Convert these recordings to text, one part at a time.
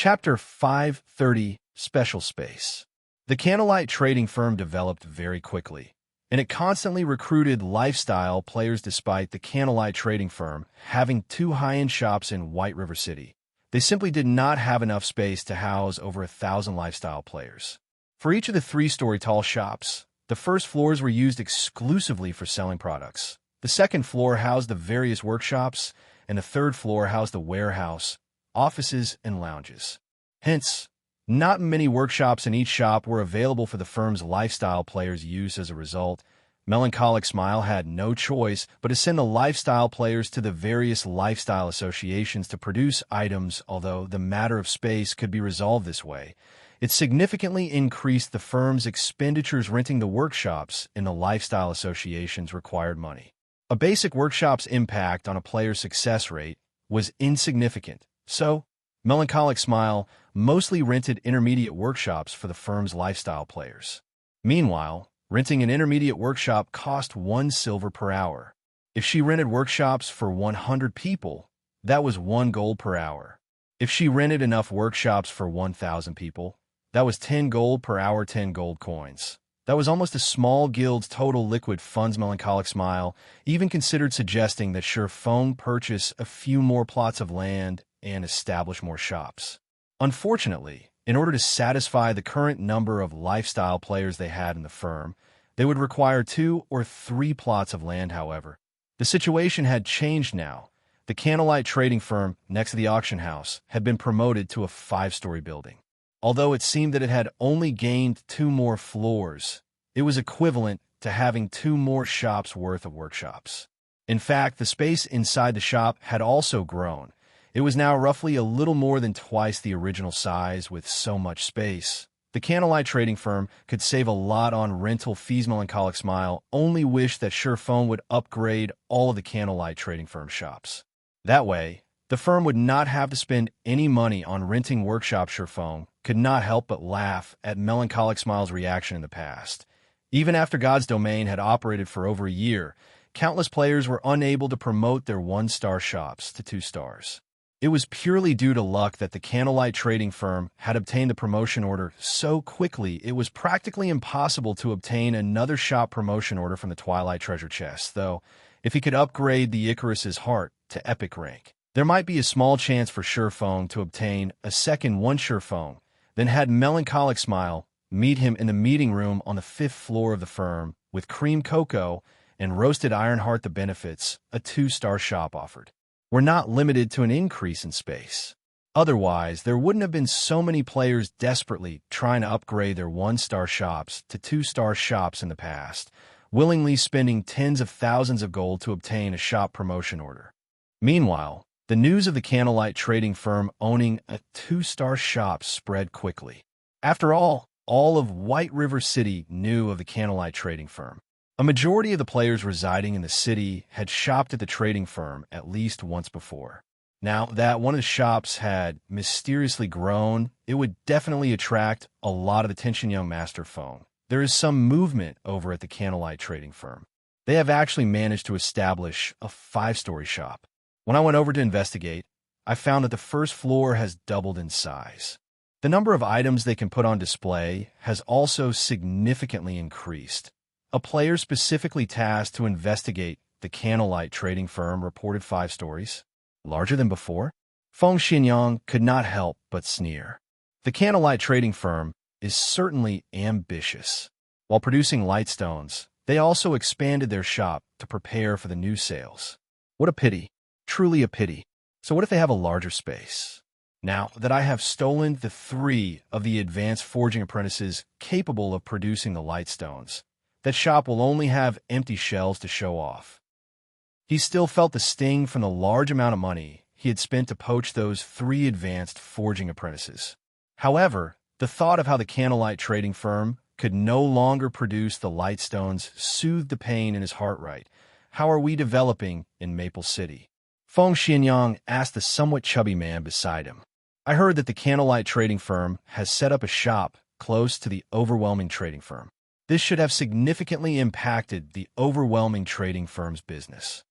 Chapter 530, Special Space. The Candlelight trading firm developed very quickly, and it constantly recruited lifestyle players despite the Candlelight trading firm having two high-end shops in White River City. They simply did not have enough space to house over 1,000 lifestyle players. For each of the three-story tall shops, the first floors were used exclusively for selling products. The second floor housed the various workshops, and the third floor housed the warehouse, offices, and lounges. Hence, not many workshops in each shop were available for the firm's lifestyle players' use. As a result, Melancholic Smile had no choice but to send the lifestyle players to the various lifestyle associations to produce items. Although the matter of space could be resolved this way, it significantly increased the firm's expenditures. Renting the workshops in the lifestyle associations required money. A basic workshop's impact on a player's success rate was insignificant, so Melancholic Smile mostly rented intermediate workshops for the firm's lifestyle players. Meanwhile, renting an intermediate workshop cost 1 silver per hour. If she rented workshops for 100 people, that was 1 gold per hour. If she rented enough workshops for 1,000 people, that was 10 gold per hour, 10 gold coins. That was almost a small guild's total liquid funds. Melancholic Smile even considered suggesting that Sherfone purchase a few more plots of land and establish more shops. Unfortunately, in order to satisfy the current number of lifestyle players they had in the firm, they would require 2 or 3 plots of land. However, the situation had changed now. The Candlelight trading firm next to the auction house had been promoted to a 5-story building. Although it seemed that it had only gained 2 more floors, it was equivalent to having 2 more shops worth of workshops. In fact, the space inside the shop had also grown. It was now roughly a little more than twice the original size. With so much space, the Candlelight trading firm could save a lot on rental fees. Melancholic Smile only wished that Sherfone would upgrade all of the Candlelight trading firm shops. That way, the firm would not have to spend any money on renting workshops. Sherfone could not help but laugh at Melancholic Smile's reaction in the past. Even after God's Domain had operated for over a year, countless players were unable to promote their 1-star shops to 2 stars. It was purely due to luck that the Candlelight trading firm had obtained the promotion order so quickly. It was practically impossible to obtain another shop promotion order from the Twilight treasure chest, though if he could upgrade the Icarus's heart to epic rank, there might be a small chance for Sherfone to obtain a second 1 Sherfone. Then had Melancholic Smile meet him in the meeting room on the 5th floor of the firm with cream cocoa and roasted Ironheart. The benefits a 2-star shop offered were not limited to an increase in space. Otherwise, there wouldn't have been so many players desperately trying to upgrade their 1-star shops to 2-star shops in the past, willingly spending tens of thousands of gold to obtain a shop promotion order. Meanwhile, the news of the Candlelight trading firm owning a 2-star shop spread quickly. After all of White River City knew of the Candlelight trading firm. A majority of the players residing in the city had shopped at the trading firm at least once before. Now that one of the shops had mysteriously grown, it would definitely attract a lot of attention. Young Master Phone, there is some movement over at the Candlelight trading firm. They have actually managed to establish a 5-story shop. When I went over to investigate, I found that the first floor has doubled in size. The number of items they can put on display has also significantly increased. A player specifically tasked to investigate the Candlelight trading firm reported 5 stories, larger than before. Feng Xinyang could not help but sneer. The Candlelight trading firm is certainly ambitious. While producing lightstones, they also expanded their shop to prepare for the new sales. What a pity. Truly a pity. So what if they have a larger space? Now that I have stolen the 3 of the advanced forging apprentices capable of producing the lightstones, that shop will only have empty shells to show off. He still felt the sting from the large amount of money he had spent to poach those 3 advanced forging apprentices. However, the thought of how the Candlelight trading firm could no longer produce the lightstones soothed the pain in his heart. Right, how are we developing in Maple City? Feng Xinyang asked the somewhat chubby man beside him. I heard that the Candlelight trading firm has set up a shop close to the Overwhelming trading firm. This should have significantly impacted the Overwhelming trading firm's business.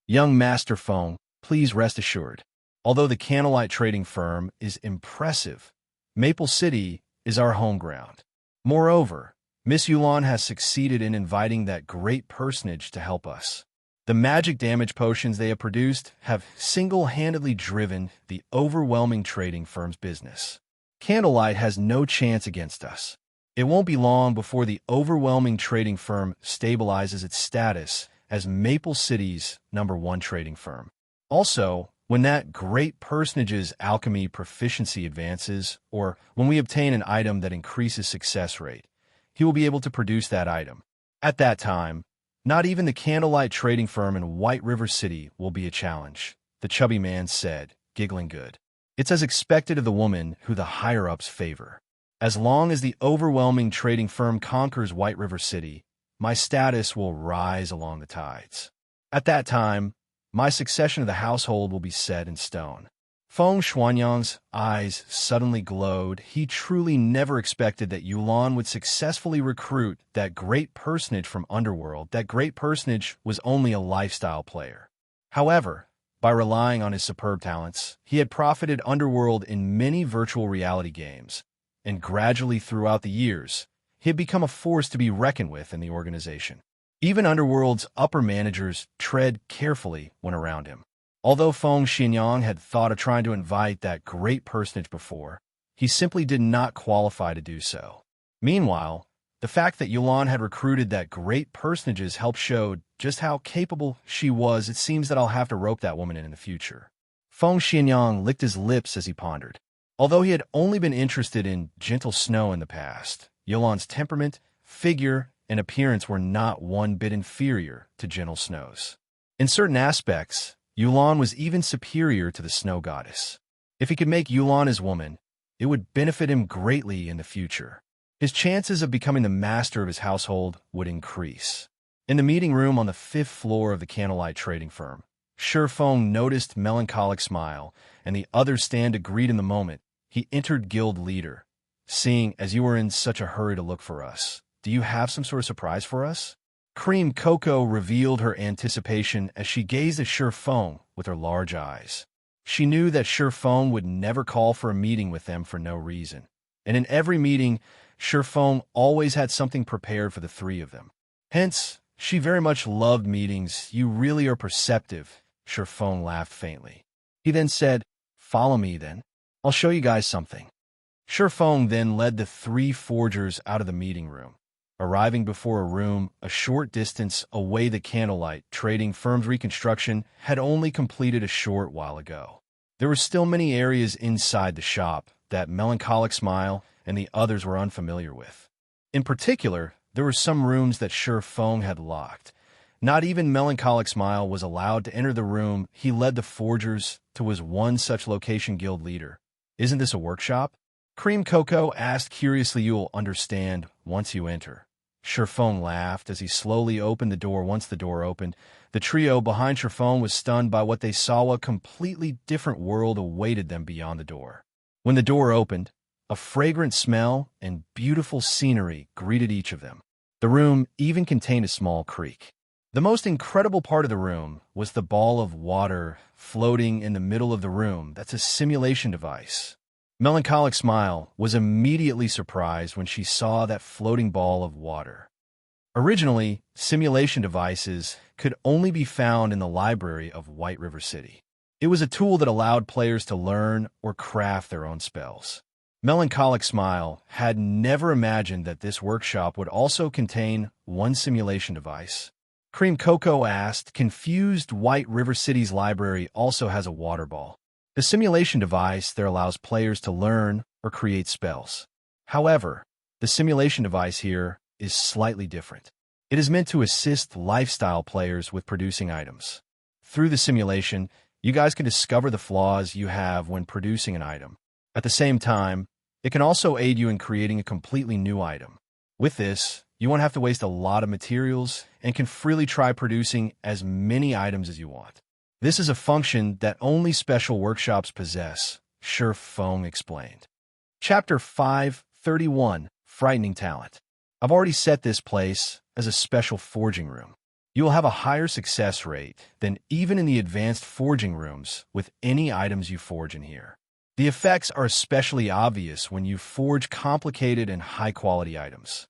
Young Master Feng, please rest assured. Although the Candlelight Trading Firm is impressive, Maple City is our home ground. Moreover, Miss Yulan has succeeded in inviting that great personage to help us. The magic damage potions they have produced have single-handedly driven the overwhelming trading firm's business. Candlelight has no chance against us. It won't be long before the overwhelming trading firm stabilizes its status as Maple City's #1 trading firm. Also, when that great personage's alchemy proficiency advances, or when we obtain an item that increases success rate, he will be able to produce that item. At that time, not even the Candlelight Trading Firm in White River City will be a challenge, the chubby man said, giggling good. It's as expected of the woman who the higher-ups favor. As long as the overwhelming trading firm conquers White River City, my status will rise along the tides. At that time, my succession of the household will be set in stone. Feng Xuanyang's eyes suddenly glowed. He truly never expected that Yulan would successfully recruit that great personage from Underworld. That great personage was only a lifestyle player. However, by relying on his superb talents, he had profited Underworld in many virtual reality games, and gradually throughout the years, he had become a force to be reckoned with in the organization. Even Underworld's upper managers tread carefully when around him. Although Feng Xinyang had thought of trying to invite that great personage before, he simply did not qualify to do so. Meanwhile, the fact that Yulan had recruited that great personages helped show just how capable she was. It seems that I'll have to rope that woman in the future. Feng Xinyang licked his lips as he pondered. Although he had only been interested in gentle snow in the past, Yulan's temperament, figure, and appearance were not one bit inferior to gentle snows. In certain aspects, Yulan was even superior to the snow goddess. If he could make Yulan his woman, it would benefit him greatly in the future. His chances of becoming the master of his household would increase. In the meeting room on the 5th floor of the Candlelight Trading Firm, Shifeng noticed Melancholic Smile and the others stand to greet in the moment. He entered guild leader. Seeing as you were in such a hurry to look for us, do you have some sort of surprise for us? Cream Cocoa revealed her anticipation as she gazed at Shifeng with her large eyes. She knew that Shifeng would never call for a meeting with them for no reason. And in every meeting, Shifeng always had something prepared for the three of them. Hence, she very much loved meetings. You really are perceptive, Shifeng laughed faintly. He then said, "Follow me then. I'll show you guys something." Shifeng then led the three forgers out of the meeting room. Arriving before a room a short distance away, the Candlelight Trading Firm's reconstruction had only completed a short while ago. There were still many areas inside the shop that Melancholic Smile and the others were unfamiliar with. In particular, there were some rooms that Shifeng had locked. Not even Melancholic Smile was allowed to enter the room. He led the forgers to his one such location. Guild leader, isn't this a workshop? Cream Cocoa asked curiously. You'll understand once you enter. Shifeng laughed as he slowly opened the door. Once the door opened, the trio behind Shifeng was stunned by what they saw. A completely different world awaited them beyond the door. When the door opened, a fragrant smell and beautiful scenery greeted each of them. The room even contained a small creek. The most incredible part of the room was the ball of water floating in the middle of the room. That's a simulation device. Melancholic Smile was immediately surprised when she saw that floating ball of water. Originally, simulation devices could only be found in the library of White River City. It was a tool that allowed players to learn or craft their own spells. Melancholic Smile had never imagined that this workshop would also contain one simulation device. Cream Cocoa asked, confused. White River City's library also has a water ball. The simulation device there allows players to learn or create spells. However, the simulation device here is slightly different. It is meant to assist lifestyle players with producing items. Through the simulation, you guys can discover the flaws you have when producing an item. At the same time, it can also aid you in creating a completely new item. With this, you won't have to waste a lot of materials and can freely try producing as many items as you want. This is a function that only special workshops possess, Shifeng explained. Chapter 531, Frightening Talent. I've already set this place as a special forging room. You will have a higher success rate than even in the advanced forging rooms with any items you forge in here. The effects are especially obvious when you forge complicated and high-quality items.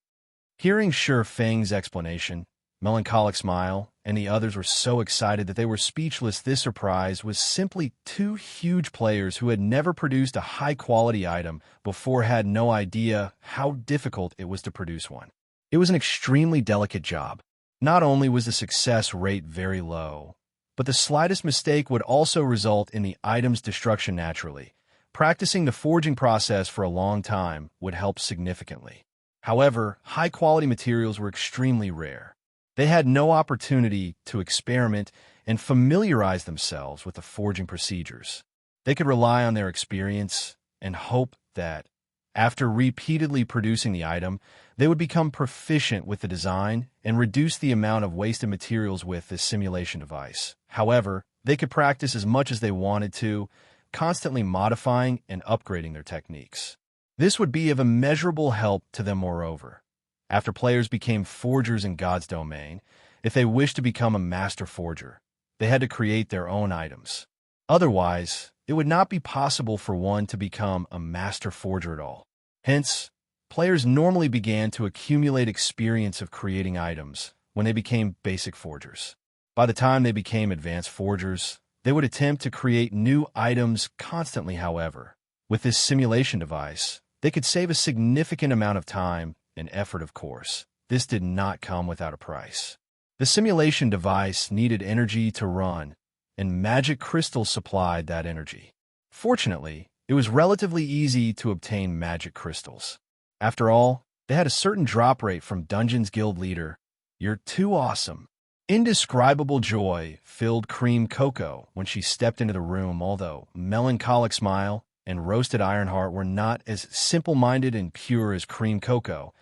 Hearing Shi Feng's explanation, Melancholic Smile and the others were so excited that they were speechless. This surprise was simply two huge players who had never produced a high-quality item before had no idea how difficult it was to produce one. It was an extremely delicate job. Not only was the success rate very low, but the slightest mistake would also result in the item's destruction naturally. Practicing the forging process for a long time would help significantly. However, high-quality materials were extremely rare. They had no opportunity to experiment and familiarize themselves with the forging procedures. They could rely on their experience and hope that, after repeatedly producing the item, they would become proficient with the design and reduce the amount of wasted materials with this simulation device. However, they could practice as much as they wanted to, constantly modifying and upgrading their techniques. This would be of immeasurable help to them moreover. After players became forgers in God's domain, if they wished to become a master forger, they had to create their own items. Otherwise, it would not be possible for one to become a master forger at all. Hence, players normally began to accumulate experience of creating items when they became basic forgers. By the time they became advanced forgers, they would attempt to create new items constantly. However, with this simulation device, they could save a significant amount of time and effort, of course. This did not come without a price. The simulation device needed energy to run, and magic crystals supplied that energy. Fortunately, it was relatively easy to obtain magic crystals. After all, they had a certain drop rate from Dungeons Guild leader. "You're too awesome." Indescribable joy filled Cream Cocoa when she stepped into the room, although Melancholic Smile and Roasted Ironheart were not as simple-minded and pure as Cream Cocoa,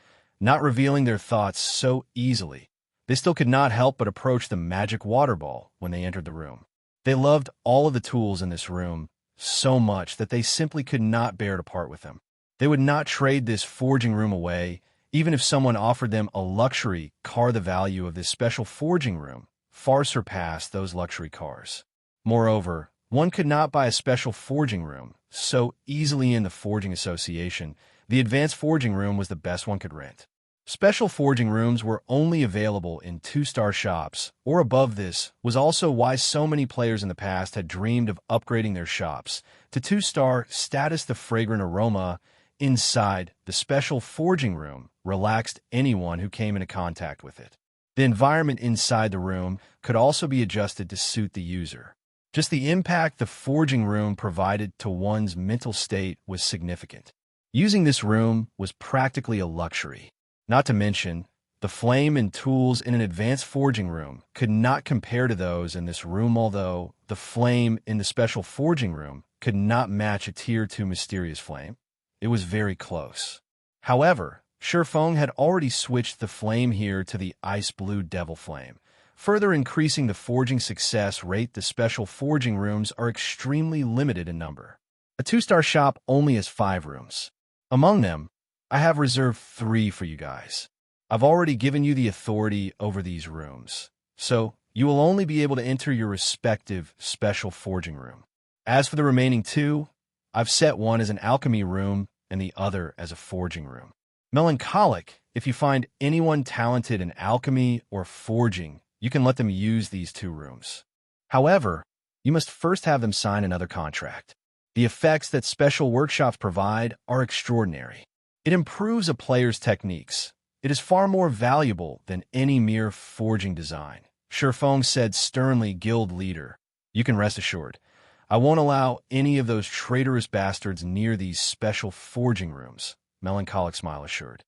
not revealing their thoughts so easily. They still could not help but approach the magic water ball when they entered the room. They loved all of the tools in this room so much that they simply could not bear to part with them. They would not trade this forging room away, even if someone offered them a luxury car. The value of this special forging room far surpassed those luxury cars. Moreover, one could not buy a special forging room so easily in the Forging Association. The advanced forging room was the best one could rent. Special forging rooms were only available in 2-star shops, or above. This was also why so many players in the past had dreamed of upgrading their shops to 2-star status. The fragrant aroma inside the special forging room relaxed anyone who came into contact with it. The environment inside the room could also be adjusted to suit the user. Just the impact the forging room provided to one's mental state was significant. Using this room was practically a luxury. Not to mention, the flame and tools in an advanced forging room could not compare to those in this room, although the flame in the special forging room could not match a Tier 2 mysterious flame. It was very close. However, Shi Feng had already switched the flame here to the ice blue devil flame, further increasing the forging success rate. The special forging rooms are extremely limited in number. A 2-star shop only has 5 rooms. Among them, I have reserved 3 for you guys. I've already given you the authority over these rooms, so you will only be able to enter your respective special forging room. As for the remaining 2, I've set one as an alchemy room and the other as a forging room. Melancholic, if you find anyone talented in alchemy or forging, you can let them use these 2 rooms. However, you must first have them sign another contract. The effects that special workshops provide are extraordinary. It improves a player's techniques. It is far more valuable than any mere forging design. Shi Feng said sternly. Guild leader, you can rest assured. I won't allow any of those traitorous bastards near these special forging rooms, Melancholic Smile assured.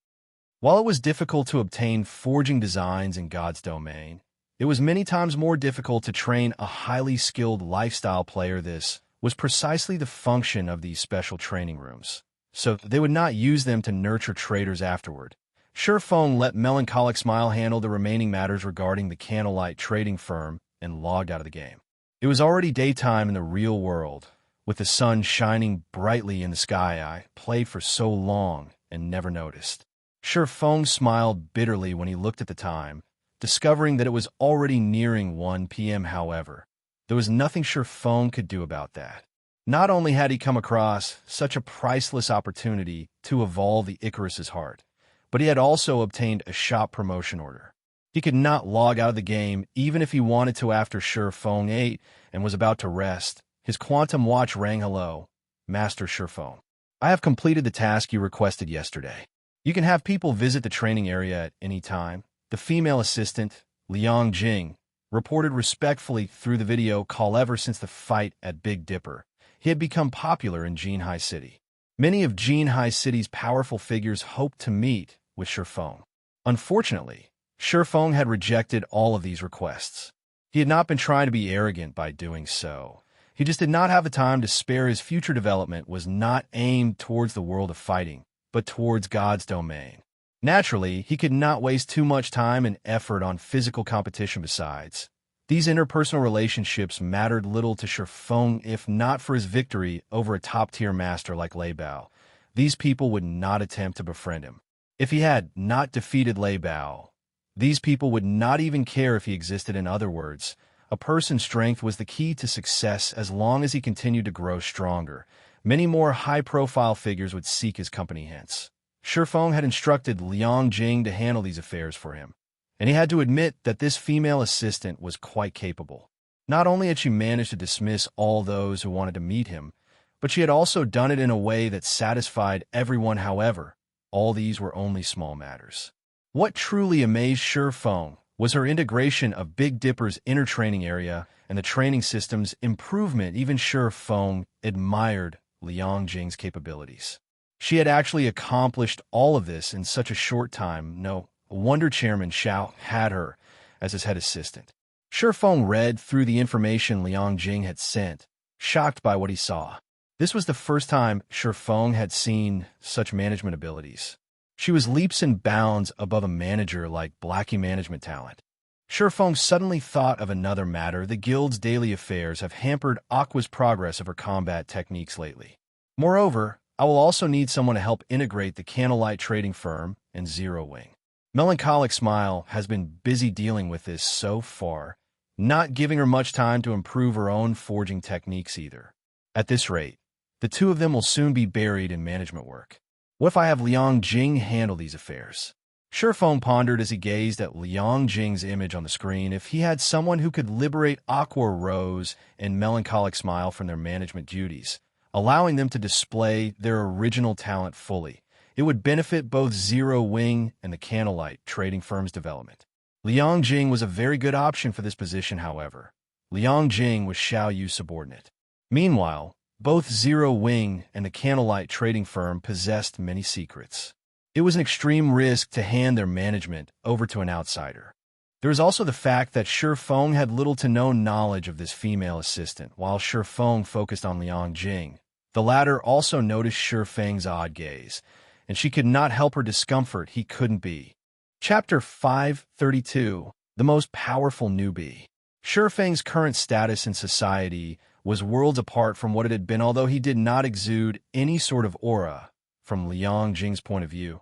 While it was difficult to obtain forging designs in God's domain, it was many times more difficult to train a highly skilled lifestyle player. This was precisely the function of these special training rooms, so they would not use them to nurture traitors afterward. Shi Feng let Melancholic Smile handle the remaining matters regarding the Candlelight trading firm and logged out of the game. It was already daytime in the real world, with the sun shining brightly in the sky. I played for so long and never noticed. Shi Feng smiled bitterly when he looked at the time. Discovering that it was already nearing 1 p.m., however, there was nothing Feng could do about that. Not only had he come across such a priceless opportunity to evolve the Icarus's heart, but he had also obtained a shop promotion order. He could not log out of the game even if he wanted to after Feng ate and was about to rest. His quantum watch rang. Hello, Master Feng. I have completed the task you requested yesterday. You can have people visit the training area at any time. The female assistant, Liang Jing, reported respectfully through the video call. Ever since the fight at Big Dipper, he had become popular in Jinhai City. Many of Jinhai City's powerful figures hoped to meet with Feng. Unfortunately, Feng had rejected all of these requests. He had not been trying to be arrogant by doing so. He just did not have the time to spare. His future development was not aimed towards the world of fighting, but towards God's domain. Naturally, he could not waste too much time and effort on physical competition. Besides, these interpersonal relationships mattered little to Feng if not for his victory over a top-tier master like Lei Bao. These people would not attempt to befriend him. If he had not defeated Lei Bao, these people would not even care if he existed. In other words, a person's strength was the key to success. As long as he continued to grow stronger, many more high-profile figures would seek his company. Hence, Feng had instructed Liang Jing to handle these affairs for him, and he had to admit that this female assistant was quite capable. Not only had she managed to dismiss all those who wanted to meet him, but she had also done it in a way that satisfied everyone. However, all these were only small matters. What truly amazed Feng was her integration of Big Dipper's inner training area and the training system's improvement. Even Feng admired Liang Jing's capabilities. She had actually accomplished all of this in such a short time. No wonder Chairman Xiao had her as his head assistant. Feng read through the information Liang Jing had sent, shocked by what he saw. This was the first time Feng had seen such management abilities. She was leaps and bounds above a manager like Blackie management talent. Feng suddenly thought of another matter. The guild's daily affairs have hampered Aqua's progress of her combat techniques lately. Moreover, I will also need someone to help integrate the Candlelight trading firm and Zero Wing. Melancholic Smile has been busy dealing with this so far, not giving her much time to improve her own forging techniques either. At this rate, the two of them will soon be buried in management work. What if I have Liang Jing handle these affairs? Feng pondered as he gazed at Liang Jing's image on the screen. If he had someone who could liberate Aqua, Rose, and Melancholic Smile from their management duties, allowing them to display their original talent fully, it would benefit both Zero Wing and the Candlelight trading firm's development. Liang Jing was a very good option for this position. However, Liang Jing was Xiao Yu's subordinate. Meanwhile, both Zero Wing and the Candlelight trading firm possessed many secrets. It was an extreme risk to hand their management over to an outsider. There was also the fact that Feng had little to no knowledge of this female assistant, while Feng focused on Liang Jing. The latter also noticed Feng's odd gaze, and she could not help her discomfort. He couldn't be. Chapter 532, The Most Powerful Newbie. Feng's current status in society was worlds apart from what it had been. Although he did not exude any sort of aura, from Liang Jing's point of view,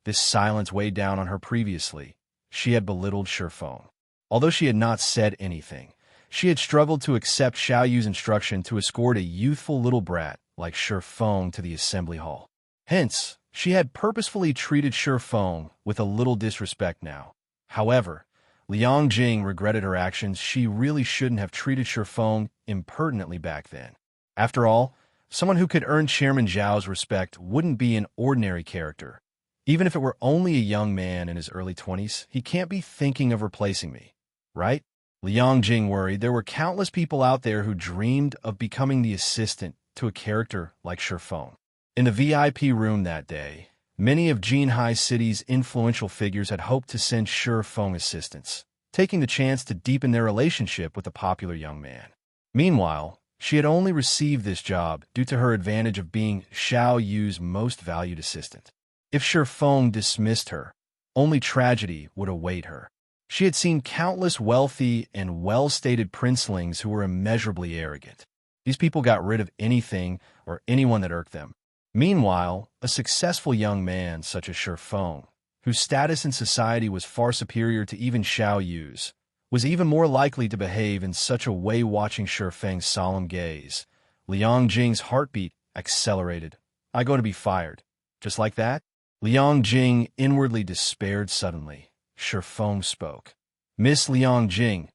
this silence weighed down on her. Previously, she had belittled Feng. Although she had not said anything, she had struggled to accept Xiao Yu's instruction to escort a youthful little brat like Feng to the assembly hall. Hence, she had purposefully treated Feng with a little disrespect now. However, Liang Jing regretted her actions. She really shouldn't have treated Feng impertinently back then. After all, someone who could earn Chairman Zhao's respect wouldn't be an ordinary character. Even if it were only a young man in his early 20s, he can't be thinking of replacing me, right? Liang Jing worried. There were countless people out there who dreamed of becoming the assistant to a character like Feng. In the VIP room that day, many of Jinhai City's influential figures had hoped to send Feng assistants, taking the chance to deepen their relationship with the popular young man. Meanwhile, she had only received this job due to her advantage of being Xiao Yu's most valued assistant. If Feng dismissed her, only tragedy would await her. She had seen countless wealthy and well-stated princelings who were immeasurably arrogant. These people got rid of anything or anyone that irked them. Meanwhile, a successful young man such as Feng, whose status in society was far superior to even Xiao Yu's, was even more likely to behave in such a way. Watching Shifeng's solemn gaze, Liang Jing's heartbeat accelerated. "I'm going to be fired." Just like that? Liang Jing inwardly despaired suddenly. Shifeng spoke. "Miss Liang Jing,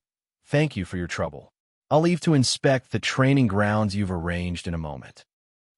thank you for your trouble. I'll leave to inspect the training grounds you've arranged in a moment."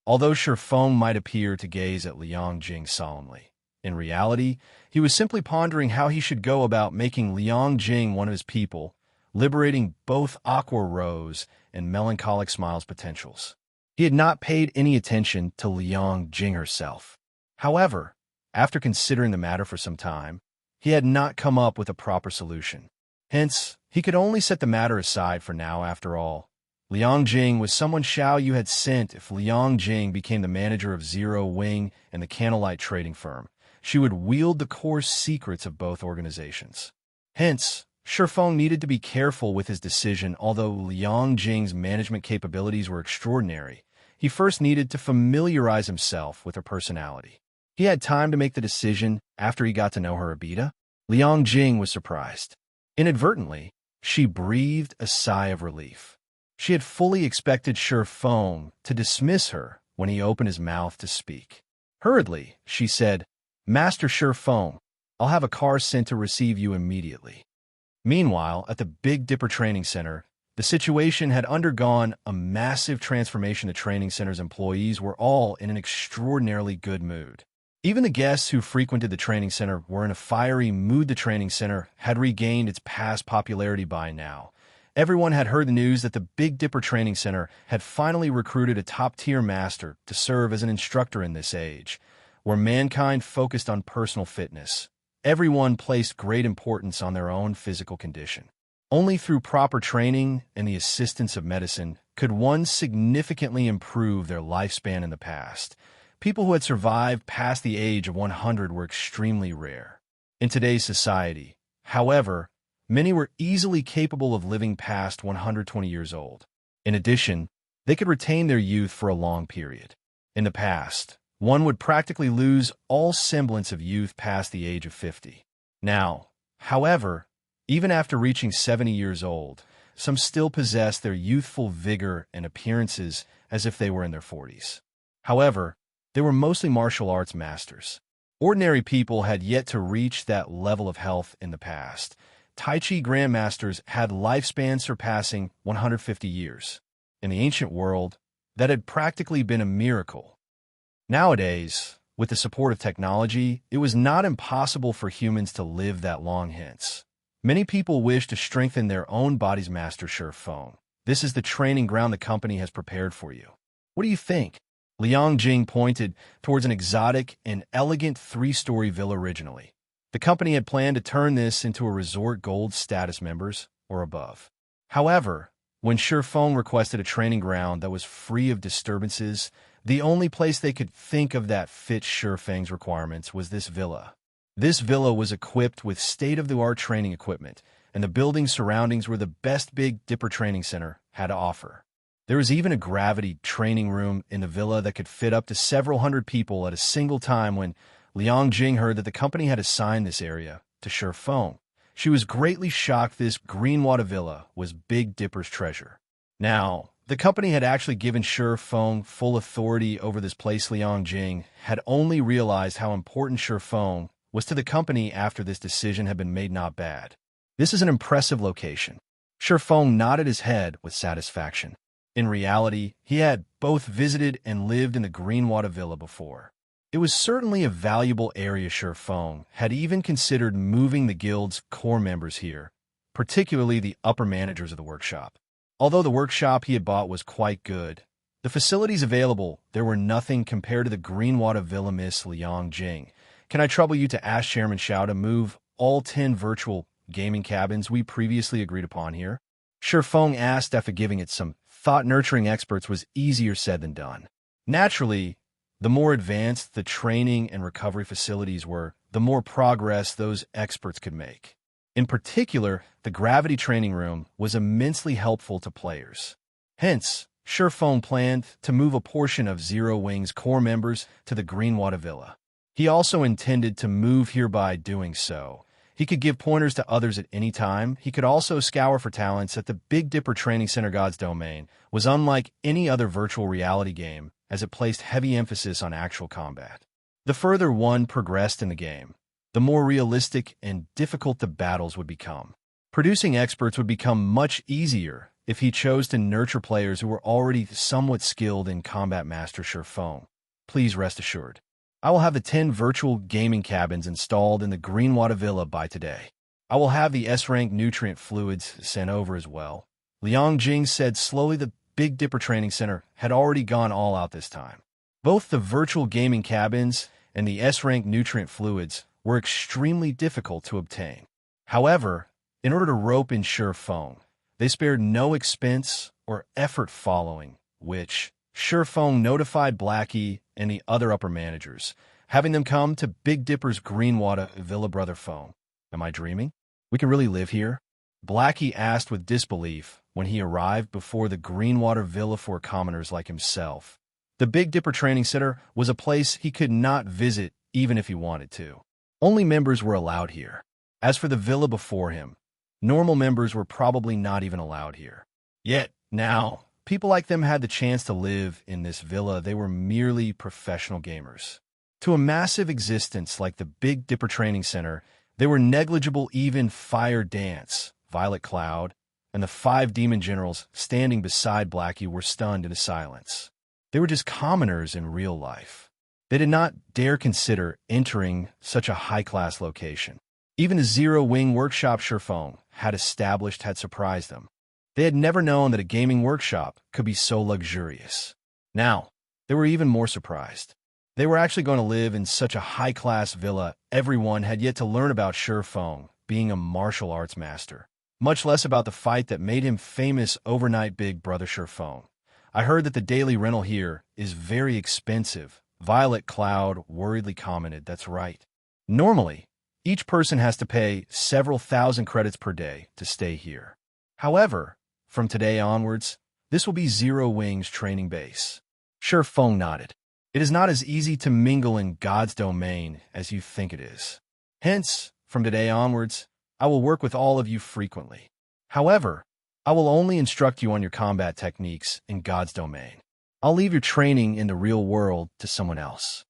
Although Shifeng might appear to gaze at Liang Jing solemnly, in reality, he was simply pondering how he should go about making Liang Jing one of his people, liberating both Aqua Rose and Melancholic Smile's potentials. He had not paid any attention to Liang Jing herself. However, after considering the matter for some time, he had not come up with a proper solution. Hence, he could only set the matter aside for now. After all, Liang Jing was someone Xiao Yu had sent. If Liang Jing became the manager of Zero Wing and the Candlelight trading firm, she would wield the core secrets of both organizations. Hence, Shifeng needed to be careful with his decision. Although Liang Jing's management capabilities were extraordinary, he first needed to familiarize himself with her personality. He had time to make the decision after he got to know her a bit. Liang Jing was surprised. Inadvertently, she breathed a sigh of relief. She had fully expected Shifeng to dismiss her when he opened his mouth to speak. Hurriedly, she said, "Master Shifeng, I'll have a car sent to receive you immediately." Meanwhile, at the Big Dipper Training Center, the situation had undergone a massive transformation. The training center's employees were all in an extraordinarily good mood. Even the guests who frequented the training center were in a fiery mood. The training center had regained its past popularity by now. Everyone had heard the news that the Big Dipper Training Center had finally recruited a top-tier master to serve as an instructor in this age, where mankind focused on personal fitness. Everyone placed great importance on their own physical condition. Only through proper training and the assistance of medicine could one significantly improve their lifespan. In the past, people who had survived past the age of 100 were extremely rare. In today's society, however, many were easily capable of living past 120 years old. In addition, they could retain their youth for a long period. In the past, one would practically lose all semblance of youth past the age of 50. Now, however, even after reaching 70 years old, some still possessed their youthful vigor and appearances as if they were in their 40s. However, they were mostly martial arts masters. Ordinary people had yet to reach that level of health in the past. Tai Chi grandmasters had lifespans surpassing 150 years. In the ancient world, that had practically been a miracle. Nowadays, with the support of technology, it was not impossible for humans to live that long. Hence, many people wish to strengthen their own bodies. Master Shifeng, this is the training ground the company has prepared for you. What do you think? Liang Jing pointed towards an exotic and elegant 3-story villa. Originally, the company had planned to turn this into a resort gold status members or above. However, when Shifeng requested a training ground that was free of disturbances, the only place they could think of that fit Shifeng's requirements was this villa. This villa was equipped with state-of-the-art training equipment, and the building surroundings were the best Big Dipper Training Center had to offer. There was even a gravity training room in the villa that could fit up to several hundred people at a single time. When Liang Jing heard that the company had assigned this area to Shifeng, she was greatly shocked. This Greenwater Villa was Big Dipper's treasure. Now, the company had actually given Shifeng full authority over this place. Liang Jing had only realized how important Shifeng was to the company after this decision had been made. Not bad. This is an impressive location. Shifeng nodded his head with satisfaction. In reality, he had both visited and lived in the Greenwater Villa before. It was certainly a valuable area. Shifeng had even considered moving the guild's core members here, particularly the upper managers of the workshop. Although the workshop he had bought was quite good, the facilities available there were nothing compared to the Greenwater Villa. Miss Liang Jing, can I trouble you to ask Chairman Xiao to move all 10 virtual gaming cabins we previously agreed upon here? Shifeng asked after giving it some thought. Nurturing experts was easier said than done. Naturally, the more advanced the training and recovery facilities were, the more progress those experts could make. In particular, the gravity training room was immensely helpful to players. Hence, Shifeng planned to move a portion of Zero Wing's core members to the Greenwater Villa. He also intended to move here by doing so. He could give pointers to others at any time. He could also scour for talents at the Big Dipper Training Center. God's Domain was unlike any other virtual reality game, as it placed heavy emphasis on actual combat. The further one progressed in the game, the more realistic and difficult the battles would become. Producing experts would become much easier if he chose to nurture players who were already somewhat skilled in combat. Master Sherfong, please rest assured, I will have the 10 virtual gaming cabins installed in the Greenwater Villa by today. I will have the S-Rank nutrient fluids sent over as well. Liang Jing said slowly. The Big Dipper Training Center had already gone all out this time. Both the virtual gaming cabins and the S-Rank nutrient fluids were extremely difficult to obtain. However, in order to rope in Sherfong, they spared no expense or effort following, which Sherfong notified Blackie and the other upper managers, having them come to Big Dipper's Greenwater Villa. Brother Phone, am I dreaming? We can really live here? Blackie asked with disbelief when he arrived before the Greenwater Villa for commoners like himself. The Big Dipper Training Center was a place he could not visit even if he wanted to. Only members were allowed here. As for the villa before him, normal members were probably not even allowed here. Yet, now, people like them had the chance to live in this villa. They were merely professional gamers. To a massive existence like the Big Dipper Training Center, they were negligible. Even Fire Dance, Violet Cloud, and the 5 demon generals standing beside Blackie were stunned into silence. They were just commoners in real life. They did not dare consider entering such a high-class location. Even the Zero-Wing workshop Sherfong had established had surprised them. They had never known that a gaming workshop could be so luxurious. Now, they were even more surprised. They were actually going to live in such a high-class villa. Everyone had yet to learn about Sherfong being a martial arts master, much less about the fight that made him famous overnight. Big Brother Sherfong, I heard that the daily rental here is very expensive. Violet Cloud worriedly commented. That's right. Normally, each person has to pay several thousand credits per day to stay here. However, from today onwards, this will be Zero Wing's training base. Sherfong nodded. It is not as easy to mingle in God's domain as you think it is. Hence, from today onwards, I will work with all of you frequently. However, I will only instruct you on your combat techniques in God's domain. I'll leave your training in the real world to someone else.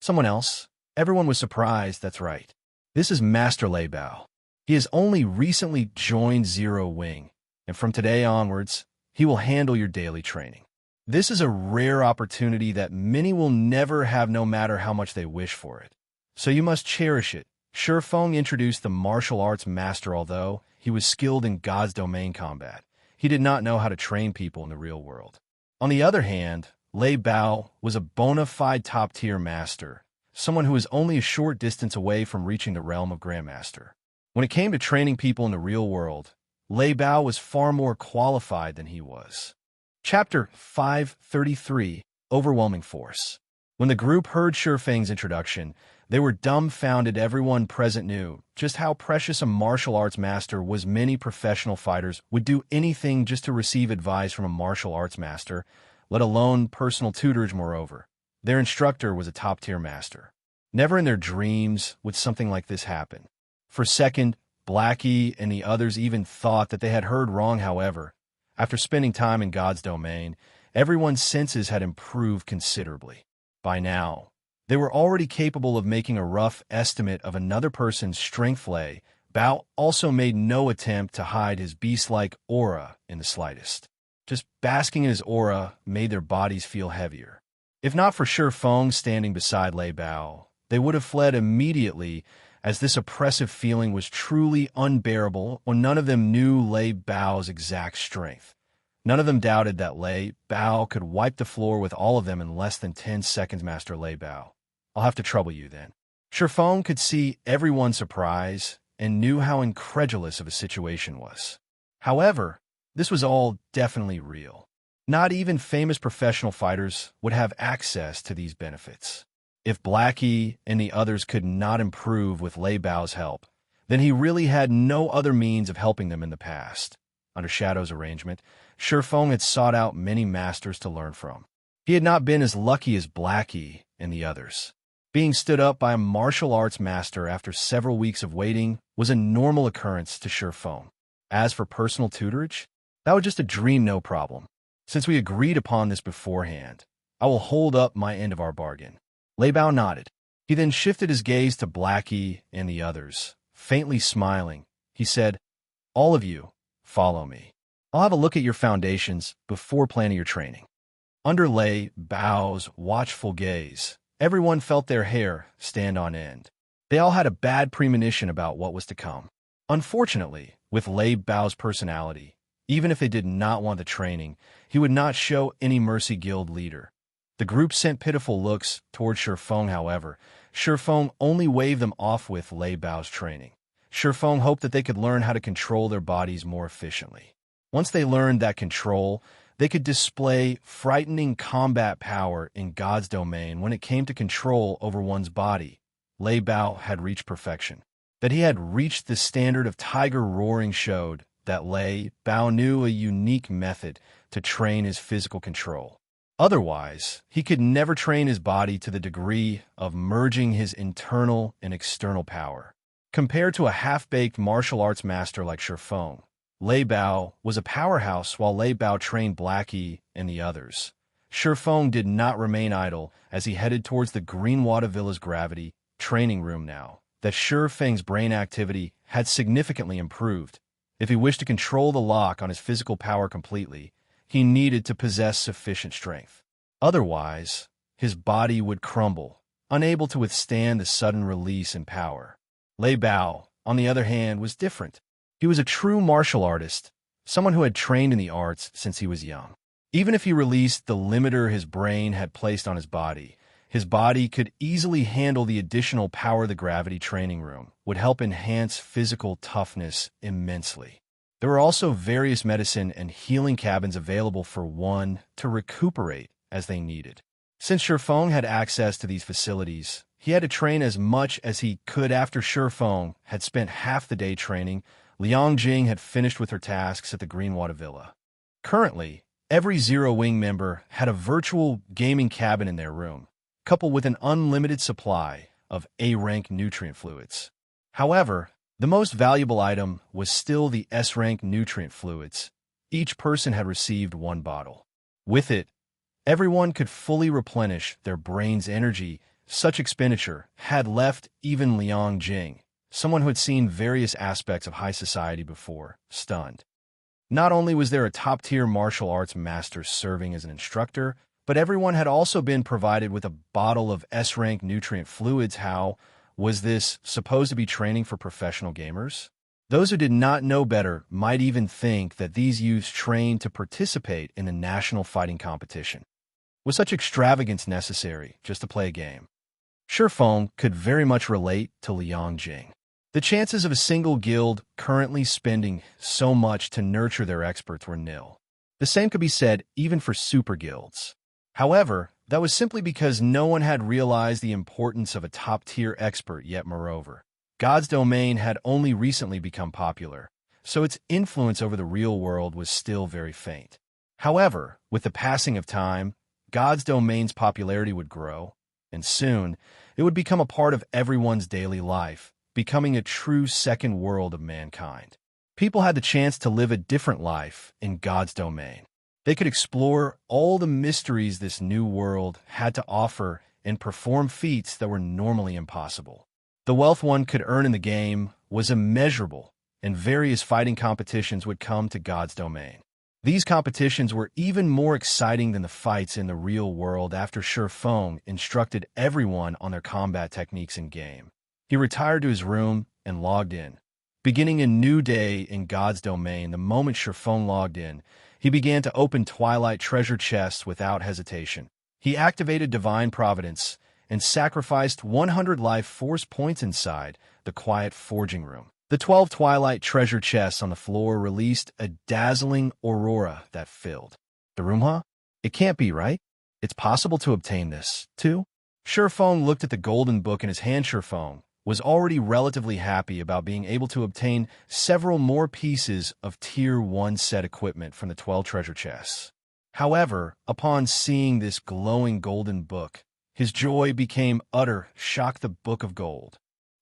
Someone else? Everyone was surprised. That's right. This is Master Lei Bao. He has only recently joined Zero Wing, and from today onwards, he will handle your daily training. This is a rare opportunity that many will never have, no matter how much they wish for it. So you must cherish it. Sherfong introduced the martial arts master. Although he was skilled in God's domain combat, he did not know how to train people in the real world. On the other hand, Lei Bao was a bona fide top-tier master, someone who was only a short distance away from reaching the realm of Grandmaster. When it came to training people in the real world, Lei Bao was far more qualified than he was. Chapter 533, Overwhelming Force. When the group heard Sherfang's introduction, they were dumbfounded. Everyone present knew just how precious a martial arts master was. Many professional fighters would do anything just to receive advice from a martial arts master, let alone personal tutorage. Moreover, their instructor was a top-tier master. Never in their dreams would something like this happen. For a second, Blackie and the others even thought that they had heard wrong. However, after spending time in God's domain, everyone's senses had improved considerably. By now, they were already capable of making a rough estimate of another person's strength. Lei Bao also made no attempt to hide his beast-like aura in the slightest. Just basking in his aura made their bodies feel heavier. If not for Sherfong standing beside Lei Bao, they would have fled immediately, as this oppressive feeling was truly unbearable. When none of them knew Lei Bao's exact strength, none of them doubted that Lei Bao could wipe the floor with all of them in less than 10 seconds. Master Lei Bao, I'll have to trouble you then. Sherfong could see everyone's surprise and knew how incredulous of a situation was. However, this was all definitely real. Not even famous professional fighters would have access to these benefits. If Blackie and the others could not improve with Lei Bao's help, then he really had no other means of helping them in the past. Under Shadow's arrangement, Sherfong had sought out many masters to learn from. He had not been as lucky as Blackie and the others. Being stood up by a martial arts master after several weeks of waiting was a normal occurrence to Shurfeng. As for personal tutorage, that was just a dream, no problem. Since we agreed upon this beforehand, I will hold up my end of our bargain. Lei Bao nodded. He then shifted his gaze to Blackie and the others. Faintly smiling, he said, "All of you, follow me. I'll have a look at your foundations before planning your training." Under Lei Bao's watchful gaze, everyone felt their hair stand on end. They all had a bad premonition about what was to come. Unfortunately, with Lei Bao's personality, even if they did not want the training, he would not show any mercy guild leader. The group sent pitiful looks toward Shurfeng, however. Shurfeng only waved them off with Lei Bao's training. Shurfeng hoped that they could learn how to control their bodies more efficiently. Once they learned that control, they could display frightening combat power in God's domain when it came to control over one's body. Lei Bao had reached perfection. That he had reached the standard of tiger roaring showed that Lei Bao knew a unique method to train his physical control. Otherwise, he could never train his body to the degree of merging his internal and external power. Compared to a half-baked martial arts master like Shurfeng, Lei Bao was a powerhouse while Lei Bao trained Blackie and the others. Shurfeng did not remain idle as he headed towards the Greenwater Villa's gravity training room now that Shurfeng's brain activity had significantly improved. If he wished to control the lock on his physical power completely, he needed to possess sufficient strength. Otherwise, his body would crumble, unable to withstand the sudden release in power. Lei Bao, on the other hand, was different. He was a true martial artist, someone who had trained in the arts since he was young. Even if he released the limiter his brain had placed on his body could easily handle the additional power the gravity training room would help enhance physical toughness immensely. There were also various medicine and healing cabins available for one to recuperate as they needed. Since Shurfeng had access to these facilities, he had to train as much as he could. After Shurfeng had spent half the day training, Liang Jing had finished with her tasks at the Greenwater Villa. Currently, every Zero Wing member had a virtual gaming cabin in their room, coupled with an unlimited supply of A-rank nutrient fluids. However, the most valuable item was still the S-rank nutrient fluids. Each person had received one bottle. With it, everyone could fully replenish their brain's energy. Such expenditure had left even Liang Jing, someone who had seen various aspects of high society before, stunned. Not only was there a top-tier martial arts master serving as an instructor, but everyone had also been provided with a bottle of S-rank nutrient fluids. How was this supposed to be training for professional gamers? Those who did not know better might even think that these youths trained to participate in a national fighting competition. Was such extravagance necessary just to play a game? Shurfeng could very much relate to Liang Jing. The chances of a single guild currently spending so much to nurture their experts were nil. The same could be said even for super guilds. However, that was simply because no one had realized the importance of a top-tier expert yet. Moreover, God's domain had only recently become popular, so its influence over the real world was still very faint. However, with the passing of time, God's domain's popularity would grow, and soon it would become a part of everyone's daily life, becoming a true second world of mankind. People had the chance to live a different life in God's domain. They could explore all the mysteries this new world had to offer and perform feats that were normally impossible. The wealth one could earn in the game was immeasurable, and various fighting competitions would come to God's domain. These competitions were even more exciting than the fights in the real world. After Shurfeng instructed everyone on their combat techniques in-game, he retired to his room and logged in. Beginning a new day in God's domain, the moment Shurfeng logged in, he began to open Twilight treasure chests without hesitation. He activated Divine Providence and sacrificed 100 life force points inside the quiet forging room. The 12 Twilight treasure chests on the floor released a dazzling aurora that filled the room. Huh? It can't be, right? It's possible to obtain this, too? Shurfeng looked at the golden book in his hand. Shurfeng was already relatively happy about being able to obtain several more pieces of Tier 1 set equipment from the 12 treasure chests. However, upon seeing this glowing golden book, His joy became utter. Shock the Book of Gold.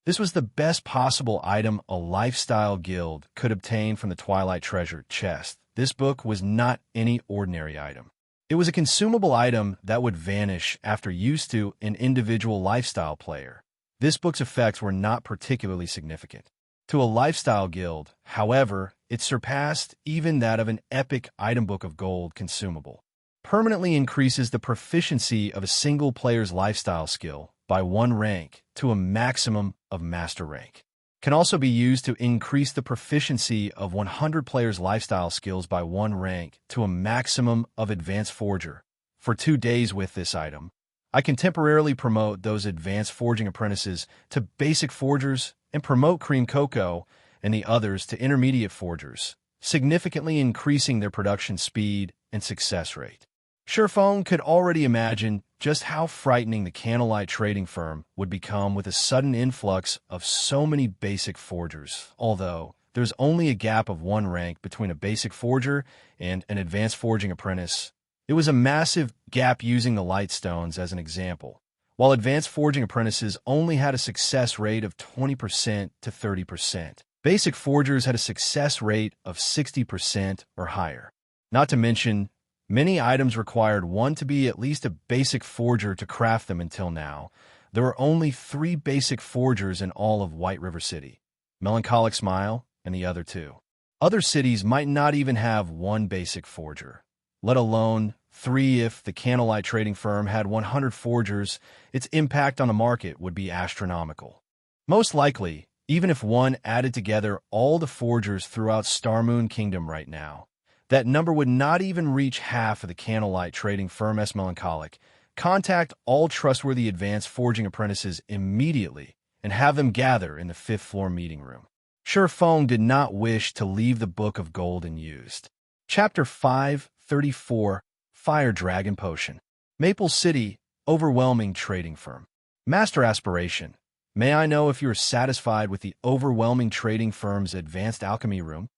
This was the best possible item a lifestyle guild could obtain from the Twilight Treasure chest. This book was not any ordinary item. It was a consumable item that would vanish after use to an individual lifestyle player. This book's effects were not particularly significant. To a lifestyle guild, however, it surpassed even that of an epic item book of gold consumable. Permanently increases the proficiency of a single player's lifestyle skill by 1 rank to a maximum of master rank. Can also be used to increase the proficiency of 100 players' lifestyle skills by 1 rank to a maximum of advanced forger. For 2 days with this item, I can temporarily promote those advanced forging apprentices to basic forgers and promote Cream Cocoa and the others to intermediate forgers, significantly increasing their production speed and success rate. Surephone could already imagine just how frightening the Candlelight Trading Firm would become with a sudden influx of so many basic forgers, although there's only a gap of 1 rank between a basic forger and an advanced forging apprentice. It was a massive gap using the Lightstones as an example. While advanced forging apprentices only had a success rate of 20% to 30%, basic forgers had a success rate of 60% or higher. Not to mention, many items required one to be at least a basic forger to craft them. Until now, there were only 3 basic forgers in all of White River City, Melancholic Smile and the other 2. Other cities might not even have 1 basic forger, let alone 3. If the Candlelight Trading Firm had 100 forgers, its impact on the market would be astronomical. Most likely, even if one added together all the forgers throughout Starmoon Kingdom right now, that number would not even reach half of the Candlelight Trading Firm's Melancholic. Contact all trustworthy advanced forging apprentices immediately and have them gather in the 5th floor meeting room. Surephone did not wish to leave the Book of Gold unused. Chapter 534, Fire Dragon Potion. Maple City, Overwhelming Trading Firm. Master Aspiration. May I know if you are satisfied with the Overwhelming Trading Firm's advanced alchemy room?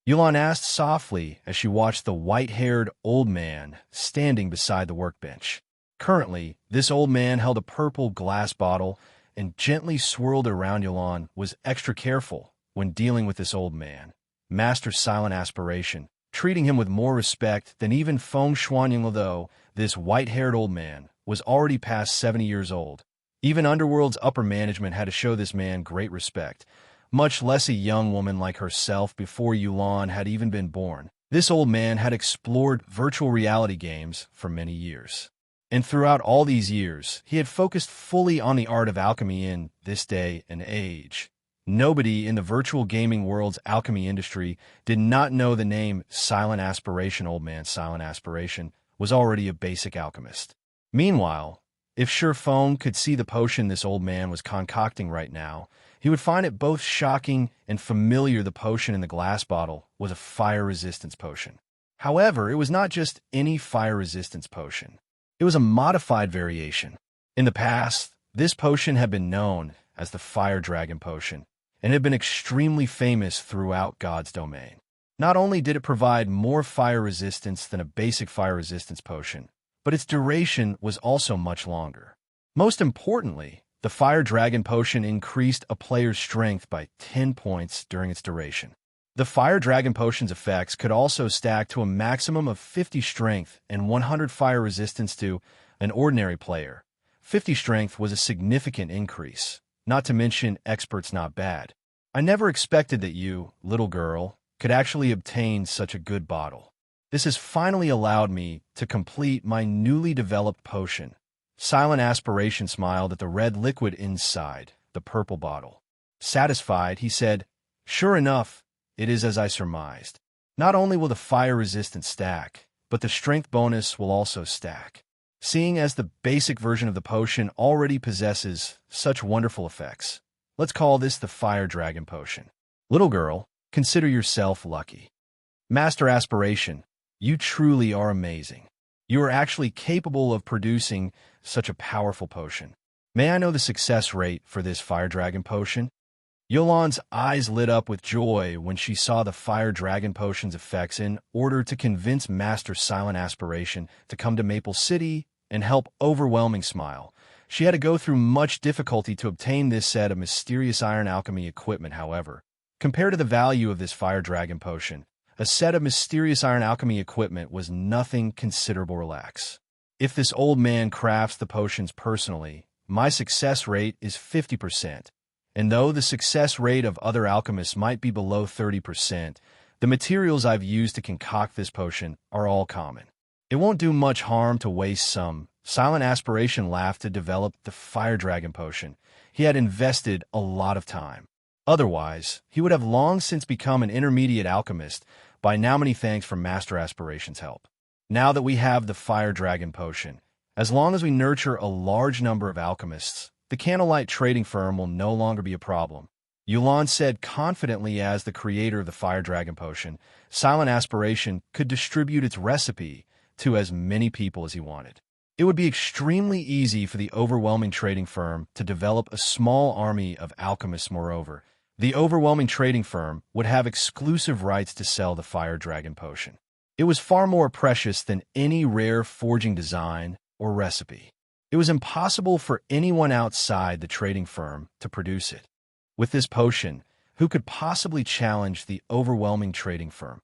Yulon asked softly as she watched the white-haired old man standing beside the workbench. Currently, this old man held a purple glass bottle and gently swirled around. Yulon was extra careful when dealing with this old man, Master Silent Aspiration, treating him with more respect than even Feng Shuanying, although this white-haired old man was already past 70 years old. Even Underworld's upper management had to show this man great respect, much less a young woman like herself before Yulon had even been born. This old man had explored virtual reality games for many years. And throughout all these years, he had focused fully on the art of alchemy in this day and age. Nobody in the virtual gaming world's alchemy industry did not know the name Silent Aspiration. Old man Silent Aspiration was already a basic alchemist. Meanwhile, if Surephone could see the potion this old man was concocting right now, he would find it both shocking and familiar. The potion in the glass bottle was a fire resistance potion. However, it was not just any fire resistance potion. It was a modified variation. In the past, this potion had been known as the Fire Dragon Potion and had been extremely famous throughout God's domain. Not only did it provide more fire resistance than a basic fire resistance potion, but its duration was also much longer. Most importantly, the Fire Dragon Potion increased a player's strength by 10 points during its duration. The Fire Dragon Potion's effects could also stack to a maximum of 50 strength and 100 fire resistance to an ordinary player. 50 strength was a significant increase, not to mention experts not bad. I never expected that you, little girl, could actually obtain such a good bottle. This has finally allowed me to complete my newly developed potion. Silent Aspiration smiled at the red liquid inside the purple bottle. Satisfied, he said, "Sure enough, it is as I surmised. Not only will the fire resistance stack, but the strength bonus will also stack. Seeing as the basic version of the potion already possesses such wonderful effects, let's call this the Fire Dragon Potion. Little girl, consider yourself lucky. Master Aspiration, you truly are amazing. You are actually capable of producing such a powerful potion. May I know the success rate for this Fire Dragon Potion?" Yulon's eyes lit up with joy when she saw the Fire Dragon Potion's effects in order to convince Master Silent Aspiration to come to Maple City and help Overwhelming Smile. She had to go through much difficulty to obtain this set of mysterious iron alchemy equipment, however. Compared to the value of this fire dragon potion, a set of mysterious iron alchemy equipment was nothing considerable relax. If this old man crafts the potions personally, my success rate is 50%. And though the success rate of other alchemists might be below 30%, the materials I've used to concoct this potion are all common. It won't do much harm to waste some. Silent Aspiration laughed to develop the fire dragon potion. He had invested a lot of time. Otherwise, he would have long since become an intermediate alchemist. By now, many thanks for Master Aspiration's help. Now that we have the fire dragon potion, as long as we nurture a large number of alchemists, the Candlelight Trading Firm will no longer be a problem. Yulan said confidently. As the creator of the fire dragon potion, Silent Aspiration could distribute its recipe to as many people as he wanted. It would be extremely easy for the Overwhelming Trading Firm to develop a small army of alchemists. Moreover, the Overwhelming Trading Firm would have exclusive rights to sell the fire dragon potion. It was far more precious than any rare forging design or recipe. It was impossible for anyone outside the trading firm to produce it. With this potion, who could possibly challenge the Overwhelming Trading Firm?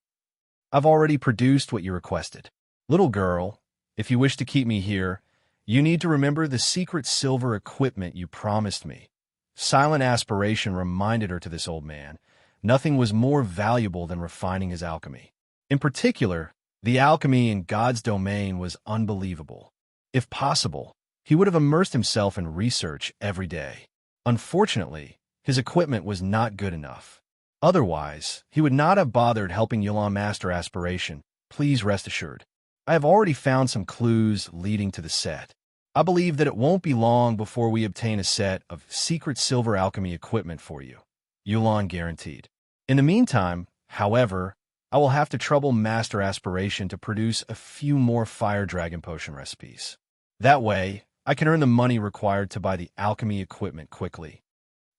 I've already produced what you requested. Little girl, if you wish to keep me here, you need to remember the secret silver equipment you promised me. Silent Aspiration reminded her to this old man. Nothing was more valuable than refining his alchemy. In particular, the alchemy in God's domain was unbelievable. If possible, he would have immersed himself in research every day. Unfortunately, his equipment was not good enough. Otherwise, he would not have bothered helping Yulan Master Aspiration. Please rest assured. I have already found some clues leading to the set. I believe that it won't be long before we obtain a set of secret silver alchemy equipment for you. Yulan guaranteed. In the meantime, however, I will have to trouble Master Aspiration to produce a few more fire dragon potion recipes. That way, I can earn the money required to buy the alchemy equipment quickly.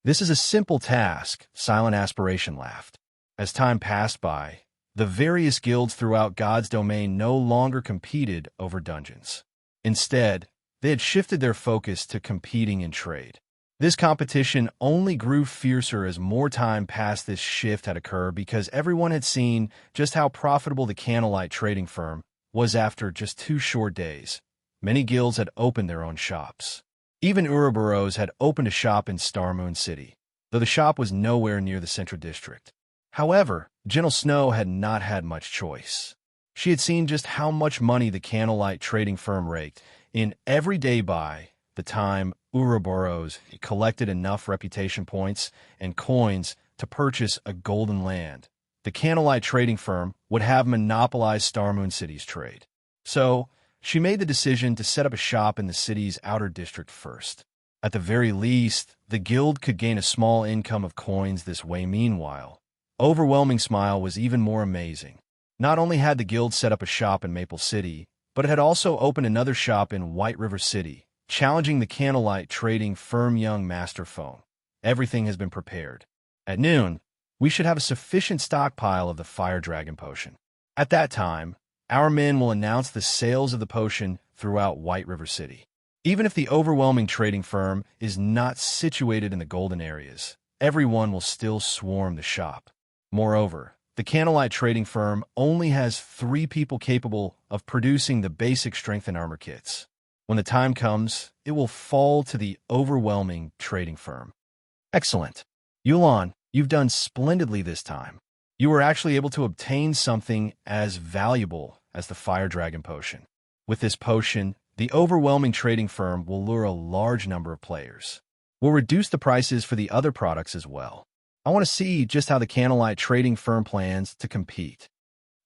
This is a simple task, Silent Aspiration laughed. As time passed by, the various guilds throughout God's domain no longer competed over dungeons. Instead, they had shifted their focus to competing in trade. This competition only grew fiercer as more time past this shift had occurred because everyone had seen just how profitable the Candlelight Trading Firm was after just 2 short days. Many guilds had opened their own shops. Even Ouroboros had opened a shop in Starmoon City, though the shop was nowhere near the central district. However, Gentle Snow had not had much choice. She had seen just how much money the Candlelight Trading Firm raked in every day. By the time Ouroboros collected enough reputation points and coins to purchase a golden land, the Candlelight Trading Firm would have monopolized Starmoon City's trade. So, she made the decision to set up a shop in the city's outer district first. At the very least, the guild could gain a small income of coins this way. Meanwhile, Overwhelming Smile was even more amazing. Not only had the guild set up a shop in Maple City, but it had also opened another shop in White River City, challenging the Candlelight Trading Firm. Young Master Phone. Everything has been prepared. At noon, we should have a sufficient stockpile of the Fire Dragon Potion. At that time, our men will announce the sales of the potion throughout White River City. Even if the Overwhelming Trading Firm is not situated in the golden areas, everyone will still swarm the shop. Moreover, the Candlelight Trading Firm only has 3 people capable of producing the basic strength and armor kits. When the time comes, it will fall to the Overwhelming Trading Firm. Excellent. Yulan, you've done splendidly this time. You were actually able to obtain something as valuable as the Fire Dragon Potion. With this potion, the Overwhelming Trading Firm will lure a large number of players. We'll reduce the prices for the other products as well. I want to see just how the Candlelight Trading Firm plans to compete.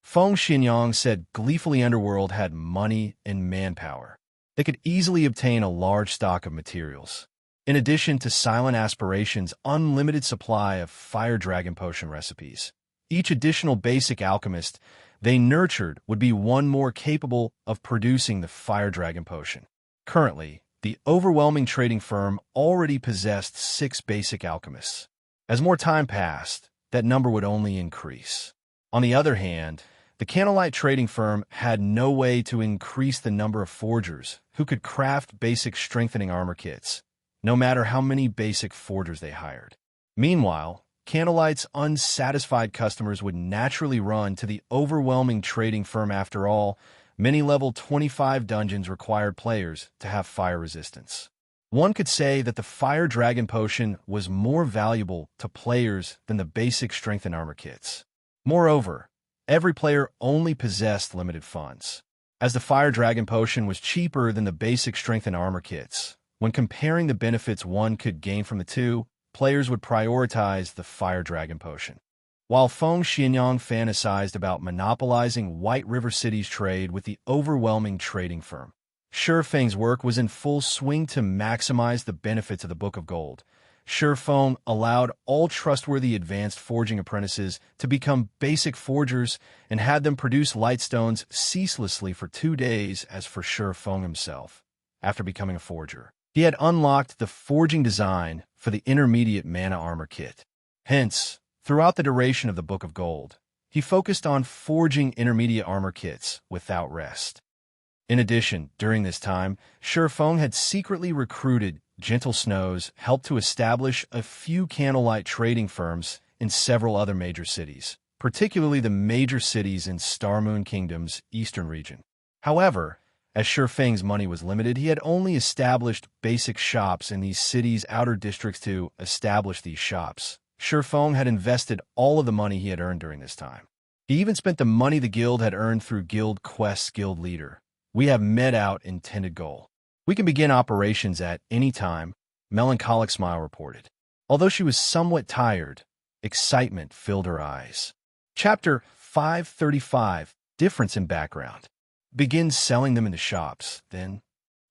Feng Xinyang said gleefully Underworld had money and manpower. They could easily obtain a large stock of materials. In addition to Silent Aspiration's unlimited supply of Fire Dragon Potion recipes, each additional basic alchemist they nurtured would be one more capable of producing the Fire Dragon Potion. Currently, the Overwhelming Trading Firm already possessed 6 basic alchemists. As more time passed, that number would only increase. On the other hand, The Candlelight trading firm had no way to increase the number of forgers who could craft basic strengthening armor kits, no matter how many basic forgers they hired. Meanwhile, Candlelight's unsatisfied customers would naturally run to the overwhelming trading firm. After all, many level 25 dungeons required players to have fire resistance. One could say that the Fire Dragon Potion was more valuable to players than the basic strength and armor kits. Moreover, every player only possessed limited funds. As the Fire Dragon Potion was cheaper than the basic strength and armor kits, when comparing the benefits one could gain from the two, players would prioritize the Fire Dragon Potion. While Feng Xianyang fantasized about monopolizing White River City's trade with the overwhelming trading firm, Shifeng's work was in full swing to maximize the benefits of the Book of Gold. Shifeng allowed all trustworthy advanced forging apprentices to become basic forgers and had them produce lightstones ceaselessly for 2 days. As for Shifeng himself, after becoming a forger, he had unlocked the forging design for the intermediate mana armor kit. Hence, throughout the duration of the Book of Gold, he focused on forging intermediate armor kits without rest. In addition, during this time, Shifeng had secretly recruited Gentle Snows, helped to establish a few Candlelight trading firms in several other major cities, particularly the major cities in Starmoon Kingdom's eastern region. However, as Shifeng's money was limited, he had only established basic shops in these cities' outer districts. To establish these shops, Shifeng had invested all of the money he had earned during this time. He even spent the money the guild had earned through guild quests. Guild leader, we have met out intended goal. We can begin operations at any time, Melancholic Smile reported. Although she was somewhat tired, excitement filled her eyes. Chapter 535, Difference in Background. Begin selling them in the shops, then.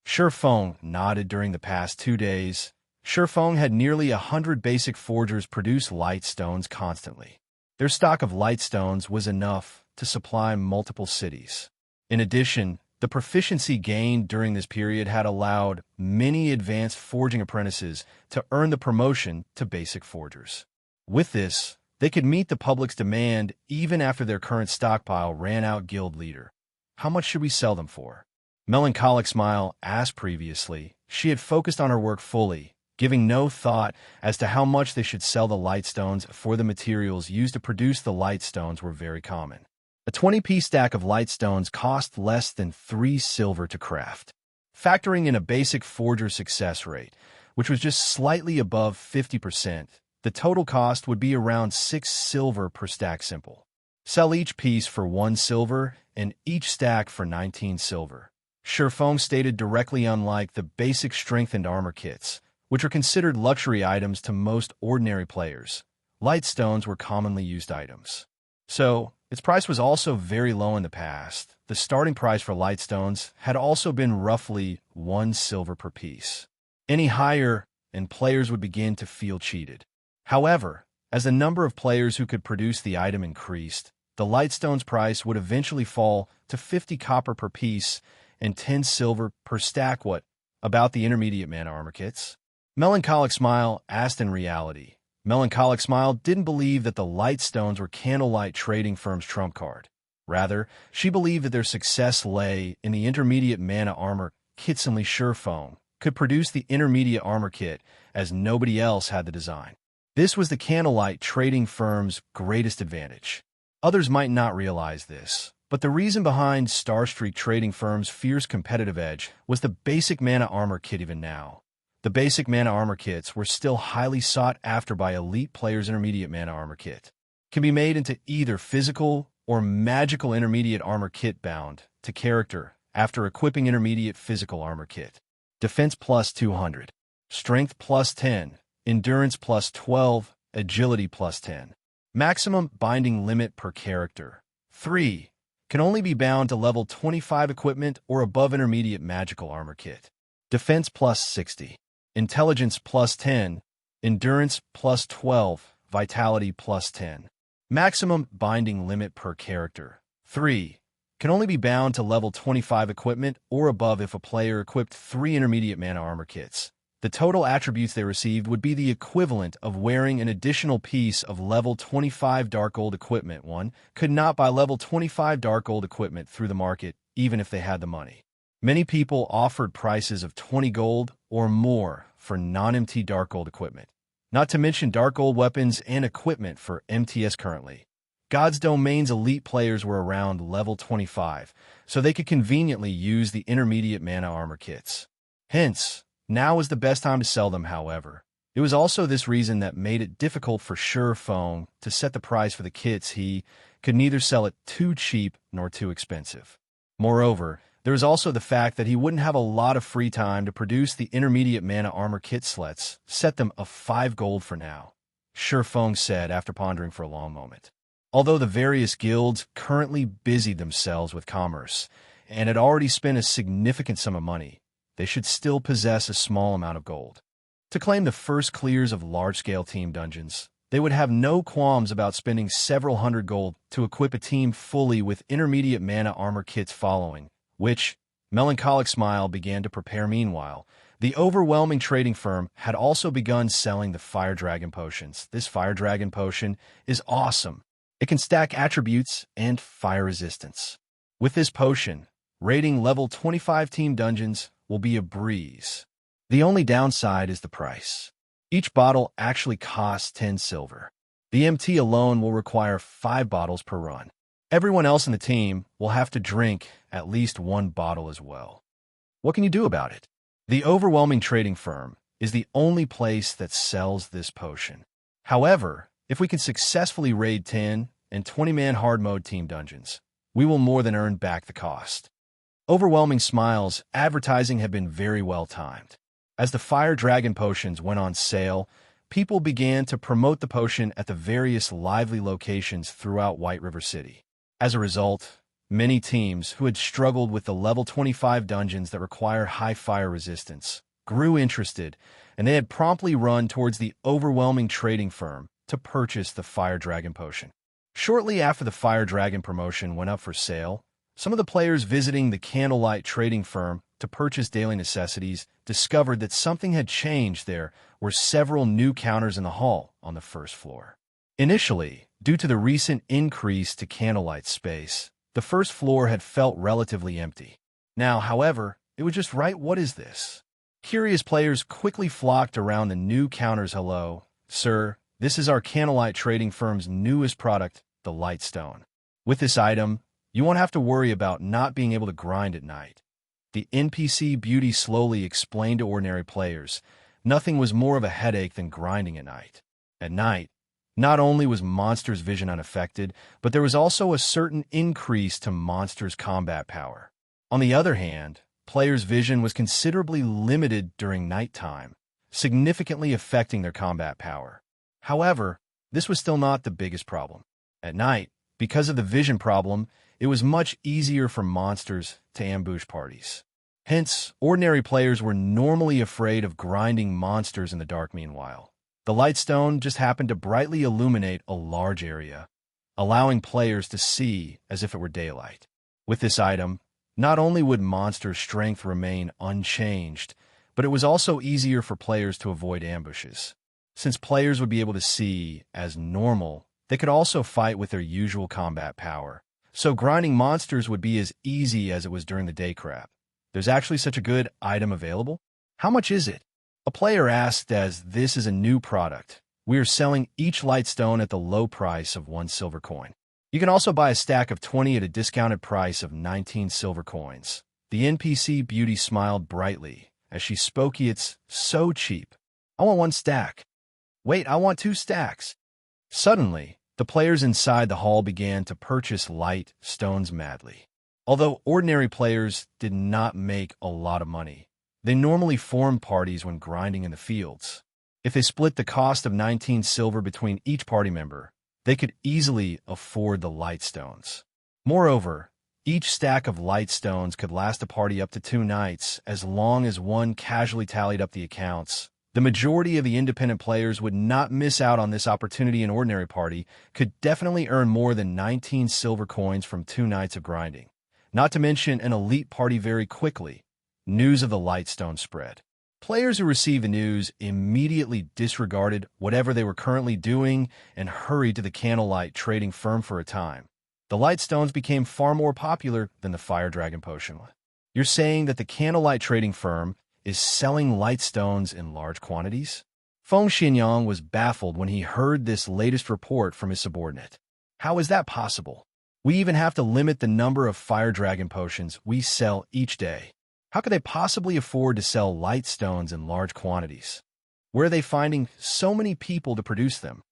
Shifeng nodded. During the past 2 days, Shifeng had nearly 100 basic forgers produce lightstones constantly. Their stock of lightstones was enough to supply multiple cities. In addition, the proficiency gained during this period had allowed many advanced forging apprentices to earn the promotion to basic forgers. With this, they could meet the public's demand even after their current stockpile ran out. Guild leader, how much should we sell them for? Melancholic Smile asked. Previously, she had focused on her work fully, giving no thought as to how much they should sell the lightstones for. The materials used to produce the lightstones were very common. A 20p stack of lightstones cost less than 3 silver to craft. Factoring in a basic forger success rate, which was just slightly above 50%, the total cost would be around 6 silver per stack. Simple. Sell each piece for 1 silver and each stack for 19 silver. Shifeng stated directly. Unlike the basic strengthened armor kits, which are considered luxury items to most ordinary players, lightstones were commonly used items. So, its price was also very low in the past. The starting price for lightstones had also been roughly 1 silver per piece. Any higher, and players would begin to feel cheated. However, as the number of players who could produce the item increased, the lightstone's price would eventually fall to 50 copper per piece and 10 silver per stack. What about the intermediate mana armor kits? Melancholic Smile asked. In reality, Melancholic Smile didn't believe that the lightstones were Candlelight trading firm's trump card. Rather, she believed that their success lay in the intermediate mana armor kits. Only Shifeng could produce the intermediate armor kit, as nobody else had the design. This was the Candlelight trading firm's greatest advantage. Others might not realize this, but the reason behind Starstreak trading firm's fierce competitive edge was the basic mana armor kit. Even now, the basic mana armor kits were still highly sought after by elite players. Intermediate mana armor kit can be made into either physical or magical intermediate armor kit bound to character after equipping intermediate physical armor kit. Defense plus 200, Strength plus 10, Endurance plus 12, Agility plus 10. Maximum binding limit per character 3. Can only be bound to level 25 equipment or above intermediate magical armor kit. Defense plus 60. Intelligence plus 10, Endurance plus 12, Vitality plus 10. Maximum binding limit per character 3. Can only be bound to level 25 equipment or above if a player equipped 3 intermediate mana armor kits. The total attributes they received would be the equivalent of wearing an additional piece of level 25 dark gold equipment. One could not buy level 25 dark gold equipment through the market, even if they had the money. Many people offered prices of 20 gold or more for non-MT dark gold equipment, not to mention dark gold weapons and equipment for MTS currently. God's Domain's elite players were around level 25, so they could conveniently use the intermediate mana armor kits. Hence, now was the best time to sell them, however. It was also this reason that made it difficult for Feng to set the price for the kits. He could neither sell it too cheap nor too expensive. Moreover, there was also the fact that he wouldn't have a lot of free time to produce the intermediate mana armor kit. Let's set them of 5 gold for now, Feng said after pondering for a long moment. Although the various guilds currently busied themselves with commerce and had already spent a significant sum of money, they should still possess a small amount of gold. To claim the first clears of large-scale team dungeons, they would have no qualms about spending several hundred gold to equip a team fully with intermediate mana armor kits following, which, Melancholic Smile began to prepare. Meanwhile, the overwhelming trading firm had also begun selling the Fire Dragon potions. This Fire Dragon potion is awesome. It can stack attributes and fire resistance. With this potion, raiding level 25 team dungeons will be a breeze. The only downside is the price. Each bottle actually costs 10 silver. The MT alone will require 5 bottles per run. Everyone else in the team will have to drink at least 1 bottle as well. What can you do about it? The overwhelming trading firm is the only place that sells this potion. However, if we can successfully raid 10 and 20-man hard mode team dungeons, we will more than earn back the cost. Overwhelming Smile's advertising had been very well timed. As the Fire Dragon potions went on sale, people began to promote the potion at the various lively locations throughout White River City. As a result, many teams who had struggled with the level 25 dungeons that require high fire resistance grew interested, and they had promptly run towards the overwhelming trading firm to purchase the Fire Dragon potion. Shortly after the Fire Dragon promotion went up for sale, some of the players visiting the Candlelight trading firm to purchase daily necessities discovered that something had changed. There were several new counters in the hall on the first floor. Initially, due to the recent increase to Candlelight space, the first floor had felt relatively empty. Now, however, it was just right. What is this? Curious players quickly flocked around the new counters. Hello, sir. This is our Candlelight trading firm's newest product, the Lightstone. With this item, you won't have to worry about not being able to grind at night. The NPC Beauty slowly explained to ordinary players, nothing was more of a headache than grinding at night. At night, not only was monsters' vision unaffected, but there was also a certain increase to monsters' combat power. On the other hand, players' vision was considerably limited during nighttime, significantly affecting their combat power. However, this was still not the biggest problem. At night, because of the vision problem, it was much easier for monsters to ambush parties. Hence, ordinary players were normally afraid of grinding monsters in the dark. Meanwhile, the Lightstone just happened to brightly illuminate a large area, allowing players to see as if it were daylight. With this item, not only would monsters' strength remain unchanged, but it was also easier for players to avoid ambushes. Since players would be able to see as normal, they could also fight with their usual combat power. So grinding monsters would be as easy as it was during the day. Crap. There's actually such a good item available? How much is it? A player asked. As this is a new product, we are selling each Lightstone at the low price of 1 silver coin. You can also buy a stack of 20 at a discounted price of 19 silver coins. The NPC Beauty smiled brightly as she spoke. It's so cheap. I want 1 stack. Wait, I want 2 stacks. Suddenly, the players inside the hall began to purchase light stones madly. Although ordinary players did not make a lot of money, they normally formed parties when grinding in the fields. If they split the cost of 19 silver between each party member, they could easily afford the light stones. Moreover, each stack of light stones could last a party up to 2 nights as long as one casually tallied up the accounts. The majority of the independent players would not miss out on this opportunity. An ordinary party could definitely earn more than 19 silver coins from 2 nights of grinding. Not to mention an elite party very quickly. News of the Lightstone spread. Players who received the news immediately disregarded whatever they were currently doing and hurried to the candlelight trading firm for a time. The Lightstones became far more popular than the Fire Dragon Potion. You're saying that the candlelight trading firm is selling Lightstones in large quantities? Feng Xinyang was baffled when he heard this latest report from his subordinate. How is that possible? We even have to limit the number of Fire Dragon Potions we sell each day. How could they possibly afford to sell Lightstones in large quantities? Where are they finding so many people to produce them?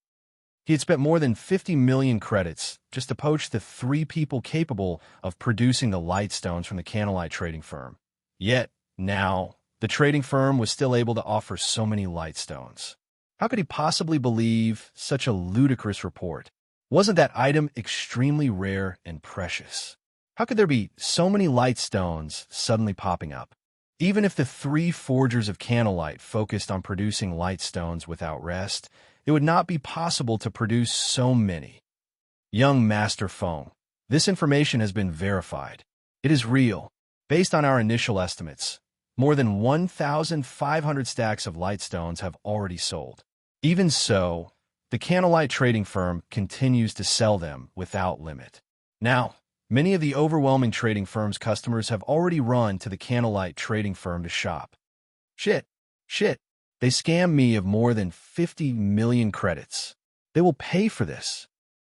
He had spent more than 50 million credits just to poach the 3 people capable of producing the Lightstones from the candlelight trading firm. Yet, now, the trading firm was still able to offer so many Lightstones. How could he possibly believe such a ludicrous report? Wasn't that item extremely rare and precious? How could there be so many Lightstones suddenly popping up? Even if the 3 forgers of candlelight focused on producing Lightstones without rest, it would not be possible to produce so many. Young Master Feng, this information has been verified. It is real. Based on our initial estimates, more than 1,500 stacks of Lightstones have already sold. Even so, the candlelight trading firm continues to sell them without limit. Now, many of the overwhelming trading firm's customers have already run to the candlelight trading firm to shop. Shit. They scammed me of more than 50 million credits. They will pay for this.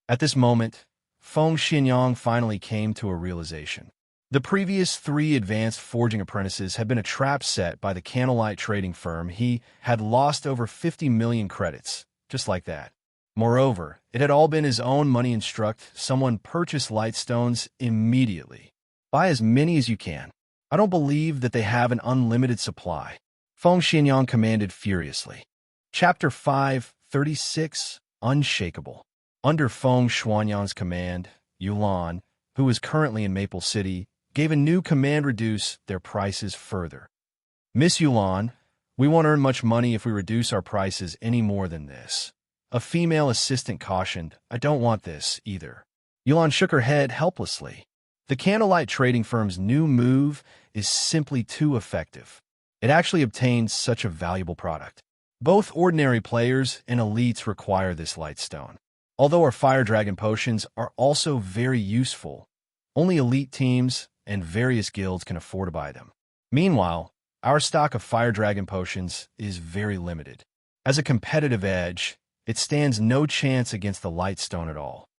At this moment, Feng Xinyang finally came to a realization. The previous 3 advanced forging apprentices had been a trap set by the candlelight trading firm. He had lost over 50 million credits, just like that. Moreover, it had all been his own money. Instruct someone purchase Lightstones immediately. Buy as many as you can. I don't believe that they have an unlimited supply. Feng Xinyang commanded furiously. Chapter 536, Unshakable. Under Feng Xinyang's command, Yulan, who is currently in Maple City, gave a new command: reduce their prices further. Miss Yulan, we won't earn much money if we reduce our prices any more than this. A female assistant cautioned, I don't want this, either. Yulan shook her head helplessly. The candlelight trading firm's new move is simply too effective. It actually obtains such a valuable product. Both ordinary players and elites require this Lightstone. Although our Fire Dragon Potions are also very useful, only elite teams and various guilds can afford to buy them. Meanwhile, our stock of Fire Dragon Potions is very limited. As a competitive edge, it stands no chance against the Lightstone at all.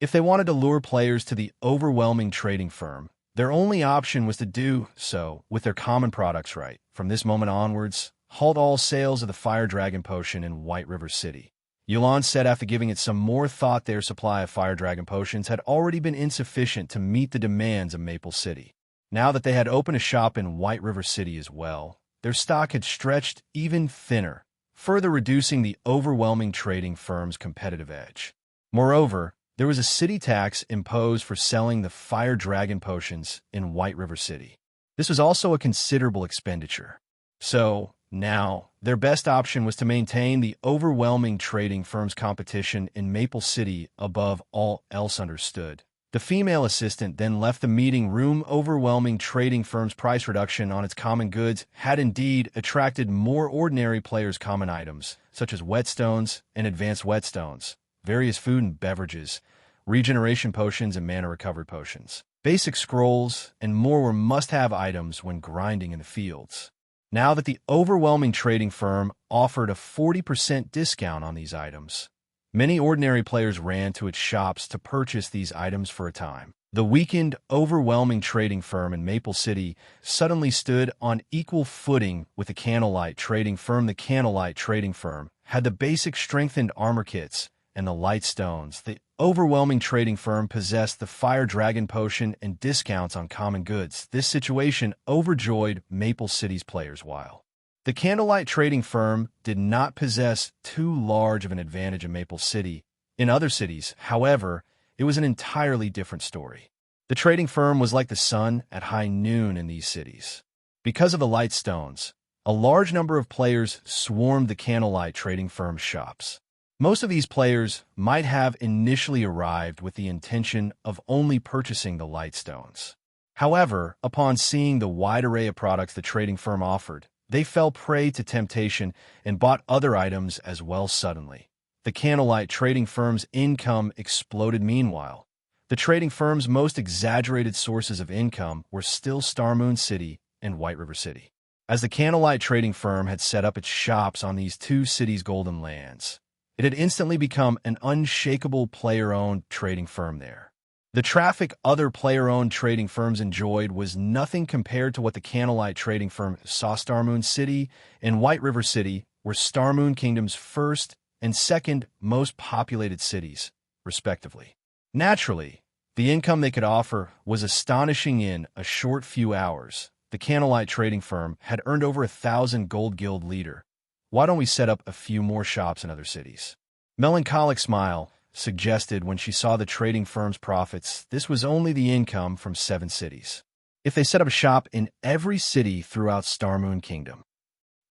If they wanted to lure players to the overwhelming trading firm, their only option was to do so with their common products right. From this moment onwards, halt all sales of the Fire Dragon Potion in White River City. Yulan said after giving it some more thought. Their supply of Fire Dragon Potions had already been insufficient to meet the demands of Maple City. Now that they had opened a shop in White River City as well, their stock had stretched even thinner, further reducing the overwhelming trading firm's competitive edge. Moreover, there was a city tax imposed for selling the Fire Dragon Potions in White River City. This was also a considerable expenditure. So, now, their best option was to maintain the overwhelming trading firm's competition in Maple City above all else understood. The female assistant then left the meeting room. Overwhelming trading firm's price reduction on its common goods had indeed attracted more ordinary players' common items, such as whetstones and advanced whetstones, various food and beverages, regeneration potions and mana-recovered potions. Basic scrolls and more were must-have items when grinding in the fields. Now that the overwhelming trading firm offered a 40% discount on these items, many ordinary players ran to its shops to purchase these items for a time. The weakened, overwhelming trading firm in Maple City suddenly stood on equal footing with the candlelight trading firm. The candlelight trading firm had the basic strengthened armor kits and the Lightstones. The overwhelming trading firm possessed the Fire Dragon Potion and discounts on common goods. This situation overjoyed Maple City's players. While the candlelight trading firm did not possess too large of an advantage in Maple City, in other cities, however, it was an entirely different story. The trading firm was like the sun at high noon in these cities. Because of the Lightstones, a large number of players swarmed the candlelight trading firm's shops. Most of these players might have initially arrived with the intention of only purchasing the Lightstones. However, upon seeing the wide array of products the trading firm offered, They fell prey to temptation and bought other items as well suddenly. The candlelight trading firm's income exploded meanwhile. The trading firm's most exaggerated sources of income were still Star Moon City and White River City, as the candlelight trading firm had set up its shops on these two cities' golden lands. It had instantly become an unshakable player-owned trading firm there. The traffic other player-owned trading firms enjoyed was nothing compared to what the candlelight trading firm saw. Star Moon City and White River City were Star Moon Kingdom's first and second most populated cities, respectively. Naturally, the income they could offer was astonishing. In a short few hours, the candlelight trading firm had earned over 1,000 gold guild leader. Why don't we set up a few more shops in other cities? Melancholic Smile suggested when she saw the trading firm's profits. This was only the income from 7 cities. If they set up a shop in every city throughout Star Moon Kingdom.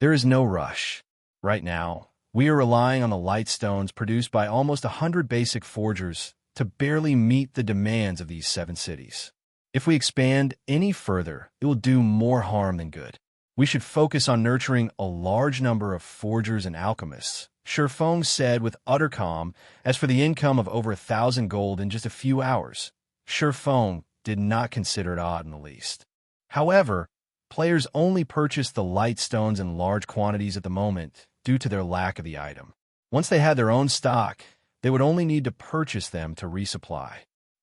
There is no rush. Right now, we are relying on the light stones produced by almost 100 basic forgers to barely meet the demands of these 7 cities. If we expand any further, it will do more harm than good. We should focus on nurturing a large number of forgers and alchemists, Shifeng said with utter calm. As for the income of over 1,000 gold in just a few hours, Shifeng did not consider it odd in the least. However, players only purchased the light stones in large quantities at the moment due to their lack of the item. Once they had their own stock, they would only need to purchase them to resupply.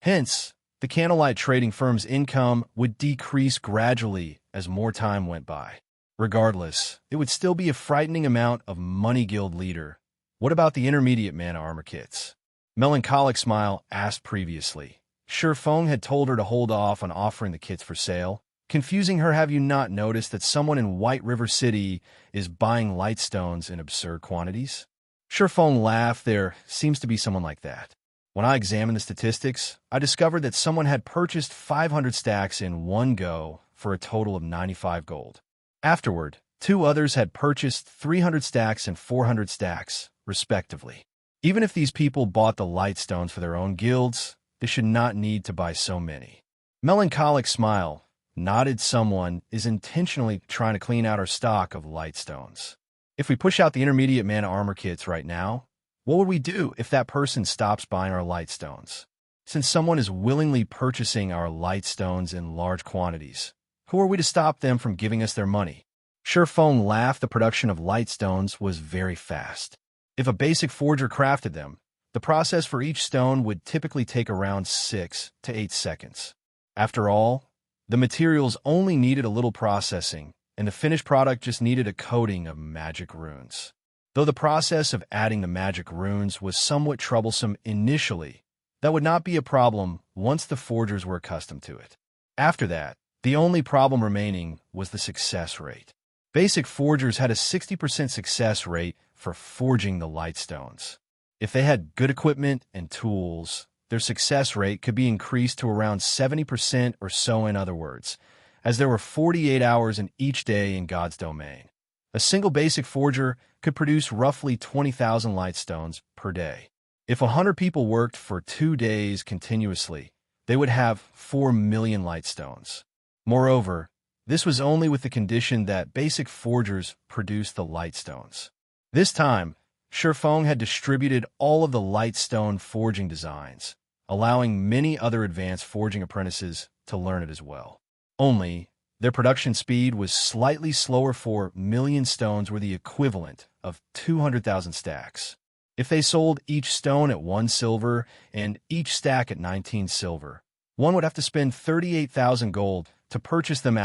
Hence, the candlelight trading firm's income would decrease gradually as more time went by. Regardless, it would still be a frightening amount of money. Guild leader, what about the intermediate mana armor kits? Melancholic Smile asked previously. Shifeng had told her to hold off on offering the kits for sale, confusing her. Have you not noticed that someone in White River City is buying light stones in absurd quantities? Shifeng laughed. There seems to be someone like that. When I examined the statistics, I discovered that someone had purchased 500 stacks in one go for a total of 95 gold. Afterward, 2 others had purchased 300 stacks and 400 stacks, respectively. Even if these people bought the light stones for their own guilds, they should not need to buy so many. Melancholic Smile nodded. Someone is intentionally trying to clean out our stock of light stones. If we push out the intermediate mana armor kits right now, what would we do if that person stops buying our light stones? Since someone is willingly purchasing our light stones in large quantities, who are we to stop them from giving us their money? Shifeng laughed. The production of light stones was very fast. If a basic forger crafted them, the process for each stone would typically take around 6 to 8 seconds. After all, the materials only needed a little processing, and the finished product just needed a coating of magic runes. Though the process of adding the magic runes was somewhat troublesome initially, that would not be a problem once the forgers were accustomed to it. After that, the only problem remaining was the success rate. Basic forgers had a 60% success rate for forging the light stones. If they had good equipment and tools, their success rate could be increased to around 70% or so. In other words, as there were 48 hours in each day in God's domain, a single basic forger could produce roughly 20,000 light stones per day. If 100 people worked for 2 days continuously, they would have 4 million light stones. Moreover, this was only with the condition that basic forgers produced the light stones. This time, Shifeng had distributed all of the light stone forging designs, allowing many other advanced forging apprentices to learn it as well. Only, their production speed was slightly slower. 4 million stones were the equivalent of 200,000 stacks. If they sold each stone at 1 silver and each stack at 19 silver, one would have to spend 38,000 gold to purchase them.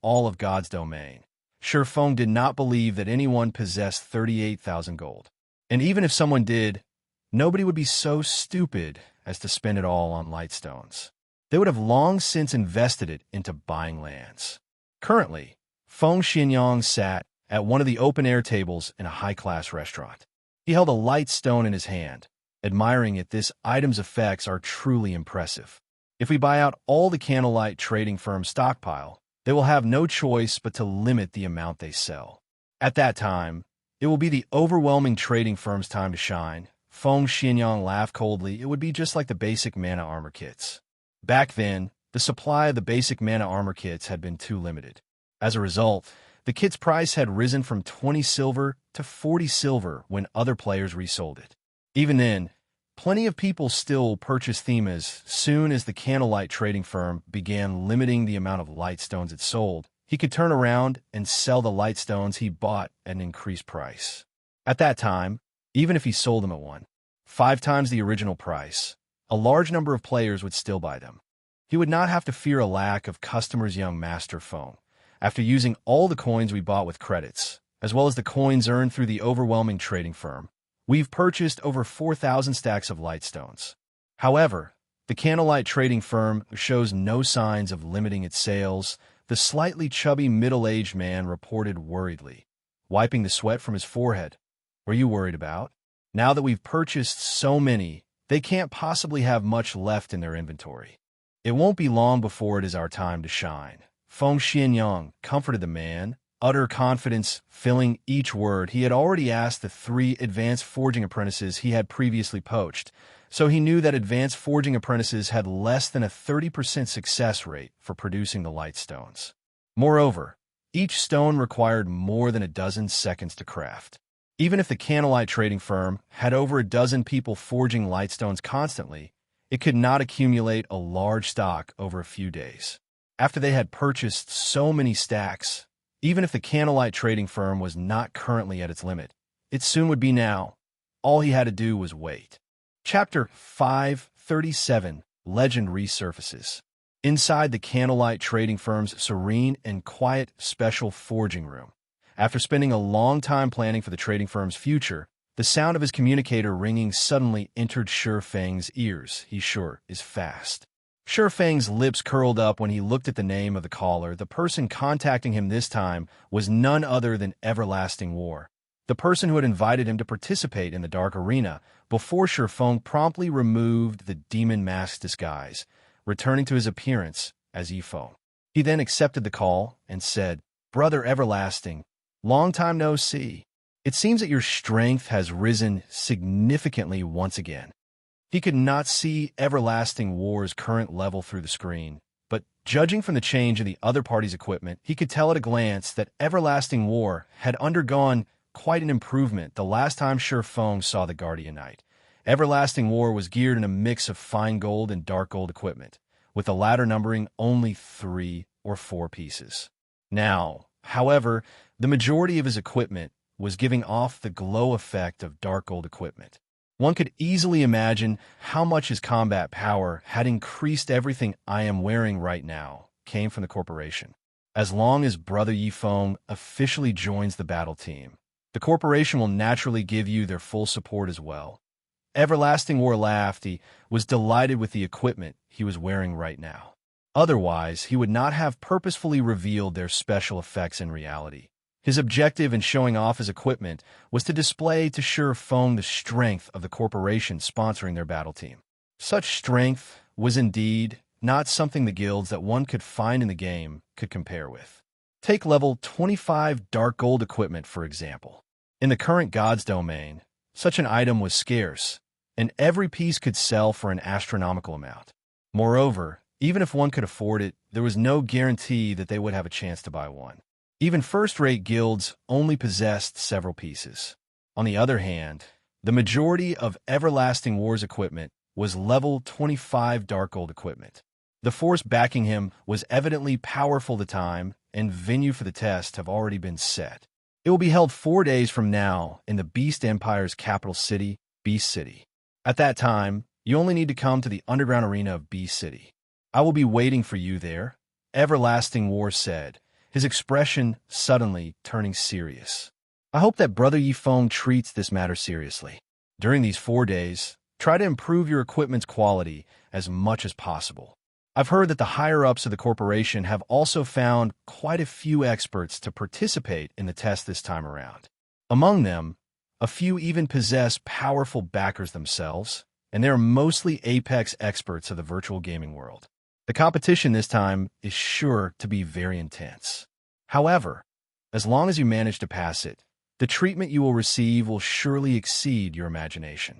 All of God's domain. Shifeng did not believe that anyone possessed 38,000 gold. And even if someone did, nobody would be so stupid as to spend it all on light stones. They would have long since invested it into buying lands. Currently, Feng Xinyang sat at one of the open-air tables in a high-class restaurant. He held a light stone in his hand, admiring it. This item's effects are truly impressive. If we buy out all the candlelight trading firm's stockpile, they will have no choice but to limit the amount they sell. At that time, it will be the overwhelming trading firm's time to shine. Feng Xinyang laughed coldly. It would be just like the basic mana armor kits. Back then, the supply of the basic mana armor kits had been too limited. As a result, The kit's price had risen from 20 silver to 40 silver when other players resold it. Even then, plenty of people still purchased them as soon as the candlelight trading firm began limiting the amount of lightstones it sold. He could turn around and sell the lightstones he bought at an increased price. At that time, even if he sold them at 5 times the original price, a large number of players would still buy them. He would not have to fear a lack of customers. Young Master Feng, after using all the coins we bought with credits, as well as the coins earned through the overwhelming trading firm, we've purchased over 4,000 stacks of lightstones. However, the candlelight trading firm shows no signs of limiting its sales. The slightly chubby middle-aged man reported worriedly, wiping the sweat from his forehead. Were you worried about? Now that we've purchased so many, they can't possibly have much left in their inventory. It won't be long before it is our time to shine. Feng Xianyang comforted the man, utter confidence filling each word. He had already asked the 3 advanced forging apprentices he had previously poached, so he knew that advanced forging apprentices had less than a 30% success rate for producing the lightstones. Moreover, each stone required more than a dozen seconds to craft. Even if the candlelight trading firm had over a dozen people forging lightstones constantly, it could not accumulate a large stock over a few days. After they had purchased so many stacks, even if the candlelight trading firm was not currently at its limit, it soon would be now. All he had to do was wait. Chapter 537, Legend Resurfaces. Inside the candlelight trading firm's serene and quiet special forging room. After spending a long time planning for the trading firm's future, the sound of his communicator ringing suddenly entered Shi Feng's ears. He sure is fast. Shi Feng's lips curled up when he looked at the name of the caller. The person contacting him this time was none other than Everlasting War, the person who had invited him to participate in the Dark Arena. Before Shi Feng promptly removed the demon mask disguise, returning to his appearance as Yifeng. He then accepted the call and said, "Brother Everlasting, long time no see. It seems that your strength has risen significantly once again." He could not see Everlasting War's current level through the screen, but judging from the change in the other party's equipment, he could tell at a glance that Everlasting War had undergone quite an improvement the last time Shi Feng saw the Guardian Knight. Everlasting War was geared in a mix of fine gold and dark gold equipment, with the latter numbering only 3 or 4 pieces. Now, however, the majority of his equipment was giving off the glow effect of dark gold equipment. One could easily imagine how much his combat power had increased. Everything I am wearing right now came from the corporation. As long as Brother Yifeng officially joins the battle team, the corporation will naturally give you their full support as well. Everlasting War laughed. He was delighted with the equipment he was wearing right now. Otherwise, he would not have purposefully revealed their special effects in reality. His objective in showing off his equipment was to display to Shi Feng the strength of the corporation sponsoring their battle team. Such strength was indeed not something the guilds that one could find in the game could compare with. Take level 25 dark gold equipment, for example. In the current God's domain, such an item was scarce, and every piece could sell for an astronomical amount. Moreover, even if one could afford it, there was no guarantee that they would have a chance to buy one. Even first-rate guilds only possessed several pieces. On the other hand, the majority of Everlasting War's equipment was level 25 dark gold equipment. The force backing him was evidently powerful. The time and venue for the test have already been set. It will be held 4 days from now in the Beast Empire's capital city, Beast City. At that time, you only need to come to the underground arena of Beast City. I will be waiting for you there, Everlasting War said, his expression suddenly turning serious. I hope that Brother Yifeng treats this matter seriously. During these 4 days, try to improve your equipment's quality as much as possible. I've heard that the higher-ups of the corporation have also found quite a few experts to participate in the test this time around. Among them, a few even possess powerful backers themselves, and they are mostly apex experts of the virtual gaming world. The competition this time is sure to be very intense. However, as long as you manage to pass it, the treatment you will receive will surely exceed your imagination.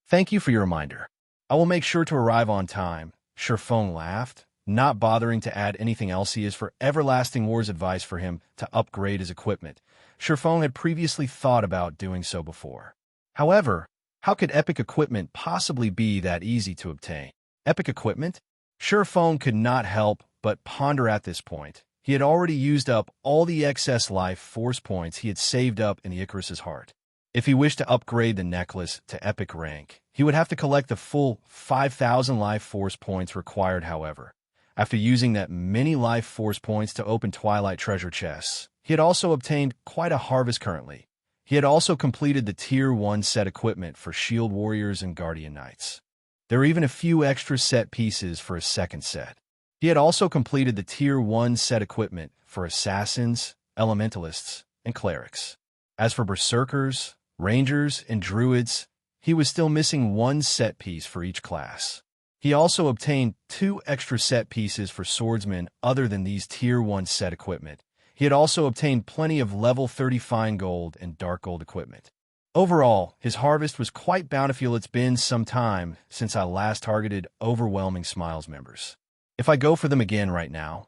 Thank you for your reminder. I will make sure to arrive on time. Shi Feng laughed, not bothering to add anything else. He is for Everlasting War's advice for him to upgrade his equipment. Shifeng had previously thought about doing so before. However, how could epic equipment possibly be that easy to obtain? Epic equipment? Shifeng could not help but ponder at this point. He had already used up all the excess life force points he had saved up in the Icarus's heart. If he wished to upgrade the necklace to epic rank, he would have to collect the full 5,000 life force points required. However, after using that many life force points to open Twilight treasure chests, he had also obtained quite a harvest currently. He had also completed the Tier 1 set equipment for Shield Warriors and Guardian Knights. There were even a few extra set pieces for a second set. He had also completed the Tier 1 set equipment for Assassins, Elementalists, and Clerics. As for Berserkers, Rangers, and Druids, he was still missing one set piece for each class. He also obtained 2 extra set pieces for Swordsmen other than these Tier 1 set equipment. He had also obtained plenty of level 30 fine gold and dark gold equipment. Overall, his harvest was quite bountiful. It's been some time since I last targeted Overwhelming Smiles members. If I go for them again right now,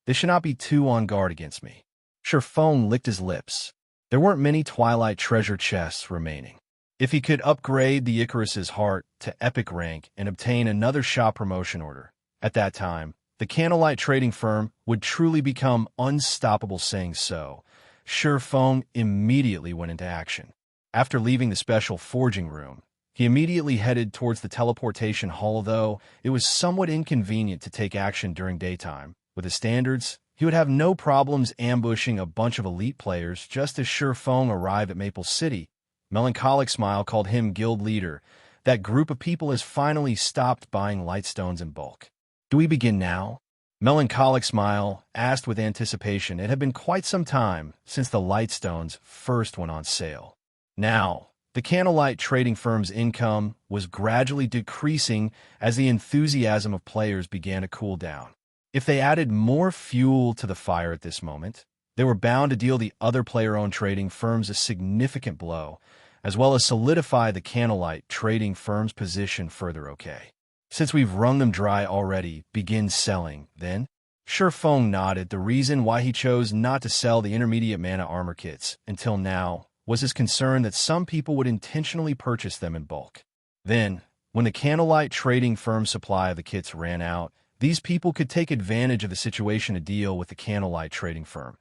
they should not be too on guard against me. Shifeng licked his lips. There weren't many Twilight treasure chests remaining. If he could upgrade the Icarus's heart to epic rank and obtain another shop promotion order, at that time, the Candlelight trading firm would truly become unstoppable. Saying so, Shifeng immediately went into action. After leaving the special forging room, he immediately headed towards the teleportation hall. Though it was somewhat inconvenient to take action during daytime, with his standards, he would have no problems ambushing a bunch of elite players. Just as Shifeng arrived at Maple City, Melancholic Smile called him guild leader. That group of people has finally stopped buying lightstones in bulk. Do we begin now? Melancholic Smile asked with anticipation. It had been quite some time since the lightstones first went on sale. Now, the Candlelight trading firm's income was gradually decreasing as the enthusiasm of players began to cool down. If they added more fuel to the fire at this moment, they were bound to deal the other player-owned trading firms a significant blow, as well as solidify the Candlelight trading firm's position further. Okay. Since we've wrung them dry already, begin selling, then? Shifeng nodded. The reason why he chose not to sell the intermediate mana armor kits until now was his concern that some people would intentionally purchase them in bulk. Then, when the Candlelight trading firm's supply of the kits ran out, these people could take advantage of the situation to deal with the Candlelight trading firm,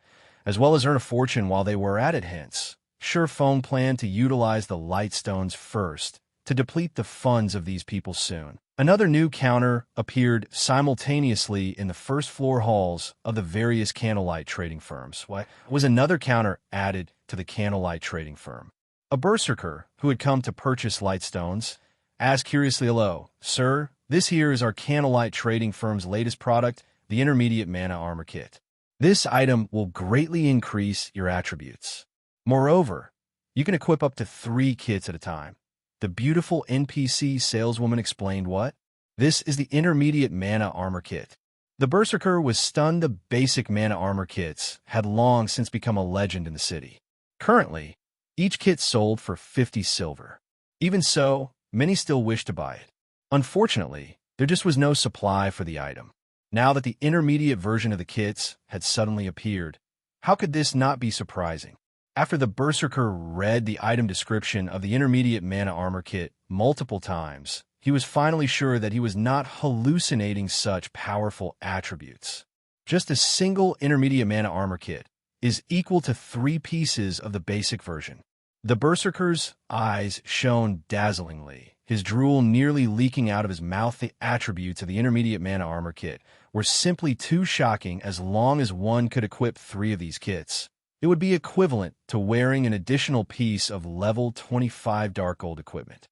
as well as earn a fortune while they were at it. Hence, Shifeng planned to utilize the lightstones first to deplete the funds of these people soon. Another new counter appeared simultaneously in the first floor halls of the various Candlelight trading firms. Why was another counter added to the Candlelight trading firm? A berserker who had come to purchase lightstones asked curiously, "Hello, sir, this here is our Candlelight trading firm's latest product, the intermediate mana armor kit. This item will greatly increase your attributes. Moreover, you can equip up to 3 kits at a time." The beautiful NPC saleswoman explained. What? This is the intermediate mana armor kit. The berserker was stunned. The basic mana armor kits had long since become a legend in the city. Currently, each kit sold for 50 silver. Even so, many still wished to buy it. Unfortunately, there just was no supply for the item. Now that the intermediate version of the kits had suddenly appeared, how could this not be surprising? After the berserker read the item description of the intermediate mana armor kit multiple times, he was finally sure that he was not hallucinating such powerful attributes. Just a single intermediate mana armor kit is equal to 3 pieces of the basic version. The berserker's eyes shone dazzlingly, his drool nearly leaking out of his mouth. The attributes of the intermediate mana armor kit were simply too shocking. As long as one could equip 3 of these kits, it would be equivalent to wearing an additional piece of level 25 dark gold equipment.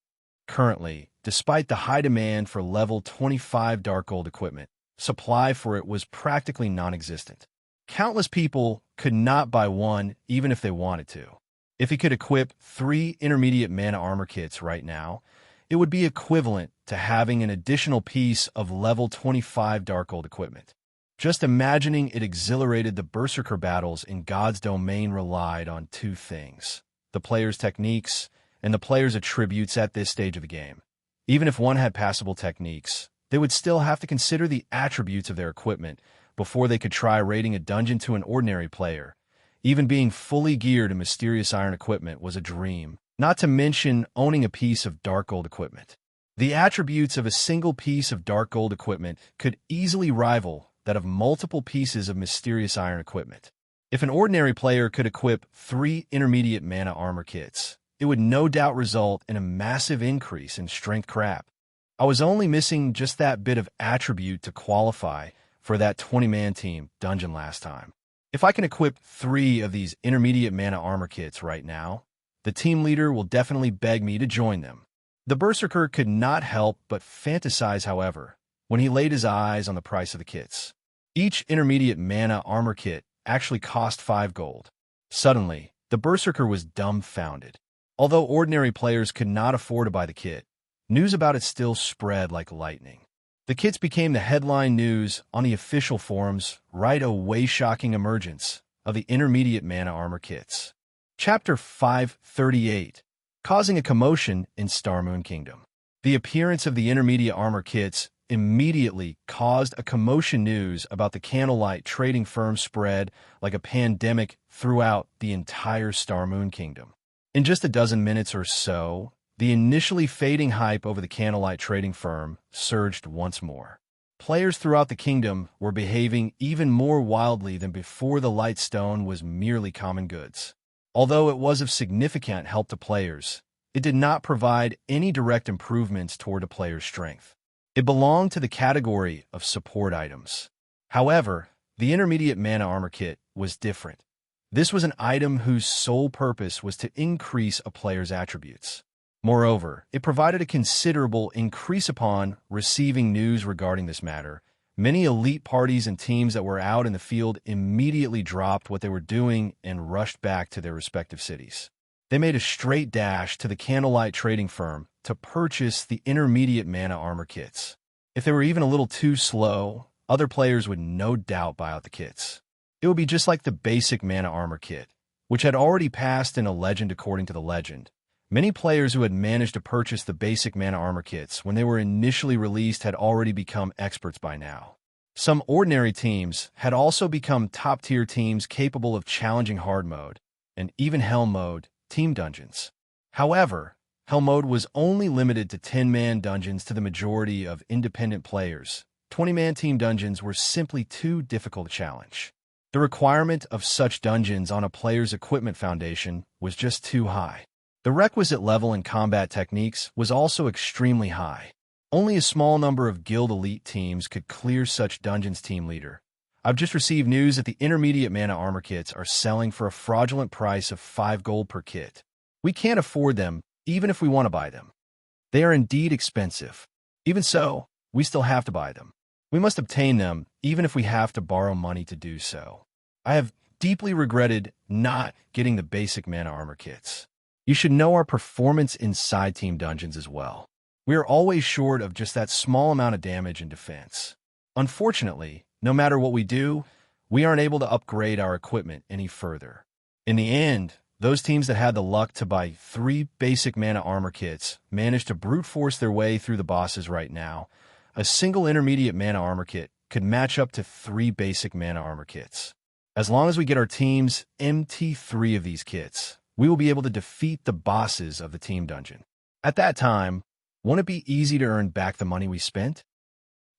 Currently, despite the high demand for level 25 dark gold equipment, supply for it was practically non-existent. Countless people could not buy one even if they wanted to. If he could equip 3 intermediate mana armor kits right now, it would be equivalent to having an additional piece of level 25 dark gold equipment. Just imagining it exhilarated. The berserker battles in God's domain relied on 2 things: the player's techniques and the player's attributes at this stage of the game. Even if one had passable techniques, they would still have to consider the attributes of their equipment before they could try raiding a dungeon to an ordinary player. Even being fully geared in mysterious iron equipment was a dream, not to mention owning a piece of dark gold equipment. The attributes of a single piece of dark gold equipment could easily rival that of multiple pieces of mysterious iron equipment. If an ordinary player could equip 3 intermediate mana armor kits, it would no doubt result in a massive increase in strength crap. I was only missing just that bit of attribute to qualify for that 20-man team dungeon last time. If I can equip 3 of these intermediate mana armor kits right now, the team leader will definitely beg me to join them. The Berserker could not help but fantasize, however, when he laid his eyes on the price of the kits. Each intermediate mana armor kit actually cost 5 gold. Suddenly, the Berserker was dumbfounded. Although ordinary players could not afford to buy the kit, news about it still spread like lightning. The kits became the headline news on the official forums right away. Shocking emergence of the intermediate mana armor kits. Chapter 538, causing a commotion in Starmoon Kingdom. The appearance of the intermediate armor kits immediately caused a commotion. News about the Candlelight trading firm spread like a pandemic throughout the entire Starmoon Kingdom. In just a dozen minutes or so, the initially fading hype over the Candlelight trading firm surged once more. Players throughout the kingdom were behaving even more wildly than before. The Lightstone was merely common goods. Although it was of significant help to players, it did not provide any direct improvements toward a player's strength. It belonged to the category of support items. However, the intermediate mana armor kit was different. This was an item whose sole purpose was to increase a player's attributes. Moreover, it provided a considerable increase. Upon receiving news regarding this matter, many elite parties and teams that were out in the field immediately dropped what they were doing and rushed back to their respective cities. They made a straight dash to the Candlelight trading firm to purchase the intermediate mana armor kits. If they were even a little too slow, other players would no doubt buy out the kits. It would be just like the basic mana armor kit, which had already passed in a legend. According to the legend, many players who had managed to purchase the basic mana armor kits when they were initially released had already become experts by now. Some ordinary teams had also become top-tier teams capable of challenging hard mode, and even hell mode, team dungeons. However, hell mode was only limited to 10-man dungeons to the majority of independent players. 20-man team dungeons were simply too difficult to challenge. The requirement of such dungeons on a player's equipment foundation was just too high. The requisite level in combat techniques was also extremely high. Only a small number of guild elite teams could clear such dungeons. Team leader, I've just received news that the intermediate mana armor kits are selling for a fraudulent price of 5 gold per kit. We can't afford them, even if we want to buy them. They are indeed expensive. Even so, we still have to buy them. We must obtain them, even if we have to borrow money to do so. I have deeply regretted not getting the basic mana armor kits. You should know our performance inside team dungeons as well. We are always short of just that small amount of damage and defense. Unfortunately, no matter what we do, we aren't able to upgrade our equipment any further. In the end, those teams that had the luck to buy 3 basic mana armor kits managed to brute force their way through the bosses. Right now, a single intermediate mana armor kit could match up to 3 basic mana armor kits. As long as we get our team's MT3 of these kits, we will be able to defeat the bosses of the team dungeon. At that time, won't it be easy to earn back the money we spent?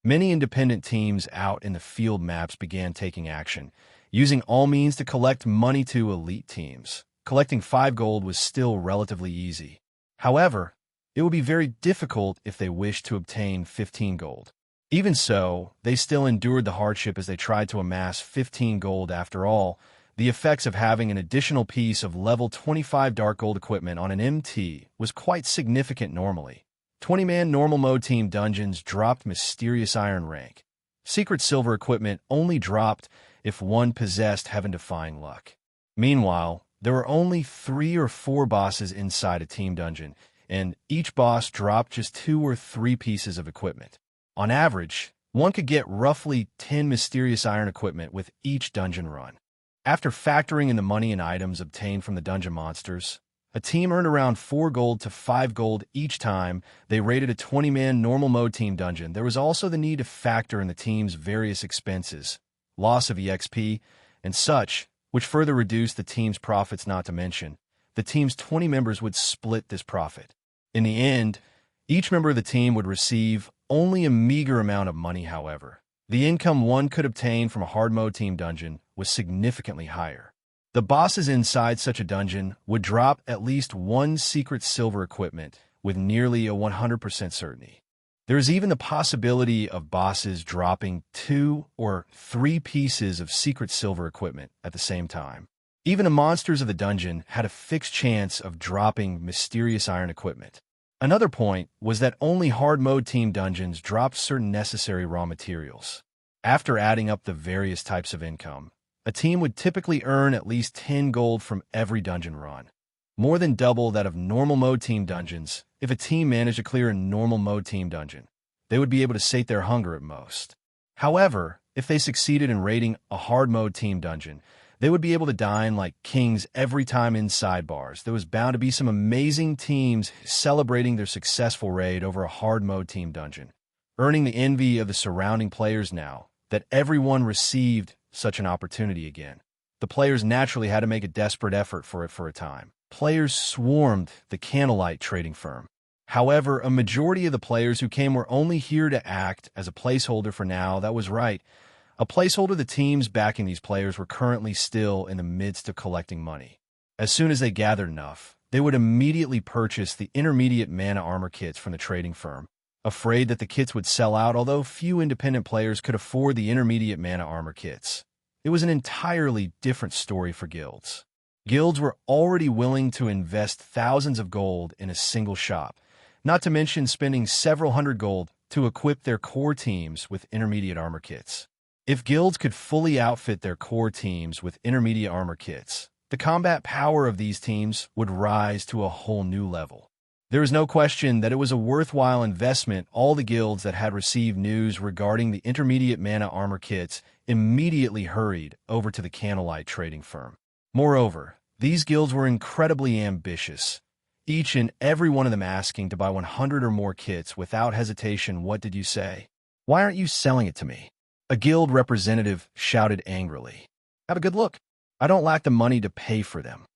Many independent teams out in the field maps began taking action, using all means to collect money to elite teams. Collecting 5 gold was still relatively easy. However, it would be very difficult if they wished to obtain 15 gold. Even so, they still endured the hardship as they tried to amass 15 gold. After all, the effects of having an additional piece of level 25 dark gold equipment on an MT was quite significant normally. 20-man normal mode team dungeons dropped mysterious iron rank. Secret silver equipment only dropped if one possessed heaven-defying luck. Meanwhile, there were only 3 or 4 bosses inside a team dungeon, and each boss dropped just 2 or 3 pieces of equipment. On average, one could get roughly 10 mysterious iron equipment with each dungeon run. After factoring in the money and items obtained from the dungeon monsters, A team earned around 4 gold to 5 gold each time they raided a 20-man normal mode team dungeon. There was also the need to factor in the team's various expenses, loss of EXP, and such, which further reduced the team's profits. Not to mention, the team's 20 members would split this profit. In the end, each member of the team would receive only a meager amount of money. However, the income one could obtain from a hard mode team dungeon was significantly higher. The bosses inside such a dungeon would drop at least one secret silver equipment with nearly a 100% certainty. There is even the possibility of bosses dropping 2 or 3 pieces of secret silver equipment at the same time. Even the monsters of the dungeon had a fixed chance of dropping mysterious iron equipment. Another point was that only hard mode team dungeons dropped certain necessary raw materials. After adding up the various types of income, a team would typically earn at least 10 gold from every dungeon run, more than double that of normal mode team dungeons. If a team managed to clear a normal mode team dungeon, they would be able to sate their hunger at most. However, if they succeeded in raiding a hard mode team dungeon, they would be able to dine like kings every time in sidebars. There was bound to be some amazing teams celebrating their successful raid over a hard mode team dungeon, earning the envy of the surrounding players now that everyone received such an opportunity again. The players naturally had to make a desperate effort for it for a time. Players swarmed the Candlelight trading firm. However, a majority of the players who came were only here to act as a placeholder for now. That was right. A placeholder. The teams backing these players were currently still in the midst of collecting money. As soon as they gathered enough, they would immediately purchase the intermediate mana armor kits from the trading firm, afraid that the kits would sell out. Although few independent players could afford the intermediate mana armor kits, it was an entirely different story for guilds. Guilds were already willing to invest thousands of gold in a single shop, not to mention spending several hundred gold to equip their core teams with intermediate armor kits. If guilds could fully outfit their core teams with intermediate armor kits, the combat power of these teams would rise to a whole new level. There is no question that it was a worthwhile investment. All the guilds that had received news regarding the intermediate mana armor kits immediately hurried over to the Candlelight trading firm. Moreover, these guilds were incredibly ambitious, each and every one of them asking to buy 100 or more kits without hesitation. What did you say? Why aren't you selling it to me? A guild representative shouted angrily. Have a good look. I don't lack the money to pay for them.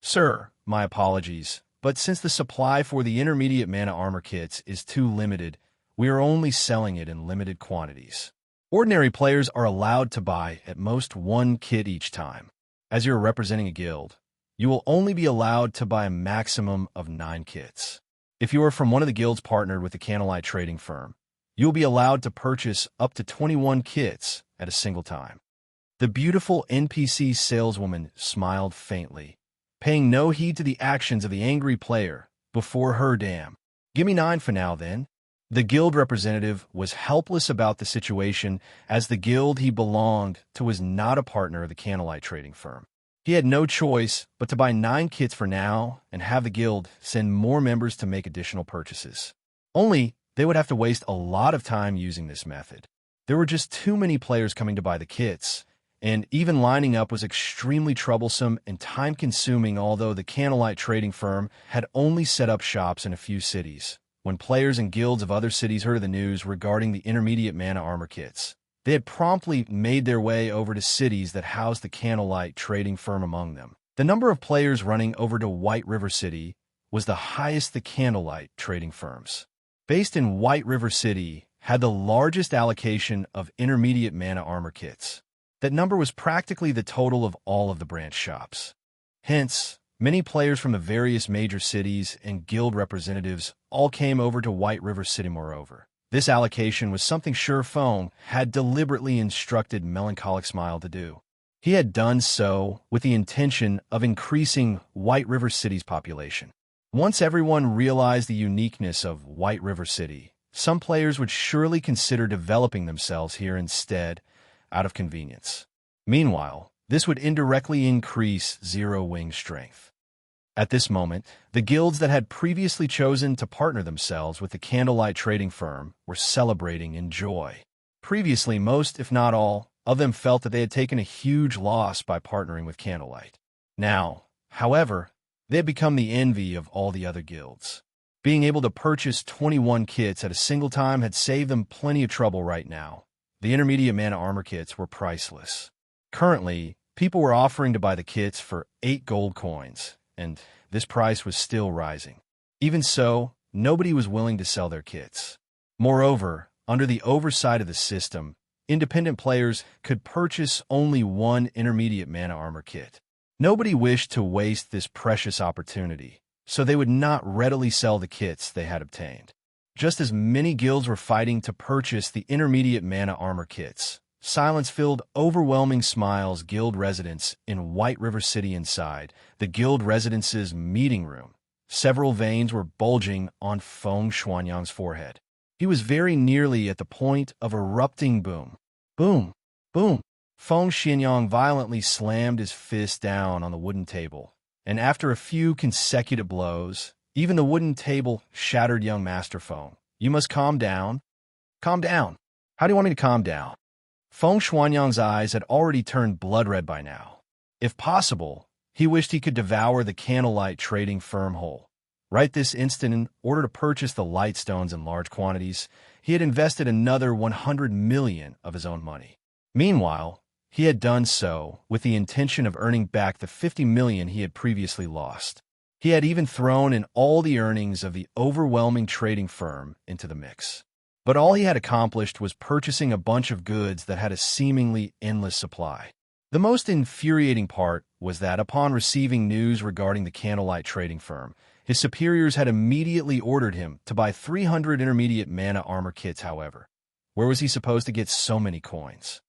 Sir, my apologies, but since the supply for the intermediate mana armor kits is too limited, we are only selling it in limited quantities. Ordinary players are allowed to buy at most 1 kit each time. As you're representing a guild, you will only be allowed to buy a maximum of 9 kits. If you are from one of the guilds partnered with the Candlelight trading firm, you will be allowed to purchase up to 21 kits at a single time. The beautiful NPC saleswoman smiled faintly, paying no heed to the actions of the angry player before her. Damn. Give me 9 for now, then. The guild representative was helpless about the situation, as the guild he belonged to was not a partner of the Candlelight trading firm. He had no choice but to buy 9 kits for now and have the guild send more members to make additional purchases. Only, they would have to waste a lot of time using this method. There were just too many players coming to buy the kits, and even lining up was extremely troublesome and time-consuming. Although the Candlelight trading firm had only set up shops in a few cities, when players and guilds of other cities heard of the news regarding the intermediate mana armor kits, they had promptly made their way over to cities that housed the Candlelight trading firm among them. The number of players running over to White River City was the highest. The Candlelight trading firms, based in White River City, had the largest allocation of intermediate mana armor kits. That number was practically the total of all of the branch shops. Hence, many players from the various major cities and guild representatives all came over to White River City. Moreover, this allocation was something Surephone had deliberately instructed Melancholic Smile to do. He had done so with the intention of increasing White River City's population. Once everyone realized the uniqueness of White River City, some players would surely consider developing themselves here instead, out of convenience. Meanwhile, this would indirectly increase Zero Wing strength. At this moment, the guilds that had previously chosen to partner themselves with the Candlelight trading firm were celebrating in joy. Previously, most, if not all, of them felt that they had taken a huge loss by partnering with Candlelight. Now, however, They had become the envy of all the other guilds. Being able to purchase 21 kits at a single time had saved them plenty of trouble right now. The intermediate mana armor kits were priceless. Currently, people were offering to buy the kits for 8 gold coins, and this price was still rising. Even so, nobody was willing to sell their kits. Moreover, under the oversight of the system, independent players could purchase only 1 intermediate mana armor kit. Nobody wished to waste this precious opportunity, so they would not readily sell the kits they had obtained. Just as many guilds were fighting to purchase the intermediate mana armor kits, silence filled overwhelming smiles guild residents in White River City. Inside the guild residence's meeting room, several veins were bulging on Feng Xuanyang's forehead. He was very nearly at the point of erupting. Boom, boom, boom. Feng Xuanyang violently slammed his fist down on the wooden table, and after a few consecutive blows, even the wooden table shattered. Young Master Feng, you must calm down. Calm down. How do you want me to calm down? Feng Xuanyang's eyes had already turned blood red by now. If possible, he wished he could devour the candlelight trading firm whole. Right this instant, in order to purchase the light stones in large quantities, he had invested another 100 million of his own money. Meanwhile, he had done so with the intention of earning back the 50 million he had previously lost. He had even thrown in all the earnings of the overwhelming trading firm into the mix. But all he had accomplished was purchasing a bunch of goods that had a seemingly endless supply. The most infuriating part was that upon receiving news regarding the candlelight trading firm, his superiors had immediately ordered him to buy 300 intermediate mana armor kits. However, where was he supposed to get so many coins?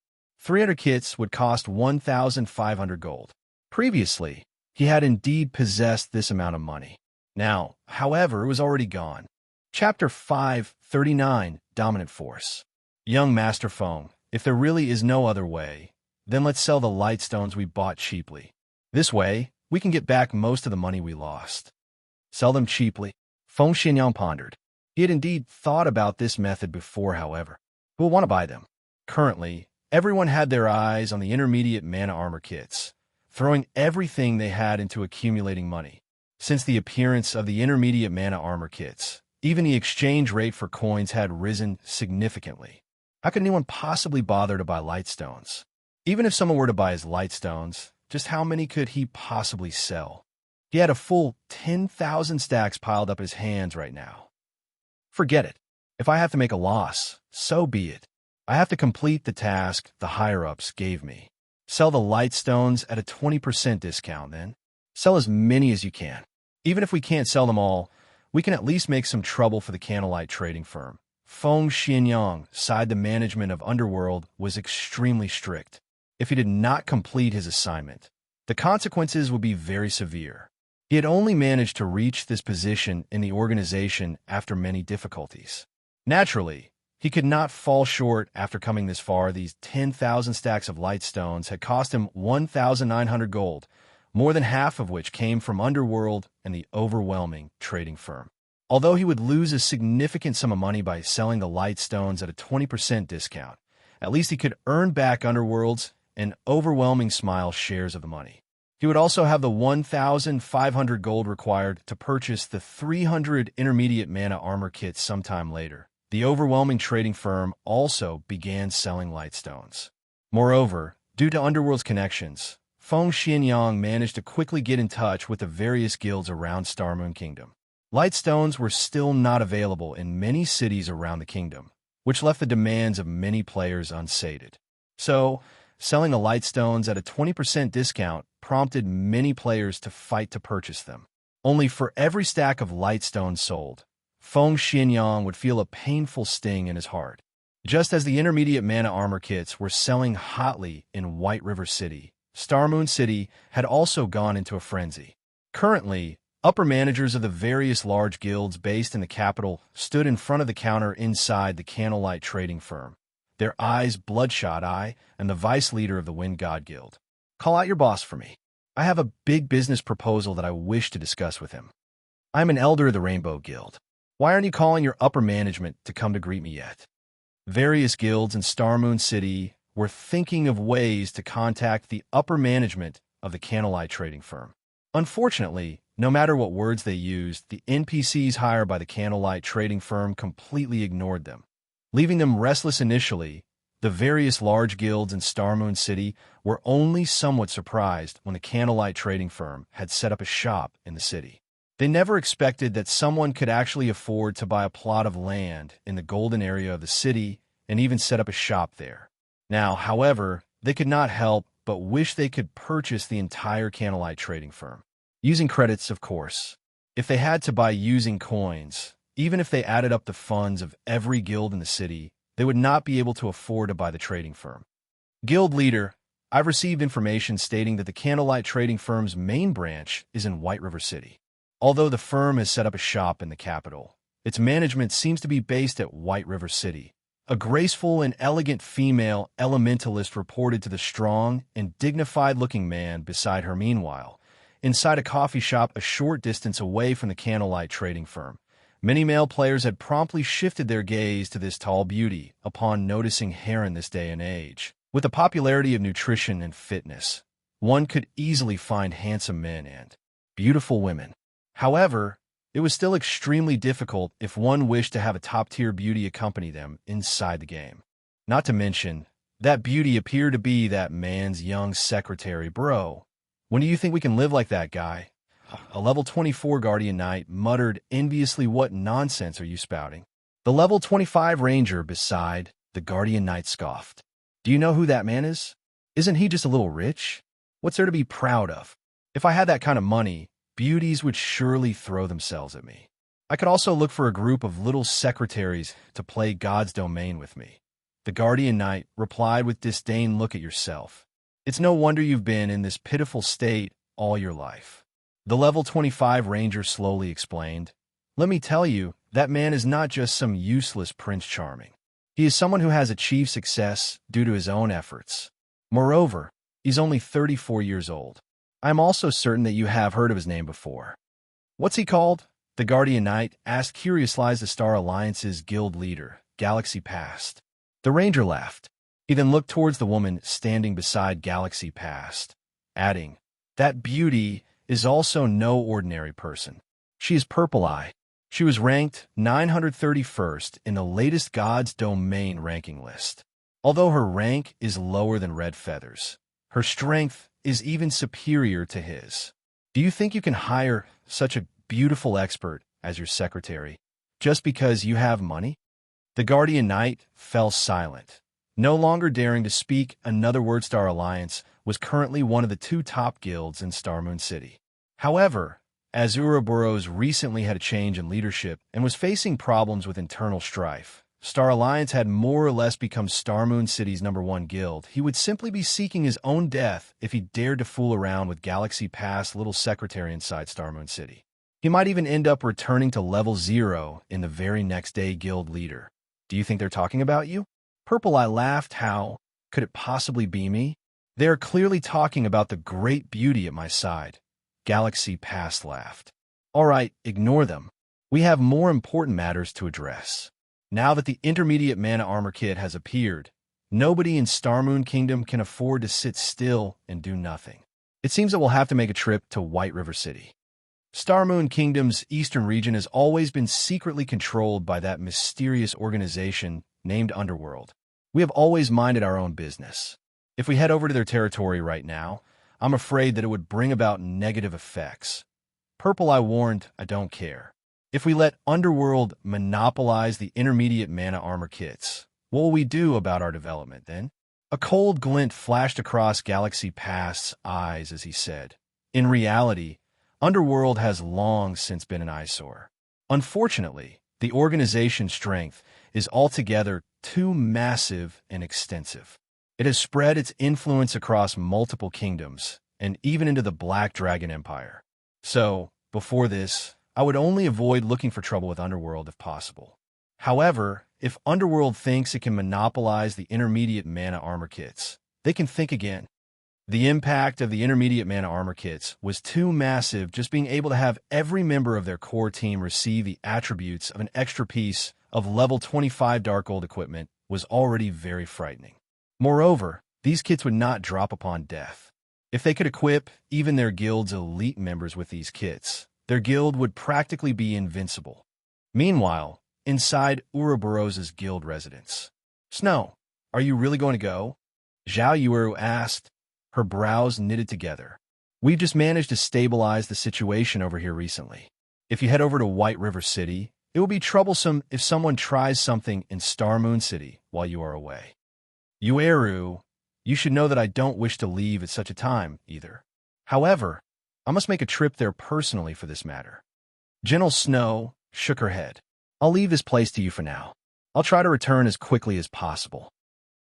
300 kits would cost 1,500 gold. Previously, he had indeed possessed this amount of money. Now, however, it was already gone. Chapter 539, Dominant Force. Young Master Feng, if there really is no other way, then let's sell the light stones we bought cheaply. This way, we can get back most of the money we lost. Sell them cheaply? Feng Xuanyang pondered. He had indeed thought about this method before, however. Who will want to buy them? Currently, everyone had their eyes on the intermediate mana armor kits, throwing everything they had into accumulating money. Since the appearance of the intermediate mana armor kits, even the exchange rate for coins had risen significantly. How could anyone possibly bother to buy light stones? Even if someone were to buy his light stones, just how many could he possibly sell? He had a full 10,000 stacks piled up his hands right now. Forget it. If I have to make a loss, so be it. I have to complete the task the higher-ups gave me. Sell the light stones at a 20% discount, then. Sell as many as you can. Even if we can't sell them all, we can at least make some trouble for the candlelight trading firm. Feng Xuanyang sighed. The management of Underworld was extremely strict. If he did not complete his assignment, the consequences would be very severe. He had only managed to reach this position in the organization after many difficulties. Naturally, he could not fall short after coming this far. These 10,000 stacks of light stones had cost him 1,900 gold, more than half of which came from Underworld and the overwhelming trading firm. Although he would lose a significant sum of money by selling the light stones at a 20% discount, at least he could earn back Underworld's and overwhelming smile shares of the money. He would also have the 1,500 gold required to purchase the 300 intermediate mana armor kits sometime later. The overwhelming trading firm also began selling light stones. Moreover, due to Underworld's connections, Feng Xuanyang managed to quickly get in touch with the various guilds around Starmoon Kingdom. Light stones were still not available in many cities around the kingdom, which left the demands of many players unsated. So, selling the light stones at a 20% discount prompted many players to fight to purchase them. Only for every stack of light stones sold, Feng Xuanyang would feel a painful sting in his heart. Just as the intermediate mana armor kits were selling hotly in White River City, Starmoon City had also gone into a frenzy. Currently, upper managers of the various large guilds based in the capital stood in front of the counter inside the candlelight trading firm, their eyes bloodshot. I am the vice leader of the Wind God Guild. Call out your boss for me. I have a big business proposal that I wish to discuss with him. I am an elder of the Rainbow Guild. Why aren't you calling your upper management to come to greet me yet? Various guilds in Starmoon City were thinking of ways to contact the upper management of the candlelight trading firm. Unfortunately, No matter what words they used, the NPCs hired by the Candlelight trading firm completely ignored them. Leaving them restless initially, the various large guilds in Starmoon City were only somewhat surprised when the Candlelight trading firm had set up a shop in the city. They never expected that someone could actually afford to buy a plot of land in the golden area of the city and even set up a shop there. Now, however, they could not help but wish they could purchase the entire Candlelight trading firm. Using credits, of course. If they had to buy using coins, even if they added up the funds of every guild in the city, they would not be able to afford to buy the trading firm. Guild leader, I've received information stating that the Candlelight trading firm's main branch is in White River City. Although the firm has set up a shop in the capital, its management seems to be based at White River City. A graceful and elegant female elementalist reported to the strong and dignified-looking man beside her. Meanwhile, inside a coffee shop a short distance away from the Candlelight trading firm, many male players had promptly shifted their gaze to this tall beauty upon noticing hair in this day and age. With the popularity of nutrition and fitness, one could easily find handsome men and beautiful women. However, it was still extremely difficult if one wished to have a top-tier beauty accompany them inside the game. Not to mention, that beauty appeared to be that man's young secretary. Bro, when do you think we can live like that, guy? A level 24 Guardian Knight muttered enviously. What nonsense are you spouting? The level 25 Ranger beside the Guardian Knight scoffed. Do you know who that man is? Isn't he just a little rich? What's there to be proud of? If I had that kind of money, beauties would surely throw themselves at me. I could also look for a group of little secretaries to play God's domain with me. The Guardian Knight replied with disdain. Look at yourself. It's no wonder you've been in this pitiful state all your life. The level 25 Ranger slowly explained. Let me tell you, that man is not just some useless Prince Charming. He is someone who has achieved success due to his own efforts. Moreover, he's only 34 years old. I'm also certain that you have heard of his name before. What's he called? The Guardian Knight asked. Curious lies the Star Alliance's guild leader, Galaxy Past. The Ranger laughed. He then looked towards the woman standing beside Galaxy Past, adding, that beauty is also no ordinary person. She is Purple Eye. She was ranked 931st in the latest God's Domain ranking list. Although her rank is lower than Red Feather's, her strength is even superior to his. Do you think you can hire such a beautiful expert as your secretary just because you have money? The Guardian Knight fell silent, no longer daring to speak another word. Star Alliance was currently one of the two top guilds in Starmoon City. However, as Ouroboros recently had a change in leadership and was facing problems with internal strife, Star Alliance had more or less become Starmoon City's #1 guild. He would simply be seeking his own death if he dared to fool around with Galaxy Pass little secretary inside Starmoon City. He might even end up returning to level 0 in the very next day. Guild leader, do you think they're talking about you? Purple Eye laughed. How could it possibly be me? They are clearly talking about the great beauty at my side. Galaxy Pass laughed. All right, ignore them. We have more important matters to address. Now that the intermediate mana armor kit has appeared, nobody in Starmoon Kingdom can afford to sit still and do nothing. It seems that we'll have to make a trip to White River City. Starmoon Kingdom's eastern region has always been secretly controlled by that mysterious organization named Underworld. We have always minded our own business. If we head over to their territory right now, I'm afraid that it would bring about negative effects. Purple Eye warned, I don't care. If we let Underworld monopolize the intermediate mana armor kits, what will we do about our development then? A cold glint flashed across Galaxy Past's eyes as he said, in reality, Underworld has long since been an eyesore. Unfortunately, the organization's strength is altogether too massive and extensive. It has spread its influence across multiple kingdoms and even into the Black Dragon Empire. So, before this, I would only avoid looking for trouble with Underworld if possible. However, if Underworld thinks it can monopolize the intermediate mana armor kits, they can think again. The impact of the intermediate mana armor kits was too massive. Just being able to have every member of their core team receive the attributes of an extra piece of level 25 Dark Gold equipment was already very frightening. Moreover, these kits would not drop upon death. If they could equip even their guild's elite members with these kits, their guild would practically be invincible. Meanwhile, inside Ouroboros's guild residence. "Snow, are you really going to go?" Zhao Yuuru asked, her brows knitted together. "We've just managed to stabilize the situation over here recently. If you head over to White River City, it will be troublesome if someone tries something in Star Moon City while you are away. Yuuru, you should know that I don't wish to leave at such a time, either. However, I must make a trip there personally for this matter." Gentle Snow shook her head. "I'll leave this place to you for now. I'll try to return as quickly as possible."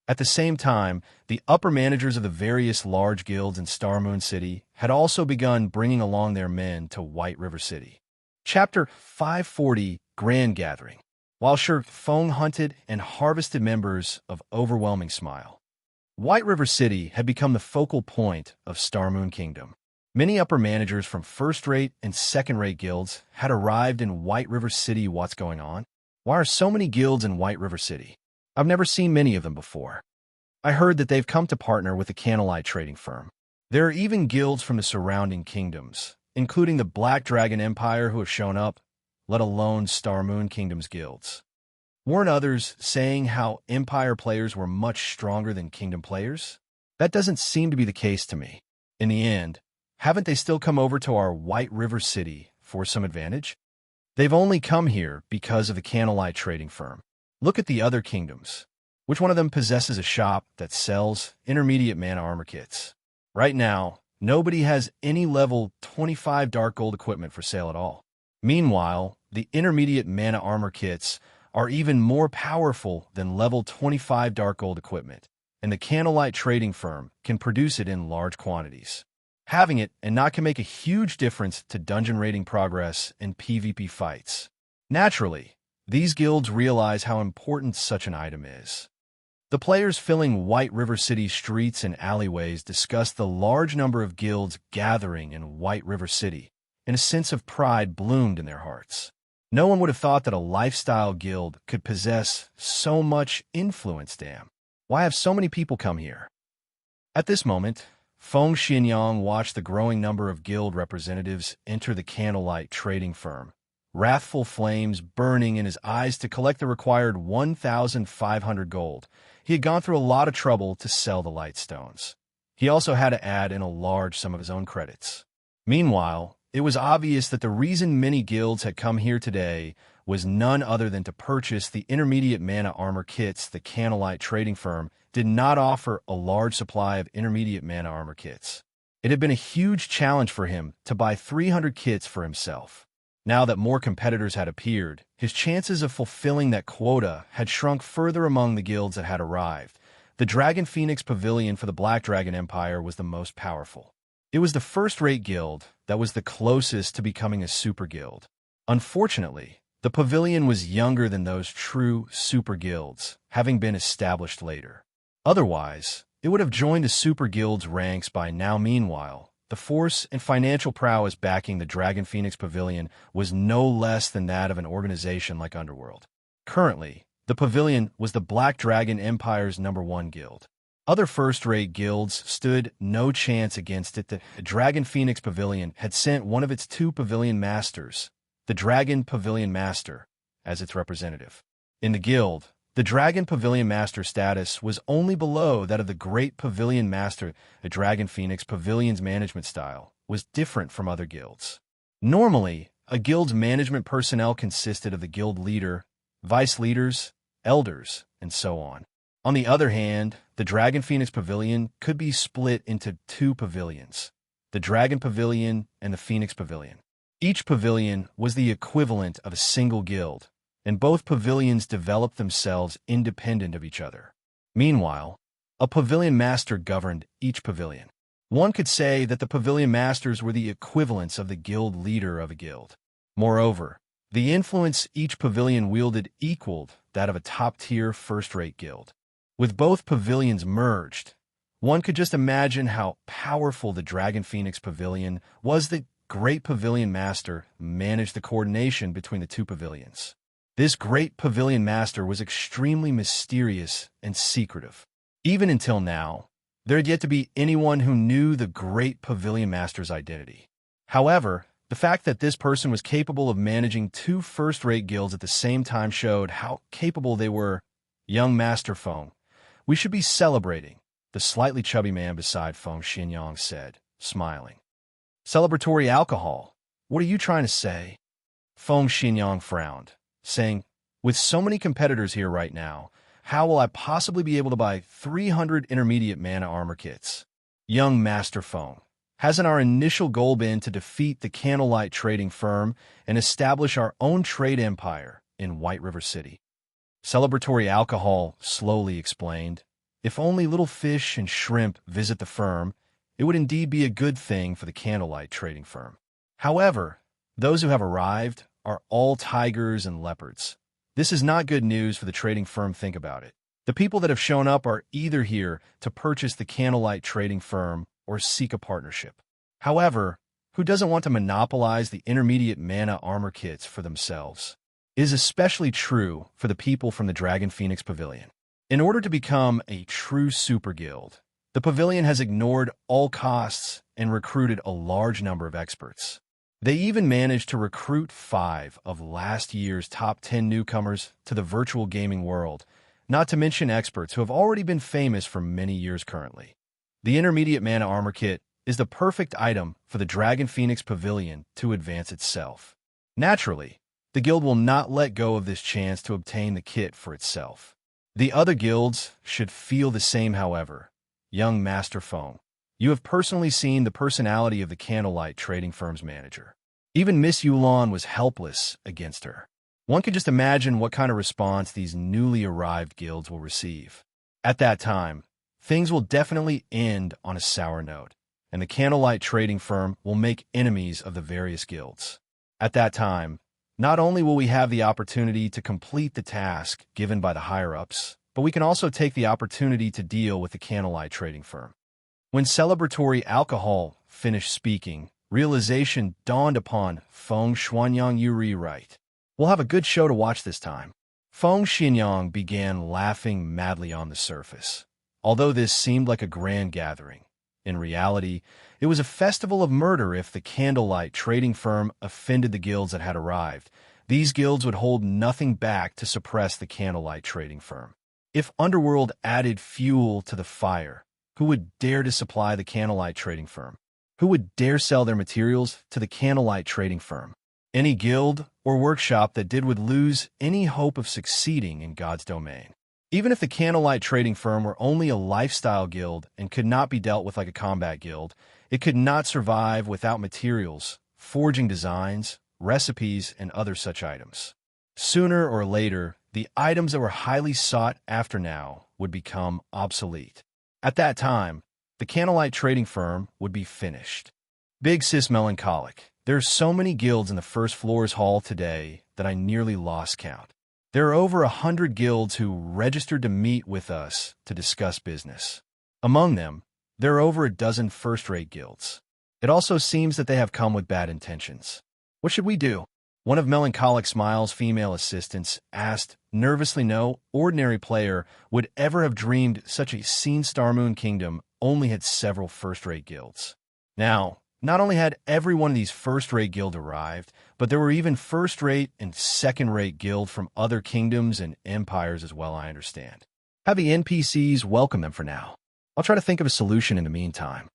At the same time, the upper managers of the various large guilds in Star Moon City had also begun bringing along their men to White River City. Chapter 540, Grand Gathering. While Shi Feng hunted and harvested members of Overwhelming Smile, White River City had become the focal point of Star Moon Kingdom. Many upper managers from first-rate and second-rate guilds had arrived in White River City. What's going on? Why are so many guilds in White River City? I've never seen many of them before. I heard that they've come to partner with the Candlelight trading firm. There are even guilds from the surrounding kingdoms, including the Black Dragon Empire, who have shown up, let alone Star Moon Kingdom's guilds. Weren't others saying how Empire players were much stronger than Kingdom players? That doesn't seem to be the case to me. In the end, haven't they still come over to our White River City for some advantage? They've only come here because of the Candlelight trading firm. Look at the other kingdoms. Which one of them possesses a shop that sells intermediate mana armor kits? Right now, nobody has any level 25 dark gold equipment for sale at all. Meanwhile, the intermediate mana armor kits are even more powerful than level 25 dark gold equipment, and the Candlelight trading firm can produce it in large quantities. Having it and not can make a huge difference to dungeon raiding progress and PvP fights. Naturally, these guilds realize how important such an item is. The players filling White River City streets and alleyways discussed the large number of guilds gathering in White River City, and a sense of pride bloomed in their hearts. No one would have thought that a lifestyle guild could possess so much influence. Damn. Why have so many people come here? At this moment, Feng Xinyang watched the growing number of guild representatives enter the Candlelight trading firm, wrathful flames burning in his eyes to collect the required 1,500 gold. He had gone through a lot of trouble to sell the light stones. He also had to add in a large sum of his own credits. Meanwhile, it was obvious that the reason many guilds had come here today was none other than to purchase the intermediate mana armor kits. The Candlelight trading firm did not offer a large supply of intermediate mana armor kits. It had been a huge challenge for him to buy 300 kits for himself. Now that more competitors had appeared, his chances of fulfilling that quota had shrunk further among the guilds that had arrived. The Dragon Phoenix Pavilion for the Black Dragon Empire was the most powerful. It was the first-rate guild that was the closest to becoming a super guild. Unfortunately, the pavilion was younger than those true super guilds, having been established later. Otherwise, it would have joined the super guild's ranks by now. Meanwhile, the force and financial prowess backing the Dragon Phoenix Pavilion was no less than that of an organization like Underworld. Currently, the pavilion was the Black Dragon Empire's #1 guild. Other first-rate guilds stood no chance against it. The Dragon Phoenix Pavilion had sent one of its 2 pavilion masters, the Dragon Pavilion Master, as its representative. In the guild, the Dragon Pavilion Master status was only below that of the Great Pavilion Master. The Dragon Phoenix Pavilion's management style was different from other guilds. Normally, a guild's management personnel consisted of the guild leader, vice leaders, elders, and so on. On the other hand, the Dragon Phoenix Pavilion could be split into 2 pavilions, the Dragon Pavilion and the Phoenix Pavilion. Each pavilion was the equivalent of a single guild, and both pavilions developed themselves independent of each other. Meanwhile, a pavilion master governed each pavilion. One could say that the pavilion masters were the equivalents of the guild leader of a guild. Moreover, the influence each pavilion wielded equaled that of a top-tier first-rate guild. With both pavilions merged, one could just imagine how powerful the Dragon Phoenix Pavilion was. The Great Pavilion Master managed the coordination between the 2 pavilions. This Great Pavilion Master was extremely mysterious and secretive. Even until now, there had yet to be anyone who knew the Great Pavilion Master's identity. However, The fact that this person was capable of managing two first-rate guilds at the same time showed how capable they were. Young Master Feng, we should be celebrating, the slightly chubby man beside Feng Xinyang said, smiling. Celebratory alcohol? What are you trying to say? Feng Xinyang frowned, saying, with so many competitors here right now, how will I possibly be able to buy 300 intermediate mana armor kits? Young Master Feng, hasn't our initial goal been to defeat the Candlelight trading firm and establish our own trade empire in White River City? Celebratory alcohol slowly explained, if only little fish and shrimp visit the firm, it would indeed be a good thing for the Candlelight trading firm. However, those who have arrived are all tigers and leopards. This is not good news for the trading firm. Think about it. The people that have shown up are either here to purchase the Candlelight trading firm or seek a partnership. However, who doesn't want to monopolize the intermediate mana armor kits for themselves? It is especially true for the people from the Dragon Phoenix Pavilion. In order to become a true super guild, the pavilion has ignored all costs and recruited a large number of experts. They even managed to recruit 5 of last year's top 10 newcomers to the virtual gaming world, not to mention experts who have already been famous for many years currently. The intermediate mana armor kit is the perfect item for the Dragon Phoenix Pavilion to advance itself. Naturally, the guild will not let go of this chance to obtain the kit for itself. The other guilds should feel the same, however. Young Master Feng, you have personally seen the personality of the Candlelight trading firm's manager. Even Miss Yulan was helpless against her. One could just imagine what kind of response these newly arrived guilds will receive. At that time, things will definitely end on a sour note, and the Candlelight trading firm will make enemies of the various guilds. At that time, not only will we have the opportunity to complete the task given by the higher-ups, but we can also take the opportunity to deal with the Candlelight trading firm. When celebratory alcohol finished speaking, realization dawned upon Feng Xuanyang. Yuri right. We'll have a good show to watch this time. Feng Xinyang began laughing madly on the surface. Although this seemed like a grand gathering, in reality, it was a festival of murder. If the Candlelight trading firm offended the guilds that had arrived, these guilds would hold nothing back to suppress the Candlelight trading firm. If Underworld added fuel to the fire, who would dare to supply the Candlelight trading firm? Who would dare sell their materials to the Candlelight trading firm? Any guild or workshop that did would lose any hope of succeeding in God's domain. Even if the Candlelight trading firm were only a lifestyle guild and could not be dealt with like a combat guild, it could not survive without materials, forging designs, recipes, and other such items. Sooner or later, the items that were highly sought after now would become obsolete. At that time, the Candlelight trading firm would be finished. Big Sis Melancholic, there are so many guilds in the first floor's hall today that I nearly lost count. There are over 100 guilds who registered to meet with us to discuss business. Among them, there are over a dozen first-rate guilds. It also seems that they have come with bad intentions. What should we do? One of Melancholic Smile's female assistants asked, nervously. No ordinary player would ever have dreamed such a scene. Starmoon Kingdom only had several first-rate guilds. Now, not only had every one of these first-rate guilds arrived, but there were even first-rate and second-rate guilds from other kingdoms and empires as well, I understand. Have the NPCs welcome them for now. I'll try to think of a solution in the meantime.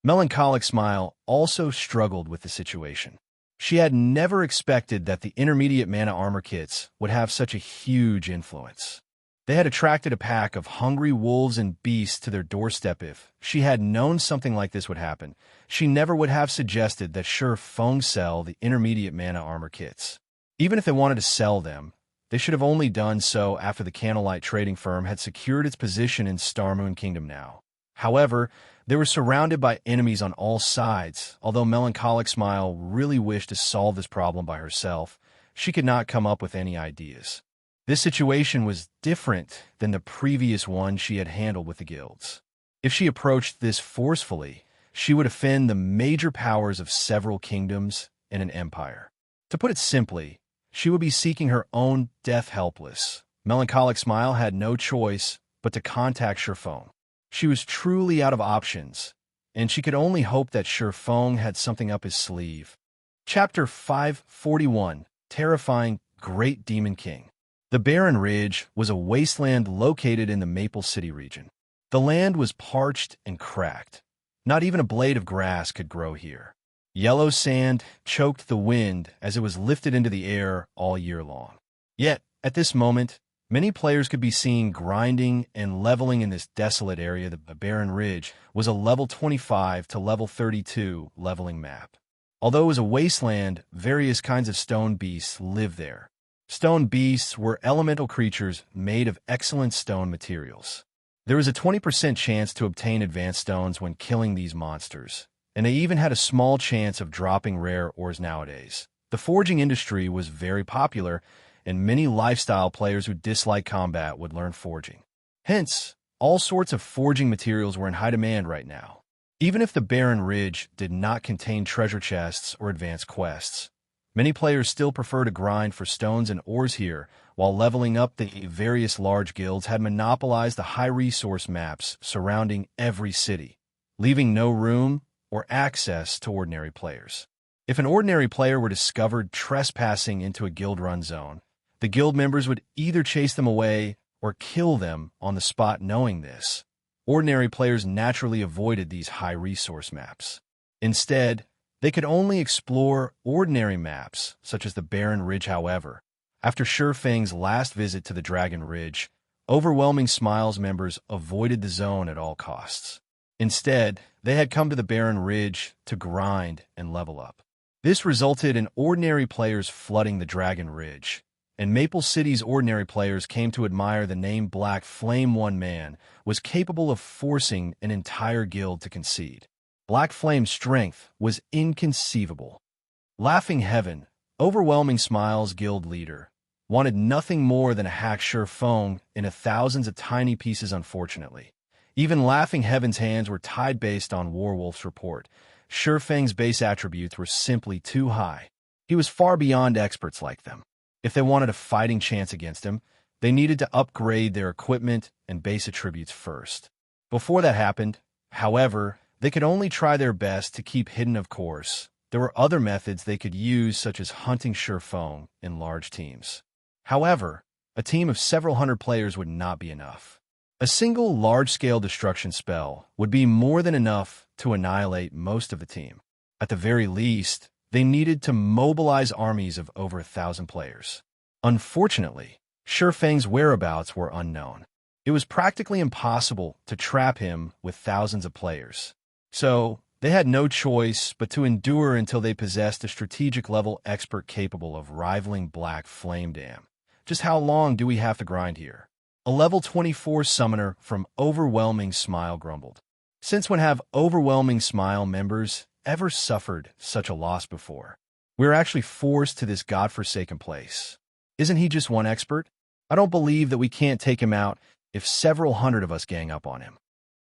Melancholic Smile also struggled with the situation. She had never expected that the intermediate mana armor kits would have such a huge influence. They had attracted a pack of hungry wolves and beasts to their doorstep. If she had known something like this would happen, she never would have suggested that Feng sell the intermediate mana armor kits. Even if they wanted to sell them, they should have only done so after the Candlelight trading firm had secured its position in Starmoon Kingdom now. However, they were surrounded by enemies on all sides. Although Melancholic Smile really wished to solve this problem by herself, she could not come up with any ideas. This situation was different than the previous one she had handled with the guilds. If she approached this forcefully, she would offend the major powers of several kingdoms and an empire. To put it simply, she would be seeking her own death. Helpless, Melancholic Smile had no choice but to contact Feng. She was truly out of options, and she could only hope that Feng had something up his sleeve. Chapter 541, Terrifying Great Demon King. The Barren Ridge was a wasteland located in the Maple City region. The land was parched and cracked. Not even a blade of grass could grow here. Yellow sand choked the wind as it was lifted into the air all year long. Yet, at this moment, many players could be seen grinding and leveling in this desolate area. The Barren Ridge was a level 25 to level 32 leveling map. Although it was a wasteland, various kinds of stone beasts lived there. Stone beasts were elemental creatures made of excellent stone materials. There was a 20% chance to obtain advanced stones when killing these monsters, and they even had a small chance of dropping rare ores nowadays. The forging industry was very popular, and many lifestyle players who dislike combat would learn forging. Hence, all sorts of forging materials were in high demand right now. Even if the Barren Ridge did not contain treasure chests or advanced quests, many players still prefer to grind for stones and ores here, while leveling up. The various large guilds had monopolized the high-resource maps surrounding every city, leaving no room or access to ordinary players. If an ordinary player were discovered trespassing into a guild-run zone, the guild members would either chase them away or kill them on the spot. Knowing this, ordinary players naturally avoided these high-resource maps. Instead, they could only explore ordinary maps, such as the Barren Ridge. However, after Surefang's last visit to the Dragon Ridge, Overwhelming Smiles members avoided the zone at all costs. Instead, they had come to the Barren Ridge to grind and level up. This resulted in ordinary players flooding the Dragon Ridge, and Maple City's ordinary players came to admire the name Black Flame. One man was capable of forcing an entire guild to concede. Black Flame's strength was inconceivable. Laughing Heaven, Overwhelming Smiles guild leader, wanted nothing more than a hack Surefang into thousands of tiny pieces. Unfortunately, even Laughing Heaven's hands were tied. Based on Warwolf's report, Surefang's base attributes were simply too high. He was far beyond experts like them. If they wanted a fighting chance against him, they needed to upgrade their equipment and base attributes first. Before that happened, however, they could only try their best to keep hidden. Of course, there were other methods they could use, such as hunting Surefang in large teams. However, a team of several hundred players would not be enough. A single large-scale destruction spell would be more than enough to annihilate most of the team. At the very least, they needed to mobilize armies of over 1,000 players. Unfortunately, Surefang's whereabouts were unknown. It was practically impossible to trap him with thousands of players. So, they had no choice but to endure until they possessed a strategic-level expert capable of rivaling Black Flame. Damn. Just how long do we have to grind here? A level 24 summoner from Overwhelming Smile grumbled. Since when have Overwhelming Smile members ever suffered such a loss before? We're actually forced to this godforsaken place. Isn't he just one expert? I don't believe that we can't take him out if several hundred of us gang up on him.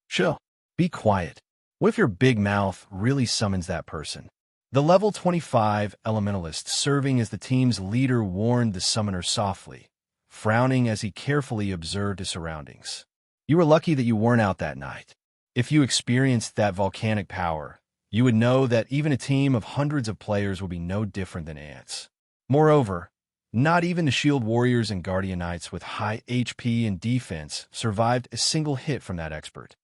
Chill. Be quiet. What if your big mouth really summons that person? The level 25 elementalist serving as the team's leader warned the summoner softly, frowning as he carefully observed his surroundings. You were lucky that you weren't out that night. If you experienced that volcanic power, you would know that even a team of hundreds of players would be no different than ants. Moreover, not even the shield warriors and guardian knights with high HP and defense survived a single hit from that expert.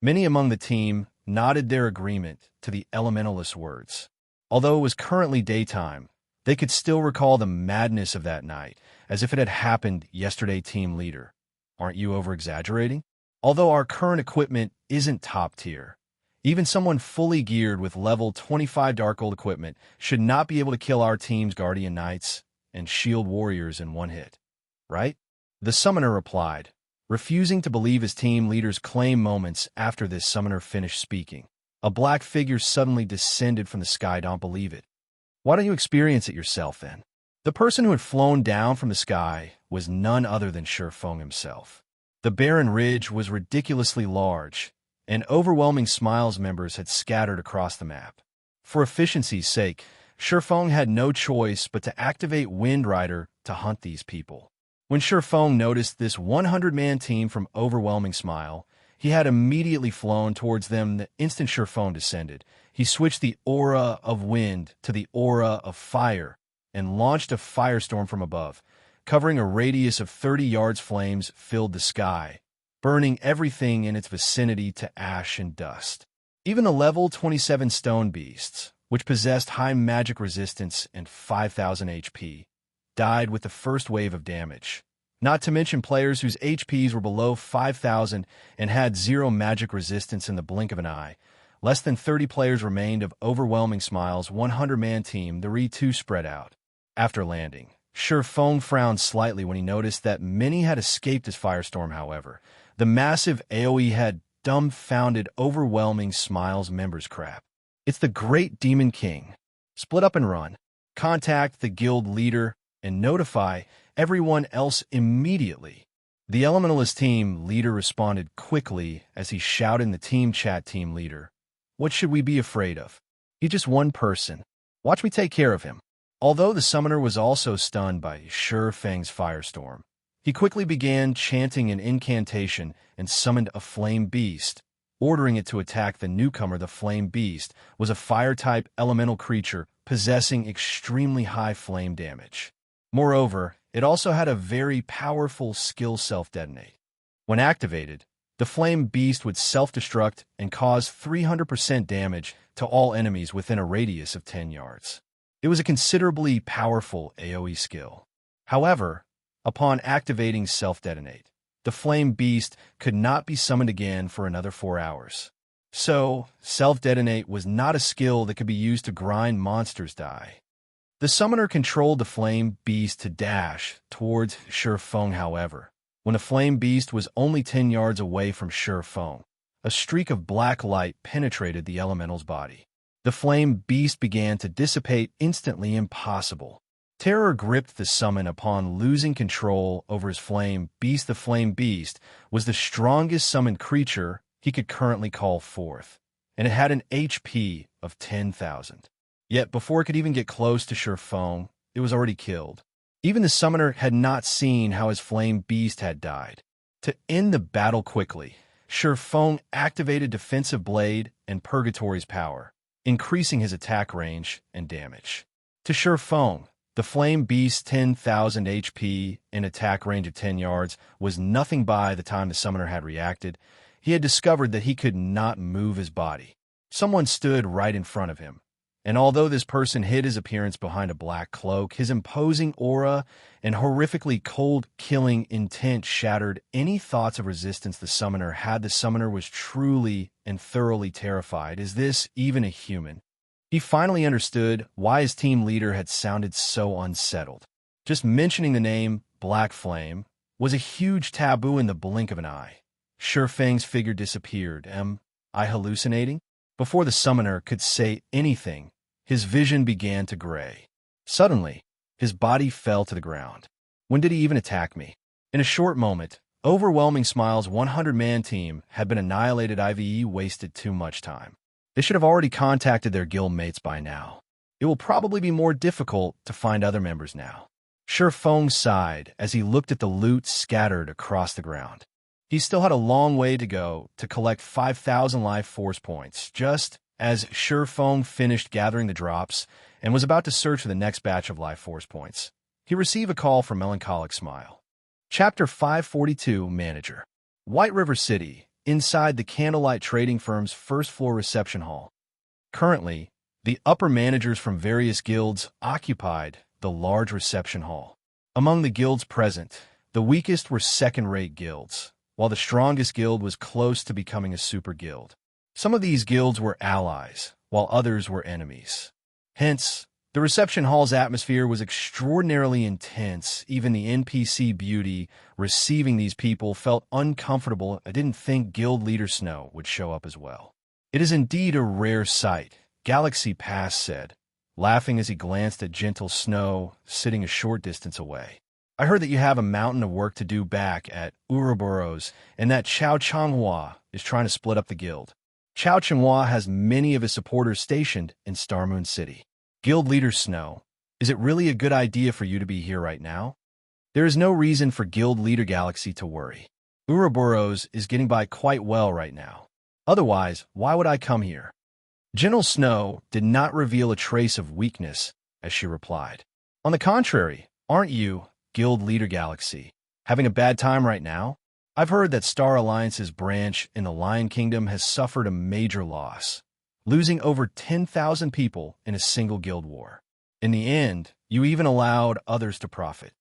Many among the team nodded their agreement to the elementalist's words. Although it was currently daytime, they could still recall the madness of that night, as if it had happened yesterday. Team leader, aren't you over-exaggerating? Although our current equipment isn't top tier, even someone fully geared with level 25 Darkhold equipment should not be able to kill our team's guardian knights and shield warriors in one hit, right? The summoner replied, refusing to believe his team leader's claim. Moments after this summoner finished speaking, a black figure suddenly descended from the sky. Don't believe it. Why don't you experience it yourself then? The person who had flown down from the sky was none other than Surefang himself. The Barren Ridge was ridiculously large, and Overwhelming Smiles members had scattered across the map. For efficiency's sake, Surefang had no choice but to activate Wind Rider to hunt these people. When Surefang noticed this 100-man team from Overwhelming Smile, He had immediately flown towards them the instant Sherfone descended. He switched the aura of wind to the aura of fire and launched a firestorm from above. Covering a radius of 30 yards, flames filled the sky, burning everything in its vicinity to ash and dust. Even the level 27 stone beasts, which possessed high magic resistance and 5,000 HP, died with the first wave of damage. Not to mention players whose HPs were below 5,000 and had 0 magic resistance in the blink of an eye. Less than 30 players remained of Overwhelming Smile's 100-man team. The Re2 spread out. After landing, Sherfone frowned slightly when he noticed that many had escaped his firestorm. However, the massive AoE had dumbfounded Overwhelming Smile's members. Crap. It's the Great Demon King. Split up and run. Contact the guild leader and notify everyone else immediately. The Elementalist team leader responded quickly as he shouted in the team chat. Team leader, what should we be afraid of? He's just one person. Watch me take care of him. Although the summoner was also stunned by Sherfang's firestorm, he quickly began chanting an incantation and summoned a flame beast, ordering it to attack the newcomer. The flame beast was a fire-type elemental creature possessing extremely high flame damage. Moreover, it also had a very powerful skill self-detonate. When activated, the flame beast would self-destruct and cause 300% damage to all enemies within a radius of 10 yards. It was a considerably powerful AoE skill. However, upon activating self-detonate, the flame beast could not be summoned again for another 4 hours. So, self-detonate was not a skill that could be used to grind monsters die. The summoner controlled the flame beast to dash towards Sherfone. However, when the flame beast was only 10 yards away from Sherfone, a streak of black light penetrated the elemental's body. The flame beast began to dissipate instantly. Impossible. Terror gripped the summon upon losing control over his flame beast. The flame beast was the strongest summoned creature he could currently call forth, and it had an HP of 10,000. Yet before it could even get close to Sherfone, it was already killed. Even the summoner had not seen how his flame beast had died. To end the battle quickly, Sherfone activated Defensive Blade and Purgatory's power, increasing his attack range and damage. To Sherfone, the flame beast's 10,000 HP and attack range of 10 yards was nothing by the time the summoner had reacted. He had discovered that he could not move his body. Someone stood right in front of him, and although this person hid his appearance behind a black cloak, his imposing aura and horrifically cold-killing intent shattered any thoughts of resistance the summoner had. The summoner was truly and thoroughly terrified. Is this even a human? He finally understood why his team leader had sounded so unsettled. Just mentioning the name Black Flame was a huge taboo. In the blink of an eye, Sherfang's figure disappeared. Am I hallucinating? Before the summoner could say anything, his vision began to gray. Suddenly, his body fell to the ground. When did he even attack me? In a short moment, Overwhelming Smile's 100-man team had been annihilated. IVE wasted too much time. They should have already contacted their guild mates by now. It will probably be more difficult to find other members now. Sherfone sighed as he looked at the loot scattered across the ground. He still had a long way to go to collect 5,000 life force points. Just as Sherfone finished gathering the drops and was about to search for the next batch of life force points, he received a call from Melancholic Smile. Chapter 542, Manager. White River City, inside the Candlelight Trading Firm's first-floor reception hall. Currently, the upper managers from various guilds occupied the large reception hall. Among the guilds present, the weakest were second-rate guilds, while the strongest guild was close to becoming a super guild. Some of these guilds were allies, while others were enemies. Hence, the reception hall's atmosphere was extraordinarily intense. Even the NPC beauty receiving these people felt uncomfortable. I didn't think guild leader Snow would show up as well. It is indeed a rare sight, Galaxy Pass said, laughing as he glanced at gentle Snow sitting a short distance away. I heard that you have a mountain of work to do back at Ouroboros, and that Chao Changhua is trying to split up the guild. Chao Changhua has many of his supporters stationed in Starmoon City. Guild leader Snow, is it really a good idea for you to be here right now? There is no reason for Guild leader Galaxy to worry. Ouroboros is getting by quite well right now. Otherwise, why would I come here? Gentle Snow did not reveal a trace of weakness as she replied. On the contrary, aren't you, Guild Leader Galaxy, having a bad time right now? I've heard that Star Alliance's branch in the Lion Kingdom has suffered a major loss, losing over 10,000 people in a single guild war. In the end, you even allowed others to profit.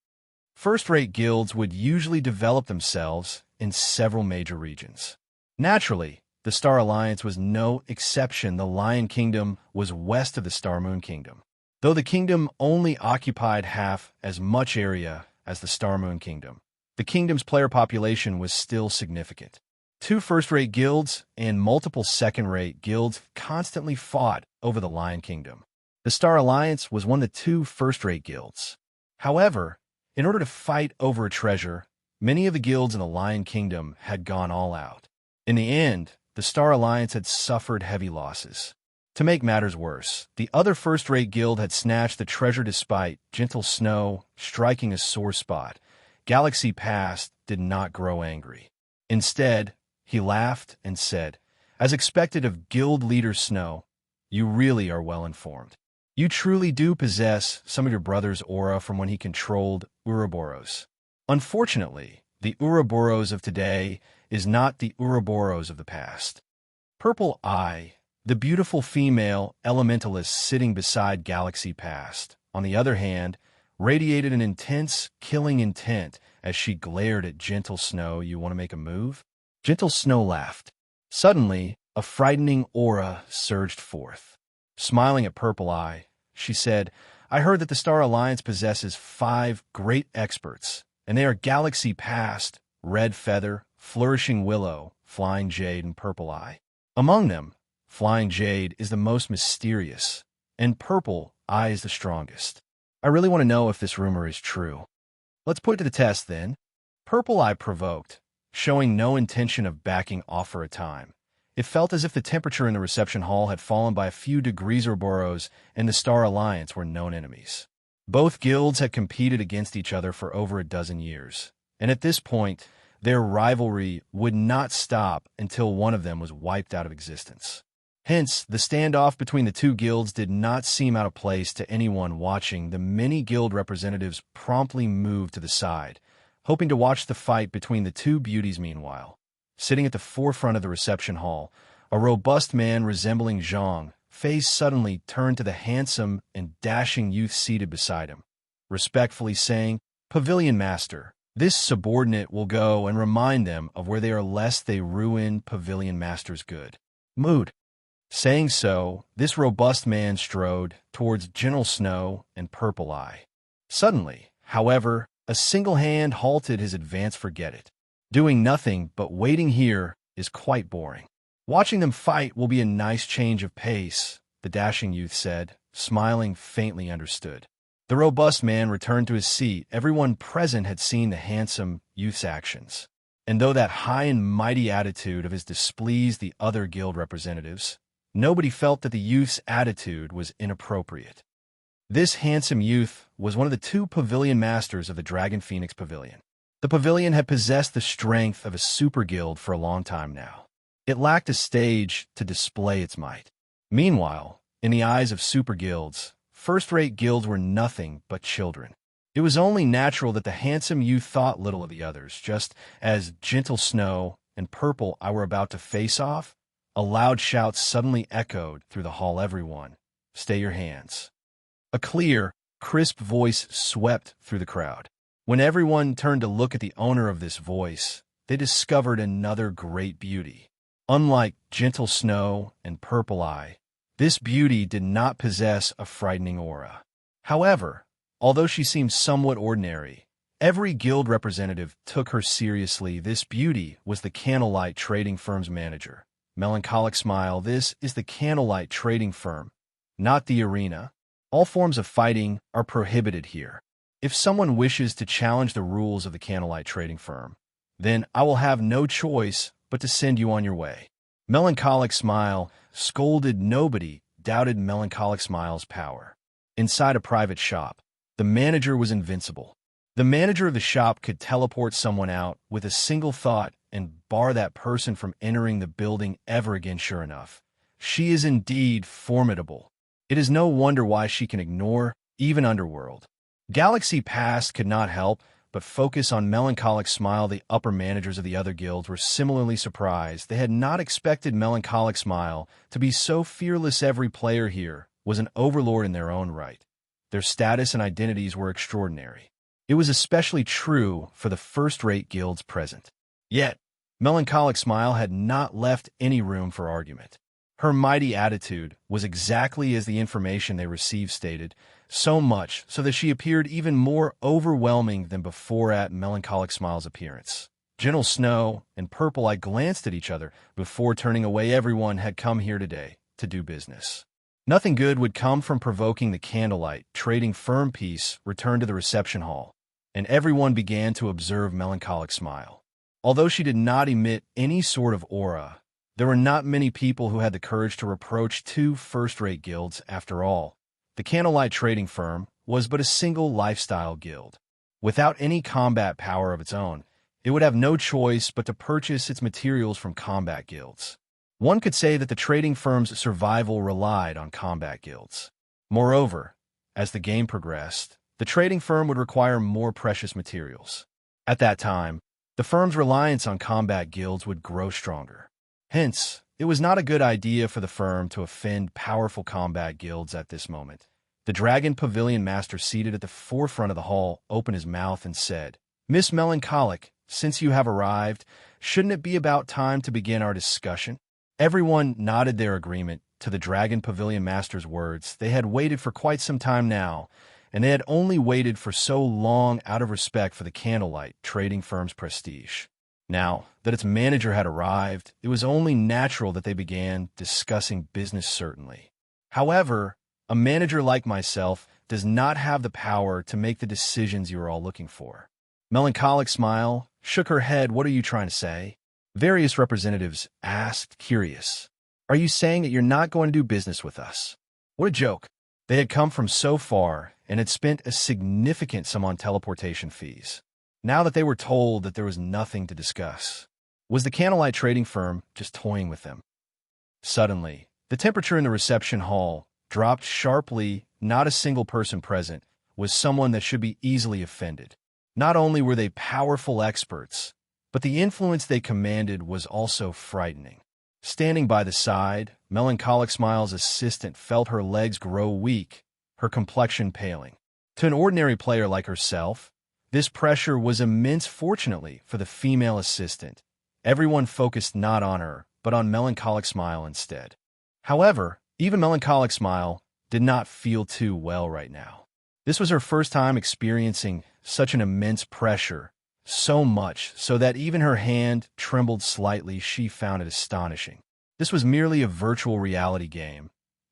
First-rate guilds would usually develop themselves in several major regions. Naturally, the Star Alliance was no exception. The Lion Kingdom was west of the Star Moon Kingdom. Though the kingdom only occupied half as much area as the Star Moon Kingdom, the kingdom's player population was still significant. 2 first-rate guilds and multiple second-rate guilds constantly fought over the Lion Kingdom. The Star Alliance was one of the 2 first-rate guilds. However, in order to fight over a treasure, many of the guilds in the Lion Kingdom had gone all out. In the end, the Star Alliance had suffered heavy losses. To make matters worse, the other first-rate guild had snatched the treasure despite Gentle Snow striking a sore spot. Galaxy Past did not grow angry. Instead, he laughed and said, "As expected of Guild Leader Snow, you really are well informed. You truly do possess some of your brother's aura from when he controlled Ouroboros. Unfortunately, the Ouroboros of today is not the Ouroboros of the past." Purple Eye, the beautiful female elementalist sitting beside Galaxy Past, on the other hand, radiated an intense, killing intent as she glared at Gentle Snow. "You want to make a move?" Gentle Snow laughed. Suddenly, a frightening aura surged forth. Smiling at Purple Eye, she said, "I heard that the Star Alliance possesses 5 great experts, and they are Galaxy Past, Red Feather, Flourishing Willow, Flying Jade, and Purple Eye. Among them, Flying Jade is the most mysterious, and Purple Eye is the strongest. I really want to know if this rumor is true. Let's put it to the test, then." Purple Eye provoked, showing no intention of backing off for a time. It felt as if the temperature in the reception hall had fallen by a few degrees. Ouroboros and the Star Alliance were known enemies. Both guilds had competed against each other for over a dozen years, and at this point, their rivalry would not stop until one of them was wiped out of existence. Hence, the standoff between the 2 guilds did not seem out of place to anyone watching. The many guild representatives promptly moved to the side, hoping to watch the fight between the 2 beauties. Meanwhile, sitting at the forefront of the reception hall, a robust man resembling Zhang, face suddenly turned to the handsome and dashing youth seated beside him, respectfully saying, "Pavilion Master, this subordinate will go and remind them of where they are lest they ruin Pavilion Master's good mood." Saying so, this robust man strode towards Gentle Snow and Purple Eye. Suddenly, however, a single hand halted his advance. "Forget it. Doing nothing but waiting here is quite boring. Watching them fight will be a nice change of pace," the dashing youth said, smiling faintly. "Understood." The robust man returned to his seat. Everyone present had seen the handsome youth's actions, and though that high and mighty attitude of his displeased the other guild representatives, nobody felt that the youth's attitude was inappropriate. This handsome youth was one of the 2 pavilion masters of the Dragon Phoenix Pavilion. The pavilion had possessed the strength of a super guild for a long time now. It lacked a stage to display its might. Meanwhile, in the eyes of super guilds, first-rate guilds were nothing but children. It was only natural that the handsome youth thought little of the others. Just as Gentle Snow and Purple Eye were about to face off, a loud shout suddenly echoed through the hall. "Everyone, stay your hands." A clear, crisp voice swept through the crowd. When everyone turned to look at the owner of this voice, they discovered another great beauty. Unlike Gentle Snow and Purple Eye, this beauty did not possess a frightening aura. However, although she seemed somewhat ordinary, every guild representative took her seriously. This beauty was the Candlelight Trading Firm's manager. Melancholic smile. "This is the Candlelight Trading Firm, not the arena. All forms of fighting are prohibited here. If someone wishes to challenge the rules of the Candlelight Trading Firm, then I will have no choice but to send you on your way." Melancholic smile scolded. Nobody doubted Melancholic smile's power. Inside a private shop, the manager was invincible. The manager of the shop could teleport someone out with a single thought and bar that person from entering the building ever again. Sure enough, she is indeed formidable. It is no wonder why she can ignore even Underworld. Galaxy Past could not help but focus on Melancholic Smile. The upper managers of the other guilds were similarly surprised. They had not expected Melancholic Smile to be so fearless. Every player here was an overlord in their own right. Their status and identities were extraordinary. It was especially true for the first-rate guilds present. Yet, Melancholic Smile had not left any room for argument. Her mighty attitude was exactly as the information they received stated, so much so that she appeared even more overwhelming than before at Melancholic Smile's appearance. Gentle Snow and Purple Eye glanced at each other before turning away. Everyone had come here today to do business. Nothing good would come from provoking the Candlelight Trading Firm. Peace returned to the reception hall, and everyone began to observe Melancholic Smile. Although she did not emit any sort of aura, there were not many people who had the courage to reproach two first-rate guilds. After all, the Candlelight Trading Firm was but a single lifestyle guild. Without any combat power of its own, it would have no choice but to purchase its materials from combat guilds. One could say that the trading firm's survival relied on combat guilds. Moreover, as the game progressed, the trading firm would require more precious materials. At that time, the firm's reliance on combat guilds would grow stronger. Hence, it was not a good idea for the firm to offend powerful combat guilds at this moment. The Dragon Pavilion Master, seated at the forefront of the hall, opened his mouth and said, "Miss Melancholic, since you have arrived, shouldn't it be about time to begin our discussion?" Everyone nodded their agreement to the Dragon Pavilion Master's words. They had waited for quite some time now, and they had only waited for so long out of respect for the Candlelight Trading Firm's prestige. Now that its manager had arrived, it was only natural that they began discussing business. Certainly. However, a manager like myself does not have the power to make the decisions you are all looking for. Melancholic Smile shook her head. What are you trying to say? Various representatives asked, curious. Are you saying that you're not going to do business with us? What a joke. They had come from so far and had spent a significant sum on teleportation fees. Now that they were told that there was nothing to discuss, was the Candlelight Trading Firm just toying with them? Suddenly, the temperature in the reception hall dropped sharply. Not a single person present was someone that should be easily offended. Not only were they powerful experts, but the influence they commanded was also frightening. Standing by the side, Melancholic Smile's assistant felt her legs grow weak, her complexion paling. To an ordinary player like herself, this pressure was immense. Fortunately for the female assistant, everyone focused not on her, but on Melancholic Smile instead. However, even Melancholic Smile did not feel too well right now. This was her first time experiencing such an immense pressure, so much so that even her hand trembled slightly. She found it astonishing. This was merely a virtual reality game,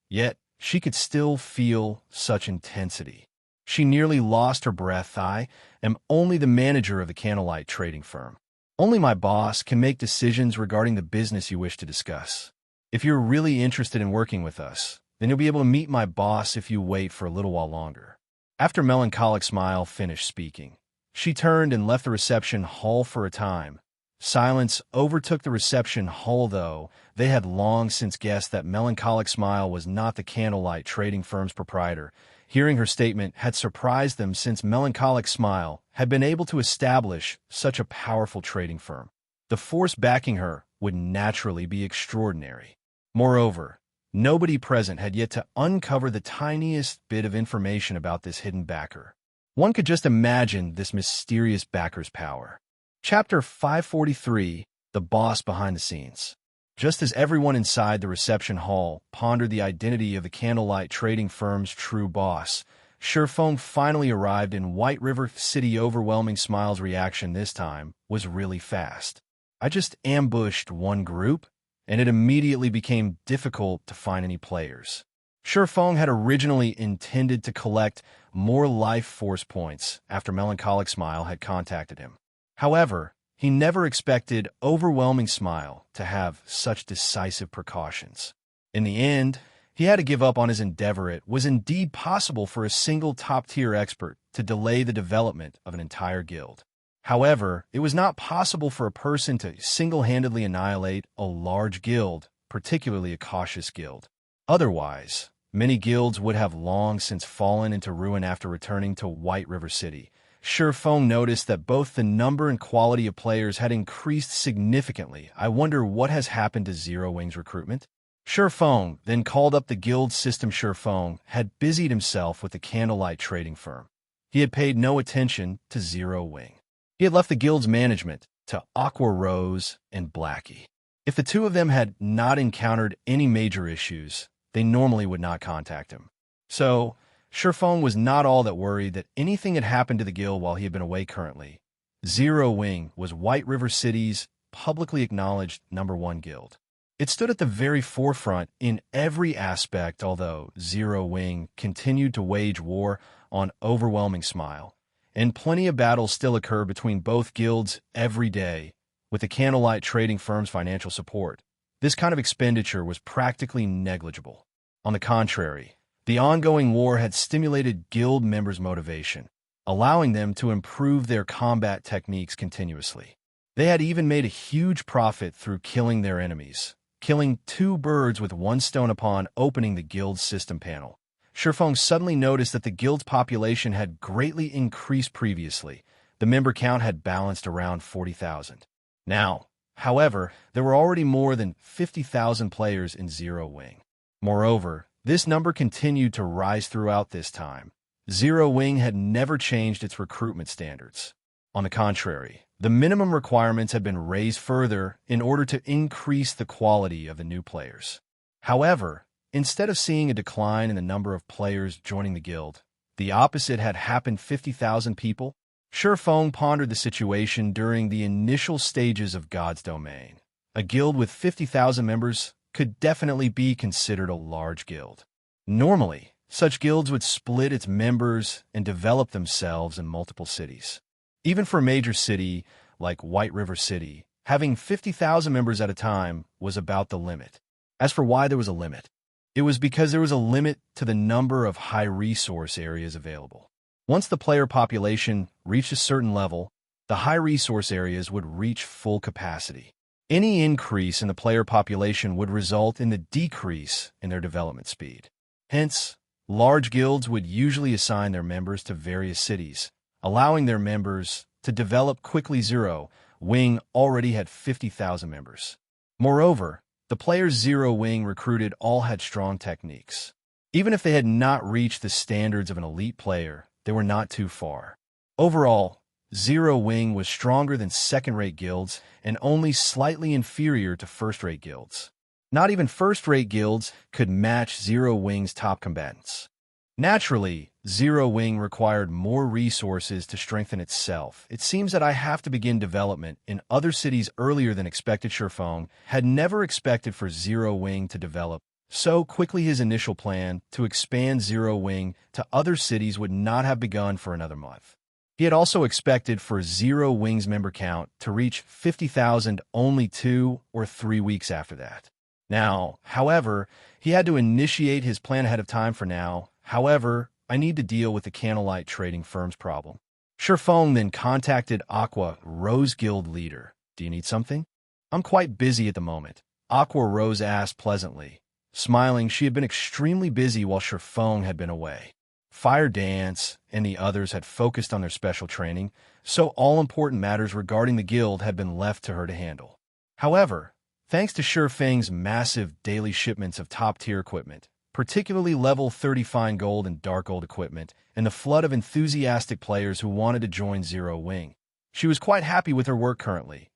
yet she could still feel such intensity. She nearly lost her breath. I am only the manager of the Candlelight Trading Firm. Only my boss can make decisions regarding the business you wish to discuss. If you're really interested in working with us, then you'll be able to meet my boss if you wait for a little while longer. After Melancholic Smile finished speaking, she turned and left the reception hall for a time. Silence overtook the reception hall, though they had long since guessed that Melancholic Smile was not the Candlelight Trading Firm's proprietor. Hearing her statement had surprised them, since Melancholic Smile had been able to establish such a powerful trading firm. The force backing her would naturally be extraordinary. Moreover, nobody present had yet to uncover the tiniest bit of information about this hidden backer. One could just imagine this mysterious backer's power. Chapter 543, The Boss Behind the Scenes. Just as everyone inside the reception hall pondered the identity of the Candlelight Trading Firm's true boss, Surefong finally arrived in White River City. Overwhelming Smile's reaction this time was really fast. I just ambushed one group, and it immediately became difficult to find any players. Surefong had originally intended to collect more life force points after Melancholic Smile had contacted him. However, he never expected Overwhelming Smile to have such decisive precautions. In the end, He had to give up on his endeavor. It was indeed possible for a single top-tier expert to delay the development of an entire guild. However, it was not possible for a person to single-handedly annihilate a large guild, particularly a cautious guild. Otherwise, many guilds would have long since fallen into ruin after returning to White River City. Shifeng noticed that both the number and quality of players had increased significantly. I wonder what has happened to Zero Wing's recruitment? Shifeng then called up the guild system. Shifeng had busied himself with the candlelight trading firm. He had paid no attention to Zero Wing. He had left the guild's management to Aqua Rose and Blackie. If the two of them had not encountered any major issues, they normally would not contact him. So, Shifeng was not all that worried that anything had happened to the guild while he had been away currently. Zero Wing was White River City's publicly acknowledged #1 guild. It stood at the very forefront in every aspect, although Zero Wing continued to wage war on overwhelming smile, and plenty of battles still occur between both guilds every day. With the candlelight trading firm's financial support, this kind of expenditure was practically negligible. On the contrary, the ongoing war had stimulated guild members' motivation, allowing them to improve their combat techniques continuously. They had even made a huge profit through killing their enemies, killing 2 birds with 1 stone upon opening the guild's system panel. Shifeng suddenly noticed that the guild's population had greatly increased previously. The member count had balanced around 40,000. Now, however, there were already more than 50,000 players in Zero Wing. Moreover, this number continued to rise throughout this time. Zero Wing had never changed its recruitment standards. On the contrary, the minimum requirements had been raised further in order to increase the quality of the new players. However, instead of seeing a decline in the number of players joining the guild, the opposite had happened. 50,000 people. Shifeng pondered the situation during the initial stages of God's Domain. A guild with 50,000 members could definitely be considered a large guild. Normally, such guilds would split its members and develop themselves in multiple cities. Even for a major city like White River City, having 50,000 members at a time was about the limit. As for why there was a limit, it was because there was a limit to the number of high-resource areas available. Once the player population reached a certain level, the high-resource areas would reach full capacity. Any increase in the player population would result in the decrease in their development speed. Hence, large guilds would usually assign their members to various cities, allowing their members to develop quickly. Zero Wing already had 50,000 members. Moreover, the players Zero Wing recruited all had strong techniques. Even if they had not reached the standards of an elite player, they were not too far. Overall, Zero Wing was stronger than second-rate guilds and only slightly inferior to first-rate guilds. Not even first-rate guilds could match Zero Wing's top combatants. Naturally, Zero Wing required more resources to strengthen itself. It seems that I have to begin development in other cities earlier than expected. Shifeng had never expected for Zero Wing to develop so quickly. His initial plan to expand Zero Wing to other cities would not have begun for another month. He had also expected for Zero Wing's member count to reach 50,000 only 2 or 3 weeks after that. Now, however, he had to initiate his plan ahead of time. For now, however, I need to deal with the candlelight trading firm's problem. Shifeng then contacted Aqua Rose guild leader. Do you need something? I'm quite busy at the moment, Aqua Rose asked pleasantly. Smiling, she had been extremely busy while Shifeng had been away. Fire Dance and the others had focused on their special training, so all important matters regarding the guild had been left to her to handle. However, thanks to Shifeng's massive daily shipments of top-tier equipment, particularly level 30 fine gold and dark gold equipment, and the flood of enthusiastic players who wanted to join Zero Wing, she was quite happy with her work currently.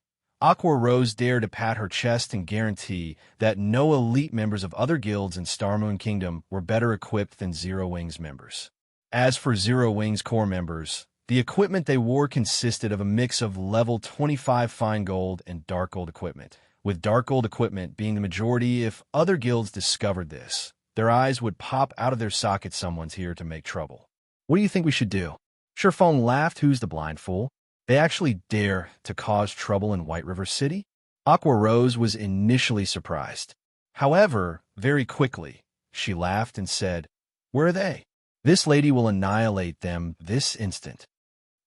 Aqua Rose dared to pat her chest and guarantee that no elite members of other guilds in Starmoon Kingdom were better equipped than Zero Wing's members. As for Zero Wing's core members, the equipment they wore consisted of a mix of level 25 fine gold and dark gold equipment, with dark gold equipment being the majority. If other guilds discovered this, their eyes would pop out of their sockets. Someone's here to make trouble. What do you think we should do? Shifeng laughed. Who's the blind fool? They actually dare to cause trouble in White River City? Aqua Rose was initially surprised. However, very quickly, She laughed and said, "Where are they? This lady will annihilate them this instant."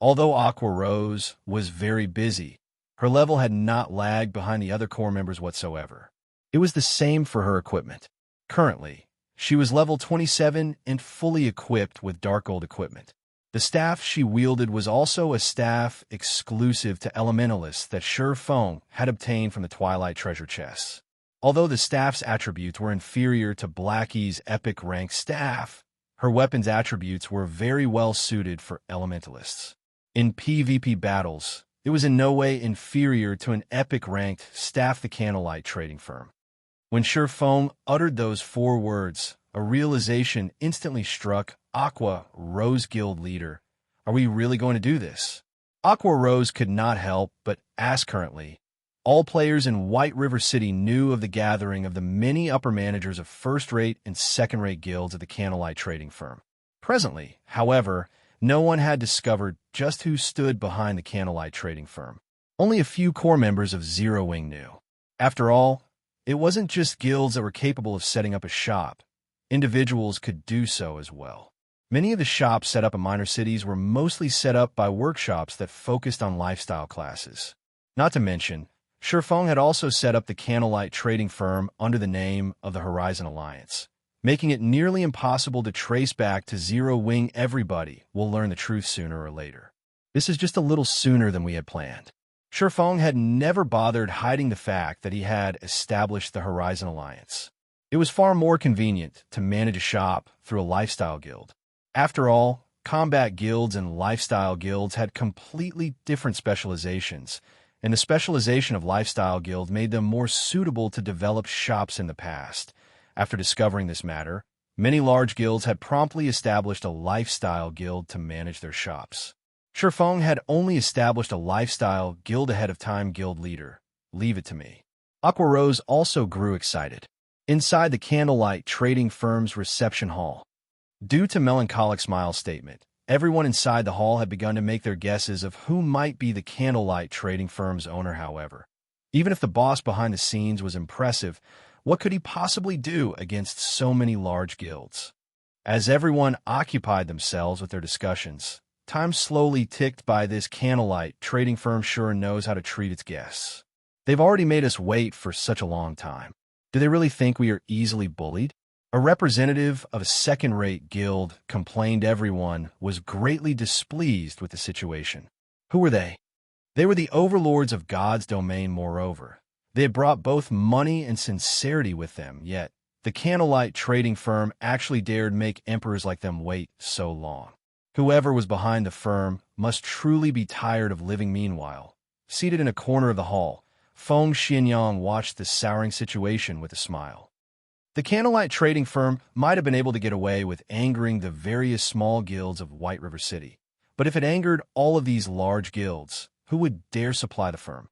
Although Aqua Rose was very busy, her level had not lagged behind the other core members whatsoever. It was the same for her equipment. Currently, she was level 27 and fully equipped with dark gold equipment. The staff she wielded was also a staff exclusive to elementalists that Shi Feng had obtained from the Twilight treasure chests. Although the staff's attributes were inferior to Blackie's epic rank staff, her weapon's attributes were very well suited for elementalists. In PvP battles, it was in no way inferior to an epic-ranked Staff the Candlelight trading firm. When Shi Feng uttered those 4 words, a realization instantly struck Aqua Rose Guild leader. Are we really going to do this? Aqua Rose could not help but ask currently. All players in White River City knew of the gathering of the many upper managers of first-rate and second-rate guilds at the Candlelight trading firm. Presently, however, no one had discovered just who stood behind the Candlelight trading firm. Only a few core members of Zero Wing knew. After all, it wasn't just guilds that were capable of setting up a shop. Individuals could do so as well. Many of the shops set up in minor cities were mostly set up by workshops that focused on lifestyle classes. Not to mention, Shi Feng had also set up the Candlelight trading firm under the name of the Horizon Alliance, making it nearly impossible to trace back to Zero Wing. Everybody will learn the truth sooner or later. This is just a little sooner than we had planned. Shi Feng had never bothered hiding the fact that he had established the Horizon Alliance. It was far more convenient to manage a shop through a lifestyle guild. After all, combat guilds and lifestyle guilds had completely different specializations, and the specialization of lifestyle guild made them more suitable to develop shops in the past. After discovering this matter, many large guilds had promptly established a lifestyle guild to manage their shops. Shi Feng had only established a lifestyle guild ahead of time. Guild leader, leave it to me. Aqua Rose also grew excited. Inside the Candlelight trading firm's reception hall, due to Melancholic Smile's statement, everyone inside the hall had begun to make their guesses of who might be the Candlelight trading firm's owner. However, even if the boss behind the scenes was impressive, what could he possibly do against so many large guilds? As everyone occupied themselves with their discussions, time slowly ticked by. This Candlelight trading firm sure knows how to treat its guests. They've already made us wait for such a long time. Do they really think we are easily bullied? A representative of a second-rate guild complained. Everyone was greatly displeased with the situation. Who were they? They were the overlords of God's domain. Moreover, they had brought both money and sincerity with them, yet the Candlelight trading firm actually dared make emperors like them wait so long. Whoever was behind the firm must truly be tired of living. Meanwhile, seated in a corner of the hall, Feng Xianyang watched the souring situation with a smile. The Candlelight trading firm might have been able to get away with angering the various small guilds of White River City, but if it angered all of these large guilds, who would dare supply the firm?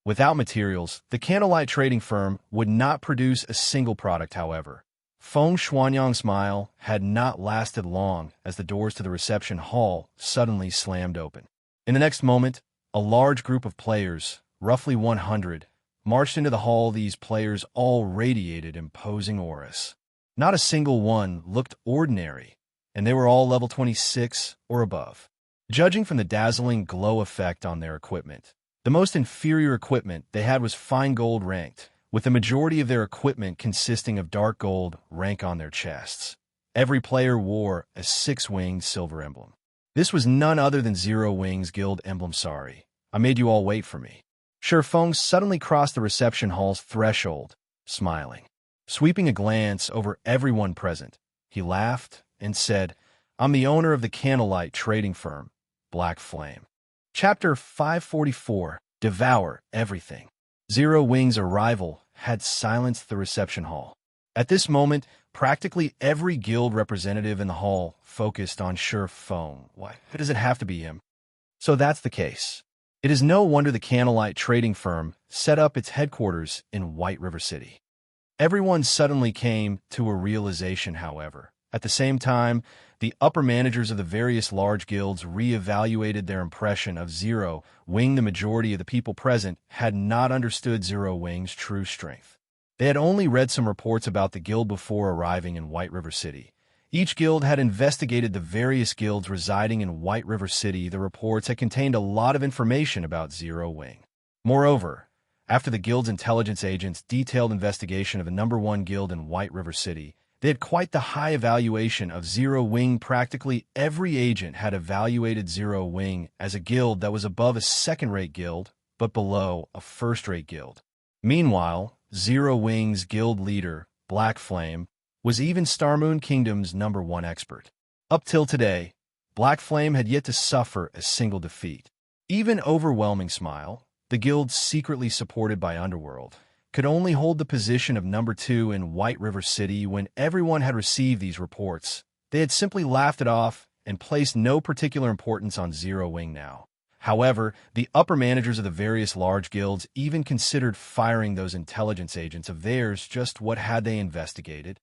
Without materials, the Candlelight trading firm would not produce a single product. However, Feng Xianyang's smile had not lasted long as the doors to the reception hall suddenly slammed open. In the next moment, a large group of players, roughly 100, marched into the hall. These players all radiated imposing auras. Not a single one looked ordinary, and they were all level 26 or above. Judging from the dazzling glow effect on their equipment, the most inferior equipment they had was fine gold ranked, with the majority of their equipment consisting of dark gold rank on their chests. Every player wore a 6-winged silver emblem. This was none other than Zero Wing's guild emblem. Sorry, I made you all wait for me. Shi Feng suddenly crossed the reception hall's threshold, smiling. Sweeping a glance over everyone present, he laughed and said, "I'm the owner of the Candlelight trading firm, Black Flame." Chapter 544, Devour Everything. Zero Wing's arrival had silenced the reception hall. At this moment, practically every guild representative in the hall focused on Shi Feng. Why does it have to be him? So that's the case. It is no wonder the Candlelight trading firm set up its headquarters in White River City. Everyone suddenly came to a realization, however. At the same time, the upper managers of the various large guilds re-evaluated their impression of Zero Wing. The majority of the people present had not understood Zero Wing's true strength. They had only read some reports about the guild before arriving in White River City. Each guild had investigated the various guilds residing in White River City. The reports had contained a lot of information about Zero Wing. Moreover, after the guild's intelligence agents' detailed investigation of the #1 guild in White River City, they had quite the high evaluation of Zero Wing. Practically every agent had evaluated Zero Wing as a guild that was above a second-rate guild, but below a first-rate guild. Meanwhile, Zero Wing's guild leader, Black Flame, was even Starmoon Kingdom's #1 expert. Up till today, Black Flame had yet to suffer a single defeat. Even Overwhelming Smile, the guild secretly supported by Underworld, could only hold the position of #2 in White River City. When everyone had received these reports, they had simply laughed it off and placed no particular importance on Zero Wing now. However, the upper managers of the various large guilds even considered firing those intelligence agents of theirs. Just what had they investigated?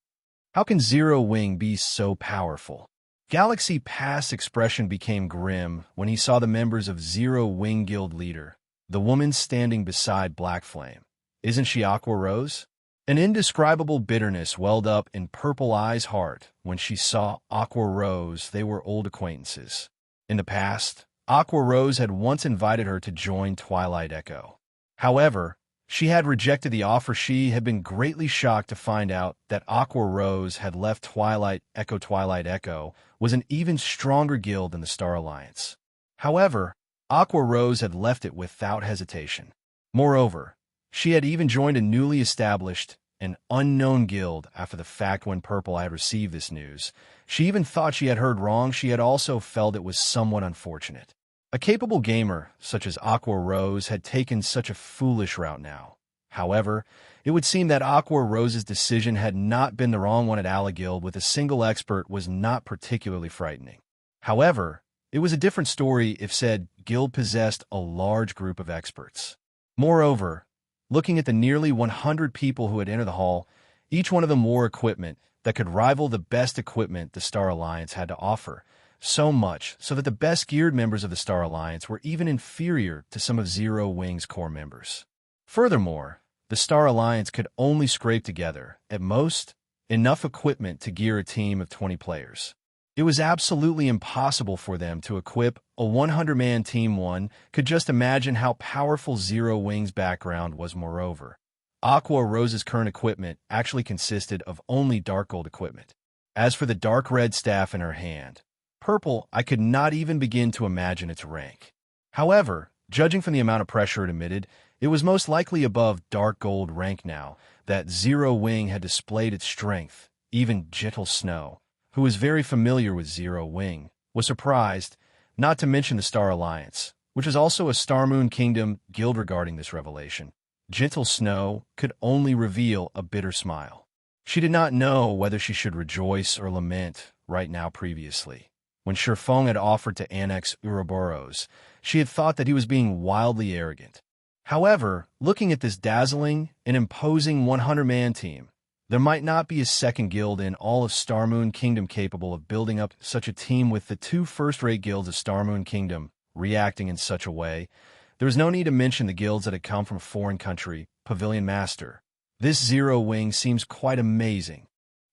How can Zero Wing be so powerful? Galaxy Pass's expression became grim when he saw the members of Zero Wing guild leader, the woman standing beside Black Flame. Isn't she Aqua Rose? An indescribable bitterness welled up in Purple Eye's heart when she saw Aqua Rose. They were old acquaintances. In the past, Aqua Rose had once invited her to join Twilight Echo. However, she had rejected the offer. She had been greatly shocked to find out that Aqua Rose had left Twilight Echo. Twilight Echo was an even stronger guild than the Star Alliance. However, Aqua Rose had left it without hesitation. Moreover, she had even joined a newly established and unknown guild after the fact. When Purple Eye had received this news, she even thought she had heard wrong. She had also felt it was somewhat unfortunate. A capable gamer such as Aqua Rose had taken such a foolish route now. However, it would seem that Aqua Rose's decision had not been the wrong one. At Ala Guild with a single expert was not particularly frightening. However, it was a different story if said guild possessed a large group of experts. Moreover, looking at the nearly 100 people who had entered the hall, each one of them wore equipment that could rival the best equipment the Star Alliance had to offer, so much so that the best geared members of the Star Alliance were even inferior to some of Zero Wing's core members. Furthermore, the Star Alliance could only scrape together, at most, enough equipment to gear a team of 20 players. It was absolutely impossible for them to equip a 100-man team. One could just imagine how powerful Zero Wing's background was. Moreover, Aqua Rose's current equipment actually consisted of only dark gold equipment. As for the dark red staff in her hand, Purple, I could not even begin to imagine its rank. However, judging from the amount of pressure it emitted, it was most likely above dark gold rank. Now that Zero Wing had displayed its strength, even Gentle Snow, who was very familiar with Zero Wing, was surprised, not to mention the Star Alliance, which is also a Starmoon Kingdom guild. Regarding this revelation, Gentle Snow could only reveal a bitter smile. She did not know whether she should rejoice or lament right now. Previously, when Shifeng had offered to annex Ouroboros, she had thought that he was being wildly arrogant. However, looking at this dazzling and imposing 100-man team, there might not be a second guild in all of Starmoon Kingdom capable of building up such a team. With the two first-rate guilds of Starmoon Kingdom reacting in such a way, there was no need to mention the guilds that had come from a foreign country. Pavilion Master. This Zero Wing seems quite amazing.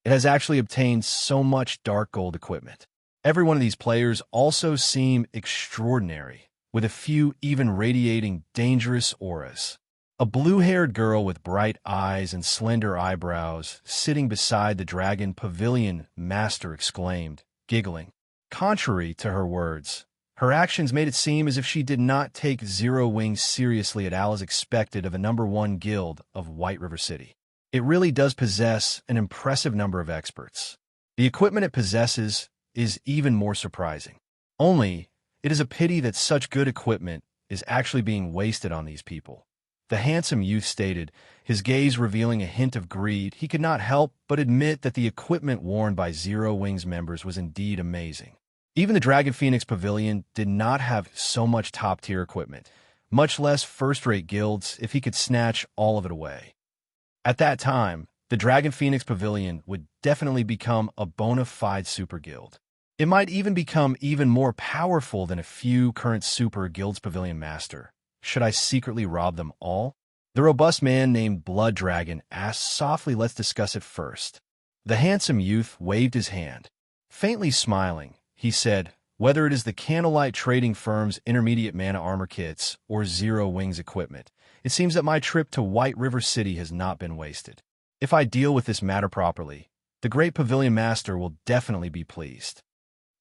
It has actually obtained so much dark gold equipment. Every one of these players also seem extraordinary, with a few even radiating dangerous auras. A blue-haired girl with bright eyes and slender eyebrows sitting beside the dragon Pavilion Master exclaimed, giggling. Contrary to her words, her actions made it seem as if she did not take Zero Wing seriously at all as expected of a #1 guild of White River City. It really does possess an impressive number of experts. The equipment it possesses is even more surprising. Only, it is a pity that such good equipment is actually being wasted on these people. The handsome youth stated, his gaze revealing a hint of greed. He could not help but admit that the equipment worn by Zero Wing's members was indeed amazing. Even the Dragon Phoenix Pavilion did not have so much top-tier equipment, much less first-rate guilds, if he could snatch all of it away. At that time, the Dragon Phoenix Pavilion would definitely become a bona fide super guild. It might even become even more powerful than a few current super guilds. Pavilion Master. Should I secretly rob them all? The robust man named Blood Dragon asked softly, "Let's discuss it first." The handsome youth waved his hand. Faintly smiling, he said, "Whether it is the Candlelight Trading Firm's intermediate mana armor kits or Zero Wings equipment, it seems that my trip to White River City has not been wasted. If I deal with this matter properly, the great Pavilion Master will definitely be pleased."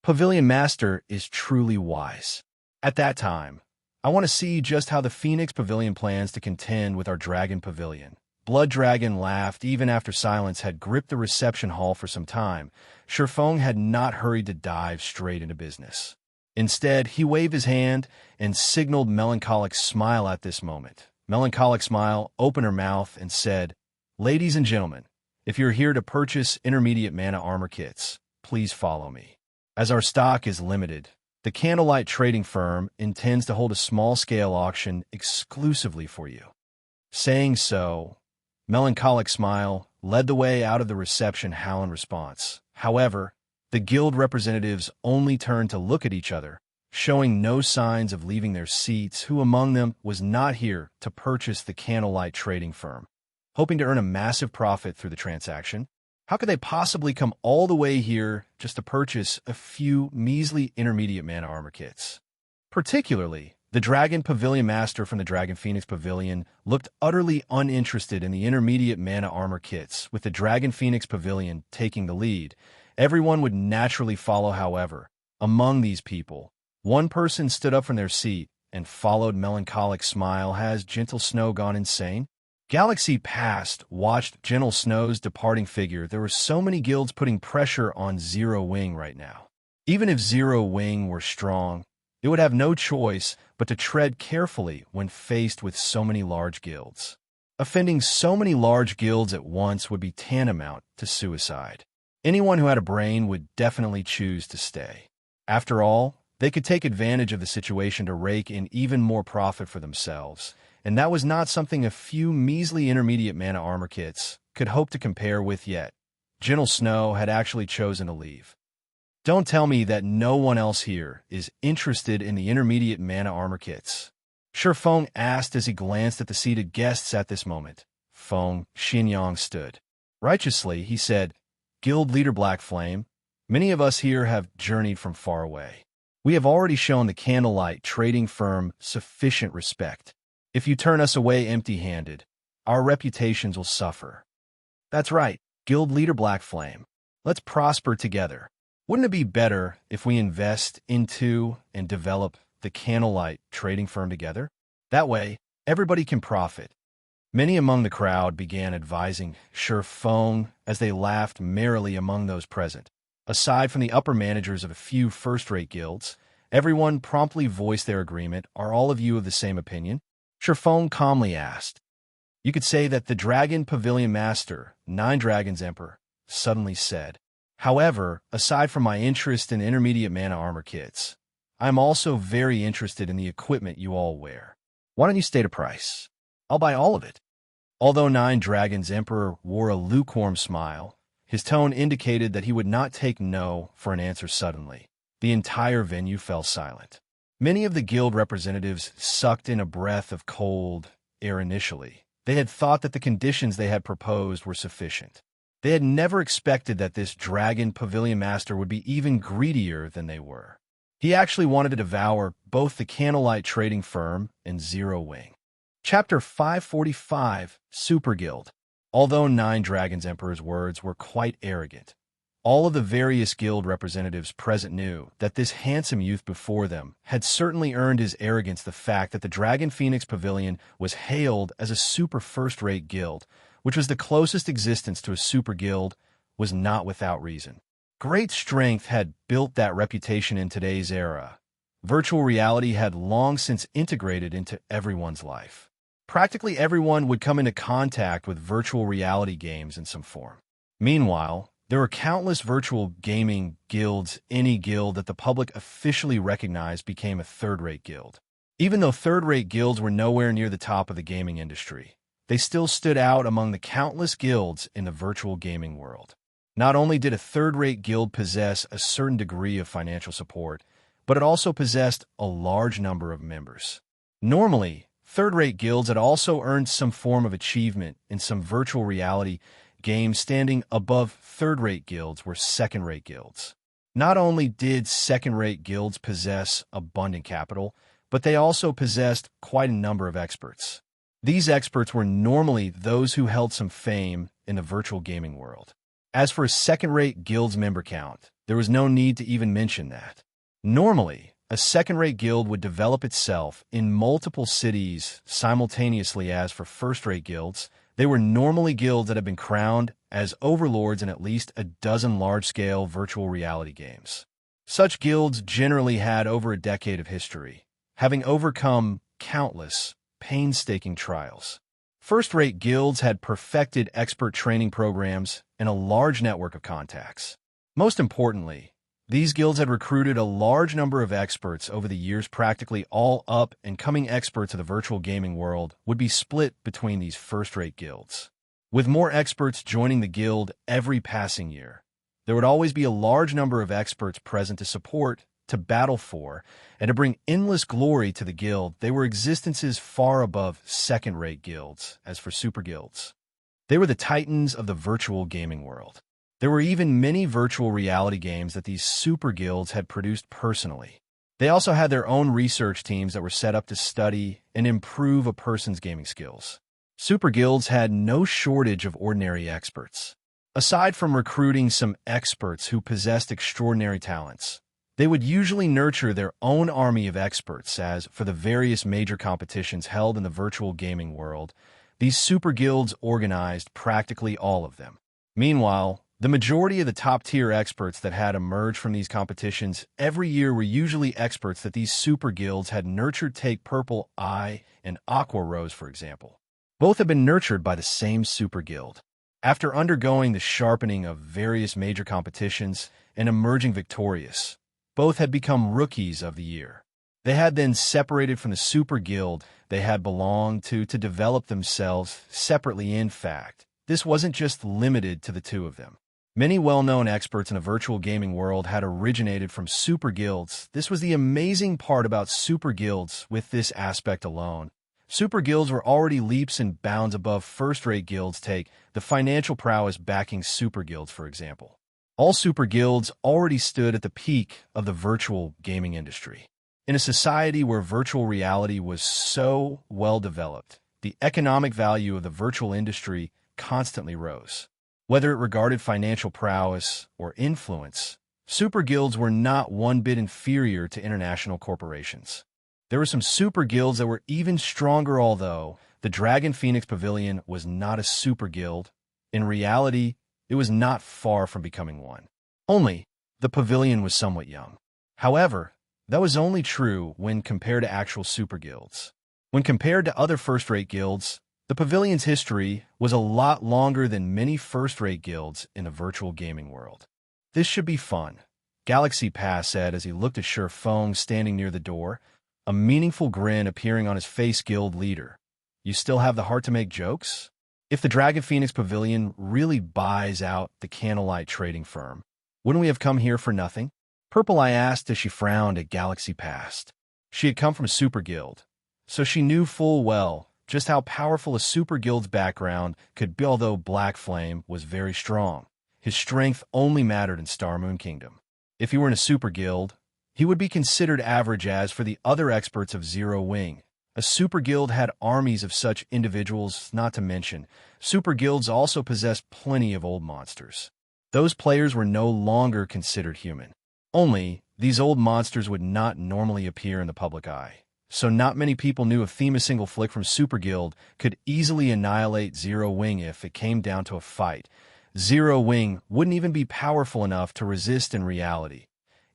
Pavilion Master is truly wise. At that time, "I want to see just how the Phoenix Pavilion plans to contend with our Dragon Pavilion." Blood Dragon laughed even after silence had gripped the reception hall for some time. Sherfong had not hurried to dive straight into business. Instead, he waved his hand and signaled Melancholic Smile at this moment. Melancholic Smile opened her mouth and said, "Ladies and gentlemen, if you're here to purchase intermediate mana armor kits, please follow me. As our stock is limited, the Candlelight Trading Firm intends to hold a small-scale auction exclusively for you." Saying so, Melancholic Smile led the way out of the reception hall in response. However, the guild representatives only turned to look at each other, showing no signs of leaving their seats. Who among them was not here to purchase the Candlelight Trading Firm, hoping to earn a massive profit through the transaction? How could they possibly come all the way here just to purchase a few measly intermediate mana armor kits? Particularly, the Dragon Pavilion Master from the Dragon Phoenix Pavilion looked utterly uninterested in the intermediate mana armor kits, with the Dragon Phoenix Pavilion taking the lead. Everyone would naturally follow, however. Among these people, one person stood up from their seat and followed Melancholic Smile. Has Gentle Snow gone insane? Galaxy Past watched Gentle Snow's departing figure. There were so many guilds putting pressure on Zero Wing right now. Even if Zero Wing were strong, it would have no choice but to tread carefully when faced with so many large guilds. Offending so many large guilds at once would be tantamount to suicide. Anyone who had a brain would definitely choose to stay. After all, they could take advantage of the situation to rake in even more profit for themselves, and that was not something a few measly intermediate mana armor kits could hope to compare with yet. Gentle Snow had actually chosen to leave. Don't tell me that no one else here is interested in the intermediate mana armor kits. Sherfong asked as he glanced at the seated guests at this moment. Feng Xinyang stood. Righteously, he said, "Guild leader Black Flame, many of us here have journeyed from far away. We have already shown the Candlelight Trading Firm sufficient respect. If you turn us away empty-handed, our reputations will suffer." "That's right, Guild leader Black Flame. Let's prosper together. Wouldn't it be better if we invest into and develop the Candlelight Trading Firm together? That way, everybody can profit." Many among the crowd began advising Sherfong as they laughed merrily among those present. Aside from the upper managers of a few first-rate guilds, everyone promptly voiced their agreement. "Are all of you of the same opinion?" Sherfong calmly asked. "You could say that the Dragon Pavilion Master, Nine Dragons Emperor," suddenly said. "However, aside from my interest in intermediate mana armor kits, I'm also very interested in the equipment you all wear. Why don't you state a price? I'll buy all of it." Although Nine Dragons Emperor wore a lukewarm smile, his tone indicated that he would not take no for an answer suddenly. The entire venue fell silent. Many of the guild representatives sucked in a breath of cold air initially. They had thought that the conditions they had proposed were sufficient. They had never expected that this Dragon Pavilion Master would be even greedier than they were. He actually wanted to devour both the Candlelight Trading Firm and Zero Wing. Chapter 545, Super Guild. Although Nine Dragons Emperor's words were quite arrogant, all of the various guild representatives present knew that this handsome youth before them had certainly earned his arrogance. The fact that the Dragon Phoenix Pavilion was hailed as a super first-rate guild, which was the closest existence to a super guild, was not without reason. Great strength had built that reputation in today's era. Virtual reality had long since integrated into everyone's life. Practically everyone would come into contact with virtual reality games in some form. Meanwhile, there were countless virtual gaming guilds. Any guild that the public officially recognized became a third-rate guild. Even though third-rate guilds were nowhere near the top of the gaming industry, they still stood out among the countless guilds in the virtual gaming world. Not only did a third-rate guild possess a certain degree of financial support, but it also possessed a large number of members. Normally, Third-rate guilds had also earned some form of achievement in some virtual reality games. Standing above third-rate guilds were second-rate guilds. Not only did second-rate guilds possess abundant capital, but they also possessed quite a number of experts. These experts were normally those who held some fame in the virtual gaming world. As for a second-rate guild's member count, there was no need to even mention that. Normally, a second-rate guild would develop itself in multiple cities simultaneously. As for first-rate guilds, they were normally guilds that had been crowned as overlords in at least a dozen large-scale virtual reality games. Such guilds generally had over a decade of history, having overcome countless, painstaking trials. First-rate guilds had perfected expert training programs and a large network of contacts. Most importantly, these guilds had recruited a large number of experts over the years. Practically all up-and-coming experts of the virtual gaming world would be split between these first-rate guilds. With more experts joining the guild every passing year, there would always be a large number of experts present to support, to battle for, and to bring endless glory to the guild. They were existences far above second-rate guilds. As for super guilds, they were the titans of the virtual gaming world. There were even many virtual reality games that these super guilds had produced personally. They also had their own research teams that were set up to study and improve a person's gaming skills. Super guilds had no shortage of ordinary experts. Aside from recruiting some experts who possessed extraordinary talents, they would usually nurture their own army of experts. As for the various major competitions held in the virtual gaming world, these super guilds organized practically all of them. Meanwhile, the majority of the top-tier experts that had emerged from these competitions every year were usually experts that these super guilds had nurtured. Take Purple Eye and Aqua Rose, for example. Both have been nurtured by the same super guild. After undergoing the sharpening of various major competitions and emerging victorious, both had become Rookies of the Year. They had then separated from the super guild they had belonged to develop themselves separately. In fact, this wasn't just limited to the two of them. Many well-known experts in the virtual gaming world had originated from super guilds. This was the amazing part about super guilds. With this aspect alone, super guilds were already leaps and bounds above first-rate guilds. Take the financial prowess backing super guilds, for example. All super guilds already stood at the peak of the virtual gaming industry. In a society where virtual reality was so well developed, the economic value of the virtual industry constantly rose. Whether it regarded financial prowess or influence, super guilds were not one bit inferior to international corporations. There were some super guilds that were even stronger. Although the Dragon Phoenix Pavilion was not a super guild, in reality, it was not far from becoming one. Only, the pavilion was somewhat young. However, that was only true when compared to actual super guilds. When compared to other first-rate guilds, the pavilion's history was a lot longer than many first-rate guilds in the virtual gaming world. This should be fun, Galaxy Pass said as he looked at Sher Feng standing near the door, a meaningful grin appearing on his face. Guild leader, you still have the heart to make jokes? If the Dragon Phoenix Pavilion really buys out the Candlelight trading firm, wouldn't we have come here for nothing? Purple Eye asked as she frowned at Galaxy Pass. She had come from a super guild, so she knew full well just how powerful a super guild's background could be. Although Black Flame was very strong, his strength only mattered in Star Moon Kingdom. If he were in a super guild, he would be considered average. As for the other experts of Zero Wing, a super guild had armies of such individuals. Not to mention, super guilds also possessed plenty of old monsters. Those players were no longer considered human. Only, these old monsters would not normally appear in the public eye. So not many people knew if a single flick from Super Guild could easily annihilate Zero Wing. If it came down to a fight, Zero Wing wouldn't even be powerful enough to resist in reality.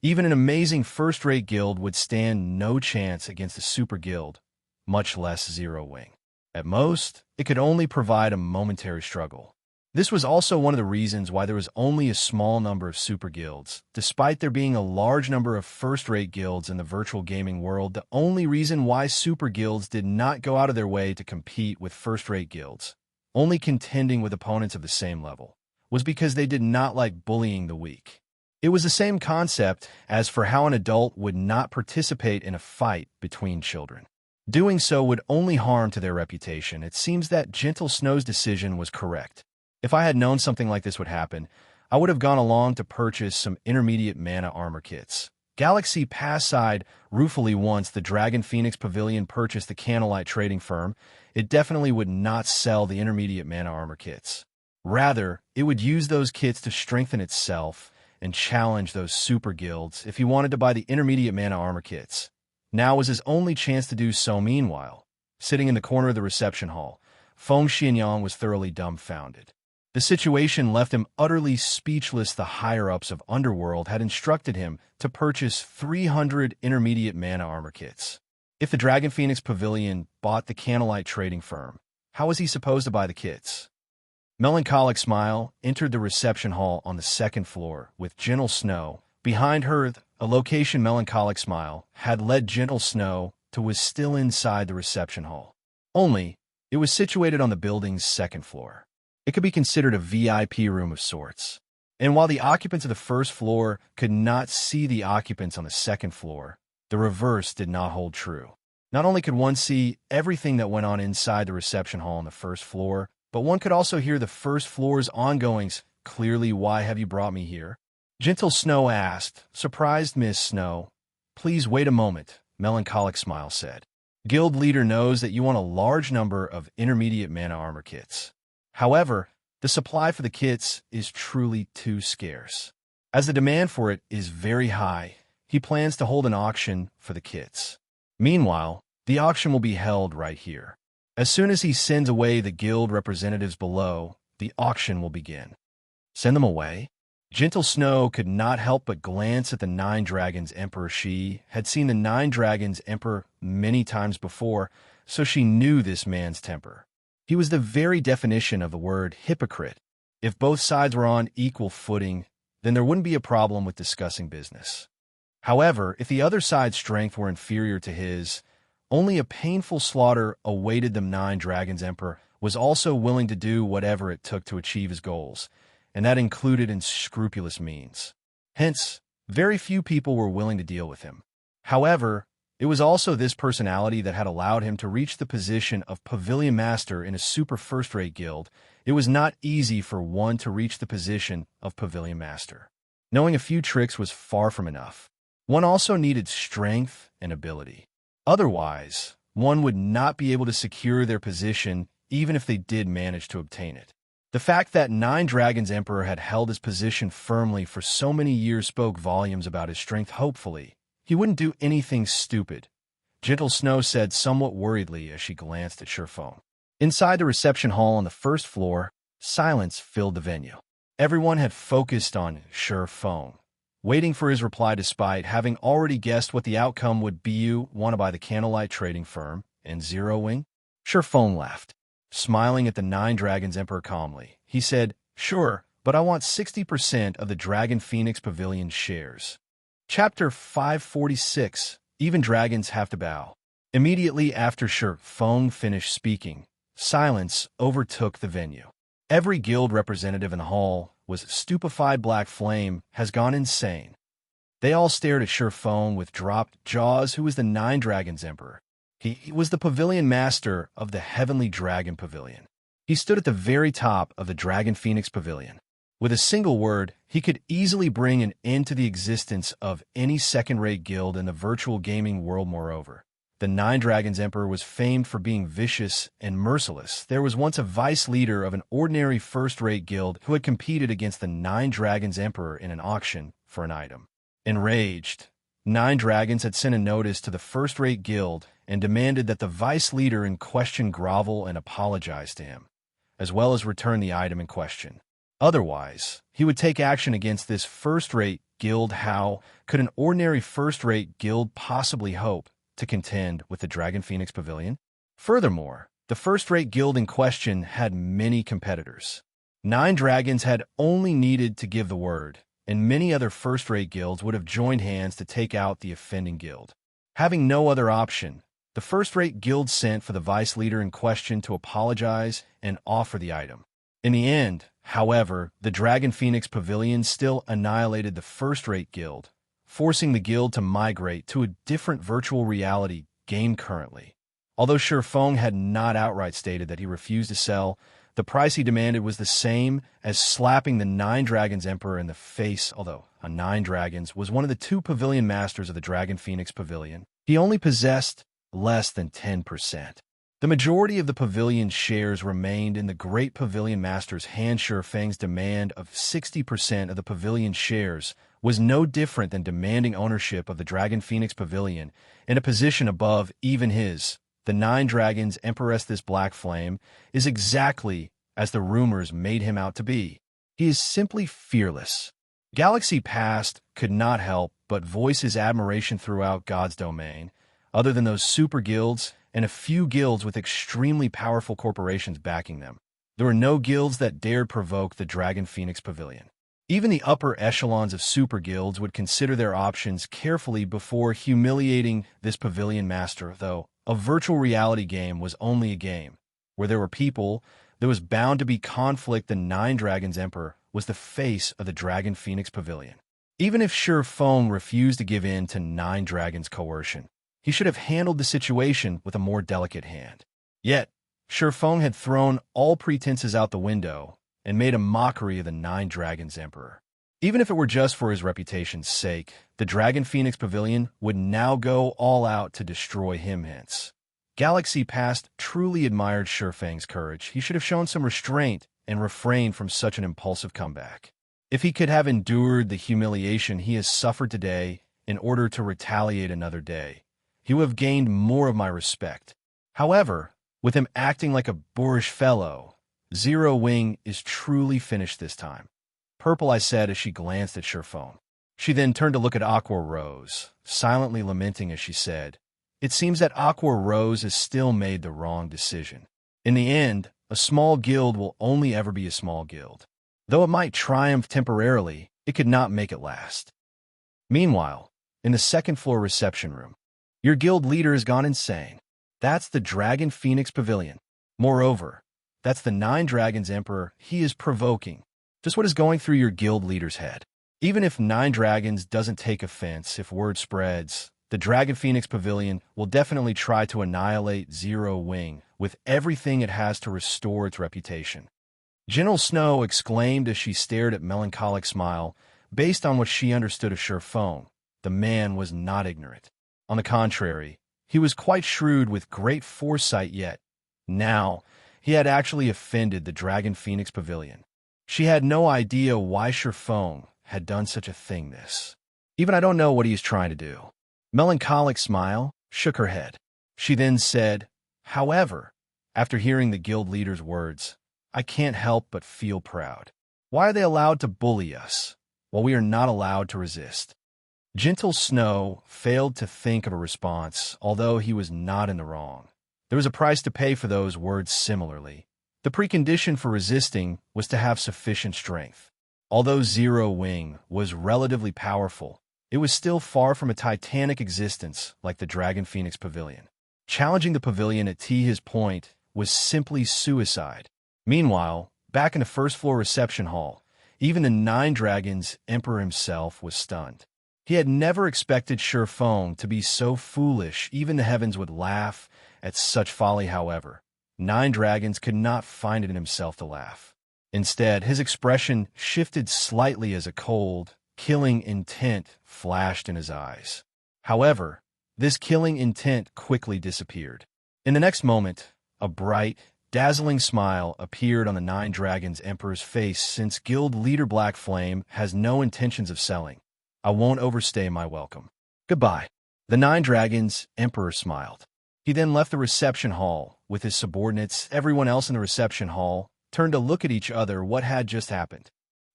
Even an amazing first-rate guild would stand no chance against a Super Guild, much less Zero Wing. At most, it could only provide a momentary struggle. This was also one of the reasons why there was only a small number of super guilds. Despite there being a large number of first-rate guilds in the virtual gaming world, the only reason why super guilds did not go out of their way to compete with first-rate guilds, only contending with opponents of the same level, was because they did not like bullying the weak. It was the same concept as for how an adult would not participate in a fight between children. Doing so would only harm to their reputation. It seems that Gentle Snow's decision was correct. If I had known something like this would happen, I would have gone along to purchase some intermediate mana armor kits. Galaxy Pass sighed ruefully. Once the Dragon Phoenix Pavilion purchased the Candlelight trading firm, it definitely would not sell the intermediate mana armor kits. Rather, it would use those kits to strengthen itself and challenge those super guilds if he wanted to buy the intermediate mana armor kits. Now was his only chance to do so. Meanwhile, sitting in the corner of the reception hall, Feng Xianyang was thoroughly dumbfounded. The situation left him utterly speechless. The higher-ups of Underworld had instructed him to purchase 300 intermediate mana armor kits. If the Dragon Phoenix Pavilion bought the Candlelight trading firm, how was he supposed to buy the kits? Melancholic Smile entered the reception hall on the second floor with Gentle Snow. Behind her, a location Melancholic Smile had led Gentle Snow to was still inside the reception hall. Only, it was situated on the building's second floor. It could be considered a VIP room of sorts. And while the occupants of the first floor could not see the occupants on the second floor, the reverse did not hold true. Not only could one see everything that went on inside the reception hall on the first floor, but one could also hear the first floor's ongoings. Clearly, why have you brought me here? Gentle Snow asked. Surprised, Miss Snow. Please wait a moment, Melancholic Smile said. Guild leader knows that you want a large number of intermediate mana armor kits. However, the supply for the kits is truly too scarce. As the demand for it is very high, he plans to hold an auction for the kits. Meanwhile, the auction will be held right here. As soon as he sends away the guild representatives below, the auction will begin. Send them away? Gentle Snow could not help but glance at the Nine Dragons Emperor. She had seen the Nine Dragons Emperor many times before, so she knew this man's temper. He was the very definition of the word hypocrite. If both sides were on equal footing, then there wouldn't be a problem with discussing business. However, if the other side's strength were inferior to his, only a painful slaughter awaited them. Nine Dragons Emperor was also willing to do whatever it took to achieve his goals, and that included unscrupulous means. Hence, very few people were willing to deal with him. However, it was also this personality that had allowed him to reach the position of Pavilion Master in a super first-rate guild. It was not easy for one to reach the position of Pavilion Master. Knowing a few tricks was far from enough. One also needed strength and ability. Otherwise, one would not be able to secure their position even if they did manage to obtain it. The fact that Nine Dragons Emperor had held his position firmly for so many years spoke volumes about his strength. Hopefully, he wouldn't do anything stupid, Gentle Snow said somewhat worriedly as she glanced at Sherfone. Inside the reception hall on the first floor, silence filled the venue. Everyone had focused on Sherfone, waiting for his reply despite having already guessed what the outcome would be. You want to buy the Candlelight trading firm and Zero-Wing? Sherfone laughed, smiling at the Nine Dragons Emperor calmly. He said, Sure, but I want 60% of the Dragon Phoenix Pavilion shares. Chapter 546, Even Dragons Have to Bow. Immediately after Sherfone finished speaking, silence overtook the venue. Every guild representative in the hall was stupefied. Black Flame has gone insane. They all stared at Sherfone with dropped jaws. Who was the Nine Dragons Emperor? He was the Pavilion Master of the Heavenly Dragon Pavilion. He stood at the very top of the Dragon Phoenix Pavilion. With a single word, he could easily bring an end to the existence of any second-rate guild in the virtual gaming world. Moreover, the Nine Dragons Emperor was famed for being vicious and merciless. There was once a vice leader of an ordinary first-rate guild who had competed against the Nine Dragons Emperor in an auction for an item. Enraged, Nine Dragons had sent a notice to the first-rate guild and demanded that the vice leader in question grovel and apologize to him, as well as return the item in question. Otherwise, he would take action against this first-rate guild. How could an ordinary first-rate guild possibly hope to contend with the Dragon Phoenix Pavilion? Furthermore, the first-rate guild in question had many competitors. Nine Dragons had only needed to give the word, and many other first-rate guilds would have joined hands to take out the offending guild. Having no other option, the first-rate guild sent for the vice leader in question to apologize and offer the item. In the end, however, the Dragon Phoenix Pavilion still annihilated the first-rate guild, forcing the guild to migrate to a different virtual reality game currently. Although Feng had not outright stated that he refused to sell, the price he demanded was the same as slapping the Nine Dragons Emperor in the face, although a Nine Dragons was one of the 2 pavilion masters of the Dragon Phoenix Pavilion. He only possessed less than 10%. The majority of the pavilion's shares remained in the Great Pavilion Master's hand. Feng's demand of 60% of the pavilion's shares was no different than demanding ownership of the Dragon Phoenix Pavilion in a position above even his. The Nine Dragons Empress. This black flame is exactly as the rumors made him out to be. He is simply fearless. Galaxy Past could not help but voice his admiration throughout God's domain, other than those super guilds and a few guilds with extremely powerful corporations backing them. There were no guilds that dared provoke the Dragon Phoenix Pavilion. Even the upper echelons of super guilds would consider their options carefully before humiliating this pavilion master, though a virtual reality game was only a game. Where there were people, there was bound to be conflict. The Nine Dragons Emperor was the face of the Dragon Phoenix Pavilion. Even if Feng refused to give in to Nine Dragons' coercion, he should have handled the situation with a more delicate hand. Yet, Feng had thrown all pretenses out the window and made a mockery of the Nine Dragons Emperor. Even if it were just for his reputation's sake, the Dragon Phoenix Pavilion would now go all out to destroy him. Hence, Galaxy Past truly admired Feng's courage. He should have shown some restraint and refrained from such an impulsive comeback. If he could have endured the humiliation he has suffered today in order to retaliate another day, he would have gained more of my respect. However, with him acting like a boorish fellow, Zero Wing is truly finished this time. Purple, I said as she glanced at Feng. She then turned to look at Aqua Rose, silently lamenting as she said, "It seems that Aqua Rose has still made the wrong decision. In the end, a small guild will only ever be a small guild. Though it might triumph temporarily, it could not make it last." Meanwhile, in the second-floor reception room, "Your guild leader has gone insane. That's the Dragon Phoenix Pavilion. Moreover, that's the Nine Dragons Emperor. He is provoking. Just what is going through your guild leader's head? Even if Nine Dragons doesn't take offense, if word spreads, the Dragon Phoenix Pavilion will definitely try to annihilate Zero Wing with everything it has to restore its reputation." General Snow exclaimed as she stared at Melancholic Smile. Based on what she understood of Feng, the man was not ignorant. On the contrary, he was quite shrewd with great foresight, yet now he had actually offended the Dragon Phoenix Pavilion. She had no idea why Feng had done such a thing. Even I don't know what he is trying to do. Melancholic Smile shook her head. She then said, "However, after hearing the guild leader's words, I can't help but feel proud. Why are they allowed to bully us, while we are not allowed to resist?" Gentle Snow failed to think of a response, although he was not in the wrong. There was a price to pay for those words similarly. The precondition for resisting was to have sufficient strength. Although Zero Wing was relatively powerful, it was still far from a titanic existence like the Dragon Phoenix Pavilion. Challenging the pavilion at his point was simply suicide. Meanwhile, back in the first-floor reception hall, even the Nine Dragons Emperor himself was stunned. He had never expected Feng to be so foolish. Even the heavens would laugh at such folly. However, Nine Dragons could not find it in himself to laugh. Instead, his expression shifted slightly as a cold, killing intent flashed in his eyes. However, this killing intent quickly disappeared. In the next moment, a bright, dazzling smile appeared on the Nine Dragons Emperor's face. "Since Guild Leader Black Flame has no intentions of selling, I won't overstay my welcome. Goodbye." The Nine Dragons Emperor smiled. He then left the reception hall with his subordinates. Everyone else in the reception hall turned to look at each other. What had just happened?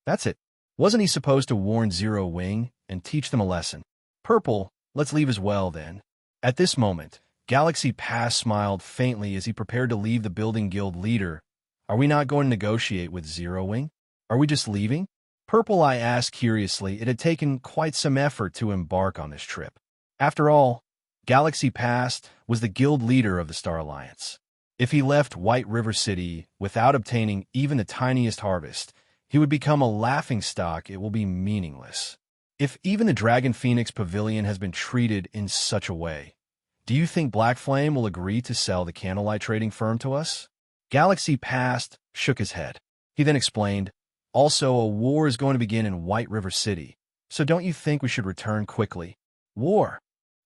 That's it. Wasn't he supposed to warn Zero Wing and teach them a lesson? Purple, let's leave as well then. At this moment, Galaxy Pass smiled faintly as he prepared to leave the building. Guild leader, are we not going to negotiate with Zero Wing? Are we just leaving? Purple, I asked curiously. It had taken quite some effort to embark on this trip. After all, Galaxy Past was the guild leader of the Star Alliance. If he left White River City without obtaining even the tiniest harvest, he would become a laughingstock. It will be meaningless. If even the Dragon Phoenix Pavilion has been treated in such a way, Do you think Black Flame will agree to sell the Candlelight Trading Firm to us? Galaxy Past shook his head. He then explained, also, a war is going to begin in White River City, so don't you think we should return quickly? War.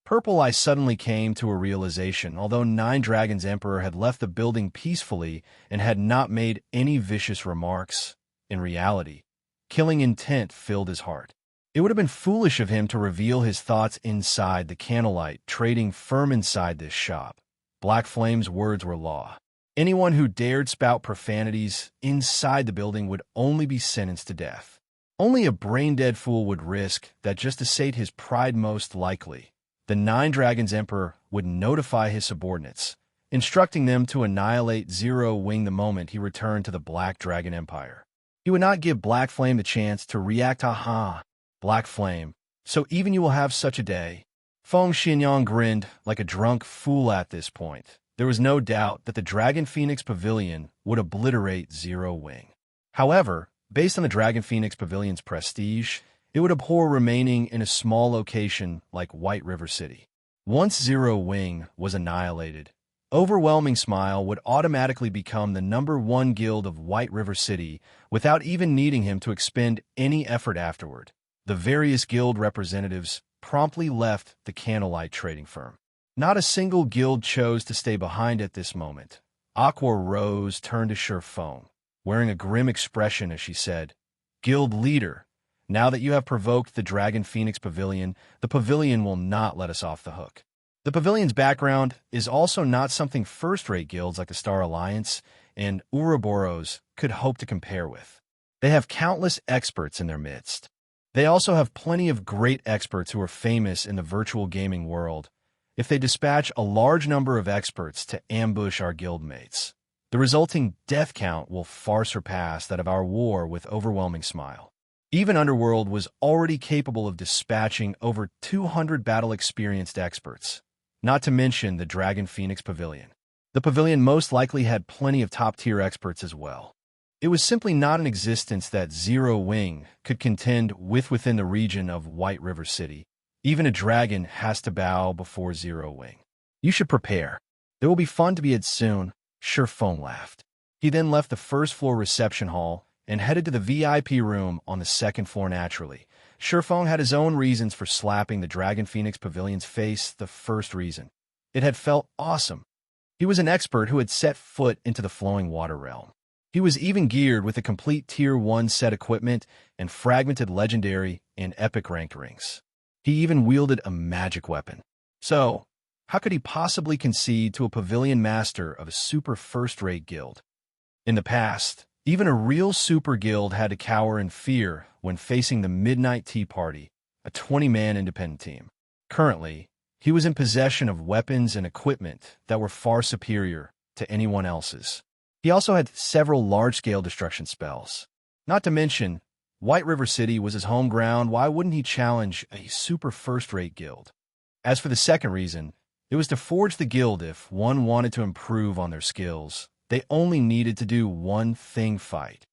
Purple Eye suddenly came to a realization. Although Nine Dragons Emperor had left the building peacefully and had not made any vicious remarks, in reality, killing intent filled his heart. It would have been foolish of him to reveal his thoughts inside the Candlelight Trading Firm inside this shop. Black Flame's words were law. Anyone who dared spout profanities inside the building would only be sentenced to death. Only a brain-dead fool would risk that just to sate his pride. Most likely, the Nine Dragons Emperor would notify his subordinates, instructing them to annihilate Zero Wing the moment he returned to the Black Dragon Empire. He would not give Black Flame the chance to react. Aha, Black Flame, so even you will have such a day. Feng Xinyang grinned like a drunk fool at this point. There was no doubt that the Dragon Phoenix Pavilion would obliterate Zero Wing. However, based on the Dragon Phoenix Pavilion's prestige, it would abhor remaining in a small location like White River City. Once Zero Wing was annihilated, Overwhelming Smile would automatically become the #1 guild of White River City without even needing him to expend any effort afterward. The various guild representatives promptly left the Candlelight Trading Firm. Not a single guild chose to stay behind at this moment. Aqua Rose turned to Shurfeng, wearing a grim expression as she said, Guild leader, now that you have provoked the Dragon Phoenix Pavilion, the pavilion will not let us off the hook. The pavilion's background is also not something first-rate guilds like the Star Alliance and Ouroboros could hope to compare with. They have countless experts in their midst. They also have plenty of great experts who are famous in the virtual gaming world. If they dispatch a large number of experts to ambush our guildmates, the resulting death count will far surpass that of our war with Overwhelming Smile. Even Underworld was already capable of dispatching over 200 battle-experienced experts, not to mention the Dragon Phoenix Pavilion. The pavilion most likely had plenty of top-tier experts as well. It was simply not in existence that Zero Wing could contend with within the region of White River City. Even a dragon has to bow before Zero Wing. You should prepare. There will be fun to be had soon. Shurfeng laughed. He then left the first-floor reception hall and headed to the VIP room on the second floor naturally. Shurfeng had his own reasons for slapping the Dragon Phoenix Pavilion's face. The first reason, it had felt awesome. He was an expert who had set foot into the flowing water realm. He was even geared with a complete Tier 1 set equipment and fragmented legendary and epic rank rings. He even wielded a magic weapon. So, how could he possibly concede to a pavilion master of a super first-rate guild? In the past, even a real super guild had to cower in fear when facing the Midnight Tea Party, a 20-man independent team. Currently, he was in possession of weapons and equipment that were far superior to anyone else's. He also had several large-scale destruction spells. Not to mention, White River City was his home ground. Why wouldn't he challenge a super first-rate guild? As for the second reason, it was to forge the guild. If one wanted to improve on their skills, they only needed to do one thing: fight.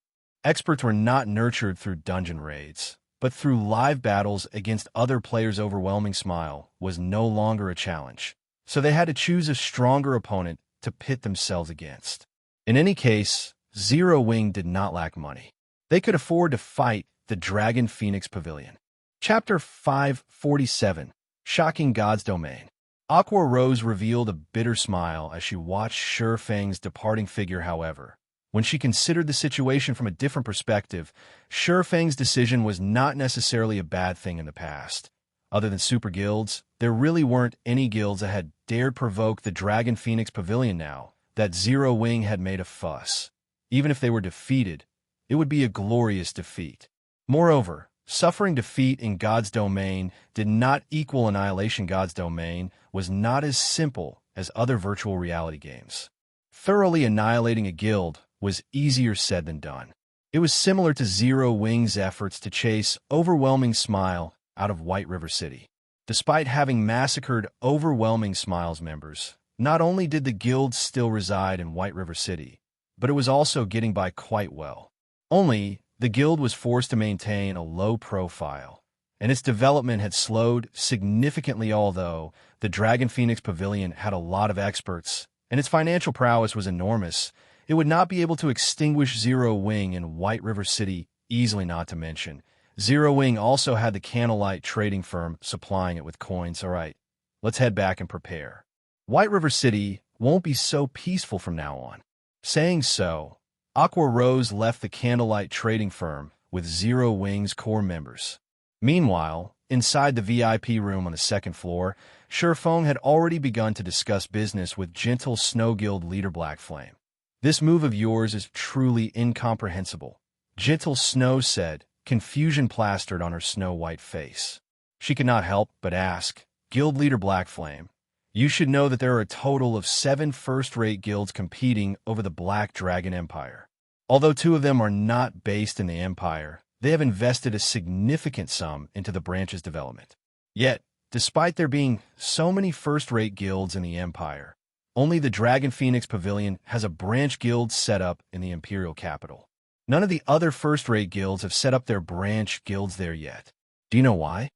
Experts were not nurtured through dungeon raids, but through live battles against other players. Overwhelming Smile was no longer a challenge, so they had to choose a stronger opponent to pit themselves against. In any case, Zero Wing did not lack money. They could afford to fight the Dragon Phoenix Pavilion. Chapter 547, Shocking God's Domain. Aqua Rose revealed a bitter smile as she watched Shurfeng's departing figure. However, when she considered the situation from a different perspective, Shurfeng's decision was not necessarily a bad thing. In the past, other than super guilds, there really weren't any guilds that had dared provoke the Dragon Phoenix Pavilion. Now that Zero Wing had made a fuss, even if they were defeated, it would be a glorious defeat. Moreover, suffering defeat in God's domain did not equal annihilation. God's domain was not as simple as other virtual reality games. Thoroughly annihilating a guild was easier said than done. It was similar to Zero Wing's efforts to chase Overwhelming Smile out of White River City. Despite having massacred Overwhelming Smile's members, not only did the guild still reside in White River City, but it was also getting by quite well. Only, the guild was forced to maintain a low profile, and its development had slowed significantly. Although the Dragon Phoenix Pavilion had a lot of experts, and its financial prowess was enormous, it would not be able to extinguish Zero Wing in White River City easily. Not to mention, Zero Wing also had the Candlelight trading firm supplying it with coins. All right, let's head back and prepare. White River City won't be so peaceful from now on. Saying so, Aqua Rose left the Candlelight trading firm with Zero Wing's core members. Meanwhile, inside the VIP room on the second floor, Shifeng had already begun to discuss business with Gentle Snow Guild leader Black Flame. "This move of yours is truly incomprehensible," Gentle Snow said, confusion plastered on her snow-white face. She could not help but ask, "Guild leader Black Flame, you should know that there are a total of 7 first-rate guilds competing over the Black Dragon Empire. Although 2 of them are not based in the Empire, they have invested a significant sum into the branch's development. Yet, despite there being so many first-rate guilds in the Empire, only the Dragon Phoenix Pavilion has a branch guild set up in the Imperial capital. None of the other first-rate guilds have set up their branch guilds there yet. Do you know why?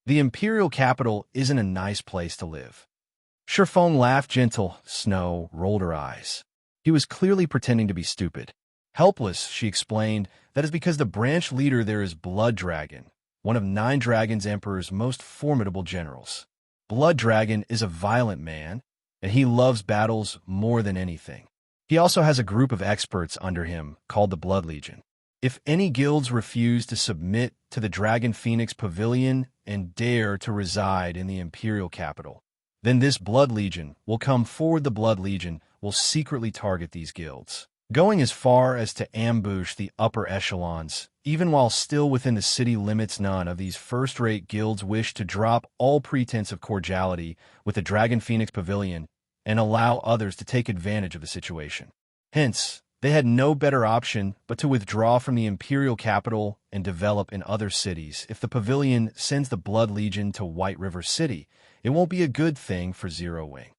The Imperial capital isn't a nice place to live." Shifeng laughed. Gentle Snow rolled her eyes. He was clearly pretending to be stupid. Helpless, she explained, "That is because the branch leader there is Blood Dragon, one of 9 Dragons Emperor's most formidable generals. Blood Dragon is a violent man, and he loves battles more than anything. He also has a group of experts under him called the Blood Legion. If any guilds refuse to submit to the Dragon Phoenix Pavilion and dare to reside in the Imperial capital, then this Blood Legion will come forward. The Blood Legion will secretly target these guilds, going as far as to ambush the upper echelons, even while still within the city limits. None of these first-rate guilds wish to drop all pretense of cordiality with the Dragon Phoenix Pavilion and allow others to take advantage of the situation. Hence, they had no better option but to withdraw from the Imperial capital and develop in other cities. If the Pavilion sends the Blood Legion to White River City, it won't be a good thing for Zero Wing."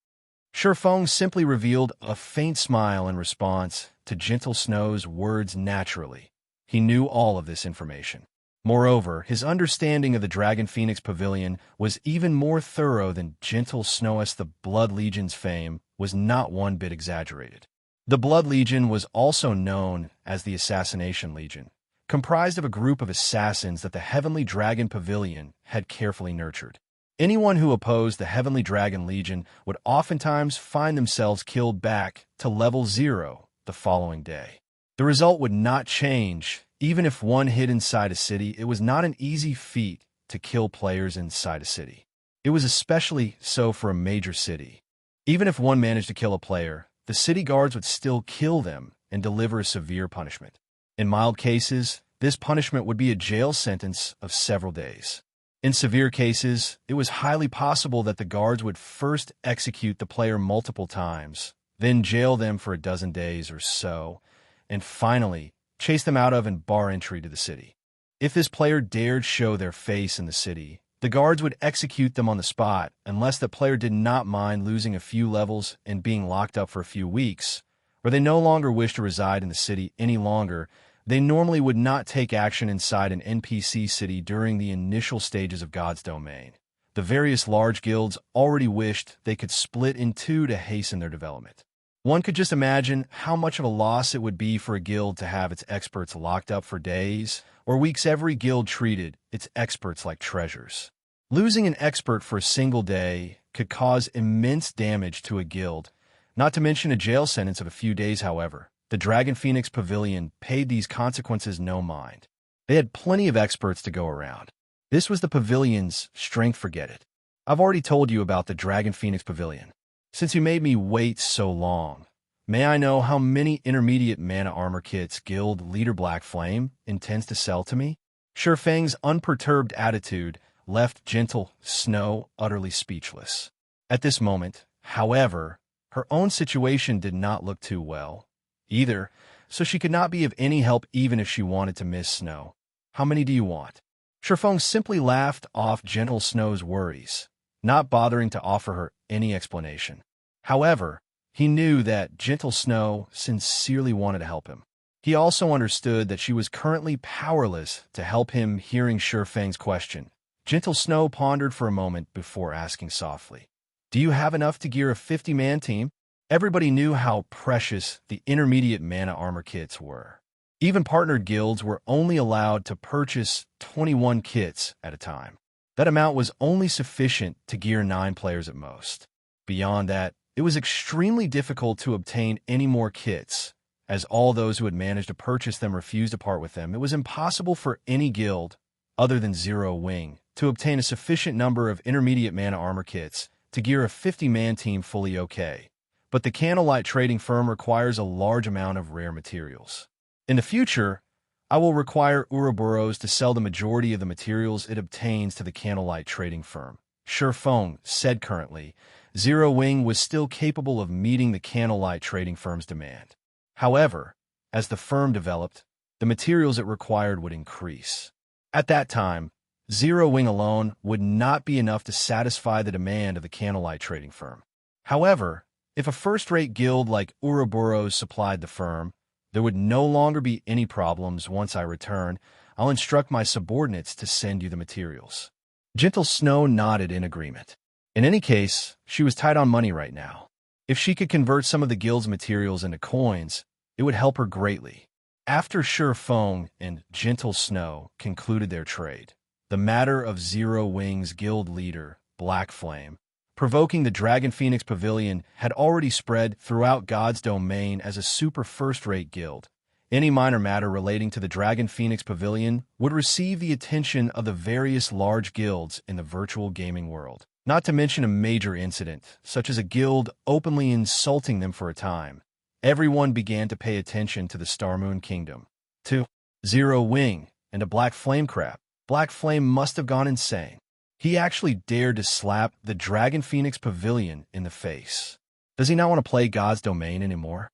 Shifeng simply revealed a faint smile in response to Gentle Snow's words. Naturally, he knew all of this information. Moreover, his understanding of the Dragon Phoenix Pavilion was even more thorough than Gentle Snow's. The Blood Legion's fame was not one bit exaggerated. The Blood Legion was also known as the Assassination Legion, comprised of a group of assassins that the Heavenly Dragon Pavilion had carefully nurtured. Anyone who opposed the Heavenly Dragon Legion would oftentimes find themselves killed back to level 0 the following day. The result would not change. Even if one hid inside a city, it was not an easy feat to kill players inside a city. It was especially so for a major city. Even if one managed to kill a player, the city guards would still kill them and deliver a severe punishment. In mild cases, this punishment would be a jail sentence of several days. In severe cases, it was highly possible that the guards would first execute the player multiple times, then jail them for a dozen days or so, and finally chase them out of and bar entry to the city. If this player dared show their face in the city, the guards would execute them on the spot unless the player did not mind losing a few levels and being locked up for a few weeks, or they no longer wished to reside in the city any longer. They normally would not take action inside an NPC city during the initial stages of God's Domain. The various large guilds already wished they could split in 2 to hasten their development. One could just imagine how much of a loss it would be for a guild to have its experts locked up for days or weeks. Every guild treated its experts like treasures. Losing an expert for a single day could cause immense damage to a guild, not to mention a jail sentence of a few days. However, the Dragon Phoenix Pavilion paid these consequences no mind. They had plenty of experts to go around. This was the pavilion's strength. Forget it. I've already told you about the Dragon Phoenix Pavilion. Since you made me wait so long, may I know how many intermediate mana armor kits Guild Leader Black Flame intends to sell to me? Shifeng's unperturbed attitude left Gentle Snow utterly speechless. At this moment, however, her own situation did not look too well either, so she could not be of any help even if she wanted to. Miss Snow, how many do you want? Shifeng simply laughed off Gentle Snow's worries, not bothering to offer her any explanation. However, he knew that Gentle Snow sincerely wanted to help him. He also understood that she was currently powerless to help him. Hearing Shifeng's question, Gentle Snow pondered for a moment before asking softly, "Do you have enough to gear a 50-man team?" Everybody knew how precious the intermediate mana armor kits were. Even partnered guilds were only allowed to purchase 21 kits at a time. That amount was only sufficient to gear 9 players at most. Beyond that, it was extremely difficult to obtain any more kits, as all those who had managed to purchase them refused to part with them. It was impossible for any guild, other than Zero Wing, to obtain a sufficient number of intermediate mana armor kits to gear a 50-man team fully okay. But the Candlelight Trading Firm requires a large amount of rare materials. In the future, I will require Ouroboros to sell the majority of the materials it obtains to the Candlelight Trading Firm. Shurfeng said currently, Zero Wing was still capable of meeting the Candlelight Trading Firm's demand. However, as the firm developed, the materials it required would increase. At that time, Zero Wing alone would not be enough to satisfy the demand of the Candlelight Trading Firm. However, if a first-rate guild like Ouroboros supplied the firm, there would no longer be any problems. Once I return, I'll instruct my subordinates to send you the materials. Gentle Snow nodded in agreement. In any case, she was tight on money right now. If she could convert some of the guild's materials into coins, it would help her greatly. After Shurfeng and Gentle Snow concluded their trade, the matter of Zero Wing's guild leader, Black Flame, provoking the Dragon Phoenix Pavilion had already spread throughout God's domain as a super first-rate guild. Any minor matter relating to the Dragon Phoenix Pavilion would receive the attention of the various large guilds in the virtual gaming world. Not to mention a major incident, such as a guild openly insulting them for a time. Everyone began to pay attention to the Starmoon Kingdom. 2. Zero Wing and a Black Flame crab. Black Flame must have gone insane. He actually dared to slap the Dragon Phoenix Pavilion in the face. Does he not want to play God's domain anymore?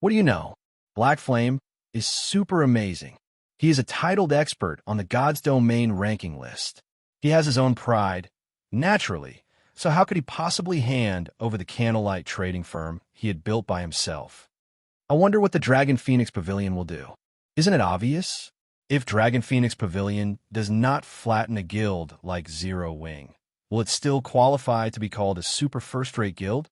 What do you know? Black Flame is super amazing. He is a titled expert on the God's domain ranking list. He has his own pride, naturally, so how could he possibly hand over the Candlelight Trading Firm he had built by himself? I wonder what the Dragon Phoenix Pavilion will do. Isn't it obvious? If Dragon Phoenix Pavilion does not flatten a guild like Zero Wing, will it still qualify to be called a super first-rate guild?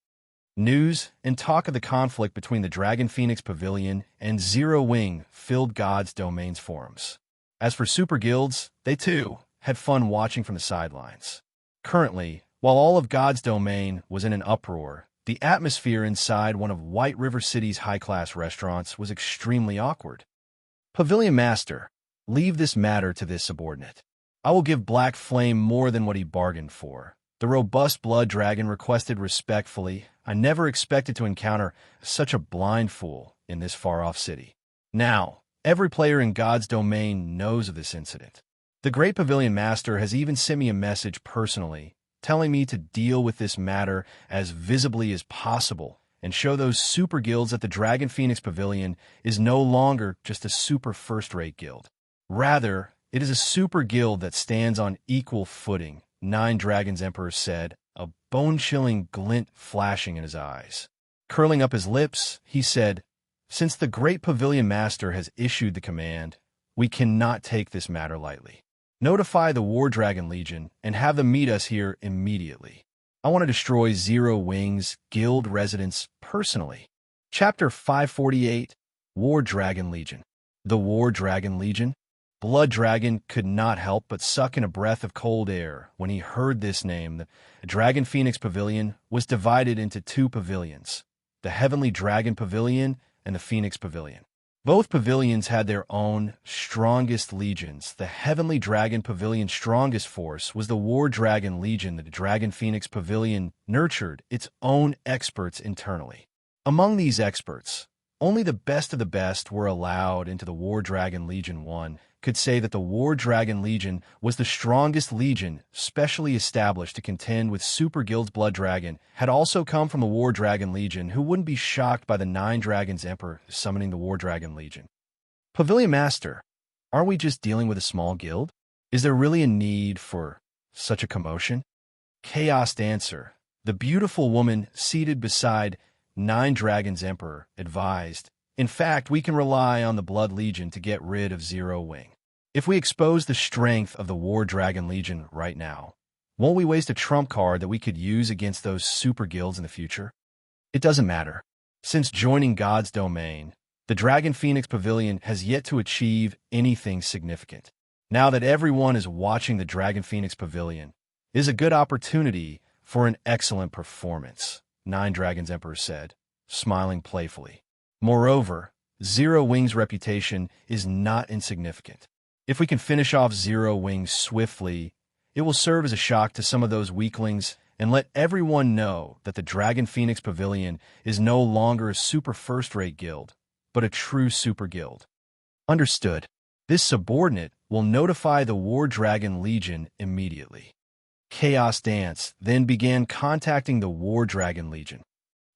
News and talk of the conflict between the Dragon Phoenix Pavilion and Zero Wing filled God's Domain's forums. As for super guilds, they too had fun watching from the sidelines. Currently, while all of God's Domain was in an uproar, the atmosphere inside one of White River City's high-class restaurants was extremely awkward. Pavilion Master, leave this matter to this subordinate. I will give Black Flame more than what he bargained for. The robust blood dragon requested respectfully. I never expected to encounter such a blind fool in this far-off city. Now, every player in God's Domain knows of this incident. The Great Pavilion Master has even sent me a message personally, telling me to deal with this matter as visibly as possible and show those super guilds that the Dragon Phoenix Pavilion is no longer just a super first-rate guild. Rather, it is a super guild that stands on equal footing, Nine Dragons Emperor said, a bone-chilling glint flashing in his eyes. Curling up his lips, he said, "Since the Great Pavilion Master has issued the command, we cannot take this matter lightly. Notify the War Dragon Legion and have them meet us here immediately. I want to destroy Zero Wing's guild residence personally." Chapter 548, War Dragon Legion. The War Dragon Legion? Blood Dragon could not help but suck in a breath of cold air when he heard this name. The Dragon Phoenix Pavilion was divided into 2 pavilions, the Heavenly Dragon Pavilion and the Phoenix Pavilion. Both pavilions had their own strongest legions. The Heavenly Dragon Pavilion's strongest force was the War Dragon Legion. The Dragon Phoenix Pavilion nurtured its own experts internally. Among these experts, only the best of the best were allowed into the War Dragon Legion. One could say that the War Dragon Legion was the strongest legion specially established to contend with Super Guild's Blood Dragon had also come from the War Dragon Legion, who wouldn't be shocked by the Nine Dragons Emperor summoning the War Dragon Legion. Pavilion Master, aren't we just dealing with a small guild? Is there really a need for such a commotion? Chaos Dancer, the beautiful woman seated beside Nine Dragons Emperor, advised, "In fact, we can rely on the Blood Legion to get rid of Zero Wing." If we expose the strength of the War Dragon Legion right now, won't we waste a trump card that we could use against those super guilds in the future? It doesn't matter. Since joining God's domain, the Dragon Phoenix Pavilion has yet to achieve anything significant. Now that everyone is watching the Dragon Phoenix Pavilion, it is a good opportunity for an excellent performance, Nine Dragons Emperor said, smiling playfully. Moreover, Zero Wing's reputation is not insignificant. If we can finish off Zero Wing swiftly, it will serve as a shock to some of those weaklings and let everyone know that the Dragon Phoenix Pavilion is no longer a super first-rate guild, but a true super guild. Understood. This subordinate will notify the War Dragon Legion immediately. Chaos Dance then began contacting the War Dragon Legion.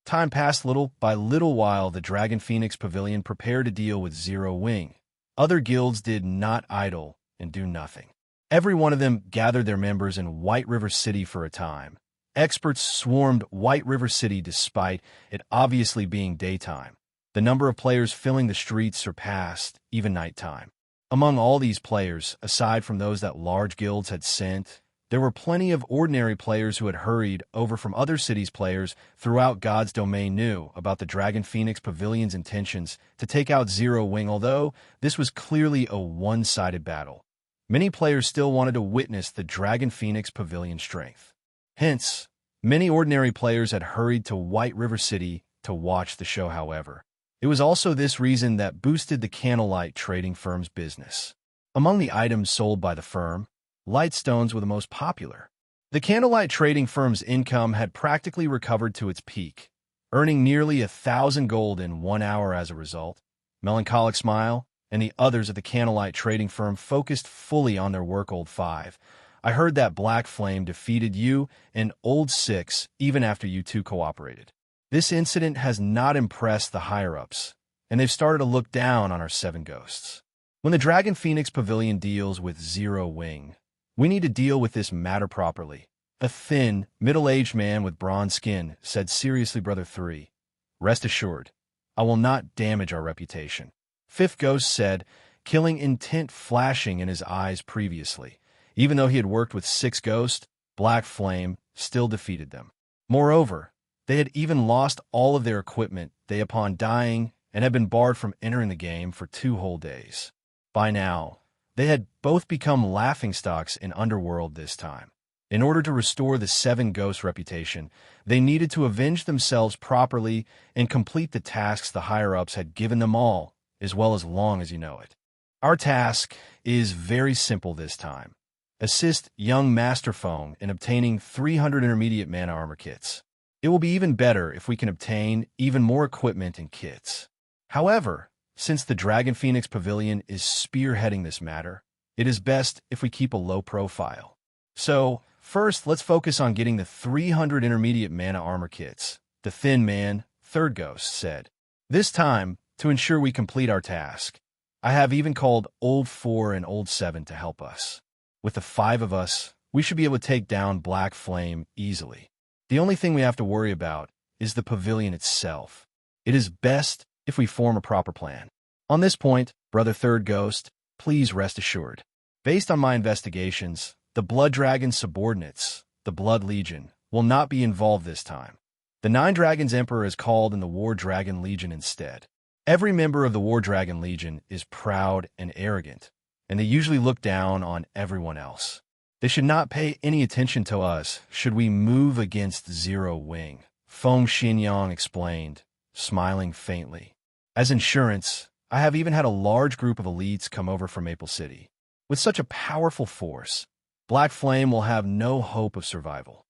Time passed little by little while the Dragon Phoenix Pavilion prepared to deal with Zero Wing. Other guilds did not idle and do nothing. Every one of them gathered their members in White River City for a time. Experts swarmed White River City despite it obviously being daytime. The number of players filling the streets surpassed even nighttime. Among all these players, aside from those that large guilds had sent, there were plenty of ordinary players who had hurried over from other cities. Players throughout God's domain knew about the Dragon Phoenix Pavilion's intentions to take out Zero Wing, although this was clearly a one-sided battle. Many players still wanted to witness the Dragon Phoenix Pavilion strength. Hence, many ordinary players had hurried to White River City to watch the show. However, it was also this reason that boosted the Candlelight trading firm's business. Among the items sold by the firm, light stones were the most popular. The Candlelight trading firm's income had practically recovered to its peak, earning nearly 1,000 gold in 1 hour as a result. Melancholic Smile and the others at the Candlelight trading firm focused fully on their work. Old 5. I heard that Black Flame defeated you and Old 6 even after you two cooperated. This incident has not impressed the higher-ups, and they've started to look down on our 7 ghosts. When the Dragon Phoenix Pavilion deals with Zero Wing, we need to deal with this matter properly. A thin, middle-aged man with bronze skin said, seriously, Brother 3, rest assured, I will not damage our reputation. Fifth Ghost said, killing intent flashing in his eyes previously. Even though he had worked with 6 ghosts, Black Flame still defeated them. Moreover, they had even lost all of their equipment upon dying and had been barred from entering the game for 2 whole days. By now, they had both become laughingstocks in Underworld this time. In order to restore the 7 ghosts' reputation, they needed to avenge themselves properly and complete the tasks the higher-ups had given them all, as well as long as you know it. Our task is very simple this time. Assist young Master Phone in obtaining 300 intermediate mana armor kits. It will be even better if we can obtain even more equipment and kits. However, since the Dragon Phoenix Pavilion is spearheading this matter, it is best if we keep a low profile. So, first, let's focus on getting the 300 intermediate mana armor kits, the Thin Man, Third Ghost, said. This time, to ensure we complete our task, I have even called Old 4 and Old 7 to help us. With the 5 of us, we should be able to take down Black Flame easily. The only thing we have to worry about is the pavilion itself. It is best if we form a proper plan. On this point, Brother Third Ghost, please rest assured. Based on my investigations, the Blood Dragon subordinates, the Blood Legion, will not be involved this time. The 9 Dragons Emperor is called in the War Dragon Legion instead. Every member of the War Dragon Legion is proud and arrogant, and they usually look down on everyone else. They should not pay any attention to us should we move against Zero Wing, Feng Xinyang explained, smiling faintly. As insurance, I have even had a large group of elites come over from Maple City. With such a powerful force, Black Flame will have no hope of survival.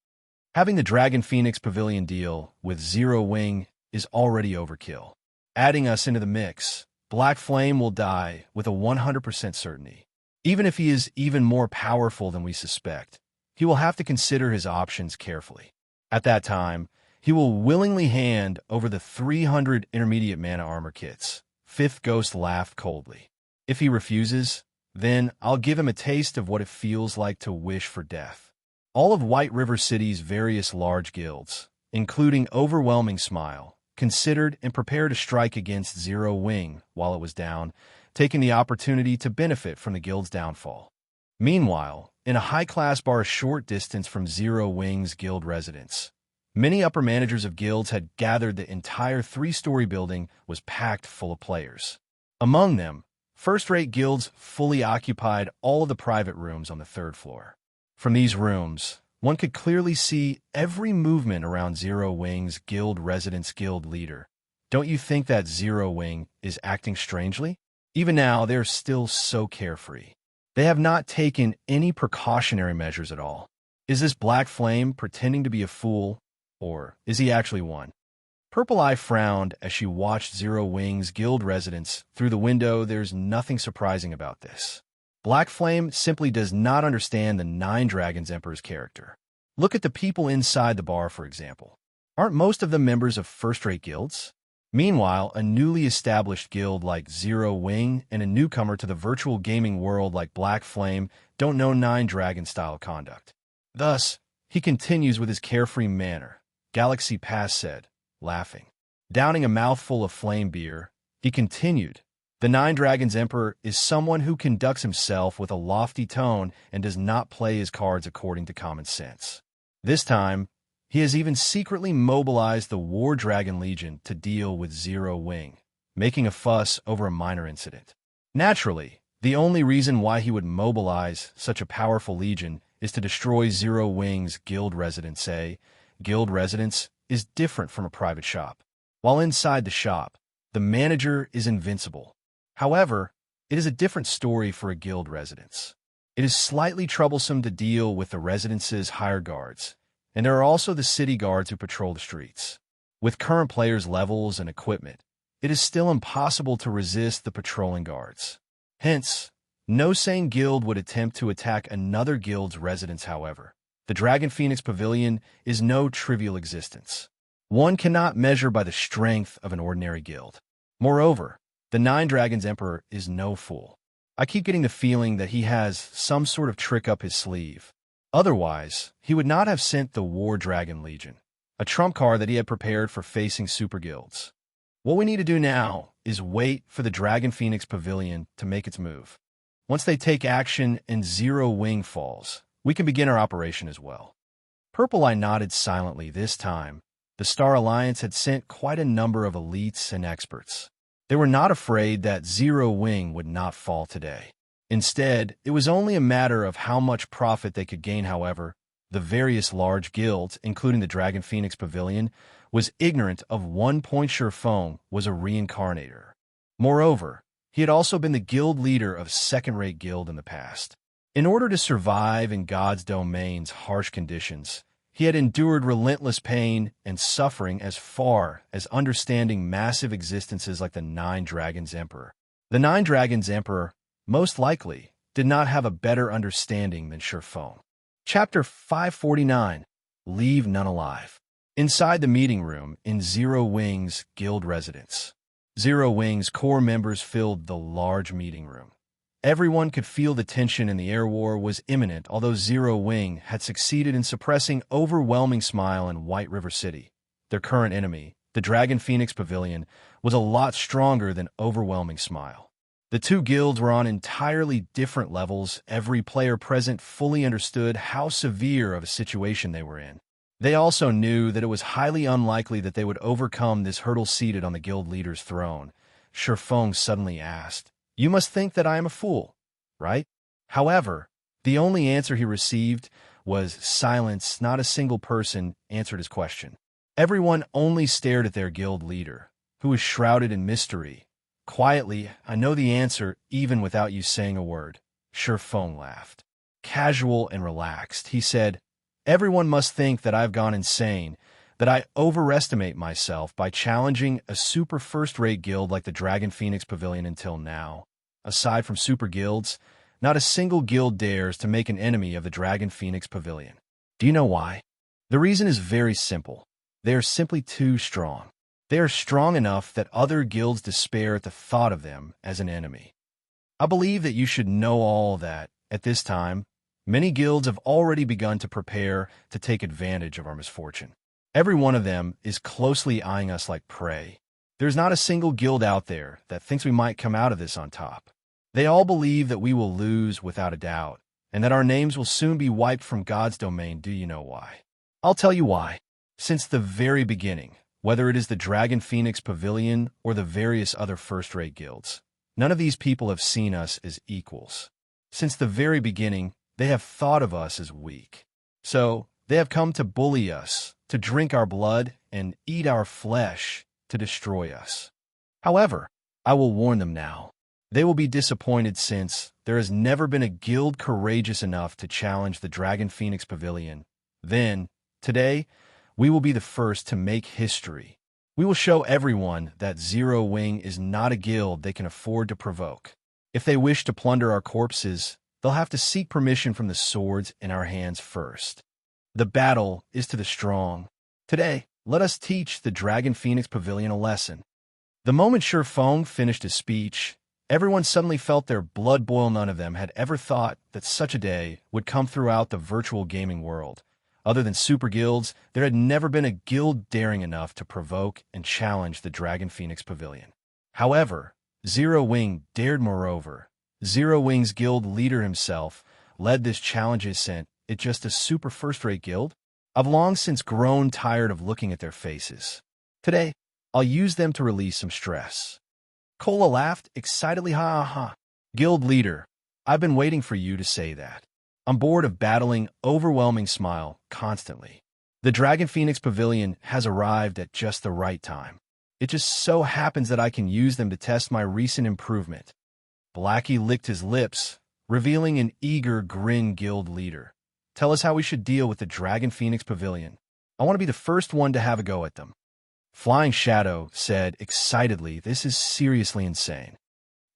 Having the Dragon Phoenix Pavilion deal with Zero Wing is already overkill. Adding us into the mix, Black Flame will die with a 100% certainty. Even if he is even more powerful than we suspect, he will have to consider his options carefully. At that time, he will willingly hand over the 300 intermediate mana armor kits. Fifth Ghost laughed coldly. If he refuses, then I'll give him a taste of what it feels like to wish for death. All of White River City's various large guilds, including Overwhelming Smile, considered and prepared to strike against Zero Wing while it was down, taking the opportunity to benefit from the guild's downfall. Meanwhile, in a high-class bar a short distance from Zero Wing's guild residence, many upper managers of guilds had gathered. The entire three-story building was packed full of players. Among them, first-rate guilds fully occupied all of the private rooms on the third floor. From these rooms, one could clearly see every movement around Zero Wing's guild residence guild leader. Don't you think that Zero Wing is acting strangely? Even now, they're still so carefree. They have not taken any precautionary measures at all. Is this Black Flame pretending to be a fool, or is he actually one? Purple Eye frowned as she watched Zero Wing's guild residence through the window. There's nothing surprising about this. Black Flame simply does not understand the Nine Dragons Emperor's character. Look at the people inside the bar, for example. Aren't most of them members of first-rate guilds? Meanwhile, a newly established guild like Zero Wing and a newcomer to the virtual gaming world like Black Flame don't know Nine Dragon-style conduct. Thus, he continues with his carefree manner, Galaxy Pass said, laughing. Downing a mouthful of flame beer, he continued, "The Nine Dragons Emperor is someone who conducts himself with a lofty tone and does not play his cards according to common sense. This time, he has even secretly mobilized the War Dragon Legion to deal with Zero Wing, making a fuss over a minor incident. Naturally, the only reason why he would mobilize such a powerful legion is to destroy Zero Wing's guild residence. A guild residence is different from a private shop. While inside the shop, the manager is invincible. However, it is a different story for a guild residence. It is slightly troublesome to deal with the residence's higher guards, and there are also the city guards who patrol the streets. With current players' levels and equipment, it is still impossible to resist the patrolling guards. Hence, no sane guild would attempt to attack another guild's residence. However, the Dragon Phoenix Pavilion is no trivial existence. One cannot measure by the strength of an ordinary guild. Moreover, the Nine Dragons Emperor is no fool. I keep getting the feeling that he has some sort of trick up his sleeve. Otherwise, he would not have sent the War Dragon Legion, a trump card that he had prepared for facing super guilds. What we need to do now is wait for the Dragon Phoenix Pavilion to make its move. Once they take action and Zero Wing falls, we can begin our operation as well." Purple Eye nodded silently. This time, the Star Alliance had sent quite a number of elites and experts. They were not afraid that Zero Wing would not fall today. Instead, it was only a matter of how much profit they could gain. However, the various large guilds, including the Dragon Phoenix Pavilion, was ignorant of one point. Sherfong was a reincarnator. Moreover, he had also been the guild leader of second-rate guild in the past. In order to survive in God's domain's harsh conditions, he had endured relentless pain and suffering as far as understanding massive existences like the Nine Dragons Emperor. The Nine Dragons Emperor, most likely, did not have a better understanding than Sherfong. Chapter 549, Leave None Alive. Inside the meeting room in Zero Wing's guild residence, Zero Wing's core members filled the large meeting room. Everyone could feel the tension and the air war was imminent, although Zero Wing had succeeded in suppressing Overwhelming Smile in White River City. Their current enemy, the Dragon Phoenix Pavilion, was a lot stronger than Overwhelming Smile. The two guilds were on entirely different levels. Every player present fully understood how severe of a situation they were in. They also knew that it was highly unlikely that they would overcome this hurdle. Seated on the guild leader's throne, Sherfong suddenly asked, "You must think that I am a fool, right?" However, the only answer he received was silence. Not a single person answered his question. Everyone only stared at their guild leader, who was shrouded in mystery. "Quietly, I know the answer even without you saying a word." Sherfong laughed. Casual and relaxed, he said, "Everyone must think that I've gone insane, that I overestimate myself by challenging a super first-rate guild like the Dragon Phoenix Pavilion. Until now, aside from super guilds, not a single guild dares to make an enemy of the Dragon Phoenix Pavilion. Do you know why? The reason is very simple. They are simply too strong. They are strong enough that other guilds despair at the thought of them as an enemy. I believe that you should know all that. At this time, many guilds have already begun to prepare to take advantage of our misfortune. Every one of them is closely eyeing us like prey. There's not a single guild out there that thinks we might come out of this on top. They all believe that we will lose without a doubt, and that our names will soon be wiped from God's domain. Do you know why? I'll tell you why. Since the very beginning, whether it is the Dragon Phoenix Pavilion or the various other first-rate guilds, none of these people have seen us as equals. Since the very beginning, they have thought of us as weak. So, they have come to bully us, to drink our blood, and eat our flesh, to destroy us. However, I will warn them now. They will be disappointed since there has never been a guild courageous enough to challenge the Dragon Phoenix Pavilion. Then, today, we will be the first to make history. We will show everyone that Zero Wing is not a guild they can afford to provoke. If they wish to plunder our corpses, they'll have to seek permission from the swords in our hands first. The battle is to the strong. Today, let us teach the Dragon Phoenix Pavilion a lesson. The moment Shurfeng finished his speech, everyone suddenly felt their blood boil. None of them had ever thought that such a day would come throughout the virtual gaming world. Other than super guilds, there had never been a guild daring enough to provoke and challenge the Dragon Phoenix Pavilion. However, Zero Wing dared. Moreover, Zero Wing's guild leader himself led this challenge. Isn't it just a super first-rate guild? I've long since grown tired of looking at their faces. Today, I'll use them to release some stress. Cola laughed excitedly. Ha ha ha. Guild leader, I've been waiting for you to say that. I'm bored of battling. Overwhelming smile constantly. The Dragon Phoenix Pavilion has arrived at just the right time. It just so happens that I can use them to test my recent improvement. Blackie licked his lips, revealing an eager grin. Guild leader, tell us how we should deal with the Dragon Phoenix Pavilion. I want to be the first one to have a go at them. Flying Shadow said excitedly, this is seriously insane.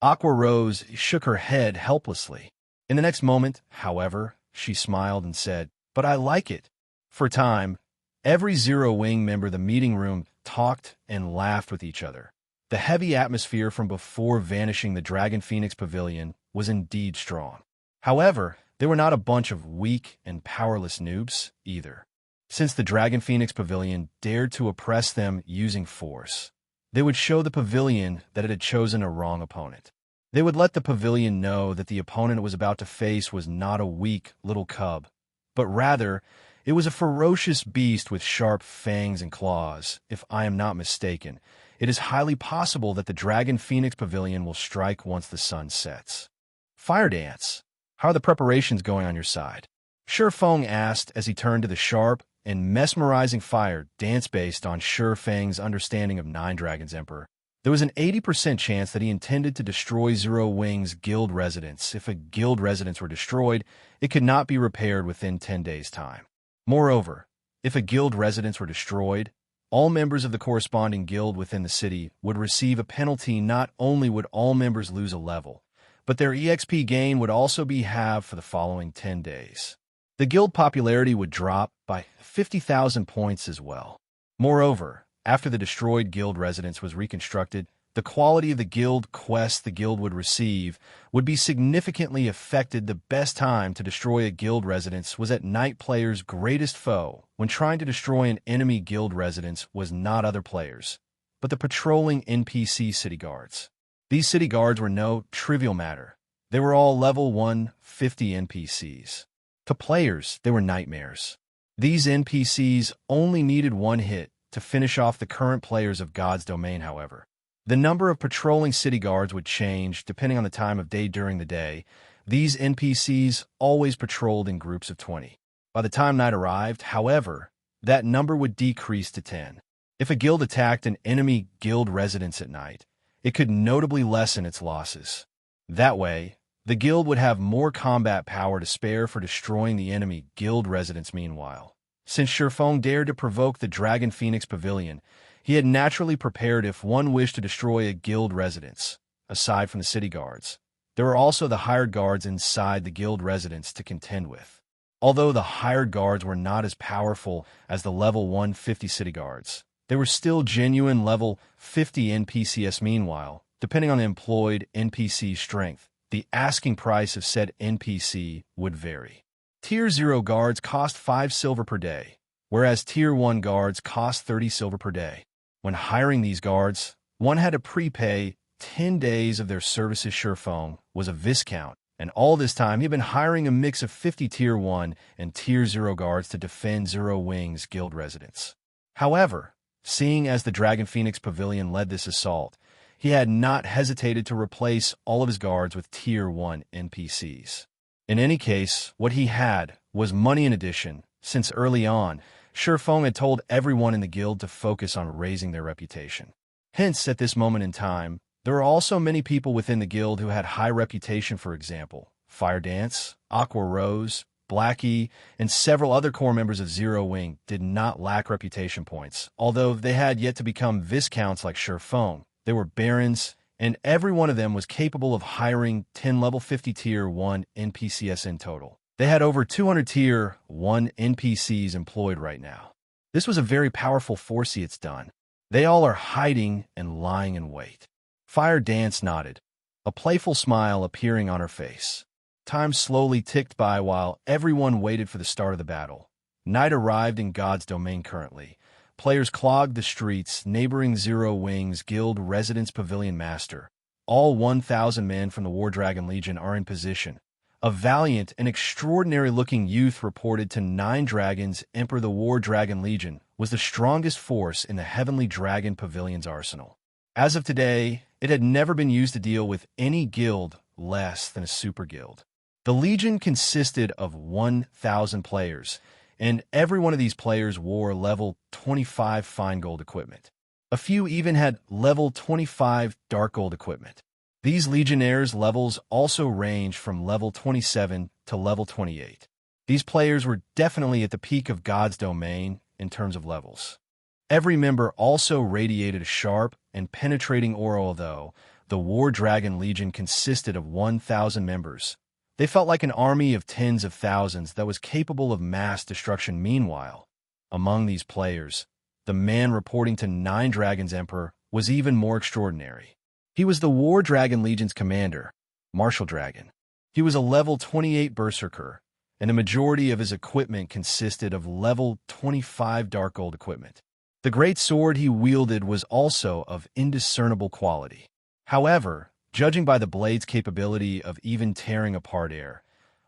Aqua Rose shook her head helplessly. In the next moment, however, she smiled and said, but I like it. For a time, every Zero Wing member of the meeting room talked and laughed with each other. The heavy atmosphere from before vanishing the Dragon Phoenix Pavilion was indeed strong. However, they were not a bunch of weak and powerless noobs either. Since the Dragon Phoenix Pavilion dared to oppress them using force, they would show the Pavilion that it had chosen a wrong opponent. They would let the Pavilion know that the opponent it was about to face was not a weak little cub, but rather, it was a ferocious beast with sharp fangs and claws. If I am not mistaken, it is highly possible that the Dragon Phoenix Pavilion will strike once the sun sets. Fire Dance, how are the preparations going on your side? Shurfeng asked as he turned to the sharp and mesmerizing fire dance. Based on Shurfeng's understanding of Nine Dragons Emperor, there was an 80% chance that he intended to destroy Zero Wing's guild residence. If a guild residence were destroyed, it could not be repaired within 10 days' time. Moreover, if a guild residence were destroyed, all members of the corresponding guild within the city would receive a penalty. Not only would all members lose a level, but their EXP gain would also be halved for the following 10 days. The guild popularity would drop by 50,000 points as well. Moreover, after the destroyed guild residence was reconstructed, the quality of the guild quests the guild would receive would be significantly affected. The best time to destroy a guild residence was at night. Players' greatest foe when trying to destroy an enemy guild residence was not other players, but the patrolling NPC city guards. These city guards were no trivial matter. They were all level 150 NPCs. To players, they were nightmares. These NPCs only needed one hit to finish off the current players of God's domain. However, the number of patrolling city guards would change depending on the time of day. During the day, these NPCs always patrolled in groups of 20. By the time night arrived, however, that number would decrease to 10. If a guild attacked an enemy guild residence at night, it could notably lessen its losses. That way, the guild would have more combat power to spare for destroying the enemy guild residence. Meanwhile, since Shurfeng dared to provoke the Dragon Phoenix Pavilion, he had naturally prepared if one wished to destroy a guild residence. Aside from the city guards, there were also the hired guards inside the guild residence to contend with. Although the hired guards were not as powerful as the level 150 city guards, they were still genuine level 50 NPCs. Meanwhile, depending on the employed NPC strength, the asking price of said NPC would vary. Tier 0 guards cost 5 silver per day, whereas Tier 1 guards cost 30 silver per day. When hiring these guards, one had to prepay 10 days of their services. Sherfong was a Viscount, and all this time he'd been hiring a mix of 50 Tier 1 and Tier 0 guards to defend Zero Wings guild residents. However, seeing as the Dragon Phoenix Pavilion led this assault, he had not hesitated to replace all of his guards with Tier 1 NPCs. In any case, what he had was money in addition, since early on, Sherfong had told everyone in the guild to focus on raising their reputation. Hence, at this moment in time, there were also many people within the guild who had high reputation. For example, Fire Dance, Aqua Rose, Blackie, and several other core members of Zero Wing did not lack reputation points, although they had yet to become Viscounts like Sherfong. They were Barons, and every one of them was capable of hiring 10 level 50 Tier 1 NPCs in total. They had over 200 Tier 1 NPCs employed right now. This was a very powerful force. It's done. They all are hiding and lying in wait. Fire Dance nodded, a playful smile appearing on her face. Time slowly ticked by while everyone waited for the start of the battle. Night arrived in God's domain currently. Players clogged the streets, neighboring Zero Wings Guild Residence Pavilion Master. All 1,000 men from the War Dragon Legion are in position. A valiant and extraordinary-looking youth reported to 9 Dragons Emperor. The War Dragon Legion was the strongest force in the Heavenly Dragon Pavilion's arsenal. As of today, it had never been used to deal with any guild less than a super guild. The Legion consisted of 1,000 players, and every one of these players wore level 25 fine gold equipment. A few even had level 25 dark gold equipment. These Legionnaires' levels also ranged from level 27 to level 28. These players were definitely at the peak of God's domain in terms of levels. Every member also radiated a sharp and penetrating aura. Although the War Dragon Legion consisted of 1,000 members, they felt like an army of tens of thousands that was capable of mass destruction. Meanwhile, among these players, the man reporting to 9 Dragons Emperor was even more extraordinary. He was the War Dragon Legion's commander, Martial Dragon. He was a level 28 Berserker, and a majority of his equipment consisted of level 25 dark gold equipment. The great sword he wielded was also of indiscernible quality. However, judging by the blade's capability of even tearing apart air,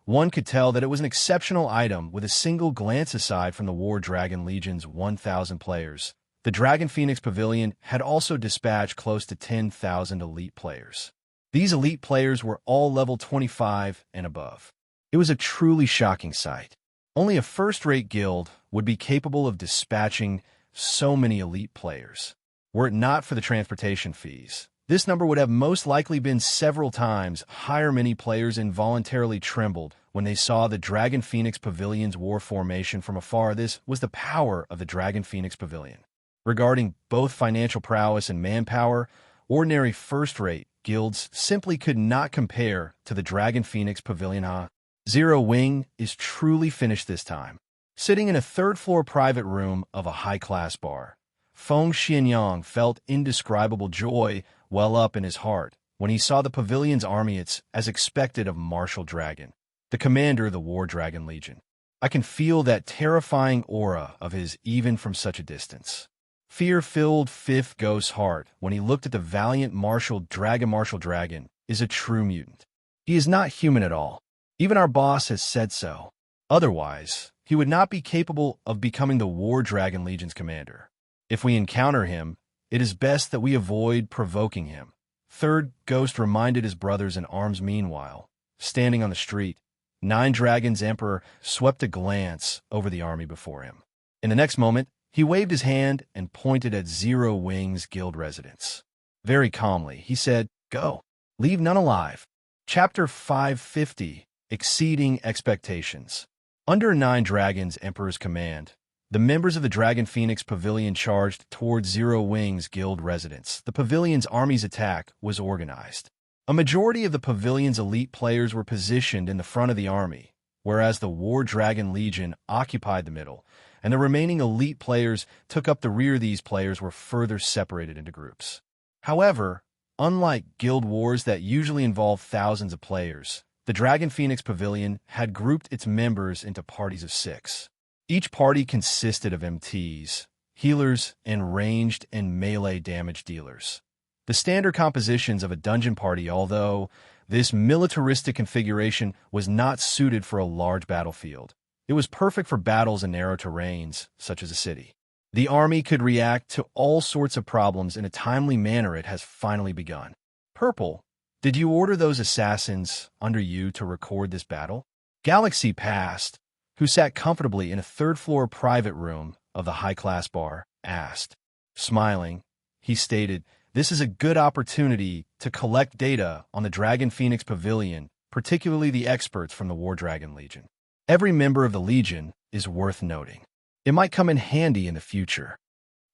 one could tell that it was an exceptional item. With a single glance aside from the War Dragon Legion's 1,000 players, the Dragon Phoenix Pavilion had also dispatched close to 10,000 elite players. These elite players were all level 25 and above. It was a truly shocking sight. Only a first-rate guild would be capable of dispatching so many elite players. Were it not for the transportation fees, this number would have most likely been several times higher. Many players involuntarily trembled when they saw the Dragon Phoenix Pavilion's war formation from afar. This was the power of the Dragon Phoenix Pavilion. Regarding both financial prowess and manpower, ordinary first-rate guilds simply could not compare to the Dragon Phoenix Pavilion. Zero Wing is truly finished this time. Sitting in a third-floor private room of a high-class bar, Feng Xianyang felt indescribable joy well up in his heart when he saw the pavilion's army. It's as expected of Martial Dragon, the commander of the War Dragon Legion. I can feel that terrifying aura of his even from such a distance. Fear filled Fifth Ghost's heart when he looked at the valiant Martial Dragon. Martial Dragon is a true mutant. He is not human at all. Even our boss has said so. Otherwise, he would not be capable of becoming the War Dragon Legion's commander. If we encounter him, it is best that we avoid provoking him. Third Ghost reminded his brothers in arms. Meanwhile, standing on the street, 9 Dragons Emperor swept a glance over the army before him. In the next moment, he waved his hand and pointed at Zero Wings Guild residents. Very calmly, he said, "Go. Leave none alive." Chapter 550, Exceeding Expectations. Under 9 Dragons Emperor's command, the members of the Dragon Phoenix Pavilion charged towards Zero Wings Guild residents. The pavilion's army's attack was organized. A majority of the pavilion's elite players were positioned in the front of the army, whereas the War Dragon Legion occupied the middle, and the remaining elite players took up the rear. These players were further separated into groups. However, unlike guild wars that usually involve thousands of players, the Dragon Phoenix Pavilion had grouped its members into parties of 6. Each party consisted of MTs, healers, and ranged and melee damage dealers. The standard compositions of a dungeon party, although this militaristic configuration was not suited for a large battlefield. It was perfect for battles in narrow terrains, such as a city. The army could react to all sorts of problems in a timely manner. It has finally begun. Purple, did you order those assassins under you to record this battle? Galaxy Past, who sat comfortably in a third-floor private room of the high-class bar, asked. Smiling, he stated, "This is a good opportunity to collect data on the Dragon Phoenix Pavilion, particularly the experts from the War Dragon Legion. Every member of the Legion is worth noting. It might come in handy in the future."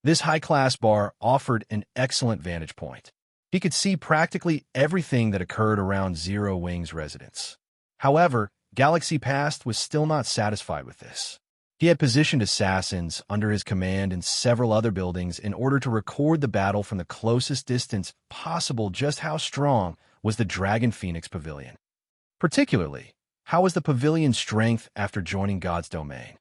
This high-class bar offered an excellent vantage point. He could see practically everything that occurred around Zero Wing's residence. However, Galaxy Past was still not satisfied with this. He had positioned assassins under his command in several other buildings in order to record the battle from the closest distance possible. Just how strong was the Dragon Phoenix Pavilion? Particularly, how was the pavilion's strength after joining God's domain?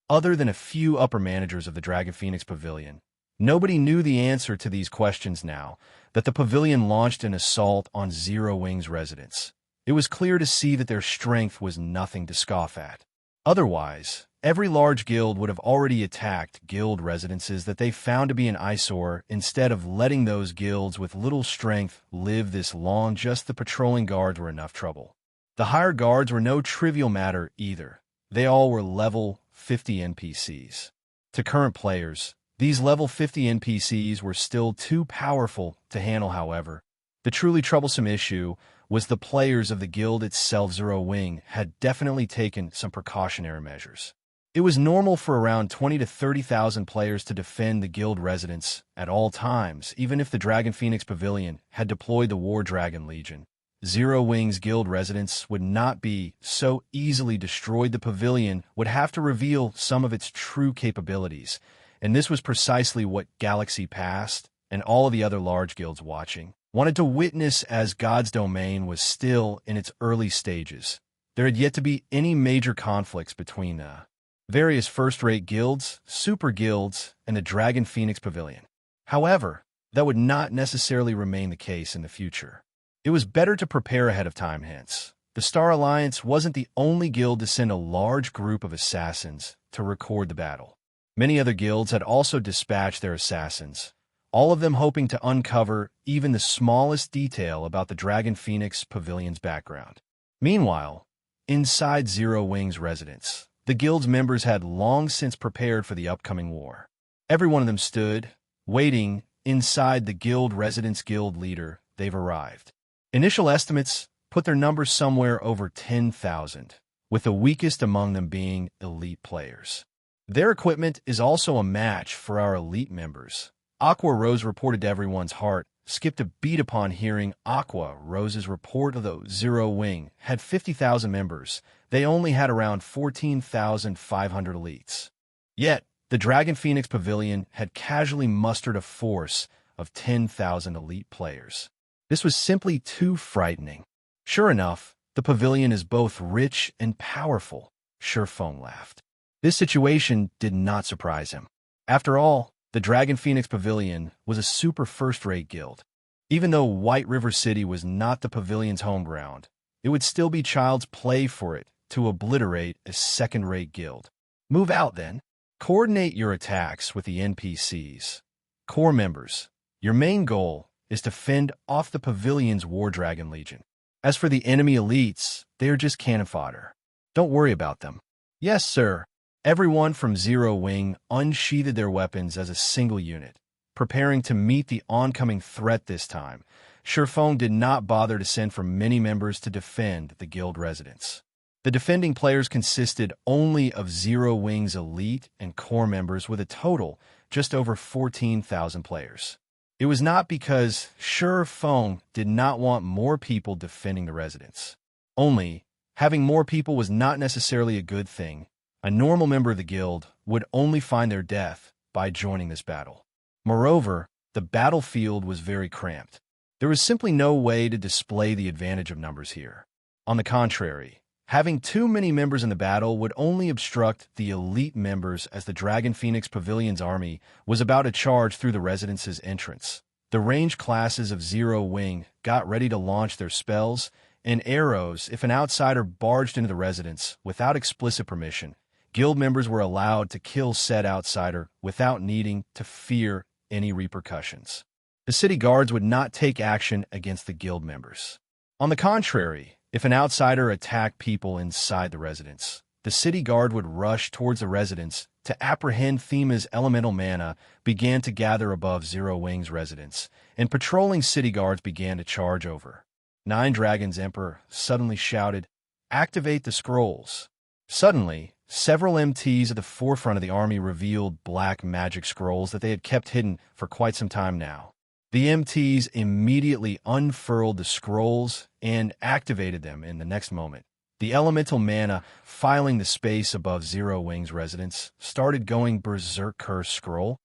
Other than a few upper managers of the Dragon Phoenix Pavilion, nobody knew the answer to these questions now that the pavilion launched an assault on Zero Wing's residence. It was clear to see that their strength was nothing to scoff at. Otherwise, every large guild would have already attacked guild residences that they found to be an eyesore instead of letting those guilds with little strength live this long. Just the patrolling guards were enough trouble. The higher guards were no trivial matter either. They all were level 50 NPCs. To current players, these level 50 NPCs were still too powerful to handle. However, the truly troublesome issue was the players of the guild itself. Zero Wing had definitely taken some precautionary measures. It was normal for around 20 to 30,000 players to defend the guild residence at all times, even if the Dragon Phoenix Pavilion had deployed the War Dragon Legion. Zero Wing's guild residence would not be so easily destroyed. The pavilion would have to reveal some of its true capabilities, and this was precisely what Galaxy Past and all of the other large guilds watching wanted to witness, as God's domain was still in its early stages. There had yet to be any major conflicts between the various first-rate guilds, super guilds, and the Dragon Phoenix Pavilion. However, that would not necessarily remain the case in the future. It was better to prepare ahead of time. Hence, the Star Alliance wasn't the only guild to send a large group of assassins to record the battle. Many other guilds had also dispatched their assassins, all of them hoping to uncover even the smallest detail about the Dragon Phoenix Pavilion's background. Meanwhile, inside Zero Wing's residence, the guild's members had long since prepared for the upcoming war. Every one of them stood, waiting, inside the guild residence. Guild leader, they've arrived. Initial estimates put their numbers somewhere over 10,000, with the weakest among them being elite players. Their equipment is also a match for our elite members. Aqua Rose reported to everyone's heart skipped a beat upon hearing Aqua Rose's report of the Zero Wing had 50,000 members. They only had around 14,500 elites. Yet, the Dragon Phoenix Pavilion had casually mustered a force of 10,000 elite players. This was simply too frightening. Sure enough, the pavilion is both rich and powerful. Surefone laughed. This situation did not surprise him. After all, the Dragon Phoenix Pavilion was a super first-rate guild. Even though White River City was not the pavilion's home ground, it would still be child's play for it to obliterate a second-rate guild. Move out, then. Coordinate your attacks with the NPCs. Core members, your main goal is to fend off the pavilion's War Dragon Legion. As for the enemy elites, they are just cannon fodder. Don't worry about them. Yes, sir. Everyone from Zero Wing unsheathed their weapons as a single unit, preparing to meet the oncoming threat this time. Surefone did not bother to send for many members to defend the guild residence. The defending players consisted only of Zero Wing's elite and core members, with a total just over 14,000 players. It was not because Surefone did not want more people defending the residence. Only, having more people was not necessarily a good thing. A normal member of the guild would only find their death by joining this battle. Moreover, the battlefield was very cramped. There was simply no way to display the advantage of numbers here. On the contrary, Having too many members in the battle would only obstruct the elite members as the Dragon Phoenix Pavilion's army was about to charge through the residence's entrance. The ranged classes of Zero Wing got ready to launch their spells and arrows if an outsider barged into the residence without explicit permission. Guild members were allowed to kill said outsider without needing to fear any repercussions. The city guards would not take action against the guild members. On the contrary, if an outsider attacked people inside the residence, the city guard would rush towards the residence to apprehend. Thema's elemental mana began to gather above Zero Wing's residence, and patrolling city guards began to charge over. Nine Dragons Emperor suddenly shouted, "Activate the scrolls!" Suddenly, several MTs at the forefront of the army revealed black magic scrolls that they had kept hidden for quite some time now. The MTs immediately unfurled the scrolls and activated them in the next moment. The elemental mana, filling the space above Zero Wing's residence, started going berserk. Curse scroll.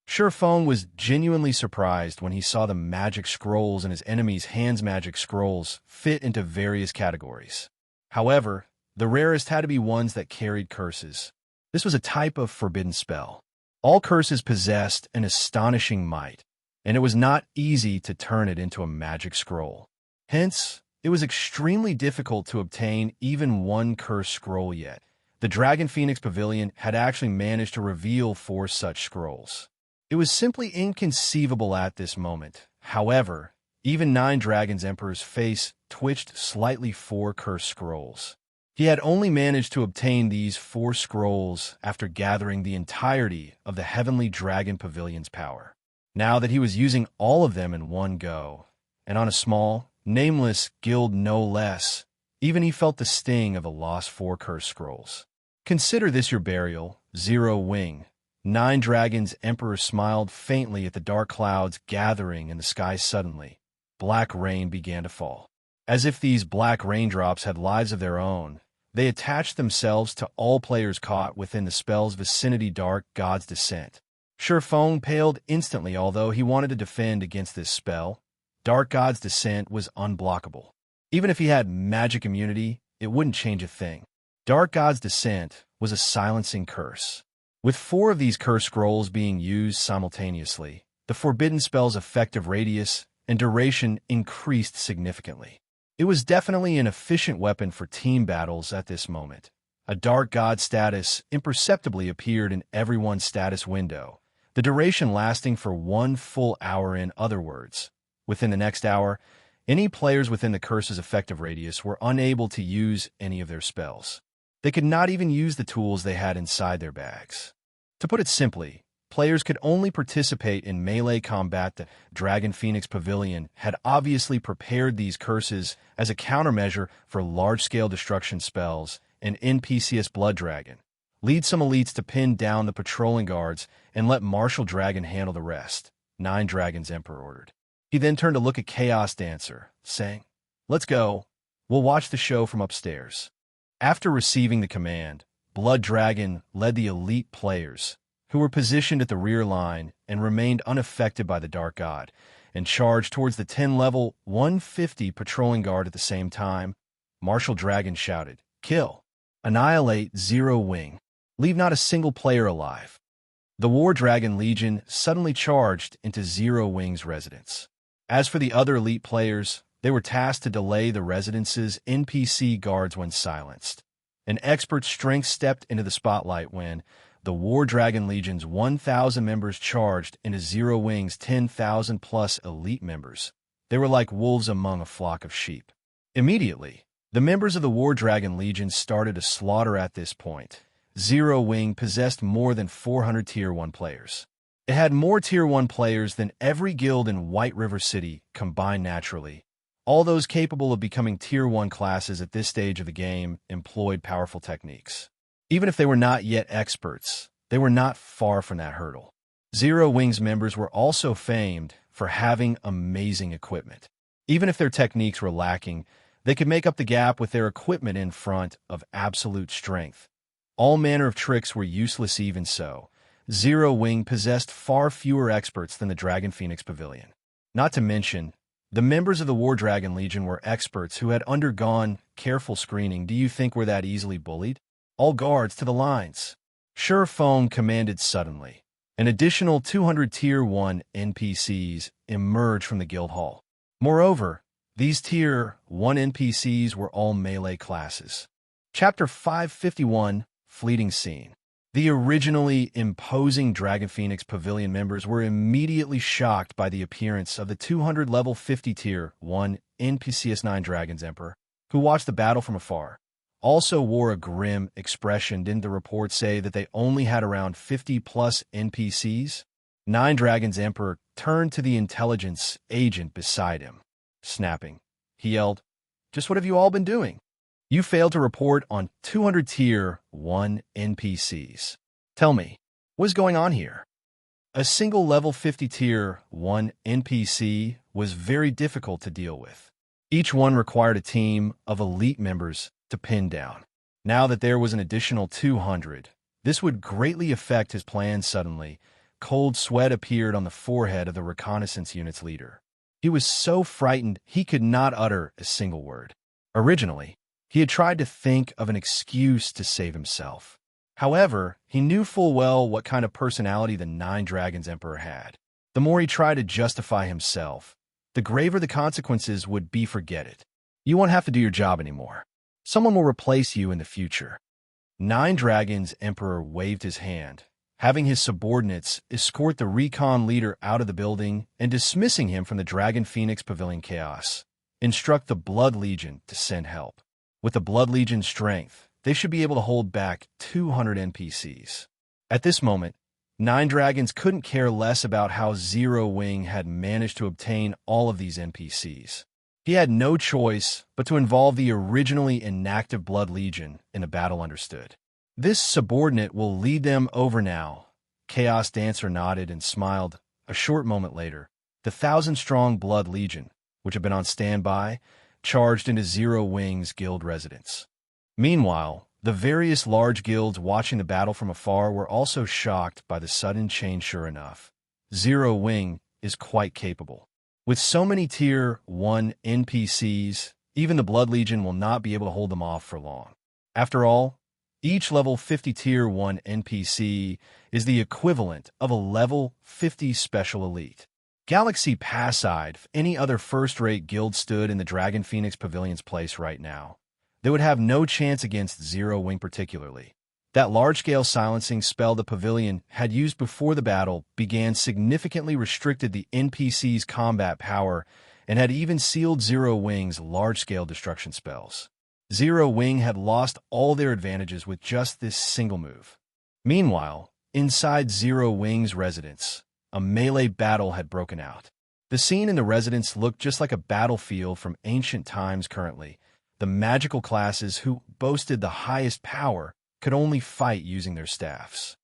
Sherfone was genuinely surprised when he saw the magic scrolls in his enemy's hands. Magic scrolls fit into various categories. However, the rarest had to be ones that carried curses. This was a type of forbidden spell. All curses possessed an astonishing might, and it was not easy to turn it into a magic scroll. Hence, it was extremely difficult to obtain even one curse scroll yet. The Dragon Phoenix Pavilion had actually managed to reveal 4 such scrolls. It was simply inconceivable at this moment. However, even Nine Dragons Emperor's face twitched slightly. 4 curse scrolls. He had only managed to obtain these 4 scrolls after gathering the entirety of the Heavenly Dragon Pavilion's power. Now that he was using all of them in one go, and on a small, nameless guild no less, even he felt the sting of the lost 4 curse scrolls. Consider this your burial, Zero Wing. Nine Dragons Emperor smiled faintly at the dark clouds gathering in the sky. Suddenly, black rain began to fall. As if these black raindrops had lives of their own, they attached themselves to all players caught within the spell's vicinity. Dark God's Descent. Sherfone paled instantly. Although he wanted to defend against this spell, Dark God's Descent was unblockable. Even if he had magic immunity, it wouldn't change a thing. Dark God's Descent was a silencing curse. With 4 of these curse scrolls being used simultaneously, the forbidden spell's effective radius and duration increased significantly. It was definitely an efficient weapon for team battles at this moment. A Dark God status imperceptibly appeared in everyone's status window, the duration lasting for 1 full hour. In other words, within the next hour, any players within the curse's effective radius were unable to use any of their spells. They could not even use the tools they had inside their bags. To put it simply, players could only participate in melee combat. The Dragon Phoenix Pavilion had obviously prepared these curses as a countermeasure for large-scale destruction spells, and NPCS Blood Dragon. Lead some elites to pin down the patrolling guards and let Martial Dragon handle the rest, Nine Dragons Emperor ordered. He then turned to look at Chaos Dancer, saying, "Let's go. We'll watch the show from upstairs." After receiving the command, Blood Dragon led the elite players, who were positioned at the rear line and remained unaffected by the Dark God, and charged towards the 10-level 150 patrolling guard. At the same time, Martial Dragon shouted, "Kill! Annihilate Zero Wing! Leave not a single player alive!" The War Dragon Legion suddenly charged into Zero Wing's residence. As for the other elite players, they were tasked to delay the residence's NPC guards when silenced. An expert strength stepped into the spotlight when the War Dragon Legion's 1,000 members charged into Zero Wing's 10,000-plus elite members. They were like wolves among a flock of sheep. Immediately, the members of the War Dragon Legion started a slaughter. At this point, Zero Wing possessed more than 400 Tier 1 players. It had more Tier 1 players than every guild in White River City combined. Naturally, all those capable of becoming Tier 1 classes at this stage of the game employed powerful techniques. Even if they were not yet experts, they were not far from that hurdle. Zero Wing's members were also famed for having amazing equipment. Even if their techniques were lacking, they could make up the gap with their equipment in front of absolute strength. All manner of tricks were useless. Even so, Zero Wing possessed far fewer experts than the Dragon Phoenix Pavilion. Not to mention, The members of the War Dragon Legion were experts who had undergone careful screening. Do you think we're that easily bullied? All guards to the lines. Sure Phone commanded suddenly. An additional 200 Tier 1 NPCs emerged from the guild hall. Moreover, these Tier 1 NPCs were all melee classes. Chapter 551, Fleeting Scene. The originally imposing Dragon Phoenix Pavilion members were immediately shocked by the appearance of the 200 level 50 Tier 1 NPCS9 Dragon's Emperor, who watched the battle from afar. Also wore a grim expression. Didn't the report say that they only had around 50+ NPCs? Nine Dragon's Emperor turned to the intelligence agent beside him. Snapping, he yelled, "Just what have you all been doing? You failed to report on 200 Tier 1 NPCs. Tell me, what is going on here?" A single level 50 Tier 1 NPC was very difficult to deal with. Each one required a team of elite members to pin down. Now that there was an additional 200, this would greatly affect his plans. Suddenly, cold sweat appeared on the forehead of the reconnaissance unit's leader. He was so frightened he could not utter a single word. Originally, he had tried to think of an excuse to save himself. However, he knew full well what kind of personality the Nine Dragons Emperor had. The more he tried to justify himself, the graver the consequences would be. Forget it. You won't have to do your job anymore. Someone will replace you in the future. Nine Dragons Emperor waved his hand, having his subordinates escort the recon leader out of the building and dismissing him from the Dragon Phoenix Pavilion Chaos. Instruct the Blood Legion to send help. With the Blood Legion's strength, they should be able to hold back 200 NPCs. At this moment, Nine Dragons couldn't care less about how Zero Wing had managed to obtain all of these NPCs. He had no choice but to involve the originally inactive Blood Legion in a battle. Understood. This subordinate will lead them over now. Chaos Dancer nodded and smiled. A short moment later, the 1,000-strong Blood Legion, which had been on standby, charged into Zero Wing's guild residence. Meanwhile, the various large guilds watching the battle from afar were also shocked by the sudden change. Sure enough, Zero Wing is quite capable. With so many Tier 1 NPCs, even the Blood Legion will not be able to hold them off for long. After all, each level 50 Tier 1 NPC is the equivalent of a level 50 Special Elite. Galaxy Passide, if any other first-rate guild stood in the Dragon Phoenix Pavilion's place right now, they would have no chance against Zero Wing particularly. That large-scale silencing spell the Pavilion had used before the battle began significantly restricted the NPC's combat power and had even sealed Zero Wing's large-scale destruction spells. Zero Wing had lost all their advantages with just this single move. Meanwhile, inside Zero Wing's residence, a melee battle had broken out. The scene in the residence looked just like a battlefield from ancient times. Currently, the magical classes who boasted the highest power could only fight using their staffs.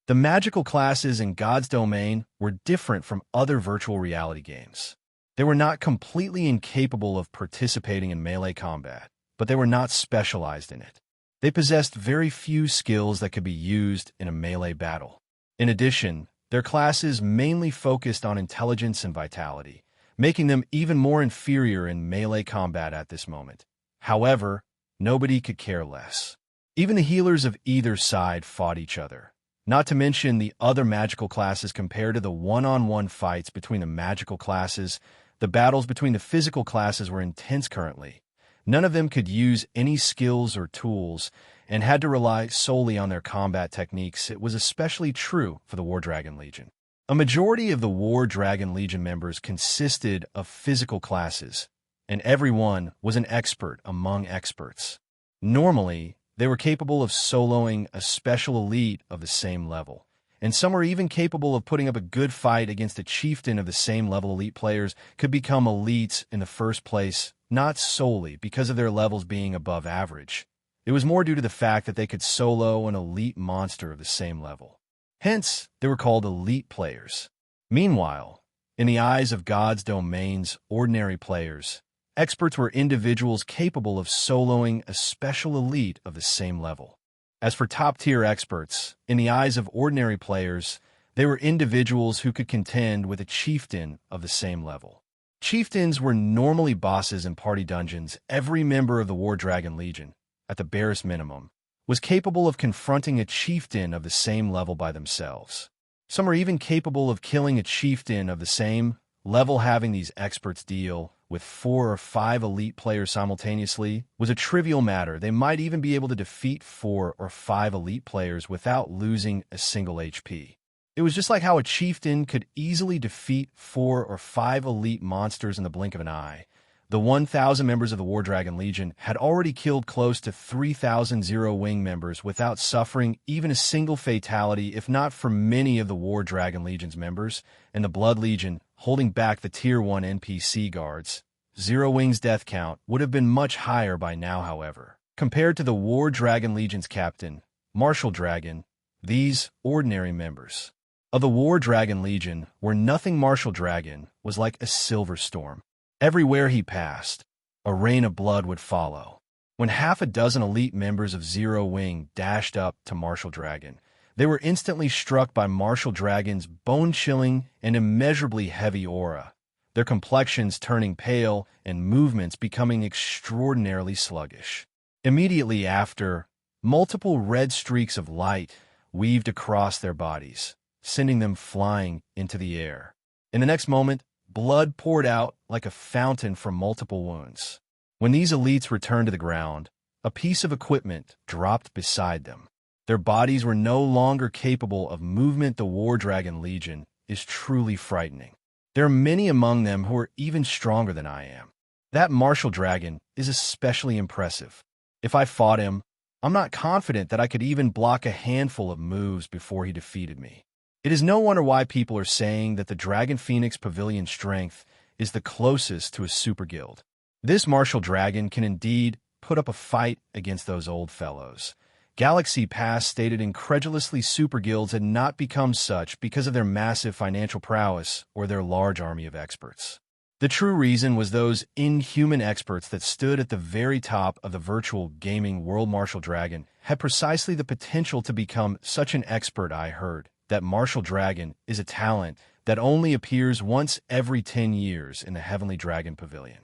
The magical classes in God's Domain were different from other virtual reality games. They were not completely incapable of participating in melee combat, but they were not specialized in it. They possessed very few skills that could be used in a melee battle. In addition, their classes mainly focused on intelligence and vitality, making them even more inferior in melee combat at this moment. However, nobody could care less. Even the healers of either side fought each other, not to mention the other magical classes. Compared to the one-on-one fights between the magical classes, the battles between the physical classes were intense currently. None of them could use any skills or tools and had to rely solely on their combat techniques. It was especially true for the War Dragon Legion. A majority of the War Dragon Legion members consisted of physical classes, and everyone was an expert among experts. Normally, they were capable of soloing a special elite of the same level, and some were even capable of putting up a good fight against a chieftain of the same level. Elite players could become elites in the first place, not solely because of their levels being above average. It was more due to the fact that they could solo an elite monster of the same level. Hence, they were called elite players. Meanwhile, in the eyes of God's Domain's ordinary players, experts were individuals capable of soloing a special elite of the same level. As for top-tier experts, in the eyes of ordinary players, they were individuals who could contend with a chieftain of the same level. Chieftains were normally bosses in party dungeons. Every member of the War Dragon Legion, at the barest minimum, was capable of confronting a chieftain of the same level by themselves. Some are even capable of killing a chieftain of the same level. Having these experts deal with 4 or 5 elite players simultaneously was a trivial matter. They might even be able to defeat 4 or 5 elite players without losing a single HP. It was just like how a chieftain could easily defeat 4 or 5 elite monsters in the blink of an eye. The 1,000 members of the War Dragon Legion had already killed close to 3,000 Zero-Wing members without suffering even a single fatality, if not for many of the War Dragon Legion's members and the Blood Legion holding back the Tier 1 NPC guards. Zero-Wing's death count would have been much higher by now, however. Compared to the War Dragon Legion's captain, Martial Dragon, these ordinary members of the War Dragon Legion were nothing. Martial Dragon was like a silver storm. Everywhere he passed, a rain of blood would follow. When half a dozen elite members of Zero-Wing dashed up to Martial Dragon, they were instantly struck by Martial Dragon's bone-chilling and immeasurably heavy aura, their complexions turning pale and movements becoming extraordinarily sluggish. Immediately after, multiple red streaks of light weaved across their bodies, sending them flying into the air. In the next moment, blood poured out like a fountain from multiple wounds. When these elites returned to the ground, a piece of equipment dropped beside them. Their bodies were no longer capable of movement. The War Dragon Legion is truly frightening. There are many among them who are even stronger than I am. That Martial Dragon is especially impressive. If I fought him, I'm not confident that I could even block a handful of moves before he defeated me. It is no wonder why people are saying that the Dragon Phoenix Pavilion strength is the closest to a super guild. This Martial Dragon can indeed put up a fight against those old fellows. Galaxy Pass stated incredulously super guilds had not become such because of their massive financial prowess or their large army of experts. The true reason was those inhuman experts that stood at the very top of the virtual gaming world. Martial Dragon had precisely the potential to become such an expert. I heard that Martial Dragon is a talent that only appears once every 10 years in the Heavenly Dragon Pavilion.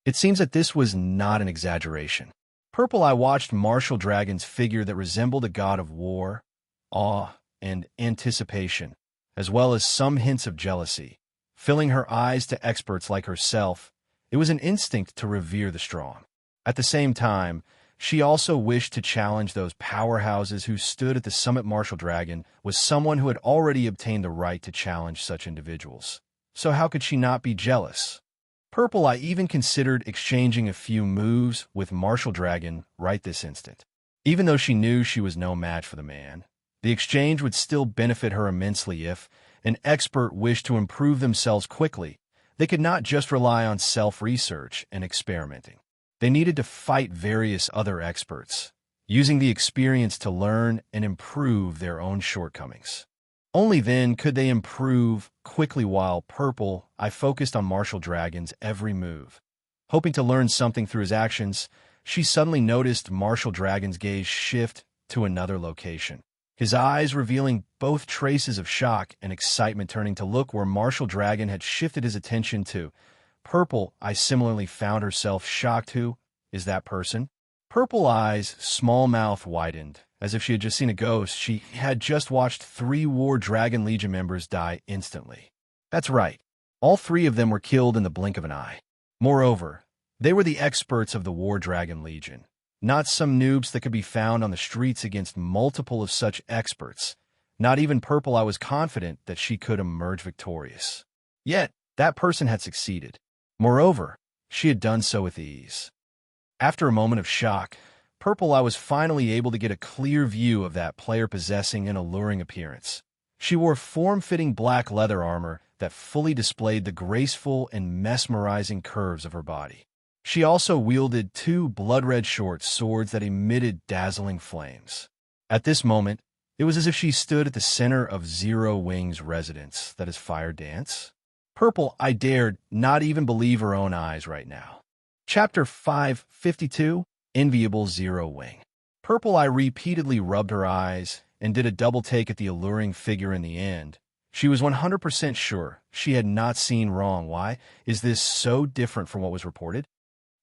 It seems that this was not an exaggeration. Purple Eye watched Martial Dragon's figure that resembled a god of war, awe, and anticipation, as well as some hints of jealousy, filling her eyes. To experts like herself, it was an instinct to revere the strong. At the same time, she also wished to challenge those powerhouses who stood at the summit. Martial Dragon was someone who had already obtained the right to challenge such individuals. So how could she not be jealous? Purple Eye even considered exchanging a few moves with Martial Dragon right this instant. Even though she knew she was no match for the man, the exchange would still benefit her immensely. If an expert wished to improve themselves quickly, they could not just rely on self-research and experimenting. They needed to fight various other experts, using the experience to learn and improve their own shortcomings. Only then could they improve quickly. While Purple Eye focused on Martial Dragon's every move, hoping to learn something through his actions, she suddenly noticed Martial Dragon's gaze shift to another location, his eyes revealing both traces of shock and excitement. Turning to look where Martial Dragon had shifted his attention to, Purple Eye similarly found herself shocked. Who is that person? Purple Eye's small mouth widened, as if she had just seen a ghost. She had just watched 3 War Dragon Legion members die instantly. That's right. All 3 of them were killed in the blink of an eye. Moreover, they were the experts of the War Dragon Legion, not some noobs that could be found on the streets. Against multiple of such experts, not even Purple Eye was confident that she could emerge victorious. Yet, that person had succeeded. Moreover, she had done so with ease. After a moment of shock, Purple Eye was finally able to get a clear view of that player possessing an alluring appearance. She wore form-fitting black leather armor that fully displayed the graceful and mesmerizing curves of her body. She also wielded 2 blood-red short swords that emitted dazzling flames. At this moment, it was as if she stood at the center of Zero-Wing's residence, that is Fire Dance. Purple Eye dared not even believe her own eyes right now. Chapter 552, Enviable Zero-Wing. Purple Eye repeatedly rubbed her eyes and did a double take at the alluring figure. In the end, She was 100% sure she had not seen wrong. Why is this so different from what was reported?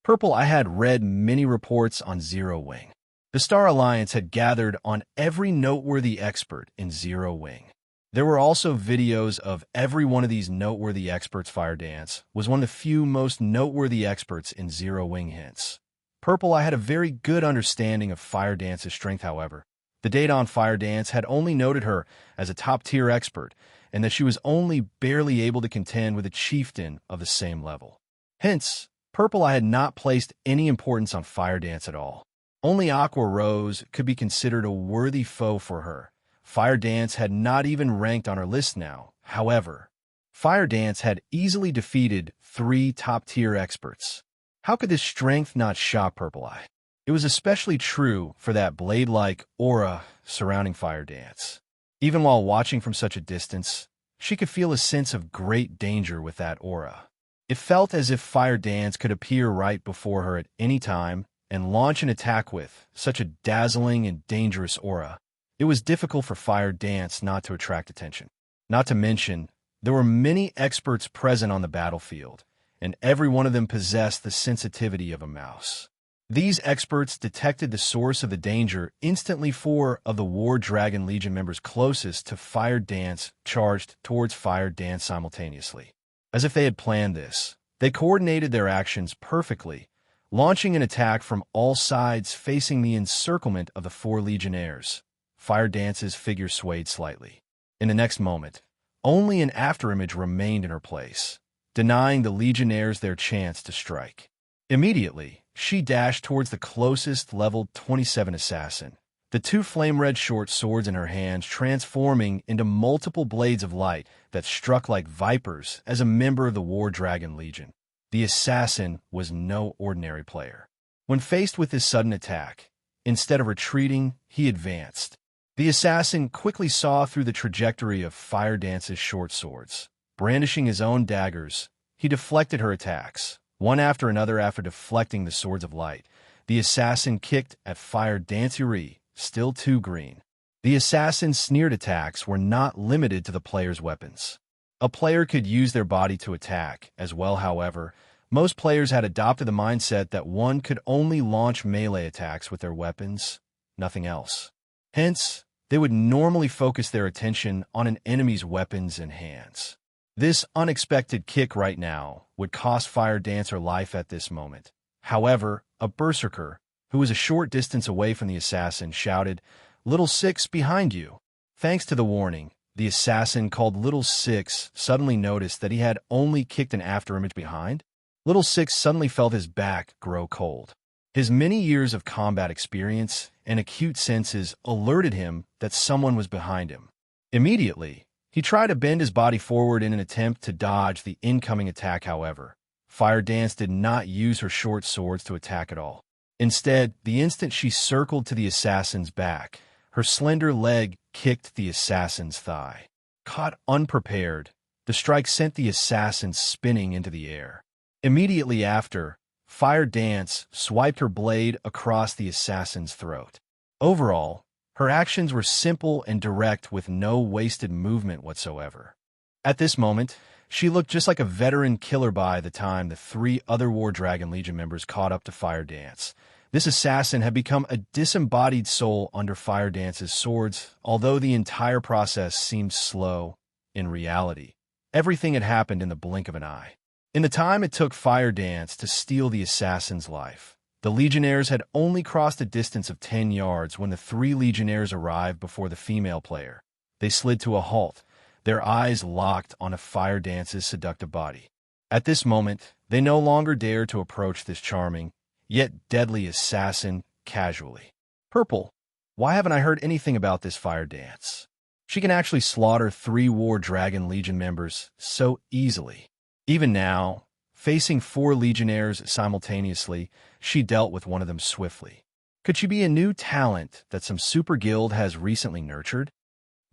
Purple, I had read many reports on Zero Wing. The Star Alliance had gathered on every noteworthy expert in Zero Wing. There were also videos of every one of these noteworthy experts. Fire Dance was one of the few most noteworthy experts in Zero Wing hints. Purple, I had a very good understanding of Fire Dance's strength, however. The data on Fire Dance had only noted her as a top-tier expert, and that she was only barely able to contend with a chieftain of the same level. Hence, Purple, I had not placed any importance on Fire Dance at all. Only Aqua Rose could be considered a worthy foe for her. Fire Dance had not even ranked on her list now. However, Fire Dance had easily defeated 3 top-tier experts. How could this strength not shock Purple Eye? It was especially true for that blade-like aura surrounding Fire Dance. Even while watching from such a distance, she could feel a sense of great danger with that aura. It felt as if Fire Dance could appear right before her at any time and launch an attack with such a dazzling and dangerous aura. It was difficult for Fire Dance not to attract attention. Not to mention, there were many experts present on the battlefield, and every one of them possessed the sensitivity of a mouse. These experts detected the source of the danger instantly. 4 of the War Dragon Legion members closest to Fire Dance charged towards Fire Dance simultaneously. As if they had planned this, they coordinated their actions perfectly, launching an attack from all sides facing the encirclement of the 4 Legionnaires. Fire Dance's figure swayed slightly. In the next moment, only an afterimage remained in her place, denying the Legionnaires their chance to strike. Immediately, she dashed towards the closest level 27 assassin, the 2 flame-red short swords in her hands transforming into multiple blades of light that struck like vipers as a member of the War Dragon Legion. The assassin was no ordinary player. When faced with this sudden attack, instead of retreating, he advanced. The assassin quickly saw through the trajectory of Fire Dance's short swords. Brandishing his own daggers, he deflected her attacks. One after another, after deflecting the swords of light, the assassin kicked at Fire Dancery, still 2 green. The assassin's sneered attacks were not limited to the player's weapons. A player could use their body to attack as well. However, most players had adopted the mindset that one could only launch melee attacks with their weapons, nothing else. Hence, they would normally focus their attention on an enemy's weapons and hands. This unexpected kick right now would cost Fire Dance her life at this moment. However, a berserker, who was a short distance away from the assassin, shouted, "Little Six, behind you!" Thanks to the warning, the assassin called Little Six suddenly noticed that he had only kicked an afterimage behind. Little Six suddenly felt his back grow cold. His many years of combat experience and acute senses alerted him that someone was behind him. Immediately, he tried to bend his body forward in an attempt to dodge the incoming attack. However, Fire Dance did not use her short swords to attack at all. Instead, the instant she circled to the assassin's back, her slender leg kicked the assassin's thigh. Caught unprepared, the strike sent the assassin spinning into the air. Immediately after, Fire Dance swiped her blade across the assassin's throat. Overall, her actions were simple and direct with no wasted movement whatsoever. At this moment, she looked just like a veteran killer. By the time the 3 other War Dragon Legion members caught up to Fire Dance, this assassin had become a disembodied soul under Fire Dance's swords. Although the entire process seemed slow, in reality, everything had happened in the blink of an eye. In the time it took Fire Dance to steal the assassin's life, the Legionnaires had only crossed a distance of 10 yards when the 3 Legionnaires arrived before the female player. They slid to a halt, their eyes locked on a Fire Dance's seductive body. At this moment, they no longer dared to approach this charming, yet deadly assassin casually. Purple, why haven't I heard anything about this Fire Dance? She can actually slaughter 3 War Dragon Legion members so easily. Even now, facing 4 Legionnaires simultaneously, she dealt with one of them swiftly. Could she be a new talent that some super guild has recently nurtured?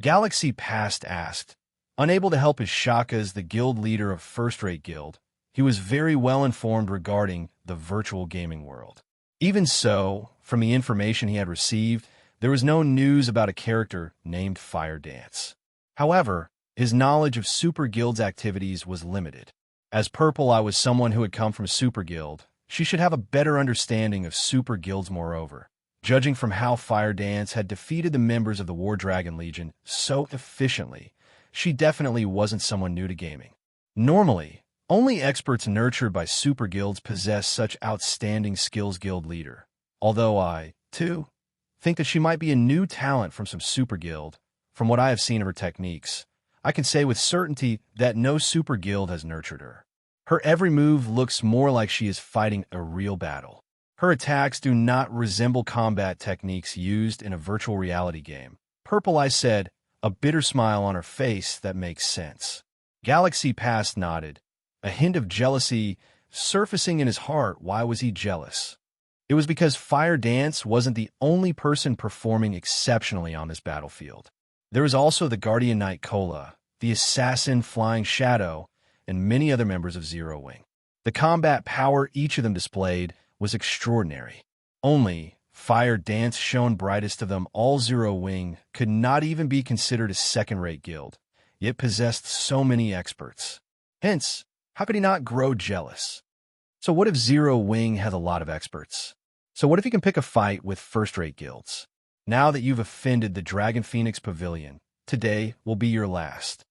Galaxy Past asked. Unable to help his Shaka as the guild leader of first-rate guild, he was very well informed regarding the virtual gaming world. Even so, from the information he had received, there was no news about a character named Fire Dance. However, His knowledge of Super Guild's activities was limited. As Purple Eye was someone who had come from Super Guild, she should have a better understanding of Super Guilds moreover. Judging from how Fire Dance had defeated the members of the War Dragon Legion so efficiently, she definitely wasn't someone new to gaming. Normally, only experts nurtured by Super Guilds possess such outstanding skills guild leader. Although I, too, think that she might be a new talent from some Super Guild, from what I have seen of her techniques, I can say with certainty that no Super Guild has nurtured her. Her every move looks more like she is fighting a real battle. Her attacks do not resemble combat techniques used in a virtual reality game. Purple Eye said, a bitter smile on her face that makes sense. Galaxy Pass nodded, a hint of jealousy surfacing in his heart. Why was he jealous? It was because Fire Dance wasn't the only person performing exceptionally on this battlefield. There was also the Guardian Knight Cola, the Assassin Flying Shadow, and many other members of Zero Wing. The combat power each of them displayed was extraordinary. Only Fire Dance shone brightest of them all. Zero Wing could not even be considered a second-rate guild, yet possessed so many experts. Hence, how could he not grow jealous? So what if Zero Wing has a lot of experts? So what if he can pick a fight with first-rate guilds? Now that you've offended the Dragon Phoenix Pavilion, today will be your last.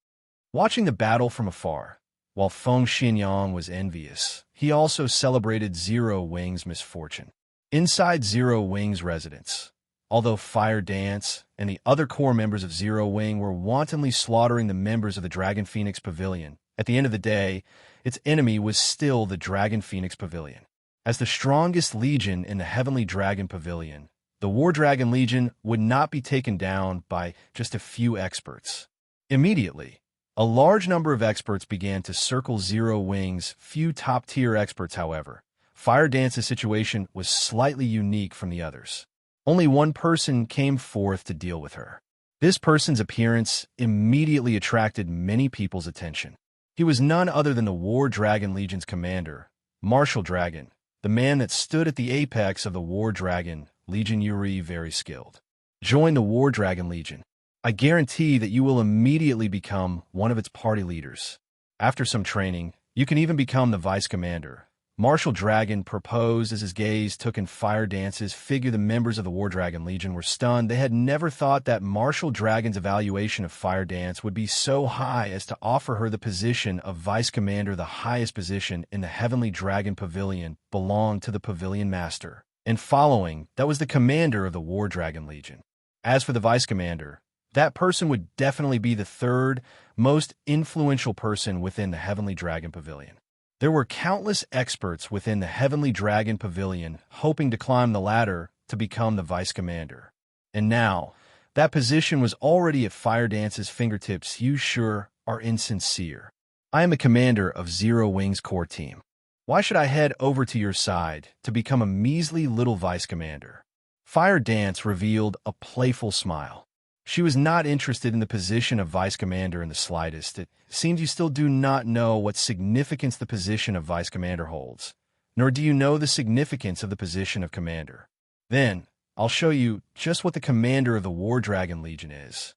Watching the battle from afar, while Feng Xinyang was envious, he also celebrated Zero Wing's misfortune. Inside Zero Wing's residence, although Fire Dance and the other core members of Zero Wing were wantonly slaughtering the members of the Dragon Phoenix Pavilion, at the end of the day, its enemy was still the Dragon Phoenix Pavilion. As the strongest legion in the Heavenly Dragon Pavilion, the War Dragon Legion would not be taken down by just a few experts. Immediately, a large number of experts began to circle Zero Wing's few top-tier experts. However, Fire Dance's situation was slightly unique from the others. Only one person came forth to deal with her. This person's appearance immediately attracted many people's attention. He was none other than the War Dragon Legion's commander, Martial Dragon, the man that stood at the apex of the War Dragon Legion. Yuri, very skilled. Join the War Dragon Legion. I guarantee that you will immediately become one of its party leaders. After some training, you can even become the vice commander. Martial Dragon proposed as his gaze took in Fire Dance's figure. The members of the War Dragon Legion were stunned. They had never thought that Martial Dragon's evaluation of Fire Dance would be so high as to offer her the position of vice commander. The highest position in the Heavenly Dragon Pavilion belonged to the Pavilion Master, and following, that was the commander of the War Dragon Legion. As for the vice commander, that person would definitely be the third most influential person within the Heavenly Dragon Pavilion. There were countless experts within the Heavenly Dragon Pavilion hoping to climb the ladder to become the vice commander. And now, that position was already at Fire Dance's fingertips. You sure are insincere. I am a commander of Zero Wing's core team. Why should I head over to your side to become a measly little vice commander? Fire Dance revealed a playful smile. She was not interested in the position of vice commander in the slightest. It seems you still do not know what significance the position of vice commander holds, nor do you know the significance of the position of commander. Then, I'll show you just what the commander of the War Dragon Legion is.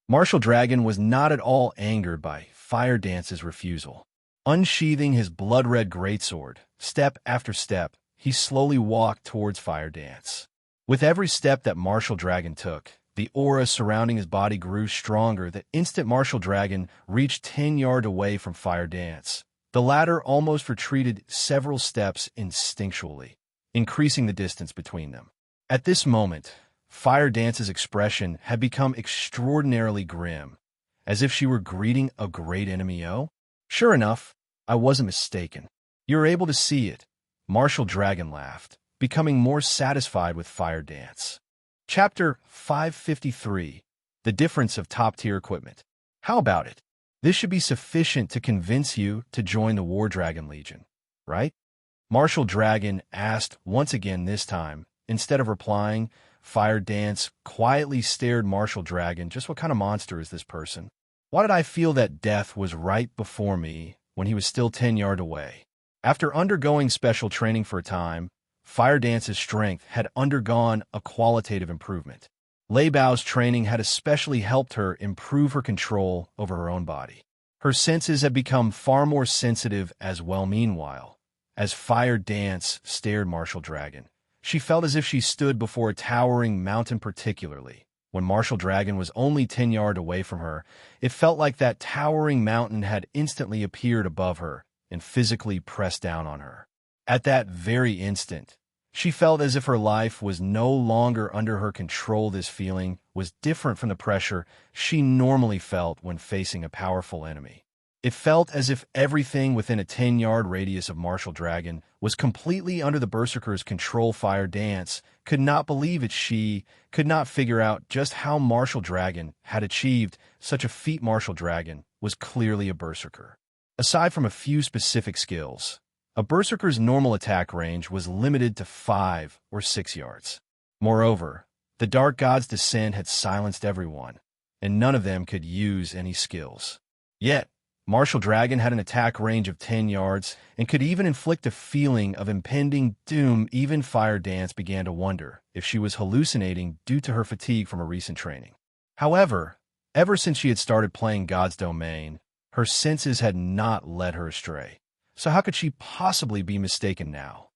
Martial Dragon was not at all angered by Fire Dance's refusal. Unsheathing his blood-red greatsword, step after step, he slowly walked towards Fire Dance. With every step that Martial Dragon took, the aura surrounding his body grew stronger. The instant Martial Dragon reached 10 yards away from Fire Dance, the latter almost retreated several steps instinctually, increasing the distance between them. At this moment, Fire Dance's expression had become extraordinarily grim, as if she were greeting a great enemy. Oh, sure enough, I wasn't mistaken. You're able to see it. Martial Dragon laughed, becoming more satisfied with Fire Dance. Chapter 553, The Difference of Top-Tier Equipment. How about it? This should be sufficient to convince you to join the War Dragon Legion, right? Martial Dragon asked once again. This time, instead of replying, Fire Dance quietly stared Martial Dragon. Just what kind of monster is this person? Why did I feel that death was right before me when he was still 10 yards away? After undergoing special training for a time, Fire Dance's strength had undergone a qualitative improvement. Lei Bao's training had especially helped her improve her control over her own body. Her senses had become far more sensitive as well. Meanwhile, as Fire Dance stared Martial Dragon, she felt as if she stood before a towering mountain. Particularly when Martial Dragon was only 10 yards away from her, it felt like that towering mountain had instantly appeared above her and physically pressed down on her. At that very instant, she felt as if her life was no longer under her control. This feeling was different from the pressure she normally felt when facing a powerful enemy. It felt as if everything within a 10-yard radius of Martial Dragon was completely under the Berserker's control. Fire Dance could not believe it. She could not figure out just how Martial Dragon had achieved such a feat. Martial Dragon was clearly a Berserker. Aside from a few specific skills, a Berserker's normal attack range was limited to 5 or 6 yards. Moreover, the Dark God's descent had silenced everyone, and none of them could use any skills. Yet, Martial Dragon had an attack range of 10 yards and could even inflict a feeling of impending doom. Even Fire Dance began to wonder if she was hallucinating due to her fatigue from a recent training. However, ever since she had started playing God's Domain, her senses had not led her astray. So how could she possibly be mistaken now?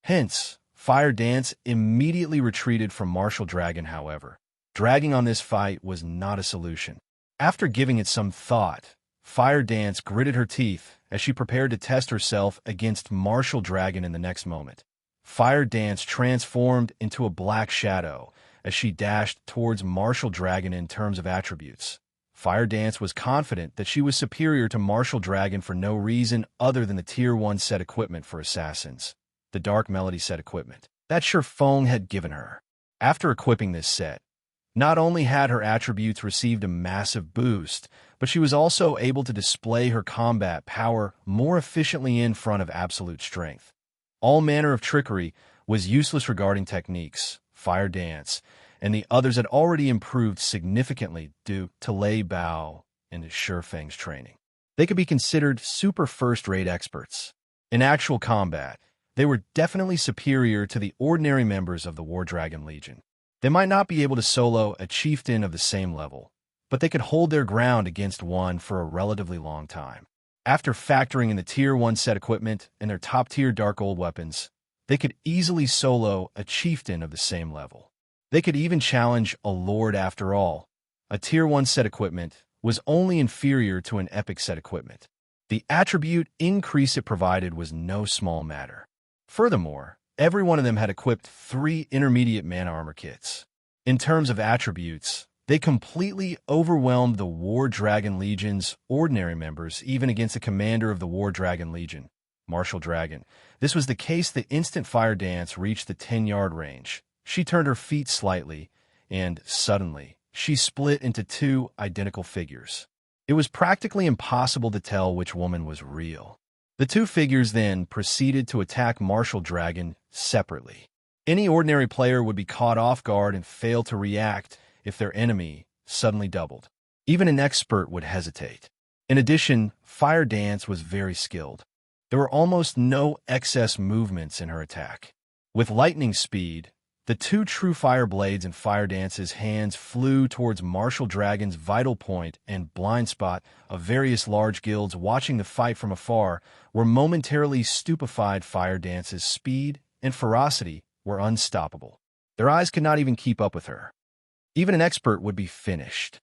Hence, Fire Dance immediately retreated from Martial Dragon. However, dragging on this fight was not a solution. After giving it some thought, Fire Dance gritted her teeth as she prepared to test herself against Martial Dragon. In the next moment, Fire Dance transformed into a black shadow as she dashed towards Martial Dragon. In terms of attributes, Fire Dance was confident that she was superior to Martial Dragon for no reason other than the Tier 1 set equipment for assassins, the Dark Melody set equipment that Shifeng had given her. After equipping this set, not only had her attributes received a massive boost, but she was also able to display her combat power more efficiently in front of absolute strength. All manner of trickery was useless regarding techniques. Fire Dance and the others had already improved significantly due to Lei Bao and Shifeng's training. They could be considered super first-rate experts. In actual combat, they were definitely superior to the ordinary members of the War Dragon Legion. They might not be able to solo a chieftain of the same level, but they could hold their ground against one for a relatively long time. After factoring in the Tier 1 set equipment and their top-tier Dark Old weapons, they could easily solo a chieftain of the same level. They could even challenge a Lord. After all, a Tier 1 set equipment was only inferior to an Epic set equipment. The attribute increase it provided was no small matter. Furthermore, every one of them had equipped 3 intermediate mana armor kits. In terms of attributes, they completely overwhelmed the War Dragon Legion's ordinary members, even against the commander of the War Dragon Legion, Martial Dragon. This was the case the instant Fire Dance reached the 10-yard range. She turned her feet slightly, and suddenly, she split into 2 identical figures. It was practically impossible to tell which woman was real. The 2 figures then proceeded to attack Martial Dragon separately. Any ordinary player would be caught off guard and fail to react if their enemy suddenly doubled. Even an expert would hesitate. In addition, Fire Dance was very skilled. There were almost no excess movements in her attack. With lightning speed, the 2 true fire blades in Fire Dance's hands flew towards Martial Dragon's vital point and blind spot of various large guilds watching the fight from afar were momentarily stupefied. Fire Dance's speed and ferocity were unstoppable. Their eyes could not even keep up with her. Even an expert would be finished.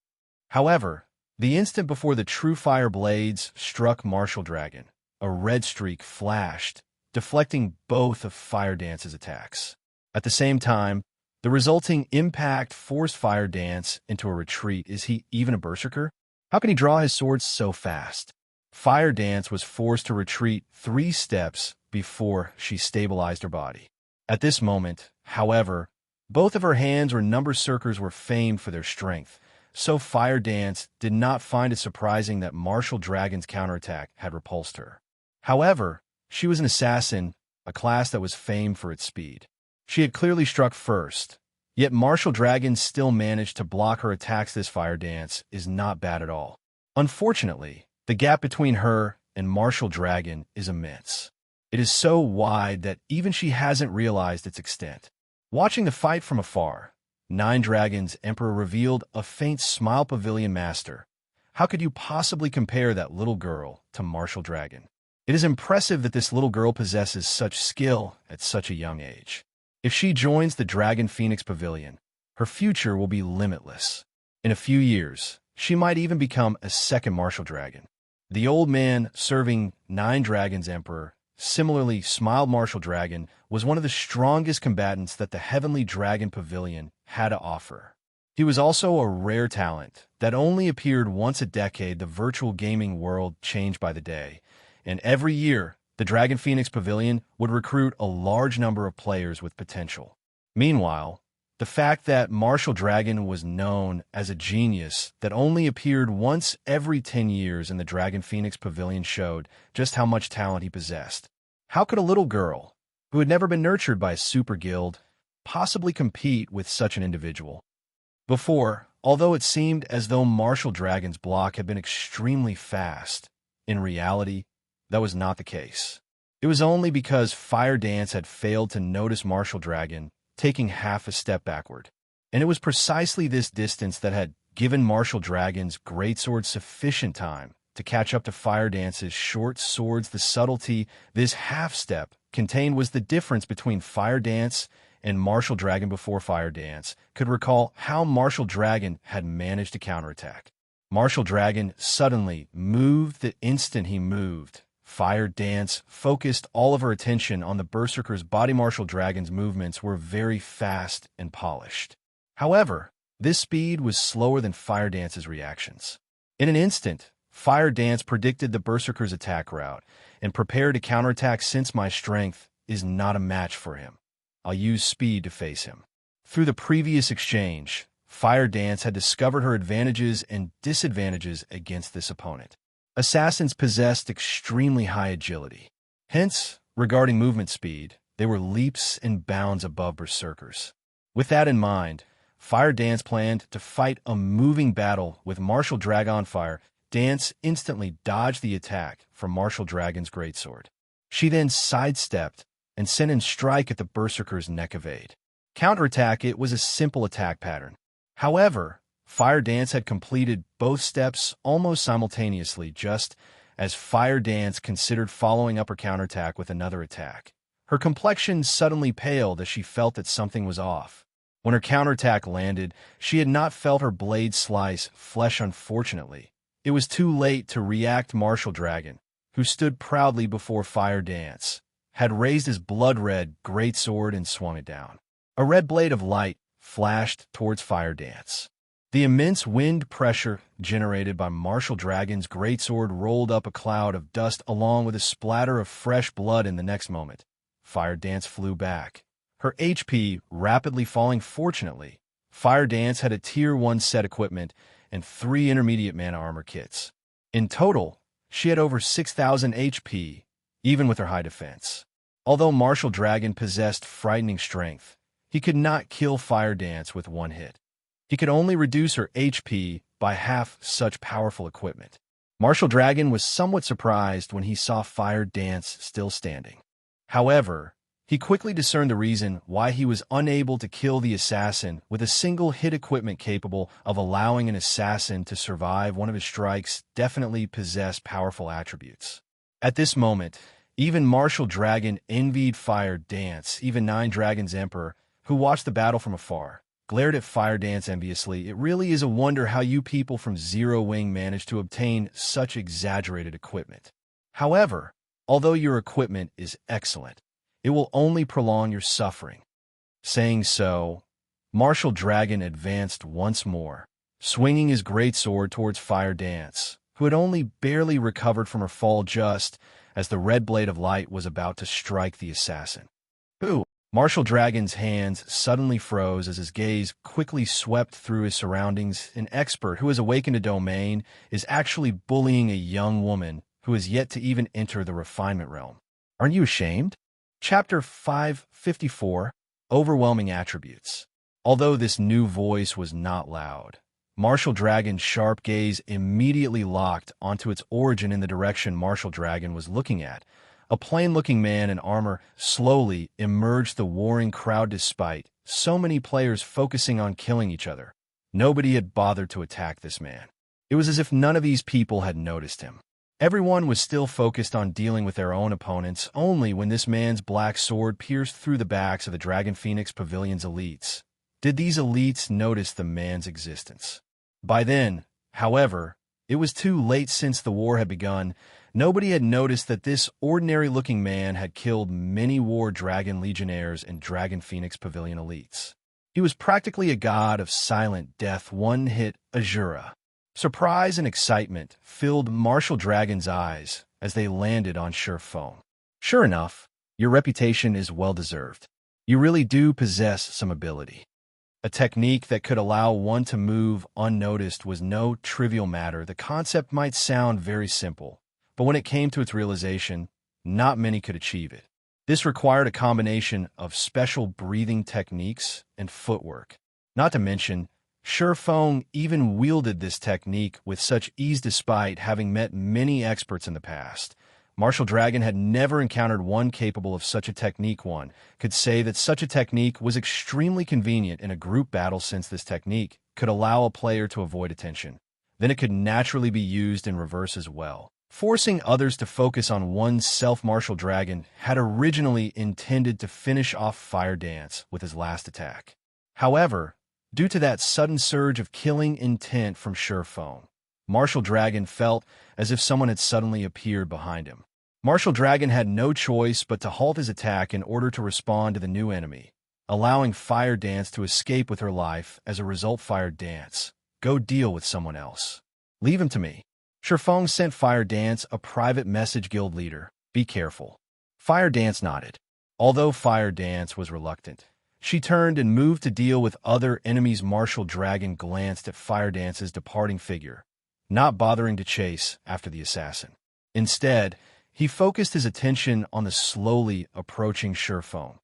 However, the instant before the true fire blades struck Martial Dragon, a red streak flashed, deflecting both of Fire Dance's attacks. At the same time, the resulting impact forced Fire Dance into a retreat. Is he even a Berserker? How can he draw his sword so fast? Fire Dance was forced to retreat 3 steps before she stabilized her body. At this moment, however, both of her hands or Berserkers were famed for their strength, so Fire Dance did not find it surprising that Martial Dragon's counterattack had repulsed her. However, she was an assassin, a class that was famed for its speed. She had clearly struck first, yet Martial Dragon still managed to block her attacks. This Fire Dance is not bad at all. Unfortunately, the gap between her and Martial Dragon is immense. It is so wide that even she hasn't realized its extent. Watching the fight from afar, Nine Dragons Emperor revealed a faint smile. Pavilion Master, how could you possibly compare that little girl to Martial Dragon? It is impressive that this little girl possesses such skill at such a young age. If she joins the Dragon Phoenix Pavilion, her future will be limitless. In a few years, she might even become a second Martial Dragon. The old man serving Nine Dragons Emperor similarly smiled. Martial Dragon was one of the strongest combatants that the Heavenly Dragon Pavilion had to offer. He was also a rare talent that only appeared once a decade. The virtual gaming world changed by the day, and every year, the Dragon Phoenix Pavilion would recruit a large number of players with potential. Meanwhile, the fact that Martial Dragon was known as a genius that only appeared once every 10 years in the Dragon Phoenix Pavilion showed just how much talent he possessed. How could a little girl, who had never been nurtured by a super guild, possibly compete with such an individual? Before, although it seemed as though Martial Dragon's block had been extremely fast, in reality, that was not the case. It was only because Fire Dance had failed to notice Martial Dragon taking half a step backward. And it was precisely this distance that had given Martial Dragon's greatsword sufficient time to catch up to Fire Dance's short swords. The subtlety this half step contained was the difference between Fire Dance and Martial Dragon. Before Fire Dance could recall how Martial Dragon had managed to counterattack, Martial Dragon suddenly moved. The instant he moved, Fire Dance focused all of her attention on the Berserker's body. Martial Dragon's movements were very fast and polished. However, this speed was slower than Fire Dance's reactions. In an instant, Fire Dance predicted the Berserker's attack route and prepared to counterattack. Since my strength is not a match for him, I'll use speed to face him. Through the previous exchange, Fire Dance had discovered her advantages and disadvantages against this opponent. Assassins possessed extremely high agility. Hence, regarding movement speed, they were leaps and bounds above Berserkers. With that in mind, Fire Dance planned to fight a moving battle with Martial Dragon. Fire Dance instantly dodged the attack from Martial Dragon's greatsword. She then sidestepped and sent in strike at the Berserker's neck. Evade. Counterattack. It was a simple attack pattern. However, Fire Dance had completed both steps almost simultaneously, just as Fire Dance considered following up her counterattack with another attack. Her complexion suddenly paled as she felt that something was off. When her counterattack landed, she had not felt her blade slice flesh. Unfortunately, it was too late to react. Martial Dragon, who stood proudly before Fire Dance, had raised his blood-red greatsword and swung it down. A red blade of light flashed towards Fire Dance. The immense wind pressure generated by Martial Dragon's greatsword rolled up a cloud of dust along with a splatter of fresh blood. In the next moment, Fire Dance flew back, her HP rapidly falling. Fortunately, Fire Dance had a Tier 1 set equipment and 3 intermediate mana armor kits. In total, she had over 6,000 HP, even with her high defense. Although Martial Dragon possessed frightening strength, he could not kill Fire Dance with one hit. He could only reduce her HP by half. Such powerful equipment. Martial Dragon was somewhat surprised when he saw Fire Dance still standing. However, he quickly discerned the reason why he was unable to kill the assassin with a single hit. Equipment capable of allowing an assassin to survive one of his strikes definitely possessed powerful attributes. At this moment, even Martial Dragon envied Fire Dance. Even Nine Dragons Emperor, who watched the battle from afar, glared at Fire Dance enviously. It really is a wonder how you people from Zero Wing managed to obtain such exaggerated equipment. However, although your equipment is excellent, it will only prolong your suffering. Saying so, Martial Dragon advanced once more, swinging his greatsword towards Fire Dance, who had only barely recovered from her fall just as the red blade of light was about to strike the assassin. Who? Martial Dragon's hands suddenly froze as his gaze quickly swept through his surroundings. An expert who has awakened a domain is actually bullying a young woman who has yet to even enter the refinement realm. Aren't you ashamed? Chapter 554, Overwhelming Attributes. Although this new voice was not loud, Martial Dragon's sharp gaze immediately locked onto its origin in the direction Martial Dragon was looking at. A plain-looking man in armor slowly emerged the warring crowd. Despite so many players focusing on killing each other. Nobody had bothered to attack this man. It was as if none of these people had noticed him. Everyone was still focused on dealing with their own opponents only when this man's black sword pierced through the backs of the Dragon Phoenix Pavilion's elites. Did these elites notice the man's existence? By then, however, it was too late. Since the war had begun. Nobody had noticed that this ordinary-looking man had killed many War Dragon Legionnaires and Dragon Phoenix Pavilion elites. He was practically a god of silent death, one-hit Azura. Surprise and excitement filled Martial Dragon's eyes as they landed on Feng. Sure enough, your reputation is well-deserved. You really do possess some ability. A technique that could allow one to move unnoticed was no trivial matter. The concept might sound very simple, but when it came to its realization, not many could achieve it. This required a combination of special breathing techniques and footwork. Not to mention, Feng even wielded this technique with such ease despite having met many experts in the past. Martial Dragon had never encountered one capable of such a technique. One could say that such a technique was extremely convenient in a group battle since this technique could allow a player to avoid attention. Then it could naturally be used in reverse as well, forcing others to focus on oneself. Martial Dragon had originally intended to finish off Fire Dance with his last attack. However, due to that sudden surge of killing intent from Feng, Martial Dragon felt as if someone had suddenly appeared behind him. Martial Dragon had no choice but to halt his attack in order to respond to the new enemy, allowing Fire Dance to escape with her life. As a result, Fire Dance, go deal with someone else. Leave him to me. Feng sent Fire Dance a private message. Guild leader, be careful. Fire Dance nodded. Although Fire Dance was reluctant, she turned and moved to deal with other enemies. Martial Dragon glanced at Fire Dance's departing figure, not bothering to chase after the assassin. Instead, he focused his attention on the slowly approaching Feng.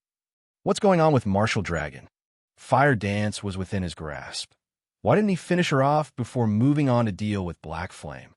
What's going on with Martial Dragon? Fire Dance was within his grasp. Why didn't he finish her off before moving on to deal with Black Flame?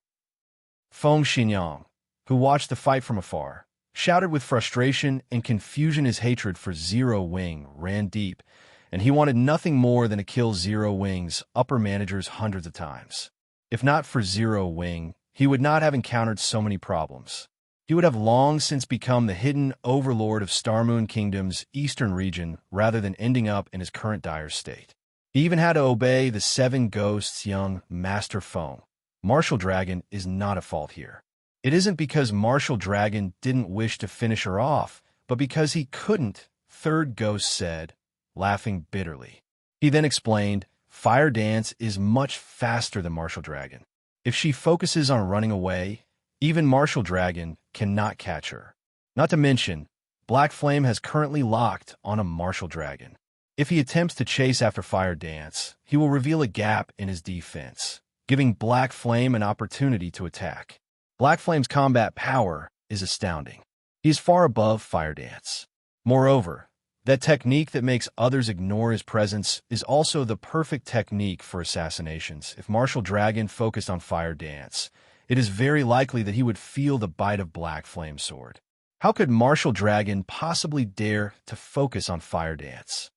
Feng Xinyang, who watched the fight from afar, shouted with frustration and confusion. His hatred for Zero Wing ran deep, and he wanted nothing more than to kill Zero Wing's upper managers hundreds of times. If not for Zero Wing, he would not have encountered so many problems. He would have long since become the hidden overlord of Starmoon Kingdom's eastern region rather than ending up in his current dire state. He even had to obey the Seven Ghosts' young Master Feng. Martial Dragon is not at fault here. It isn't because Martial Dragon didn't wish to finish her off, but because he couldn't, Third Ghost said, laughing bitterly. He then explained, Fire Dance is much faster than Martial Dragon. If she focuses on running away, even Martial Dragon cannot catch her. Not to mention, Black Flame has currently locked on a Martial Dragon. If he attempts to chase after Fire Dance, he will reveal a gap in his defense, giving Black Flame an opportunity to attack. Black Flame's combat power is astounding. He is far above Fire Dance. Moreover, that technique that makes others ignore his presence is also the perfect technique for assassinations. If Martial Dragon focused on Fire Dance, it is very likely that he would feel the bite of Black Flame's sword. How could Martial Dragon possibly dare to focus on Fire Dance?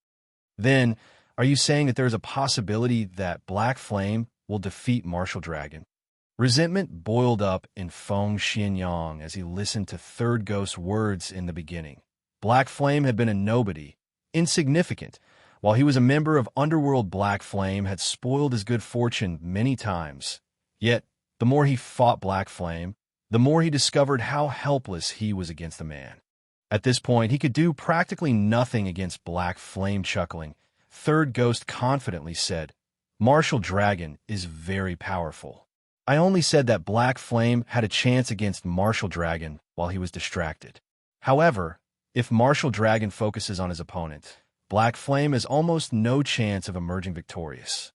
Then, are you saying that there is a possibility that Black Flame will defeat Martial Dragon? Resentment boiled up in Feng Xinyang as he listened to Third Ghost's words in the beginning. Black Flame had been a nobody, insignificant, while he was a member of Underworld. Black Flame had spoiled his good fortune many times. Yet, the more he fought Black Flame, the more he discovered how helpless he was against the man. At this point, he could do practically nothing against Black Flame. Chuckling, Third Ghost confidently said, Martial Dragon is very powerful. I only said that Black Flame had a chance against Martial Dragon while he was distracted. However, if Martial Dragon focuses on his opponent, Black Flame has almost no chance of emerging victorious.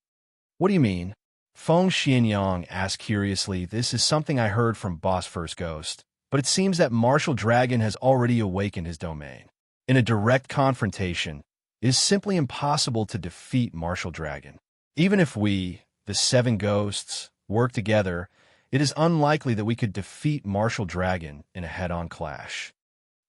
What do you mean? Feng Xinyang asked curiously. This is something I heard from Boss First Ghost, but it seems that Martial Dragon has already awakened his domain. In a direct confrontation, it is simply impossible to defeat Martial Dragon. Even if we, the Seven Ghosts, work together, it is unlikely that we could defeat Martial Dragon in a head-on clash.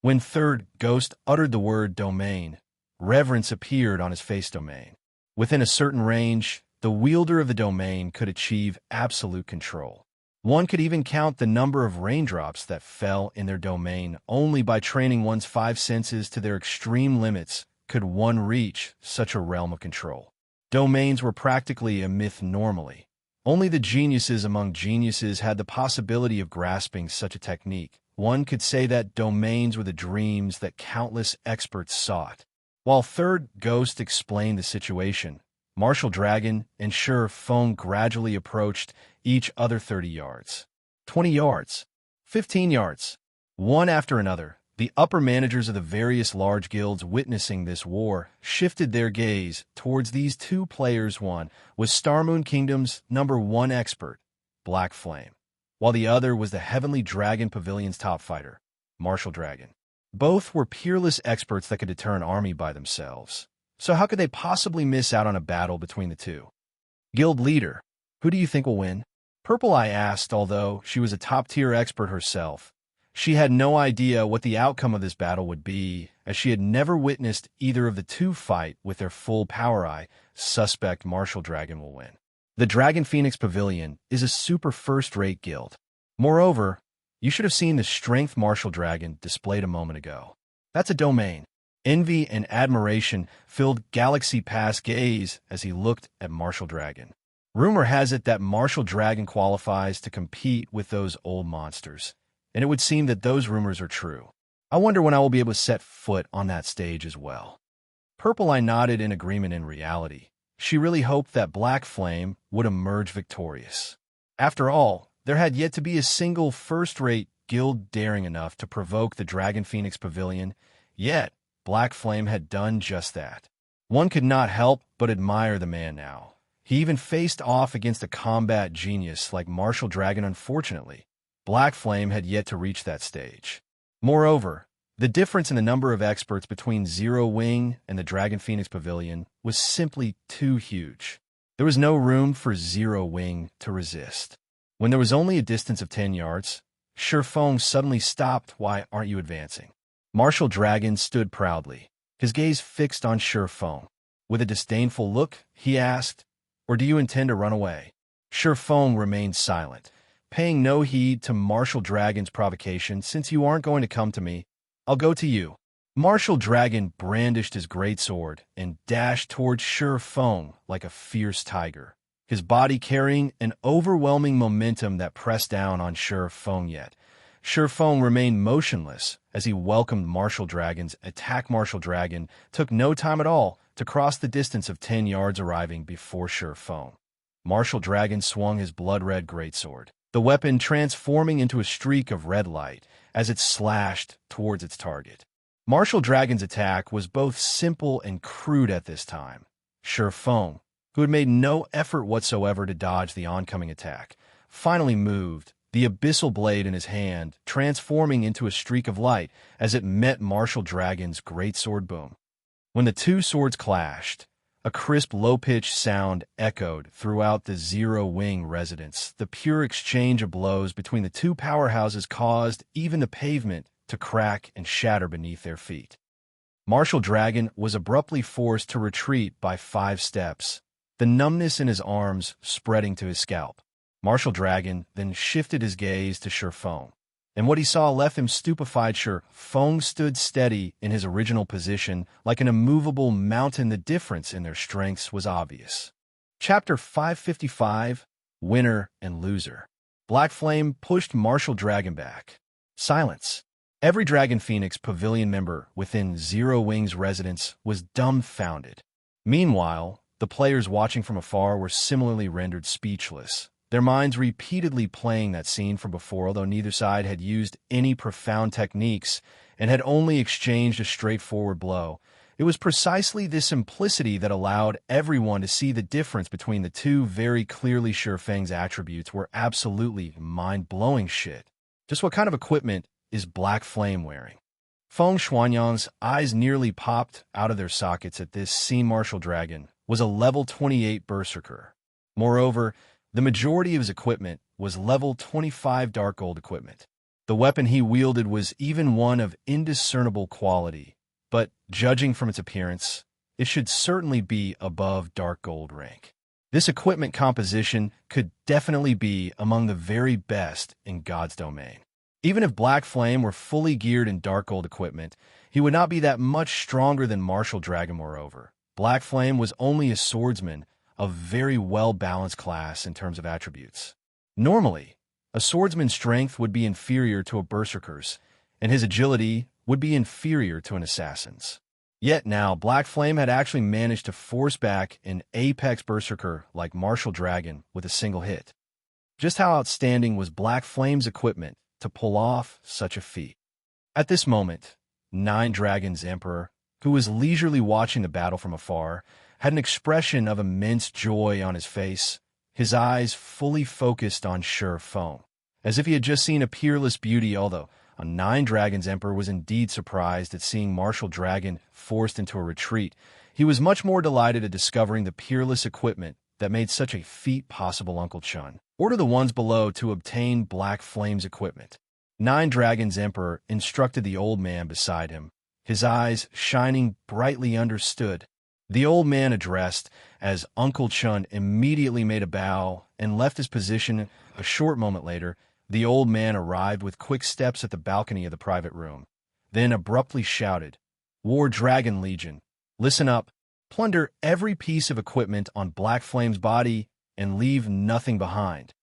When Third Ghost uttered the word domain, Reverence appeared on his face domain. Within a certain range, the wielder of the domain could achieve absolute control. One could even count the number of raindrops that fell in their domain. Only by training one's five senses to their extreme limits could one reach such a realm of control. Domains were practically a myth normally. Only the geniuses among geniuses had the possibility of grasping such a technique. One could say that domains were the dreams that countless experts sought. While Third Ghost explained the situation, Martial Dragon and Sure Feng gradually approached each other 30 yards, 20 yards, 15 yards. One after another, the upper managers of the various large guilds witnessing this war shifted their gaze towards these two players. One was Starmoon Kingdom's #1 expert, Black Flame, while the other was the Heavenly Dragon Pavilion's top fighter, Martial Dragon. Both were peerless experts that could deter an army by themselves. So how could they possibly miss out on a battle between the two? Guild leader, who do you think will win? Purple Eye asked. Although she was a top-tier expert herself, she had no idea what the outcome of this battle would be, as she had never witnessed either of the two fight with their full power. I suspect Martial Dragon will win. The Dragon Phoenix Pavilion is a super first-rate guild. Moreover, you should have seen the strength Martial Dragon displayed a moment ago. That's a domain. Envy and admiration filled Galaxy Pass gaze as he looked at Martial Dragon. Rumor has it that Martial Dragon qualifies to compete with those old monsters, and it would seem that those rumors are true. I wonder when I will be able to set foot on that stage as well. Purple Eye nodded in agreement. In reality, she really hoped that Black Flame would emerge victorious. After all, there had yet to be a single first-rate guild daring enough to provoke the Dragon Phoenix Pavilion, yet Black Flame had done just that. One could not help but admire the man now. He even faced off against a combat genius like Martial Dragon. Unfortunately, Black Flame had yet to reach that stage. Moreover, the difference in the number of experts between Zero Wing and the Dragon Phoenix Pavilion was simply too huge. There was no room for Zero Wing to resist. When there was only a distance of 10 yards, Sure Feng suddenly stopped. Why aren't you advancing? Martial Dragon stood proudly, his gaze fixed on Sure Feng. With a disdainful look, he asked, "Or do you intend to run away?" Sure Feng remained silent, paying no heed to Martial Dragon's provocation. "Since you aren't going to come to me, I'll go to you." Martial Dragon brandished his greatsword and dashed towards Sure Feng like a fierce tiger, his body carrying an overwhelming momentum that pressed down on Sure Feng. Yet Sure Feng remained motionless as he welcomed Martial Dragon's attack. Martial Dragon took no time at all to cross the distance of 10 yards, arriving before Sure Feng. Martial Dragon swung his blood-red greatsword, the weapon transforming into a streak of red light as it slashed towards its target. Martial Dragon's attack was both simple and crude at this time. Sure Feng, who had made no effort whatsoever to dodge the oncoming attack, finally moved, the abyssal blade in his hand transforming into a streak of light as it met Martial Dragon's greatsword. Boom. When the two swords clashed, a crisp, low-pitched sound echoed throughout the Zero Wing residence. The pure exchange of blows between the two powerhouses caused even the pavement to crack and shatter beneath their feet. Martial Dragon was abruptly forced to retreat by 5 steps, the numbness in his arms spreading to his scalp. Martial Dragon then shifted his gaze to Sure Feng, and what he saw left him stupefied. Sure Feng stood steady in his original position like an immovable mountain. The difference in their strengths was obvious. Chapter 555, Winner and Loser. Black Flame pushed Martial Dragon back. Silence. Every Dragon Phoenix Pavilion member within Zero Wing's residence was dumbfounded. Meanwhile, the players watching from afar were similarly rendered speechless, their minds repeatedly playing that scene from before. Although neither side had used any profound techniques and had only exchanged a straightforward blow, it was precisely this simplicity that allowed everyone to see the difference between the two very clearly. Sure Feng's attributes were absolutely mind-blowing shit. Just what kind of equipment is Black Flame wearing? Feng Shuanyang's eyes nearly popped out of their sockets at this scene. Martial Dragon was a level 28 Berserker. Moreover, the majority of his equipment was level 25 Dark Gold equipment. The weapon he wielded was even one of indiscernible quality, but judging from its appearance, it should certainly be above dark gold rank. This equipment composition could definitely be among the very best in God's domain. Even if Black Flame were fully geared in dark gold equipment, he would not be that much stronger than Martial Dragon. Moreover, Black Flame was only a swordsman of very well-balanced class in terms of attributes. Normally, a swordsman's strength would be inferior to a berserker's, and his agility would be inferior to an assassin's. Yet now, Black Flame had actually managed to force back an apex berserker like Martial Dragon with a single hit. Just how outstanding was Black Flame's equipment to pull off such a feat? At this moment, Nine Dragons Emperor, who was leisurely watching the battle from afar, had an expression of immense joy on his face, his eyes fully focused on Sure Fong, as if he had just seen a peerless beauty. Although Nine Dragons Emperor was indeed surprised at seeing Martial Dragon forced into a retreat, he was much more delighted at discovering the peerless equipment that made such a feat possible. Uncle Chun, order the ones below to obtain Black Flame's equipment. Nine Dragons Emperor instructed the old man beside him, his eyes shining brightly. Understood. The old man addressed as Uncle Chun immediately made a bow and left his position. A short moment later, the old man arrived with quick steps at the balcony of the private room, then abruptly shouted, "War Dragon Legion, listen up. Plunder every piece of equipment on Black Flame's body and leave nothing behind."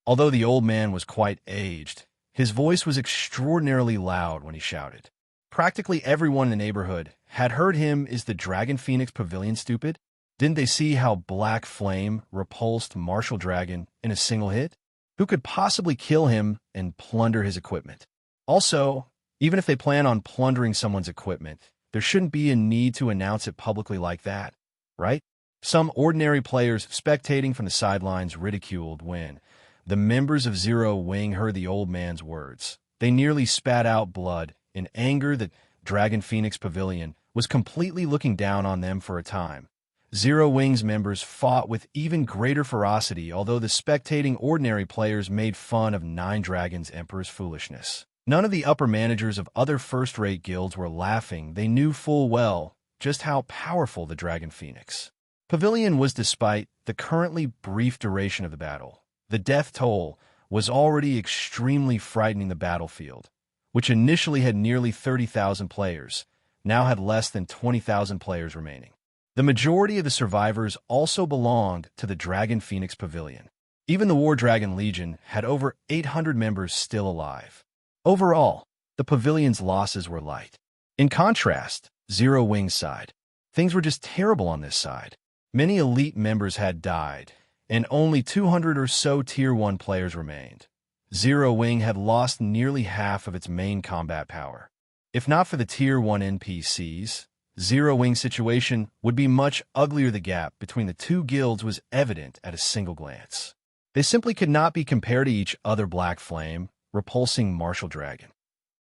Although the old man was quite aged, his voice was extraordinarily loud when he shouted. Practically everyone in the neighborhood had heard him. Is the Dragon Phoenix Pavilion stupid? Didn't they see how Black Flame repulsed Martial Dragon in a single hit? Who could possibly kill him and plunder his equipment? Also, even if they plan on plundering someone's equipment, there shouldn't be a need to announce it publicly like that, right? Some ordinary players spectating from the sidelines ridiculed when the members of Zero Wing heard the old man's words. They nearly spat out blood in anger that Dragon Phoenix Pavilion was completely looking down on them for a time. Zero Wing's members fought with even greater ferocity, although the spectating ordinary players made fun of Nine Dragons Emperor's foolishness. None of the upper managers of other first-rate guilds were laughing. They knew full well just how powerful the Dragon Phoenix Pavilion was. Despite the currently brief duration of the battle, the death toll was already extremely frightening. The battlefield, which initially had nearly 30,000 players, now had less than 20,000 players remaining. The majority of the survivors also belonged to the Dragon Phoenix Pavilion. Even the War Dragon Legion had over 800 members still alive. Overall, the pavilion's losses were light. In contrast, Zero Wing's side, things were just terrible on this side. Many elite members had died, and only 200 or so Tier 1 players remained. Zero Wing had lost nearly half of its main combat power. If not for the Tier 1 NPCs, Zero Wing's situation would be much uglier. The gap between the two guilds was evident at a single glance. They simply could not be compared to each other. Black Flame repulsing Martial Dragon.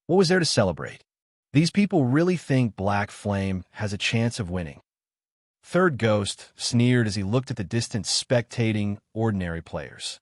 What was there to celebrate? These people really think Black Flame has a chance of winning. Third Ghost sneered as he looked at the distant spectating ordinary players.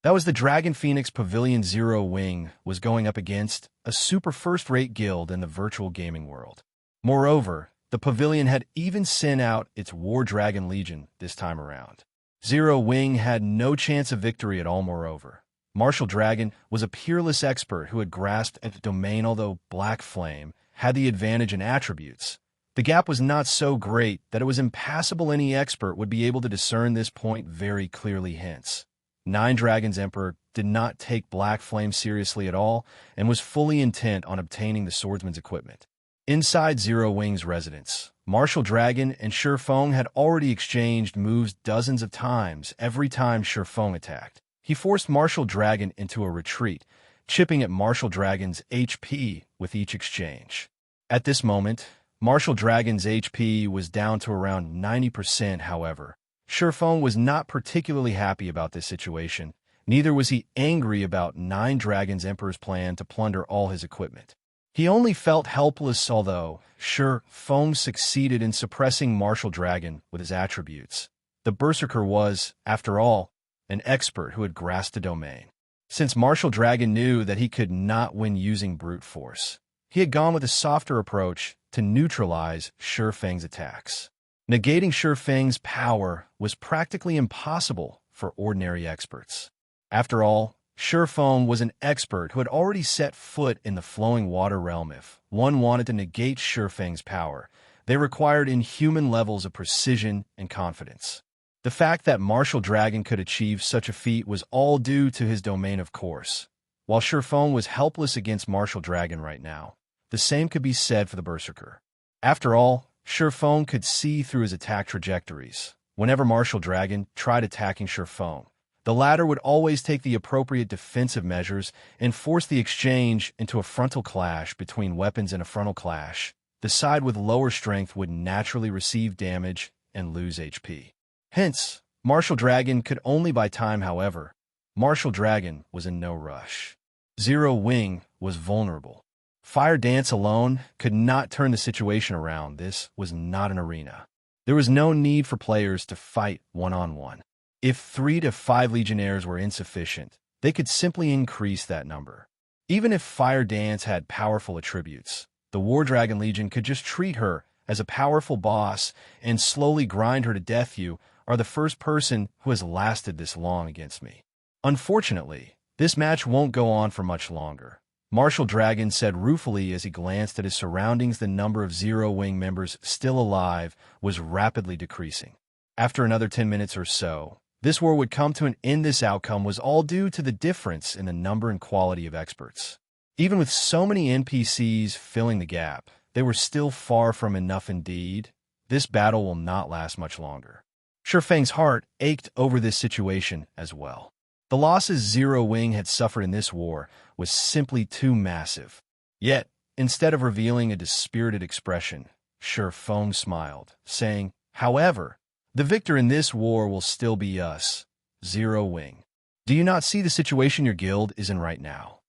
That was the Dragon Phoenix Pavilion. Zero Wing was going up against a super first-rate guild in the virtual gaming world. Moreover, the pavilion had even sent out its War Dragon Legion this time around. Zero Wing had no chance of victory at all. Moreover, Martial Dragon was a peerless expert who had grasped at the domain. Although Black Flame had the advantage in attributes, the gap was not so great that it was impassable. Any expert would be able to discern this point very clearly. Hence, Nine Dragons Emperor did not take Black Flame seriously at all and was fully intent on obtaining the swordsman's equipment. Inside Zero Wing's residence, Martial Dragon and Sure Fong had already exchanged moves dozens of times. Every time Sure Fong attacked, he forced Martial Dragon into a retreat, chipping at Martial Dragon's HP with each exchange. At this moment, Martial Dragon's HP was down to around 90%. However, Sure Fong was not particularly happy about this situation. Neither was he angry about Nine Dragons Emperor's plan to plunder all his equipment. He only felt helpless. Although Sure Fong succeeded in suppressing Martial Dragon with his attributes, the Berserker was, after all, an expert who had grasped the domain. Since Martial Dragon knew that he could not win using brute force, he had gone with a softer approach to neutralize Shifeng's attacks. Negating Shifeng's power was practically impossible for ordinary experts. After all, Shifeng was an expert who had already set foot in the flowing water realm. If one wanted to negate Shifeng's power, they required inhuman levels of precision and confidence. The fact that Martial Dragon could achieve such a feat was all due to his domain, of course. While Shifeng was helpless against Martial Dragon right now, the same could be said for the Berserker. After all, Shifeng could see through his attack trajectories. Whenever Martial Dragon tried attacking Shifeng, the latter would always take the appropriate defensive measures and force the exchange into a frontal clash. Between weapons in a frontal clash, the side with lower strength would naturally receive damage and lose HP. Hence, Martial Dragon could only buy time. However, Martial Dragon was in no rush. Zero Wing was vulnerable. Fire Dance alone could not turn the situation around. This was not an arena. There was no need for players to fight one-on-one. If 3 to 5 Legionnaires were insufficient, they could simply increase that number. Even if Fire Dance had powerful attributes, the War Dragon Legion could just treat her as a powerful boss and slowly grind her to death. You are the first person who has lasted this long against me. Unfortunately, this match won't go on for much longer. Martial Dragon said ruefully as he glanced at his surroundings. The number of Zero Wing members still alive was rapidly decreasing. After another 10 minutes or so, this war would come to an end. This outcome was all due to the difference in the number and quality of experts. Even with so many NPCs filling the gap, they were still far from enough indeed. This battle will not last much longer. Shifeng's heart ached over this situation as well. The losses Zero Wing had suffered in this war was simply too massive. Yet, instead of revealing a dispirited expression, Shifeng smiled, saying, "However, the victor in this war will still be us, Zero Wing. Do you not see the situation your guild is in right now?"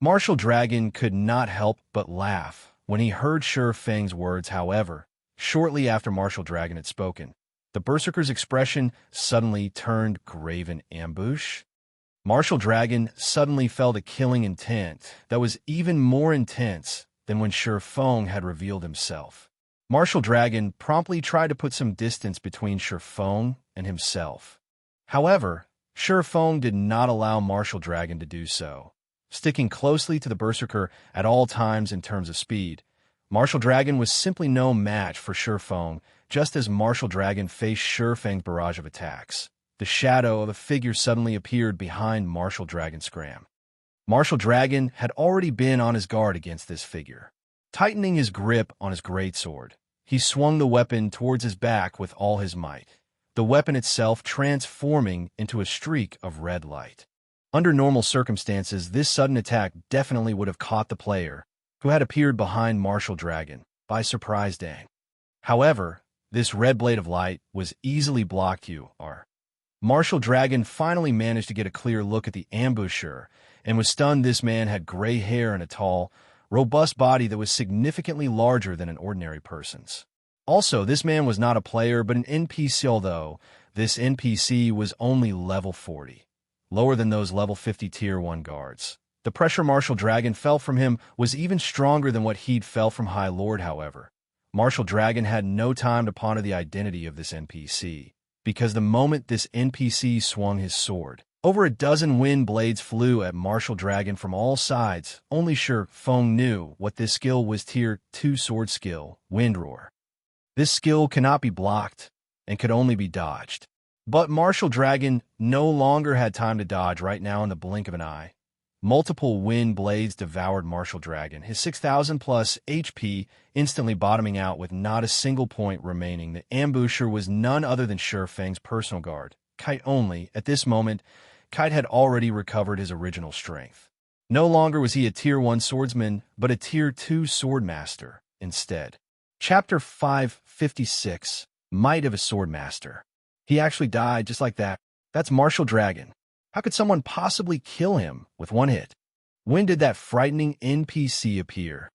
Martial Dragon could not help but laugh when he heard Shifeng's words. However, shortly after Martial Dragon had spoken, the Berserker's expression suddenly turned grave. In ambush? Martial Dragon suddenly felt a killing intent that was even more intense than when Shifeng had revealed himself. Martial Dragon promptly tried to put some distance between Shifeng and himself. However, Shifeng did not allow Martial Dragon to do so. Sticking closely to the Berserker at all times in terms of speed, Martial Dragon was simply no match for Shifeng. Just as Martial Dragon faced Shifeng's barrage of attacks, the shadow of a figure suddenly appeared behind Martial Dragon's scram. Martial Dragon had already been on his guard against this figure. Tightening his grip on his greatsword, he swung the weapon towards his back with all his might, the weapon itself transforming into a streak of red light. Under normal circumstances, this sudden attack definitely would have caught the player, who had appeared behind Martial Dragon, by surprise. However, this red blade of light was easily blocked. Martial Dragon finally managed to get a clear look at the ambusher and was stunned. This man had gray hair and a tall, robust body that was significantly larger than an ordinary person's. Also, this man was not a player but an NPC, although this NPC was only level 40, lower than those level 50 Tier 1 guards. The pressure Martial Dragon felt from him was even stronger than what he'd felt from High Lord. However, Martial Dragon had no time to ponder the identity of this NPC, because the moment this NPC swung his sword, over a dozen wind blades flew at Martial Dragon from all sides. Only Shifeng knew what this skill was. Tier 2 sword skill, Wind Roar. This skill cannot be blocked and could only be dodged. But Martial Dragon no longer had time to dodge. Right now, in the blink of an eye, multiple wind blades devoured Martial Dragon, his 6,000 plus HP instantly bottoming out with not a single point remaining. The ambusher was none other than Shifeng's personal guard, Kite. Only at this moment, Kite had already recovered his original strength. No longer was he a Tier 1 swordsman, but a Tier 2 swordmaster instead. Chapter 556, Might of a Swordmaster. He actually died just like that. That's Martial Dragon. How could someone possibly kill him with one hit? When did that frightening NPC appear?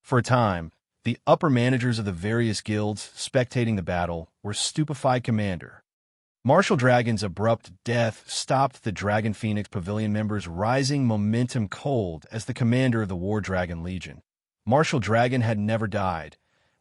For a time, the upper managers of the various guilds spectating the battle were stupefied. Commander. Martial Dragon's abrupt death stopped the Dragon Phoenix Pavilion members' rising momentum cold as the commander of the War Dragon Legion. Martial Dragon had never died,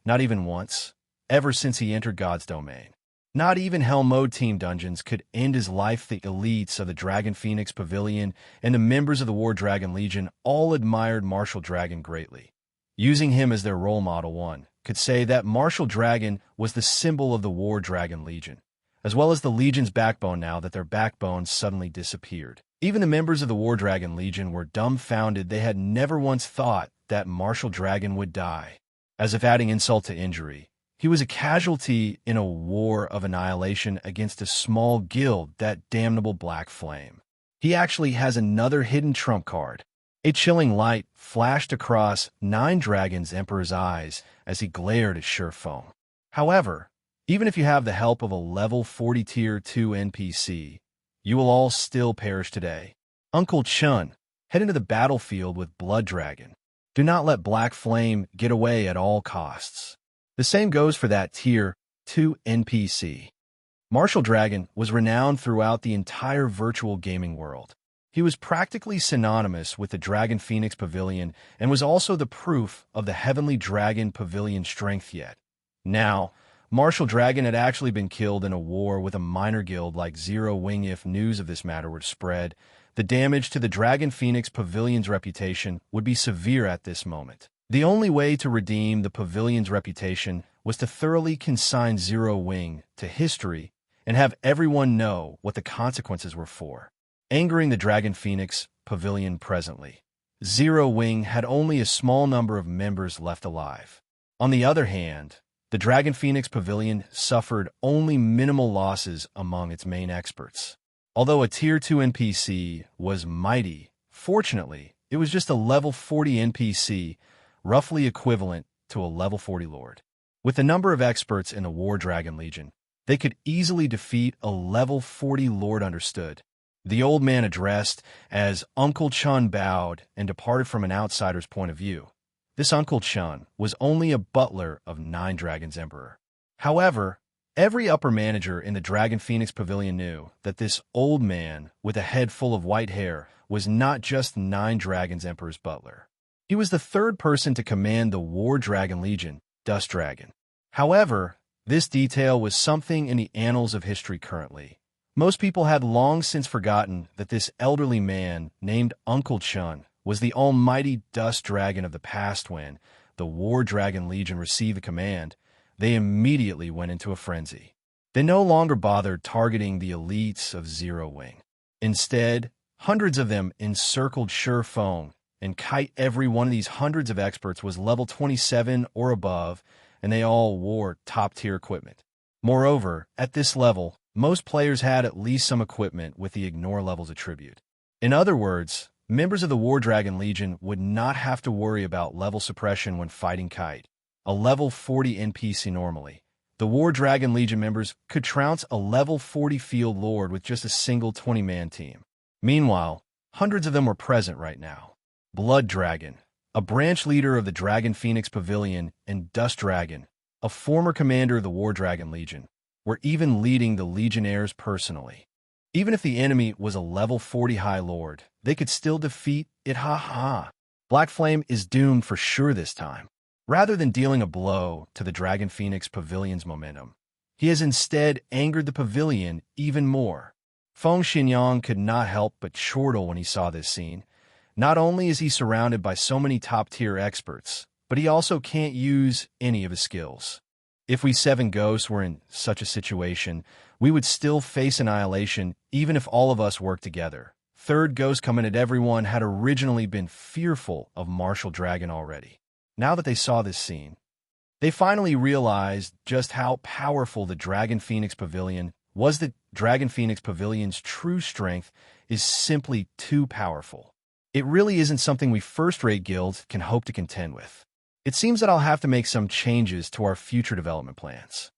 Not even once, ever since he entered God's domain. Not even Hell Mode team dungeons could end his life. The elites of the Dragon Phoenix Pavilion and the members of the War Dragon Legion all admired Martial Dragon greatly. Using him as their role model, one could say that Martial Dragon was the symbol of the War Dragon Legion, as well as the Legion's backbone now that their backbones suddenly disappeared. Even the members of the War Dragon Legion were dumbfounded. They had never once thought that Martial Dragon would die. As if adding insult to injury, he was a casualty in a war of annihilation against a small guild, that damnable Black Flame. He actually has another hidden trump card. A chilling light flashed across Nine Dragons Emperor's eyes as he glared at Sure Foam. However, even if you have the help of a level 40 tier 2 NPC, you will all still perish today. Uncle Chun, head into the battlefield with Blood Dragon. Do not let Black Flame get away at all costs. The same goes for that tier 2 NPC. Martial Dragon was renowned throughout the entire virtual gaming world. He was practically synonymous with the Dragon Phoenix Pavilion and was also the proof of the Heavenly Dragon Pavilion strength yet. Now, Martial Dragon had actually been killed in a war with a minor guild like Zero Wing. If news of this matter were to spread, the damage to the Dragon Phoenix Pavilion's reputation would be severe at this moment. The only way to redeem the pavilion's reputation was to thoroughly consign Zero Wing to history and have everyone know what the consequences were for. Angering the Dragon Phoenix Pavilion presently, Zero Wing had only a small number of members left alive. On the other hand, the Dragon Phoenix Pavilion suffered only minimal losses among its main experts. Although a Tier 2 NPC was mighty, fortunately, it was just a level 40 NPC, roughly equivalent to a level 40 Lord. With the number of experts in the War Dragon Legion, they could easily defeat a level 40 Lord. Understood. The old man addressed as Uncle Chun bowed and departed from an outsider's point of view. This Uncle Chun was only a butler of Nine Dragons Emperor. However, every upper manager in the Dragon Phoenix Pavilion knew that this old man with a head full of white hair was not just Nine Dragons Emperor's butler. He was the third person to command the War Dragon Legion, Dust Dragon. However, this detail was something in the annals of history currently. Most people had long since forgotten that this elderly man named Uncle Chun was the almighty Dust Dragon of the past. When the War Dragon Legion received the command, they immediately went into a frenzy. They no longer bothered targeting the elites of Zero Wing. Instead, hundreds of them encircled Sure Foam and Kite. Every one of these hundreds of experts was level 27 or above, and they all wore top-tier equipment. Moreover, at this level, most players had at least some equipment with the Ignore levels attribute. In other words, members of the War Dragon Legion would not have to worry about level suppression when fighting Kite, a level 40 NPC normally. The War Dragon Legion members could trounce a level 40 Field Lord with just a single 20-man team. Meanwhile, hundreds of them were present right now. Blood Dragon, a branch leader of the Dragon Phoenix Pavilion, and Dust Dragon, a former commander of the War Dragon Legion, were even leading the Legionnaires personally. Even if the enemy was a level 40 High Lord, they could still defeat it. Black Flame is doomed for sure this time. Rather than dealing a blow to the Dragon Phoenix Pavilion's momentum, he has instead angered the pavilion even more. Feng Xinyang could not help but chortle when he saw this scene. Not only is he surrounded by so many top-tier experts, but he also can't use any of his skills. If we 7 ghosts were in such a situation, we would still face annihilation even if all of us worked together. Third ghost coming at everyone had originally been fearful of Martial Dragon already. Now that they saw this scene, they finally realized just how powerful the Dragon Phoenix Pavilion was. The Dragon Phoenix Pavilion's true strength is simply too powerful. It really isn't something we first-rate guilds can hope to contend with. It seems that I'll have to make some changes to our future development plans.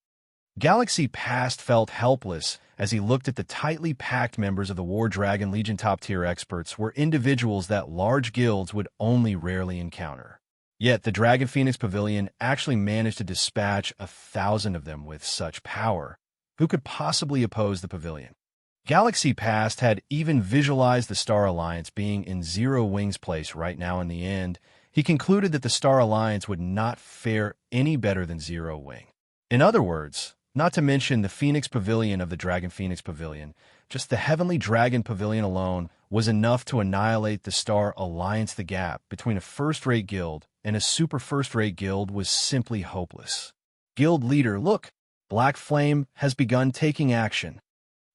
Galaxy Past felt helpless as he looked at the tightly packed members of the War Dragon Legion. Top-tier experts were individuals that large guilds would only rarely encounter. Yet the Dragon Phoenix Pavilion actually managed to dispatch 1,000 of them with such power. Who could possibly oppose the pavilion? Galaxy Past had even visualized the Star Alliance being in Zero Wing's place right now. In the end, he concluded that the Star Alliance would not fare any better than Zero Wing. In other words, not to mention the Phoenix Pavilion of the Dragon Phoenix Pavilion, just the Heavenly Dragon Pavilion alone was enough to annihilate the Star Alliance. The gap between a first-rate guild and a super first-rate guild was simply hopeless. Guild leader, look, Black Flame has begun taking action.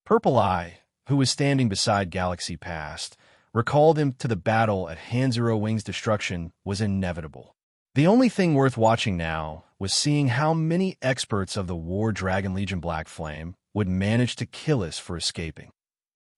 Purple Eye, who was standing beside Galaxy Past, recalled him to the battle at Hand Zero Wing's destruction was inevitable. The only thing worth watching now was seeing how many experts of the War Dragon Legion Black Flame would manage to kill us for escaping.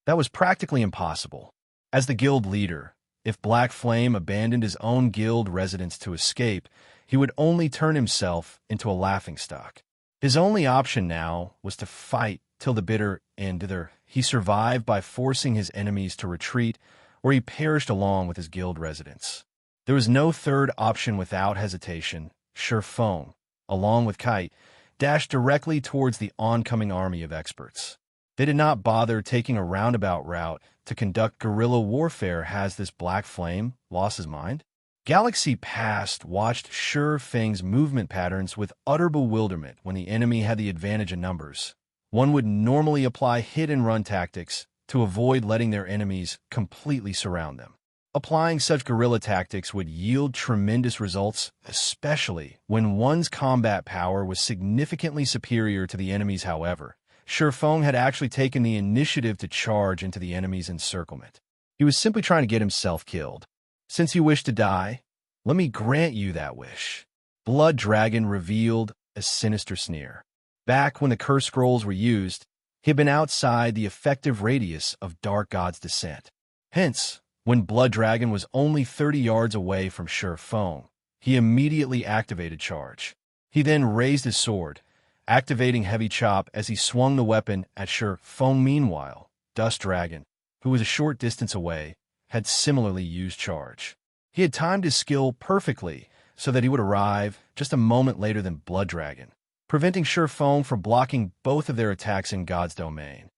That was practically impossible. As the guild leader, if Black Flame abandoned his own guild residence to escape, he would only turn himself into a laughingstock. His only option now was to fight till the bitter end. Either he survived by forcing his enemies to retreat, or he perished along with his guild residents. There was no third option. Without hesitation, Feng, along with Kite, dashed directly towards the oncoming army of experts. They did not bother taking a roundabout route to conduct guerrilla warfare. Has this Black Flame lost his mind? Galaxy Past watched Feng's movement patterns with utter bewilderment. When the enemy had the advantage in numbers, one would normally apply hit-and-run tactics to avoid letting their enemies completely surround them. Applying such guerrilla tactics would yield tremendous results, especially when one's combat power was significantly superior to the enemy's. However, Feng had actually taken the initiative to charge into the enemy's encirclement. He was simply trying to get himself killed. Since you wish to die, let me grant you that wish. Blood Dragon revealed a sinister sneer. Back when the curse scrolls were used, he had been outside the effective radius of Dark God's descent. Hence, when Blood Dragon was only 30 yards away from Feng, he immediately activated charge. He then raised his sword, activating Heavy Chop as he swung the weapon at Feng. Meanwhile, Dust Dragon, who was a short distance away, had similarly used charge. He had timed his skill perfectly so that he would arrive just a moment later than Blood Dragon, preventing Feng from blocking both of their attacks in God's domain.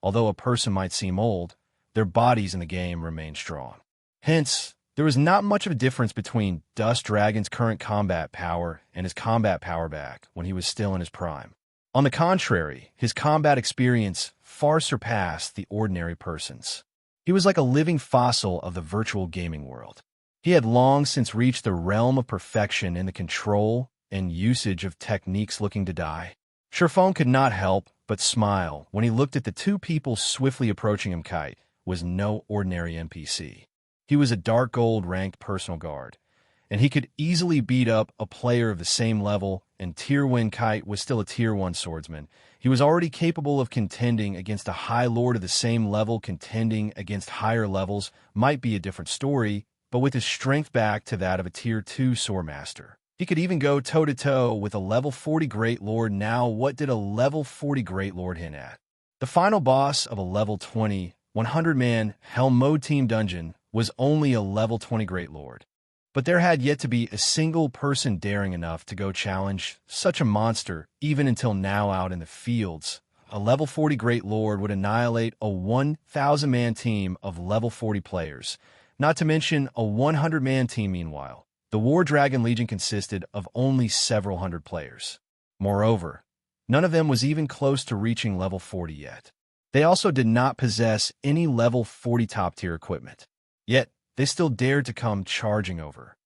Although a person might seem old, their bodies in the game remain strong. Hence, there was not much of a difference between Dust Dragon's current combat power and his combat power back when he was still in his prime. On the contrary, his combat experience far surpassed the ordinary person's. He was like a living fossil of the virtual gaming world. He had long since reached the realm of perfection in the control and usage of techniques. Looking to die, Feng could not help but smile when he looked at the two people swiftly approaching him. Kite was no ordinary NPC. He was a Dark Gold ranked personal guard, and he could easily beat up a player of the same level, and Tier 1 Kite was still a Tier 1 swordsman. He was already capable of contending against a High Lord of the same level. Contending against higher levels might be a different story, but with his strength back to that of a Tier 2 Swordmaster, he could even go toe-to-toe with a level 40 Great Lord. Now, what did a level 40 Great Lord hint at? The final boss of a level 20, 100-man Hell Mode Team Dungeon was only a level 20 Great Lord. But there had yet to be a single person daring enough to go challenge such a monster. Even until now, out in the fields, a level 40 Great Lord would annihilate a 1,000-man team of level 40 players, not to mention a 100-man team. Meanwhile, the War Dragon Legion consisted of only several hundred players. Moreover, none of them was even close to reaching level 40 yet. They also did not possess any level 40 top-tier equipment. Yet, they still dared to come charging over.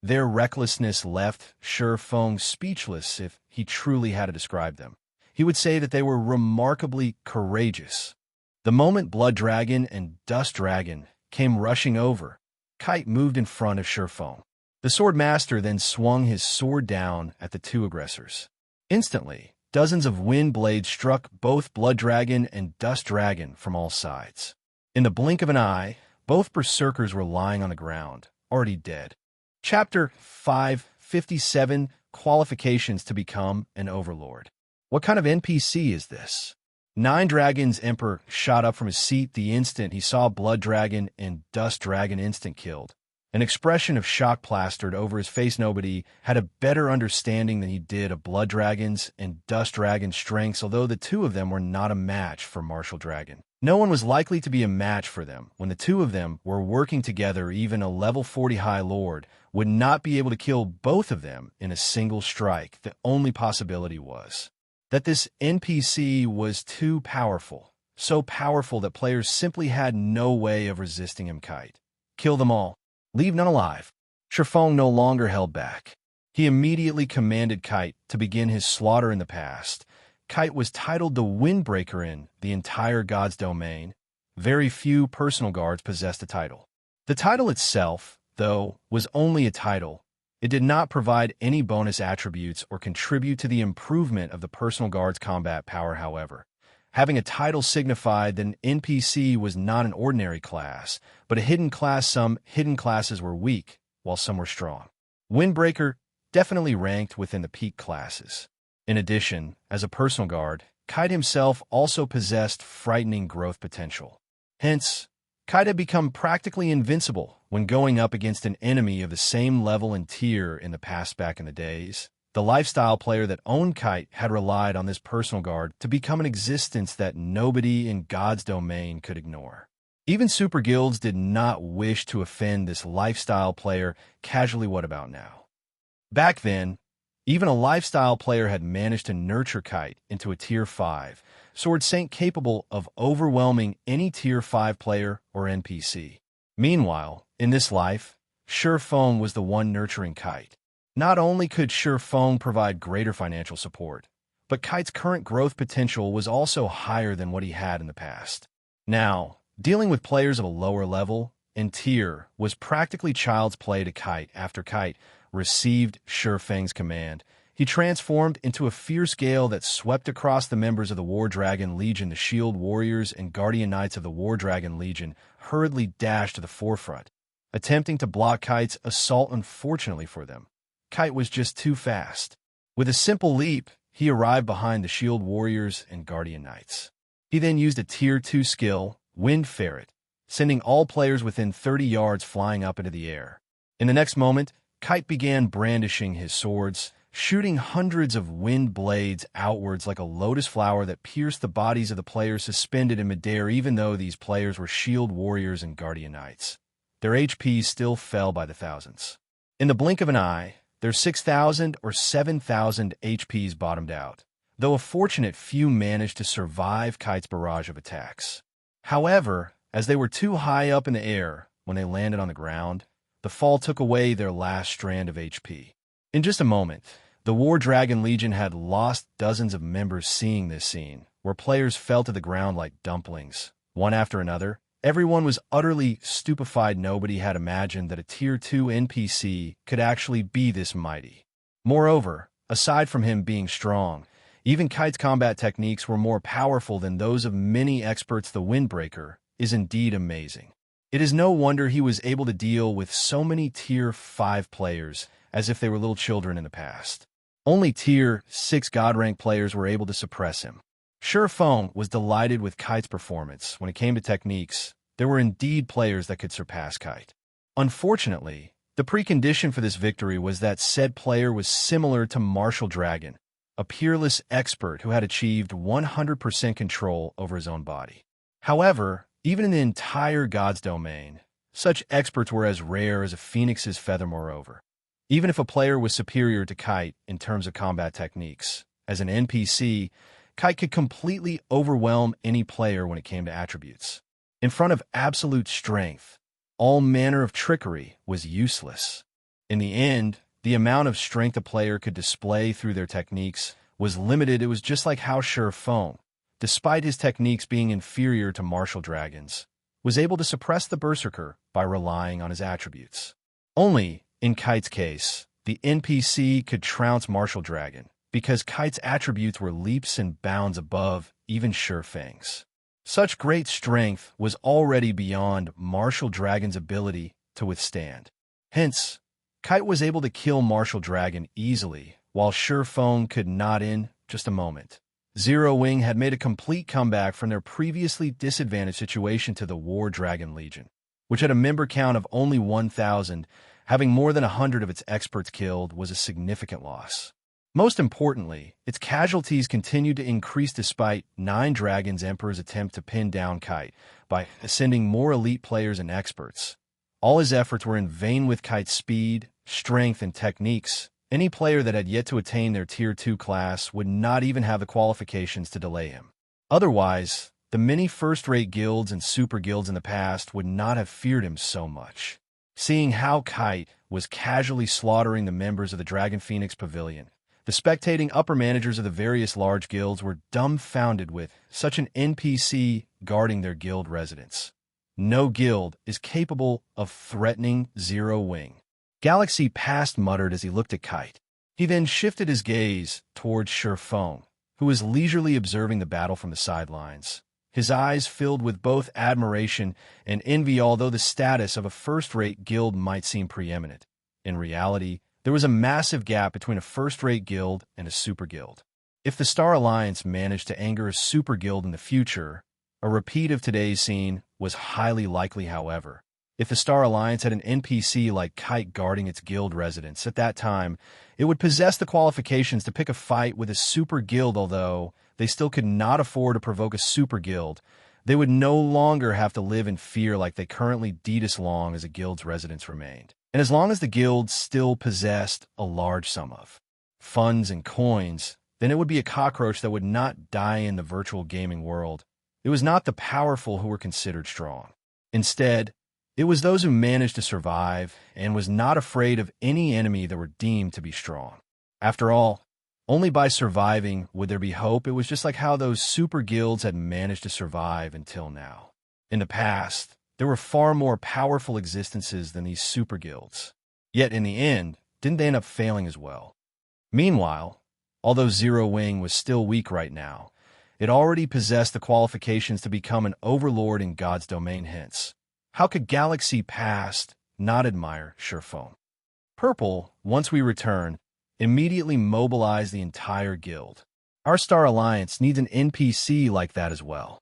Their recklessness left Feng speechless. If he truly had to describe them, he would say that they were remarkably courageous. The moment Blood Dragon and Dust Dragon came rushing over, Kite moved in front of Feng. The Swordmaster then swung his sword down at the two aggressors. Instantly, dozens of wind blades struck both Blood Dragon and Dust Dragon from all sides. In the blink of an eye, both berserkers were lying on the ground, already dead. Chapter 557, Qualifications to Become an Overlord. What kind of NPC is this? Nine Dragon's Emperor shot up from his seat the instant he saw Blood Dragon and Dust Dragon instant killed. An expression of shock plastered over his face. Nobody had a better understanding than he did of Blood Dragon's and Dust Dragon's strengths, although the two of them were not a match for Martial Dragon. No one was likely to be a match for them. When the two of them were working together, even a level 40 High Lord would not be able to kill both of them in a single strike. The only possibility was that this NPC was too powerful, so powerful that players simply had no way of resisting him. Kite. Kill them all. Leave none alive. Shifeng no longer held back. He immediately commanded Kite to begin his slaughter. In the past, Kite was titled the Windbreaker in the entire God's domain. Very few personal guards possessed the title. The title itself, though, was only a title. It did not provide any bonus attributes or contribute to the improvement of the personal guard's combat power. However, having a title signified that an NPC was not an ordinary class, but a hidden class. Some hidden classes were weak, while some were strong. Windbreaker definitely ranked within the peak classes. In addition, as a personal guard, Kite himself also possessed frightening growth potential. Hence, Kite had become practically invincible when going up against an enemy of the same level and tier in the past. Back in the days, the lifestyle player that owned Kite had relied on this personal guard to become an existence that nobody in God's domain could ignore. Even super guilds did not wish to offend this lifestyle player casually. What about now? Back then, even a lifestyle player had managed to nurture Kite into a Tier 5 Sword Saint capable of overwhelming any Tier 5 player or NPC. Meanwhile, in this life, Shifeng was the one nurturing Kite. Not only could Shifeng provide greater financial support, but Kite's current growth potential was also higher than what he had in the past. Now, dealing with players of a lower level and tier was practically child's play to Kite. After Kite received Shifeng's command, he transformed into a fierce gale that swept across the members of the War Dragon Legion. The Shield Warriors and Guardian Knights of the War Dragon Legion hurriedly dashed to the forefront, attempting to block Kite's assault. Unfortunately for them, Kite was just too fast. With a simple leap, he arrived behind the Shield Warriors and Guardian Knights. He then used a Tier 2 skill, Wind Ferret, sending all players within 30 yards flying up into the air. In the next moment, Kite began brandishing his swords, shooting hundreds of wind blades outwards like a lotus flower that pierced the bodies of the players suspended in midair. Even though these players were Shield Warriors and Guardian Knights, their HP still fell by the thousands. In the blink of an eye, their 6,000 or 7,000 HPs bottomed out, though a fortunate few managed to survive Kite's barrage of attacks. However, as they were too high up in the air when they landed on the ground, the fall took away their last strand of HP. In just a moment, the War Dragon Legion had lost dozens of members. Seeing this scene, where players fell to the ground like dumplings, one after another, everyone was utterly stupefied. Nobody had imagined that a Tier 2 NPC could actually be this mighty. Moreover, aside from him being strong, even Kite's combat techniques were more powerful than those of many experts. The Windbreaker is indeed amazing. It is no wonder he was able to deal with so many Tier 5 players as if they were little children in the past. Only Tier 6 God rank players were able to suppress him. Shifeng was delighted with Kite's performance. When it came to techniques, there were indeed players that could surpass Kite. Unfortunately, the precondition for this victory was that said player was similar to Martial Dragon, a peerless expert who had achieved 100% control over his own body. However, even in the entire God's domain, such experts were as rare as a phoenix's feather. Moreover, even if a player was superior to Kite in terms of combat techniques, as an NPC, Kite could completely overwhelm any player when it came to attributes. In front of absolute strength, all manner of trickery was useless. In the end, the amount of strength a player could display through their techniques was limited. It was just like how Shifeng, despite his techniques being inferior to Martial Dragon's, was able to suppress the Berserker by relying on his attributes. Only, in Kite's case, the NPC could trounce Martial Dragon, because Kite's attributes were leaps and bounds above even Shifeng's. Such great strength was already beyond Martial Dragon's ability to withstand. Hence, Kite was able to kill Martial Dragon easily, while Shifeng could not. In just a moment, Zero Wing had made a complete comeback from their previously disadvantaged situation to the War Dragon Legion, which had a member count of only 1,000. Having more than 100 of its experts killed was a significant loss. Most importantly, its casualties continued to increase despite Nine Dragons Emperor's attempt to pin down Kite by sending more elite players and experts. All his efforts were in vain with Kite's speed, strength, and techniques. Any player that had yet to attain their Tier 2 class would not even have the qualifications to delay him. Otherwise, the many first-rate guilds and super guilds in the past would not have feared him so much. Seeing how Kite was casually slaughtering the members of the Dragon Phoenix Pavilion, the spectating upper managers of the various large guilds were dumbfounded with such an NPC guarding their guild residence. No guild is capable of threatening Zero Wing. Galaxy Past muttered as he looked at Kite. He then shifted his gaze towards Shurfeng, who was leisurely observing the battle from the sidelines. His eyes filled with both admiration and envy, although the status of a first-rate guild might seem preeminent. In reality, there was a massive gap between a first-rate guild and a super guild. If the Star Alliance managed to anger a super guild in the future, a repeat of today's scene was highly likely. However, if the Star Alliance had an NPC like Kite guarding its guild residence at that time, it would possess the qualifications to pick a fight with a super guild. Although they still could not afford to provoke a super guild, they would no longer have to live in fear like they currently did as long as a guild's residence remained. And as long as the guild still possessed a large sum of funds and coins, then it would be a cockroach that would not die in the virtual gaming world. It was not the powerful who were considered strong. Instead, it was those who managed to survive and was not afraid of any enemy that were deemed to be strong. After all, only by surviving would there be hope. It was just like how those super guilds had managed to survive until now. In the past, there were far more powerful existences than these super guilds. Yet in the end, didn't they end up failing as well? Meanwhile, although Zero Wing was still weak right now, it already possessed the qualifications to become an overlord in God's domain. Hence, how could Galaxy Past not admire Shurfeng? Purple, once we return, immediately mobilized the entire guild. Our Star Alliance needs an NPC like that as well.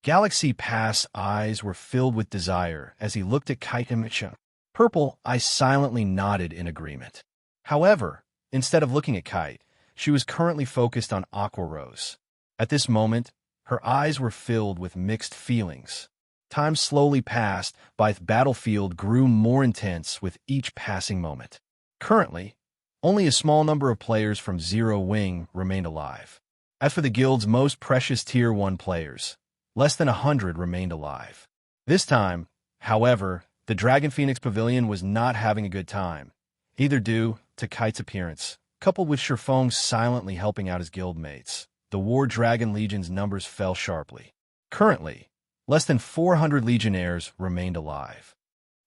Galaxy Past's eyes were filled with desire as he looked at Kite and Micha. Purple, I silently nodded in agreement. However, instead of looking at Kite, she was currently focused on Aqua Rose. At this moment, her eyes were filled with mixed feelings. Time slowly passed, but the battlefield grew more intense with each passing moment. Currently, only a small number of players from Zero Wing remained alive. As for the guild's most precious Tier 1 players, less than 100 remained alive. This time, however, the Dragon Phoenix Pavilion was not having a good time, either due to Kite's appearance, coupled with Shurfeng silently helping out his guildmates. The War Dragon Legion's numbers fell sharply. Currently, less than 400 legionnaires remained alive.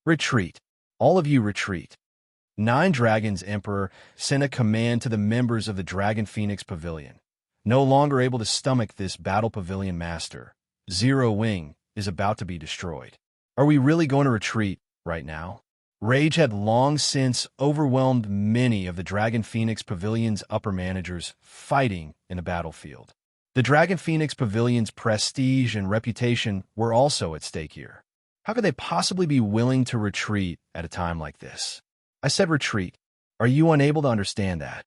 Retreat. All of you retreat. Nine Dragons Emperor sent a command to the members of the Dragon Phoenix Pavilion. No longer able to stomach this battle pavilion master, Zero Wing is about to be destroyed. Are we really going to retreat right now? Rage had long since overwhelmed many of the Dragon Phoenix Pavilion's upper managers fighting in the battlefield. The Dragon Phoenix Pavilion's prestige and reputation were also at stake here. How could they possibly be willing to retreat at a time like this? I said retreat. Are you unable to understand that?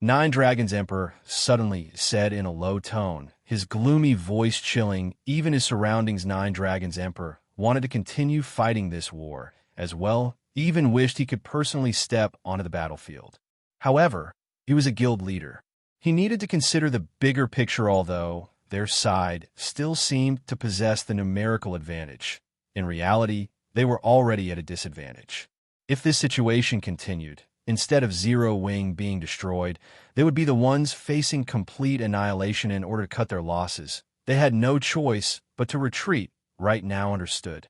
Nine Dragons Emperor suddenly said in a low tone, his gloomy voice chilling even his surroundings. Nine Dragons Emperor wanted to continue fighting this war as well, even wished he could personally step onto the battlefield. However, he was a guild leader. He needed to consider the bigger picture, although their side still seemed to possess the numerical advantage. In reality, they were already at a disadvantage. If this situation continued, instead of Zero Wing being destroyed, they would be the ones facing complete annihilation. In order to cut their losses, they had no choice but to retreat. Right now, understood.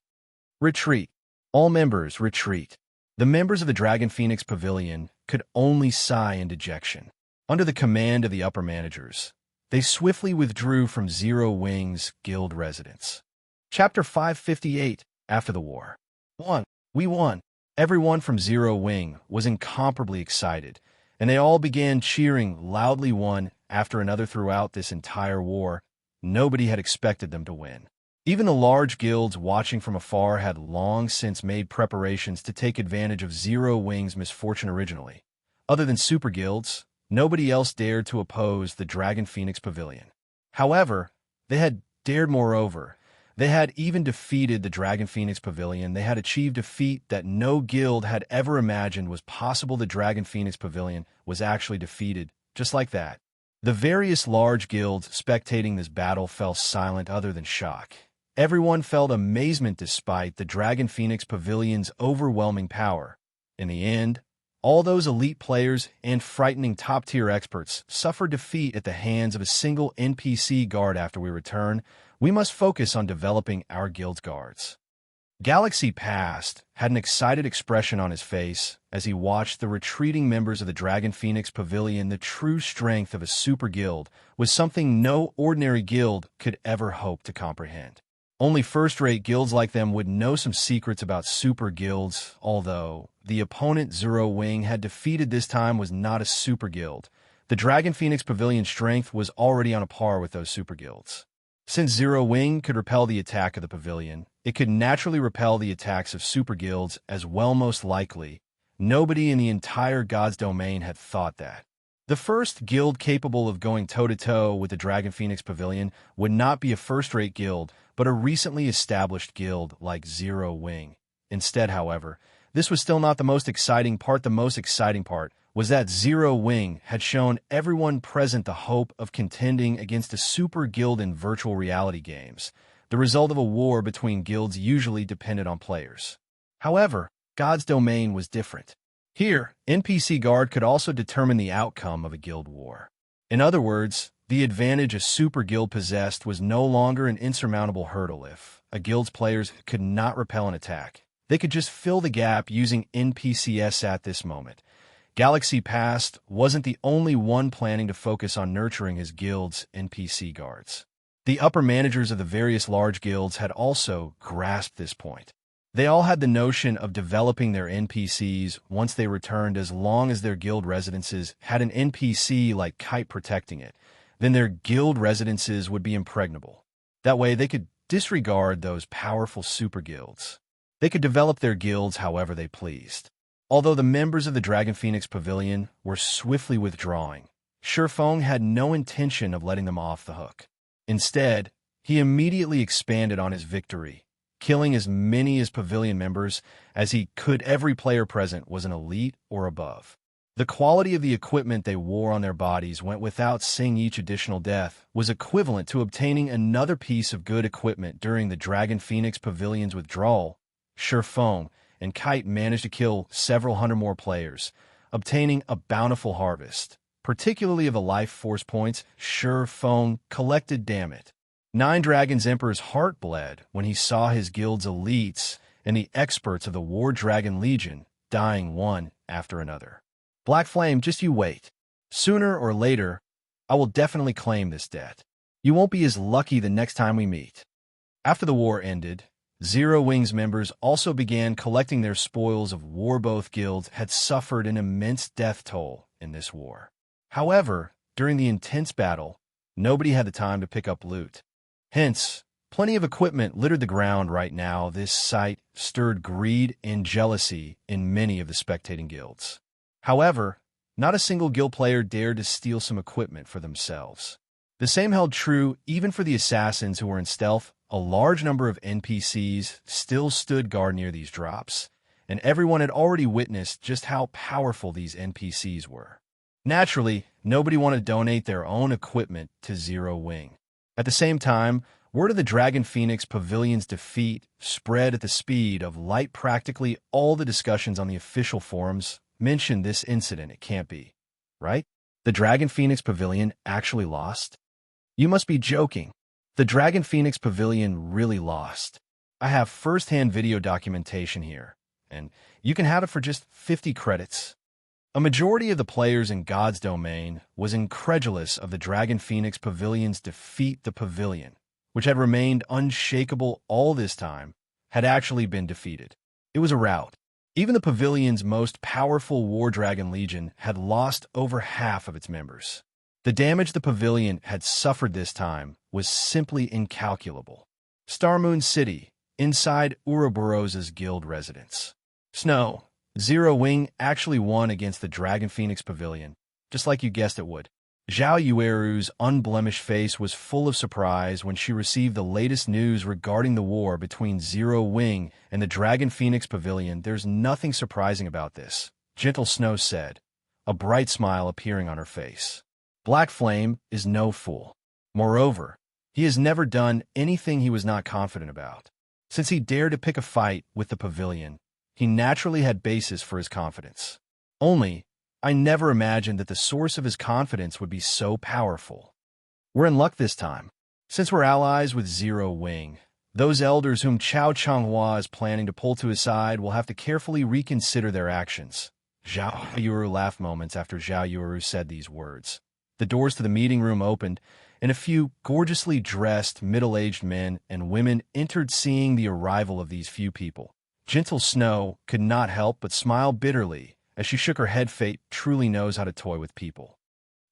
Retreat. All members retreat. The members of the Dragon Phoenix Pavilion could only sigh in dejection. Under the command of the upper managers, they swiftly withdrew from Zero Wing's guild residence. Chapter 558, After the War. 1. We won. Everyone from Zero Wing was incomparably excited, and they all began cheering loudly one after another throughout this entire war. Nobody had expected them to win. Even the large guilds watching from afar had long since made preparations to take advantage of Zero Wing's misfortune originally. Other than super guilds, nobody else dared to oppose the Dragon Phoenix Pavilion. However, they had dared moreover. They had even defeated the Dragon Phoenix Pavilion. They had achieved a feat that no guild had ever imagined was possible. The Dragon Phoenix Pavilion was actually defeated, just like that. The various large guilds spectating this battle fell silent other than shock. Everyone felt amazement despite the Dragon Phoenix Pavilion's overwhelming power. In the end, all those elite players and frightening top-tier experts suffered defeat at the hands of a single NPC guard. After we return, we must focus on developing our guild guards. Galaxy Past had an excited expression on his face as he watched the retreating members of the Dragon Phoenix Pavilion. The true strength of a super guild was something no ordinary guild could ever hope to comprehend. Only first-rate guilds like them would know some secrets about super guilds, although the opponent Zero Wing had defeated this time was not a super guild. The Dragon Phoenix Pavilion's strength was already on a par with those super guilds. Since Zero Wing could repel the attack of the pavilion, it could naturally repel the attacks of super guilds as well. Most likely, nobody in the entire God's domain had thought that. The first guild capable of going toe-to-toe with the Dragon Phoenix Pavilion would not be a first-rate guild, but a recently established guild like Zero Wing. Instead, however, this was still not the most exciting part. The most exciting part was that Zero Wing had shown everyone present the hope of contending against a super guild in virtual reality games. The result of a war between guilds usually depended on players. However, God's domain was different. Here, NPC Guard could also determine the outcome of a guild war. In other words, the advantage a super guild possessed was no longer an insurmountable hurdle. If a guild's players could not repel an attack, they could just fill the gap using NPCs. At this moment, Galaxy Past wasn't the only one planning to focus on nurturing his guild's NPC guards. The upper managers of the various large guilds had also grasped this point. They all had the notion of developing their NPCs once they returned. As long as their guild residences had an NPC like Kite protecting it, then their guild residences would be impregnable. That way they could disregard those powerful super guilds. They could develop their guilds however they pleased. Although the members of the Dragon Phoenix Pavilion were swiftly withdrawing, Shifeng had no intention of letting them off the hook. Instead, he immediately expanded on his victory, killing as many as pavilion members as he could. Every player present was an elite or above. The quality of the equipment they wore on their bodies went without saying. Each additional death was equivalent to obtaining another piece of good equipment. During the Dragon Phoenix Pavilion's withdrawal, Shifeng and Kite managed to kill several hundred more players, obtaining a bountiful harvest, particularly of the life force points Shifeng collected. Damn it. Nine Dragons Emperor's heart bled when he saw his guild's elites and the experts of the War Dragon Legion dying one after another. Black Flame, just you wait. Sooner or later, I will definitely claim this debt. You won't be as lucky the next time we meet. After the war ended, Zero Wing's members also began collecting their spoils of war. Both guilds had suffered an immense death toll in this war. However, during the intense battle, nobody had the time to pick up loot. Hence, plenty of equipment littered the ground right now. This sight stirred greed and jealousy in many of the spectating guilds. However, not a single guild player dared to steal some equipment for themselves. The same held true even for the assassins who were in stealth. A large number of NPCs still stood guard near these drops, and everyone had already witnessed just how powerful these NPCs were. Naturally, nobody wanted to donate their own equipment to Zero Wing. At the same time, word of the Dragon Phoenix Pavilion's defeat spread at the speed of light. Practically all the discussions on the official forums mentioned this incident. It can't be, right? The Dragon Phoenix Pavilion actually lost? You must be joking. The Dragon Phoenix Pavilion really lost. I have first-hand video documentation here, and you can have it for just 50 credits. A majority of the players in God's domain was incredulous of the Dragon Phoenix Pavilion's defeat. The pavilion, which had remained unshakable all this time, had actually been defeated. It was a rout. Even the pavilion's most powerful War Dragon Legion had lost over half of its members. The damage the pavilion had suffered this time was simply incalculable. Starmoon City, inside Ouroboros's guild residence. Snow. Zero Wing actually won against the Dragon Phoenix Pavilion. just like you guessed it would. Zhao Yueru's unblemished face was full of surprise when she received the latest news regarding the war between Zero Wing and the Dragon Phoenix Pavilion. There's nothing surprising about this, Gentle Snow said, a bright smile appearing on her face. Black Flame is no fool. Moreover, he has never done anything he was not confident about. Since he dared to pick a fight with the pavilion, he naturally had basis for his confidence. Only, I never imagined that the source of his confidence would be so powerful. We're in luck this time. Since we're allies with Zero Wing, those elders whom Chao Changhua is planning to pull to his side will have to carefully reconsider their actions. Zhao Yueru laughed moments after Zhao Yueru said these words. The doors to the meeting room opened, and a few gorgeously dressed middle-aged men and women entered. Seeing the arrival of these few people, Gentle Snow could not help but smile bitterly as she shook her head. Fate truly knows how to toy with people.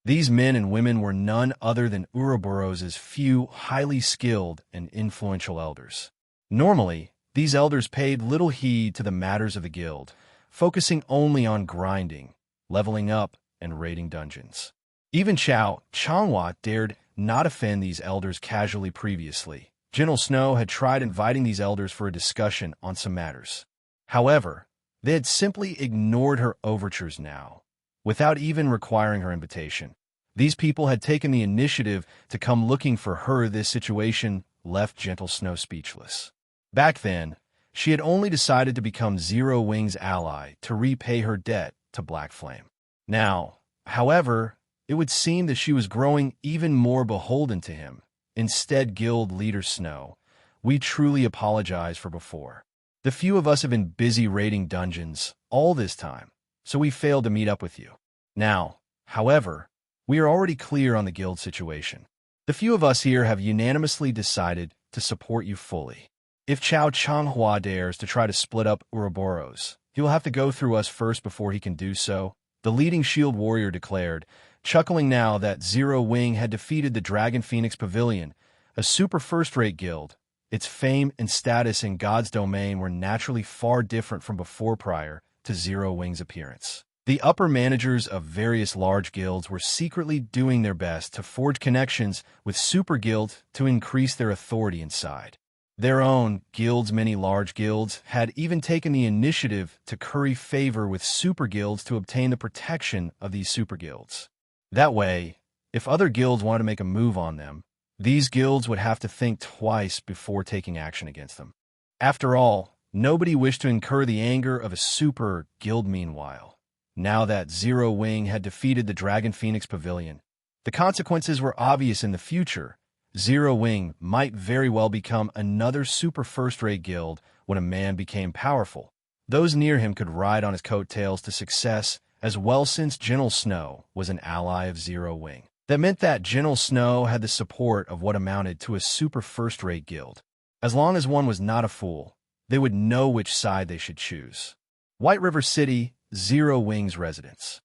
These men and women were none other than Ouroboros's few highly skilled and influential elders. Normally, these elders paid little heed to the matters of the guild, focusing only on grinding, leveling up, and raiding dungeons. Even Chao Changhua dared not offend these elders casually. Previously, Gentle Snow had tried inviting these elders for a discussion on some matters. However, they had simply ignored her overtures now, without even requiring her invitation. These people had taken the initiative to come looking for her. This situation left Gentle Snow speechless. Back then, she had only decided to become Zero Wing's ally to repay her debt to Black Flame. Now, however, it would seem that she was growing even more beholden to him. Instead, Guild Leader Snow, we truly apologize for before. The few of us have been busy raiding dungeons all this time, so we failed to meet up with you. Now, however, we are already clear on the guild situation. The few of us here have unanimously decided to support you fully. If Chao Changhua dares to try to split up Ouroboros, he will have to go through us first before he can do so, the leading shield warrior declared, chuckling now that Zero Wing had defeated the Dragon Phoenix Pavilion, a super first-rate guild. Its fame and status in God's domain were naturally far different from before prior to Zero Wing's appearance. The upper managers of various large guilds were secretly doing their best to forge connections with super guilds to increase their authority inside. Their own guilds, many large guilds, had even taken the initiative to curry favor with super guilds to obtain the protection of these super guilds. That way, if other guilds wanted to make a move on them, these guilds would have to think twice before taking action against them. After all, nobody wished to incur the anger of a super guild. Meanwhile, now that Zero Wing had defeated the Dragon Phoenix Pavilion, the consequences were obvious. In the future, Zero Wing might very well become another super first-rate guild. When a man became powerful, those near him could ride on his coattails to success as well. Since Gentle Snow was an ally of Zero Wing, that meant that Gentle Snow had the support of what amounted to a super first-rate guild. As long as one was not a fool, they would know which side they should choose. White River City, Zero Wing's residence.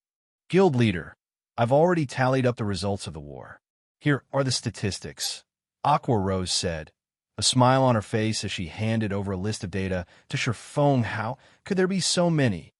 Guild Leader, I've already tallied up the results of the war. Here are the statistics, Aqua Rose said, a smile on her face as she handed over a list of data to Shifeng. How could there be so many?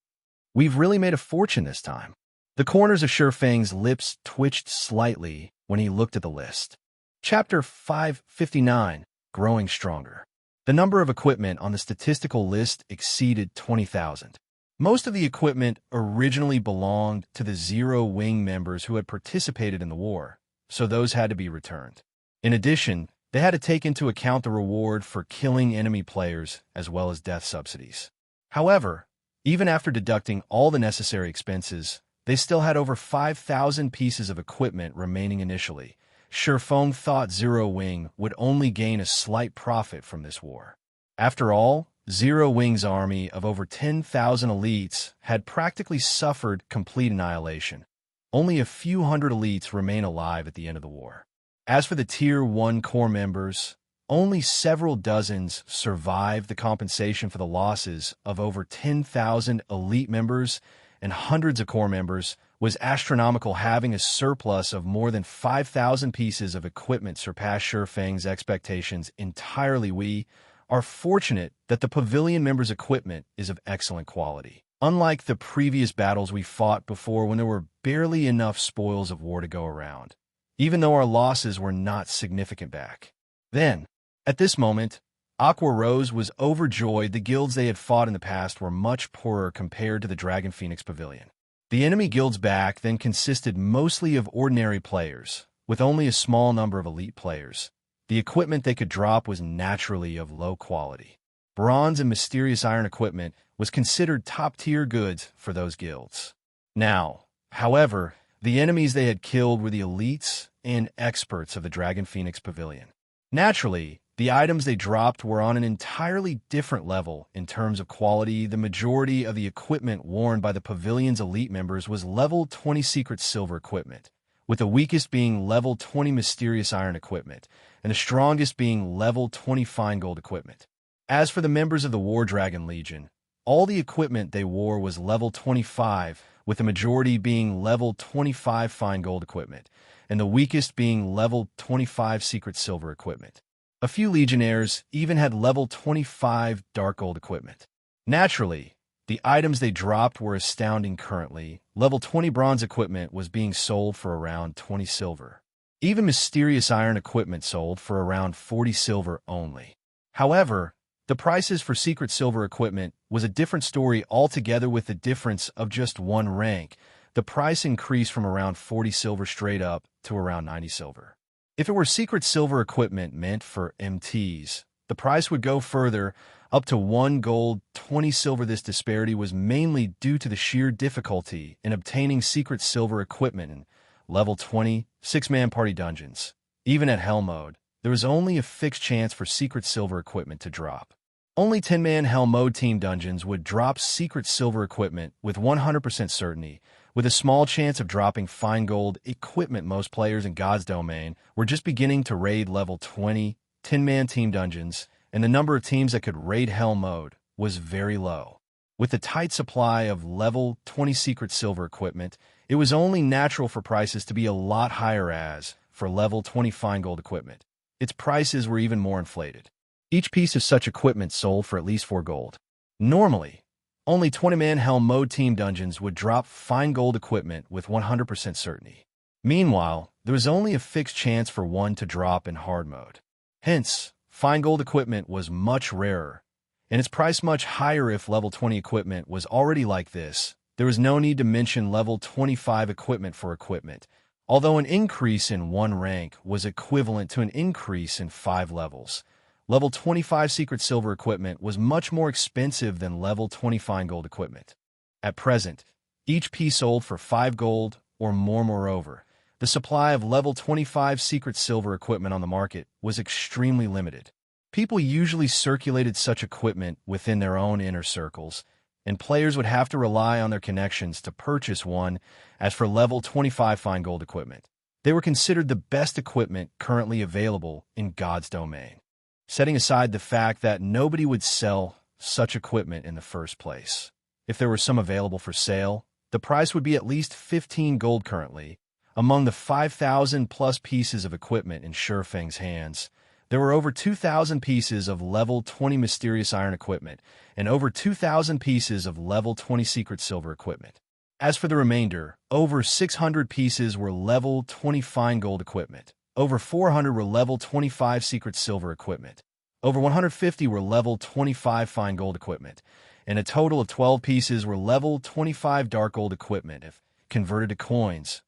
We've really made a fortune this time. The corners of Shifeng's lips twitched slightly when he looked at the list. Chapter 559, Growing Stronger. The number of equipment on the statistical list exceeded 20,000. Most of the equipment originally belonged to the Zero Wing members who had participated in the war, so those had to be returned. In addition, they had to take into account the reward for killing enemy players as well as death subsidies. However, even after deducting all the necessary expenses, they still had over 5,000 pieces of equipment remaining initially. Shifeng thought Zero Wing would only gain a slight profit from this war. After all, Zero Wing's army of over 10,000 elites had practically suffered complete annihilation. Only a few hundred elites remain alive at the end of the war. As for the Tier 1 core members, only several dozens survived the compensation for the losses of over 10,000 elite members, and hundreds of core members was astronomical. Having a surplus of more than 5,000 pieces of equipment surpassed Shifeng's expectations entirely. We are fortunate that the pavilion members' equipment is of excellent quality. unlike the previous battles we fought before when there were barely enough spoils of war to go around, even though our losses were not significant back. Then, at this moment, Aqua Rose was overjoyed. The guilds they had fought in the past were much poorer compared to the Dragon Phoenix Pavilion. The enemy guilds back then consisted mostly of ordinary players, with only a small number of elite players. The equipment they could drop was naturally of low quality. Bronze and mysterious iron equipment was considered top-tier goods for those guilds. Now, however, the enemies they had killed were the elites and experts of the Dragon Phoenix Pavilion. Naturally, the items they dropped were on an entirely different level in terms of quality. The majority of the equipment worn by the pavilion's elite members was level 20 secret silver equipment, with the weakest being level 20 mysterious iron equipment, and the strongest being level 20 fine gold equipment. As for the members of the War Dragon Legion, all the equipment they wore was level 25, with the majority being level 25 fine gold equipment, and the weakest being level 25 secret silver equipment. A few legionnaires even had level 25 dark gold equipment. Naturally, the items they dropped were astounding. Currently, level 20 bronze equipment was being sold for around 20 silver. Even mysterious iron equipment sold for around 40 silver only. However, the prices for secret silver equipment was a different story altogether. With the difference of just one rank, the price increased from around 40 silver straight up to around 90 silver. If it were secret silver equipment meant for MTs, the price would go further, up to 1 gold, 20 silver. This disparity was mainly due to the sheer difficulty in obtaining secret silver equipment in level 20, 6-man party dungeons. Even at Hell mode, there was only a fixed chance for secret silver equipment to drop. Only 10-man Hell mode team dungeons would drop secret silver equipment with 100% certainty, with a small chance of dropping fine gold equipment. Most players in God's Domain were just beginning to raid level 20, 10-man team dungeons, and the number of teams that could raid Hell mode was very low. With the tight supply of level 20 secret silver equipment, it was only natural for prices to be a lot higher. As for level 20 fine gold equipment, its prices were even more inflated. Each piece of such equipment sold for at least 4 gold. Normally, only 20-man Hell mode team dungeons would drop fine gold equipment with 100% certainty. Meanwhile, there was only a fixed chance for one to drop in hard mode. Hence, fine gold equipment was much rarer, and its price much higher. If level 20 equipment was already like this, there was no need to mention level 25 equipment for equipment, although an increase in 1 rank was equivalent to an increase in 5 levels. Level 25 secret silver equipment was much more expensive than level 20 fine gold equipment. At present, each piece sold for 5 gold or more. Moreover, the supply of level 25 secret silver equipment on the market was extremely limited. People usually circulated such equipment within their own inner circles, and players would have to rely on their connections to purchase one. As for level 25 fine gold equipment, they were considered the best equipment currently available in God's Domain, setting aside the fact that nobody would sell such equipment in the first place. If there were some available for sale, the price would be at least 15 gold currently. Among the 5,000 plus pieces of equipment in Shurfeng's hands, there were over 2,000 pieces of level 20 mysterious iron equipment and over 2,000 pieces of level 20 secret silver equipment. As for the remainder, over 600 pieces were level 20 fine gold equipment. Over 400 were level 25 secret silver equipment. Over 150 were level 25 fine gold equipment, and a total of 12 pieces were level 25 dark gold equipment. If converted to coins,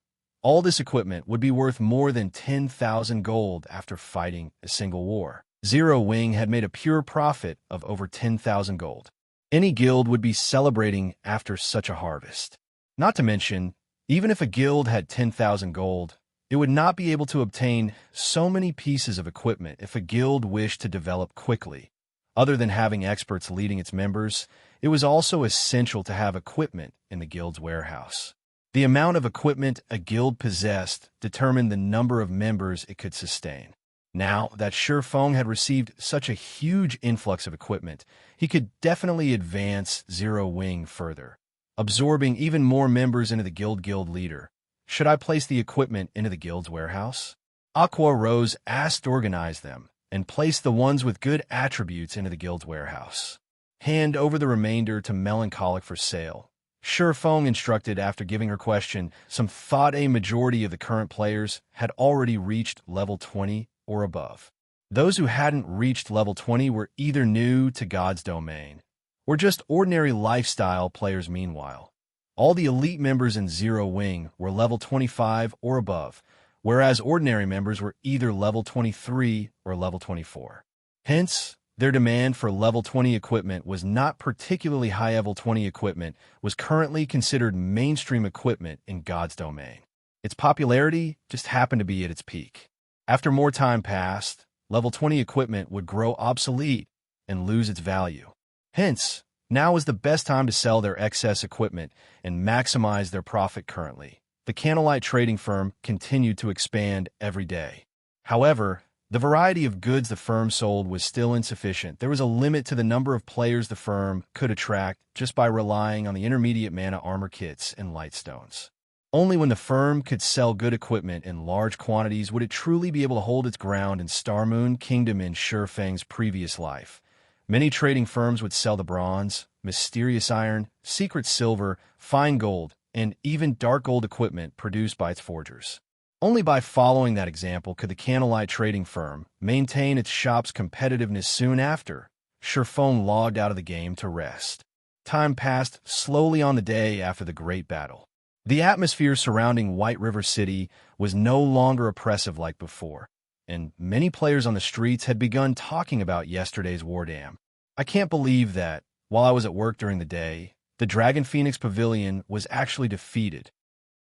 all this equipment would be worth more than 10,000 gold after fighting a single war. Zero Wing had made a pure profit of over 10,000 gold. Any guild would be celebrating after such a harvest. Not to mention, even if a guild had 10,000 gold, it would not be able to obtain so many pieces of equipment if a guild wished to develop quickly. Other than having experts leading its members, it was also essential to have equipment in the guild's warehouse. The amount of equipment a guild possessed determined the number of members it could sustain. Now that Shurfeng had received such a huge influx of equipment, he could definitely advance Zero Wing further, absorbing even more members into the guild leader. Should I place the equipment into the guild's warehouse? Aqua Rose asked to organize them and place the ones with good attributes into the guild's warehouse. Hand over the remainder to Melancholic for sale. Shifeng instructed after giving her question. Some thought a majority of the current players had already reached level 20 or above. Those who hadn't reached level 20 were either new to God's domain or just ordinary lifestyle players meanwhile. All the elite members in Zero Wing were level 25 or above, whereas ordinary members were either level 23 or level 24. Hence, their demand for level 20 equipment was not particularly high. Level 20 equipment was currently considered mainstream equipment in God's domain. Its popularity just happened to be at its peak. After more time passed, level 20 equipment would grow obsolete and lose its value. Hence, now is the best time to sell their excess equipment and maximize their profit currently. The Candlelight trading firm continued to expand every day. However, the variety of goods the firm sold was still insufficient. There was a limit to the number of players the firm could attract just by relying on the intermediate mana armor kits and lightstones. Only when the firm could sell good equipment in large quantities would it truly be able to hold its ground in Starmoon Kingdom in Shifeng's previous life. Many trading firms would sell the bronze, mysterious iron, secret silver, fine gold, and even dark gold equipment produced by its forgers. Only by following that example could the Candlelight trading firm maintain its shop's competitiveness. Soon after, Shifeng logged out of the game to rest. Time passed slowly on the day after the great battle. The atmosphere surrounding White River City was no longer oppressive like before, and many players on the streets had begun talking about yesterday's war dam. I can't believe that, while I was at work during the day, the Dragon Phoenix Pavilion was actually defeated.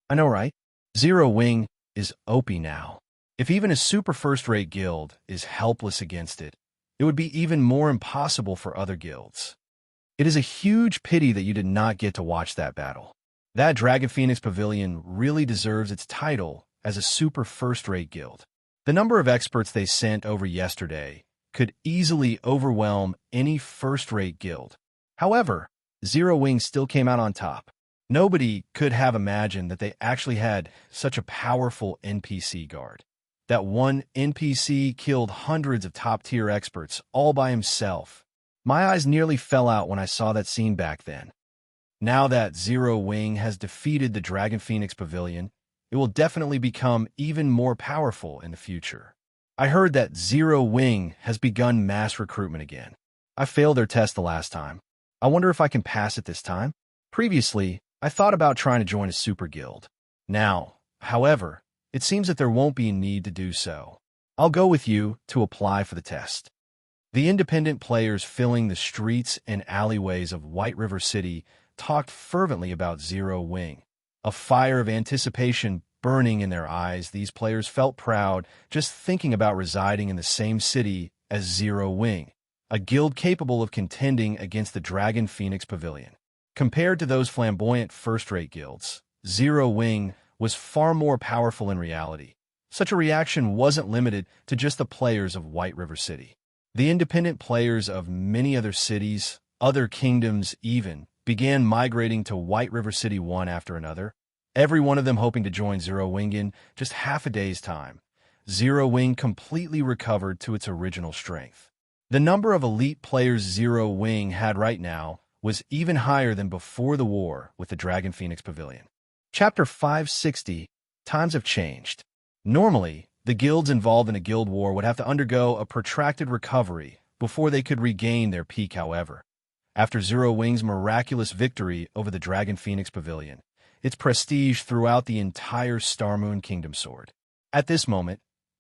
I know, right? Zero Wing is OP now. If even a super first-rate guild is helpless against it, it would be even more impossible for other guilds. It is a huge pity that you did not get to watch that battle. That Dragon Phoenix Pavilion really deserves its title as a super first-rate guild. The number of experts they sent over yesterday could easily overwhelm any first-rate guild. However, Zero Wing still came out on top. Nobody could have imagined that they actually had such a powerful NPC guard. That one NPC killed hundreds of top-tier experts all by himself. My eyes nearly fell out when I saw that scene back then. Now that Zero Wing has defeated the Dragon Phoenix Pavilion, it will definitely become even more powerful in the future. I heard that Zero Wing has begun mass recruitment again. I failed their test the last time. I wonder if I can pass it this time. Previously, I thought about trying to join a super guild. Now, however, it seems that there won't be a need to do so. I'll go with you to apply for the test. The independent players filling the streets and alleyways of White River City talked fervently about Zero Wing. A fire of anticipation burning in their eyes, these players felt proud just thinking about residing in the same city as Zero Wing, a guild capable of contending against the Dragon Phoenix Pavilion. Compared to those flamboyant first-rate guilds, Zero Wing was far more powerful in reality. Such a reaction wasn't limited to just the players of White River City. The independent players of many other cities, other kingdoms even, began migrating to White River City one after another, every one of them hoping to join Zero Wing in just half a day's time. Zero Wing completely recovered to its original strength. The number of elite players Zero Wing had right now was even higher than before the war with the Dragon Phoenix Pavilion. Chapter 560, Times have changed. Normally, the guilds involved in a guild war would have to undergo a protracted recovery before they could regain their peak. However, after Zero Wing's miraculous victory over the Dragon Phoenix Pavilion, its prestige throughout the entire Starmoon Kingdom soared. At this moment,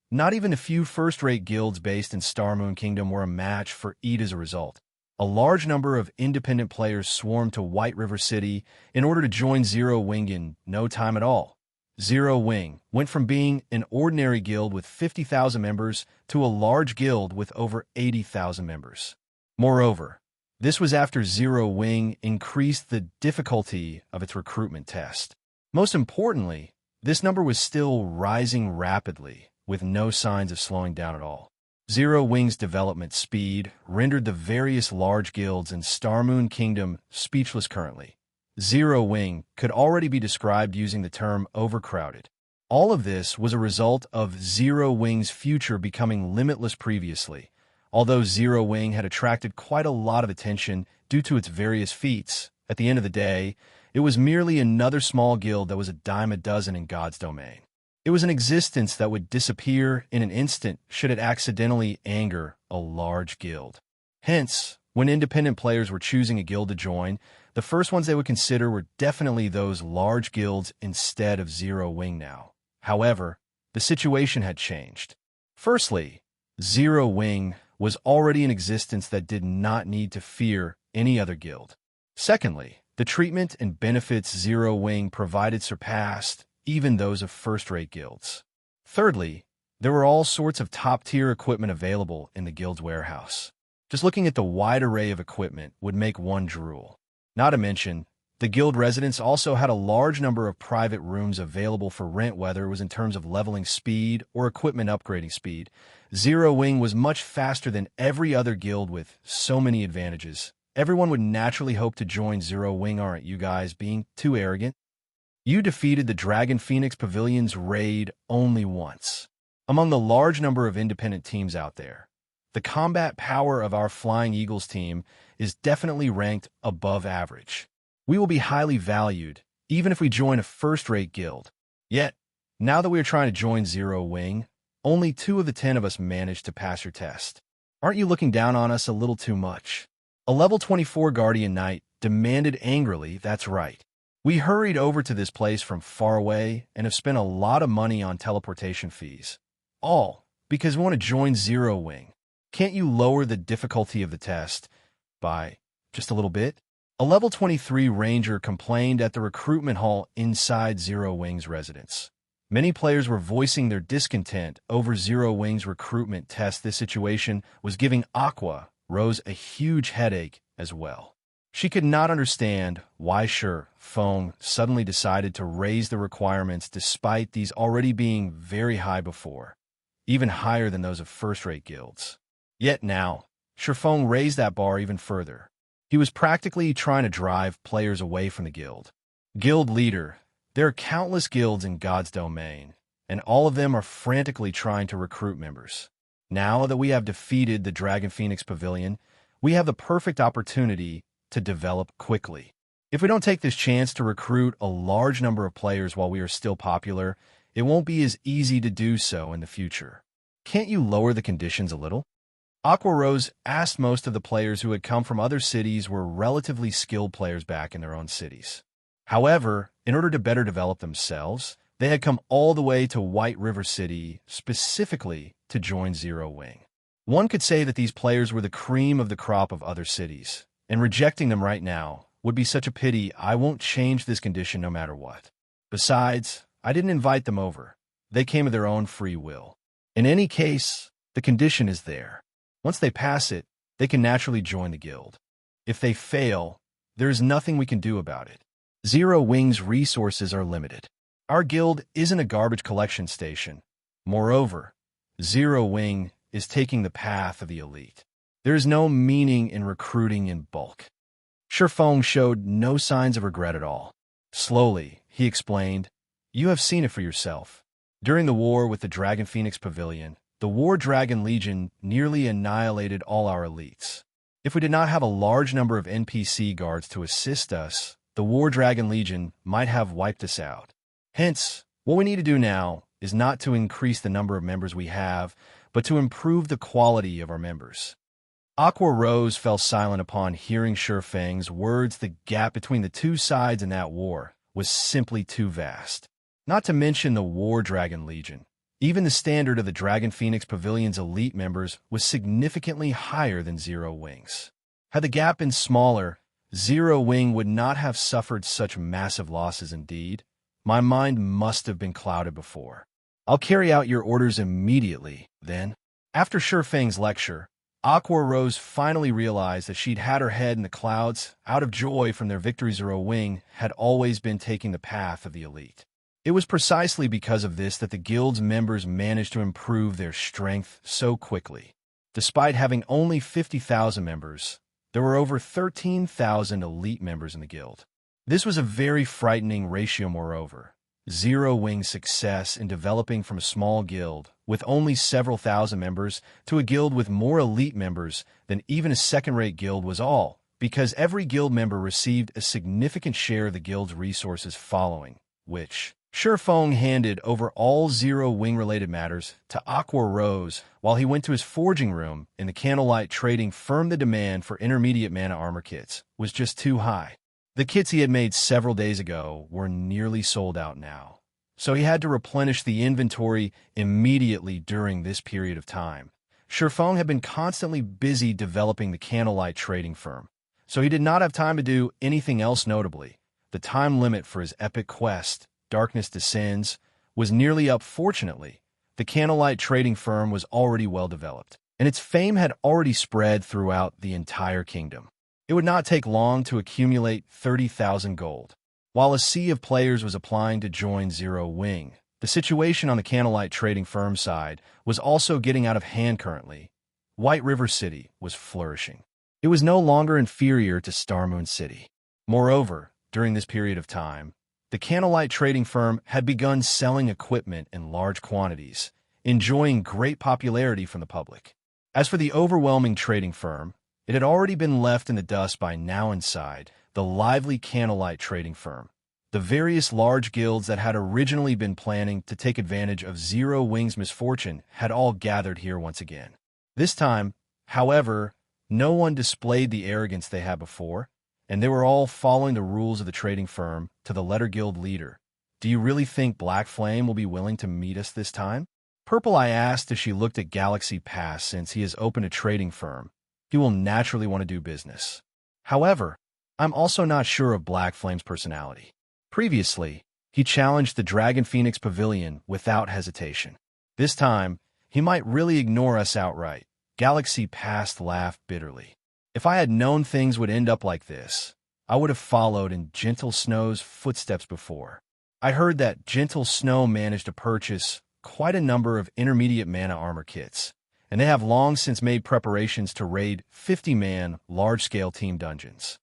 not even a few first-rate guilds based in Starmoon Kingdom were a match for it. As a result, a large number of independent players swarmed to White River City in order to join Zero Wing in no time at all. Zero Wing went from being an ordinary guild with 50,000 members to a large guild with over 80,000 members. Moreover, this was after Zero Wing increased the difficulty of its recruitment test. Most importantly, this number was still rising rapidly, with no signs of slowing down at all. Zero Wing's development speed rendered the various large guilds in Starmoon Kingdom speechless currently. Zero Wing could already be described using the term overcrowded. All of this was a result of Zero Wing's future becoming limitless previously. Although Zero Wing had attracted quite a lot of attention due to its various feats, at the end of the day, it was merely another small guild that was a dime a dozen in God's domain. It was an existence that would disappear in an instant should it accidentally anger a large guild. Hence, when independent players were choosing a guild to join, the first ones they would consider were definitely those large guilds instead of Zero Wing now. However, the situation had changed. Firstly, Zero Wing was already in existence that did not need to fear any other guild. Secondly, the treatment and benefits Zero Wing provided surpassed even those of first-rate guilds. Thirdly, there were all sorts of top-tier equipment available in the guild's warehouse. Just looking at the wide array of equipment would make one drool. Not to mention, the guild residents also had a large number of private rooms available for rent, whether it was in terms of leveling speed or equipment upgrading speed. Zero Wing was much faster than every other guild with so many advantages. Everyone would naturally hope to join Zero Wing. Aren't you guys being too arrogant? You defeated the Dragon Phoenix Pavilion's raid only once. Among the large number of independent teams out there, the combat power of our Flying Eagles team is definitely ranked above average. We will be highly valued, even if we join a first-rate guild. Yet, now that we are trying to join Zero Wing, only 2 of the 10 of us managed to pass your test. Aren't you looking down on us a little too much? A level 24 Guardian Knight demanded angrily. That's right. We hurried over to this place from far away and have spent a lot of money on teleportation fees. All because we want to join Zero Wing. Can't you lower the difficulty of the test by just a little bit? A level 23 ranger complained at the recruitment hall inside Zero Wing's residence. Many players were voicing their discontent over Zero Wing's recruitment test. This situation was giving Aqua Rose a huge headache as well. She could not understand why Feng suddenly decided to raise the requirements despite these already being very high before, even higher than those of first-rate guilds. Yet now, Feng raised that bar even further. He was practically trying to drive players away from the guild. Guild leader, there are countless guilds in God's domain, and all of them are frantically trying to recruit members. Now that we have defeated the Dragon Phoenix Pavilion, we have the perfect opportunity to develop quickly. If we don't take this chance to recruit a large number of players while we are still popular, it won't be as easy to do so in the future. Can't you lower the conditions a little? Aqua Rose asked. Most of the players who had come from other cities were relatively skilled players back in their own cities. However, in order to better develop themselves, they had come all the way to White River City specifically to join Zero Wing. One could say that these players were the cream of the crop of other cities, and rejecting them right now would be such a pity. I won't change this condition no matter what. Besides, I didn't invite them over. They came of their own free will. In any case, the condition is there. Once they pass it, they can naturally join the guild. If they fail, there is nothing we can do about it. Zero Wing's resources are limited. Our guild isn't a garbage collection station. Moreover, Zero Wing is taking the path of the elite. There is no meaning in recruiting in bulk. Feng showed no signs of regret at all. Slowly, he explained, "You have seen it for yourself. During the war with the Dragon Phoenix Pavilion, the War Dragon Legion nearly annihilated all our elites. If we did not have a large number of NPC guards to assist us, the War Dragon Legion might have wiped us out. Hence, what we need to do now is not to increase the number of members we have, but to improve the quality of our members." Aqua Rose fell silent upon hearing Feng's words. The gap between the two sides in that war was simply too vast. Not to mention the War Dragon Legion. Even the standard of the Dragon Phoenix Pavilion's elite members was significantly higher than Zero Wing's. Had the gap been smaller, Zero Wing would not have suffered such massive losses. Indeed, my mind must have been clouded before. I'll carry out your orders immediately, then. After Feng's lecture, Aqua Rose finally realized that she'd had her head in the clouds. Out of joy from their victory, Zero Wing had always been taking the path of the elite. It was precisely because of this that the guild's members managed to improve their strength so quickly. Despite having only 50,000 members, there were over 13,000 elite members in the guild. This was a very frightening ratio. Moreover, Zero Wing's success in developing from a small guild with only several thousand members to a guild with more elite members than even a second-rate guild was all because every guild member received a significant share of the guild's resources following, which Shifeng handed over all Zero Wing-related matters to Aqua Rose while he went to his forging room in the Candlelight trading firm. The demand for intermediate mana armor kits was just too high. The kits he had made several days ago were nearly sold out now, so he had to replenish the inventory immediately during this period of time. Shifeng had been constantly busy developing the Candlelight trading firm, so he did not have time to do anything else notably. The time limit for his epic quest, Darkness Descends, was nearly up. Fortunately, the Candlelight trading firm was already well developed, and its fame had already spread throughout the entire kingdom. It would not take long to accumulate 30,000 gold. While a sea of players was applying to join Zero Wing, the situation on the Candlelight trading firm side was also getting out of hand currently. White River City was flourishing. It was no longer inferior to Starmoon City. Moreover, during this period of time, the Candlelight trading firm had begun selling equipment in large quantities, enjoying great popularity from the public. As for the overwhelming trading firm, it had already been left in the dust by now. Inside the lively Candlelight trading firm, the various large guilds that had originally been planning to take advantage of Zero Wing's misfortune had all gathered here once again. This time, however, no one displayed the arrogance they had before, and they were all following the rules of the trading firm to the letter. Guild leader, do you really think Black Flame will be willing to meet us this time? Purple, I asked as she looked at Galaxy Pass. Since he has opened a trading firm, he will naturally want to do business. However, I'm also not sure of Black Flame's personality. Previously, he challenged the Dragon Phoenix Pavilion without hesitation. This time, he might really ignore us outright. Galaxy Pass laughed bitterly. If I had known things would end up like this, I would have followed in Gentle Snow's footsteps before. I heard that Gentle Snow managed to purchase quite a number of intermediate mana armor kits, and they have long since made preparations to raid 50-man large-scale team dungeons.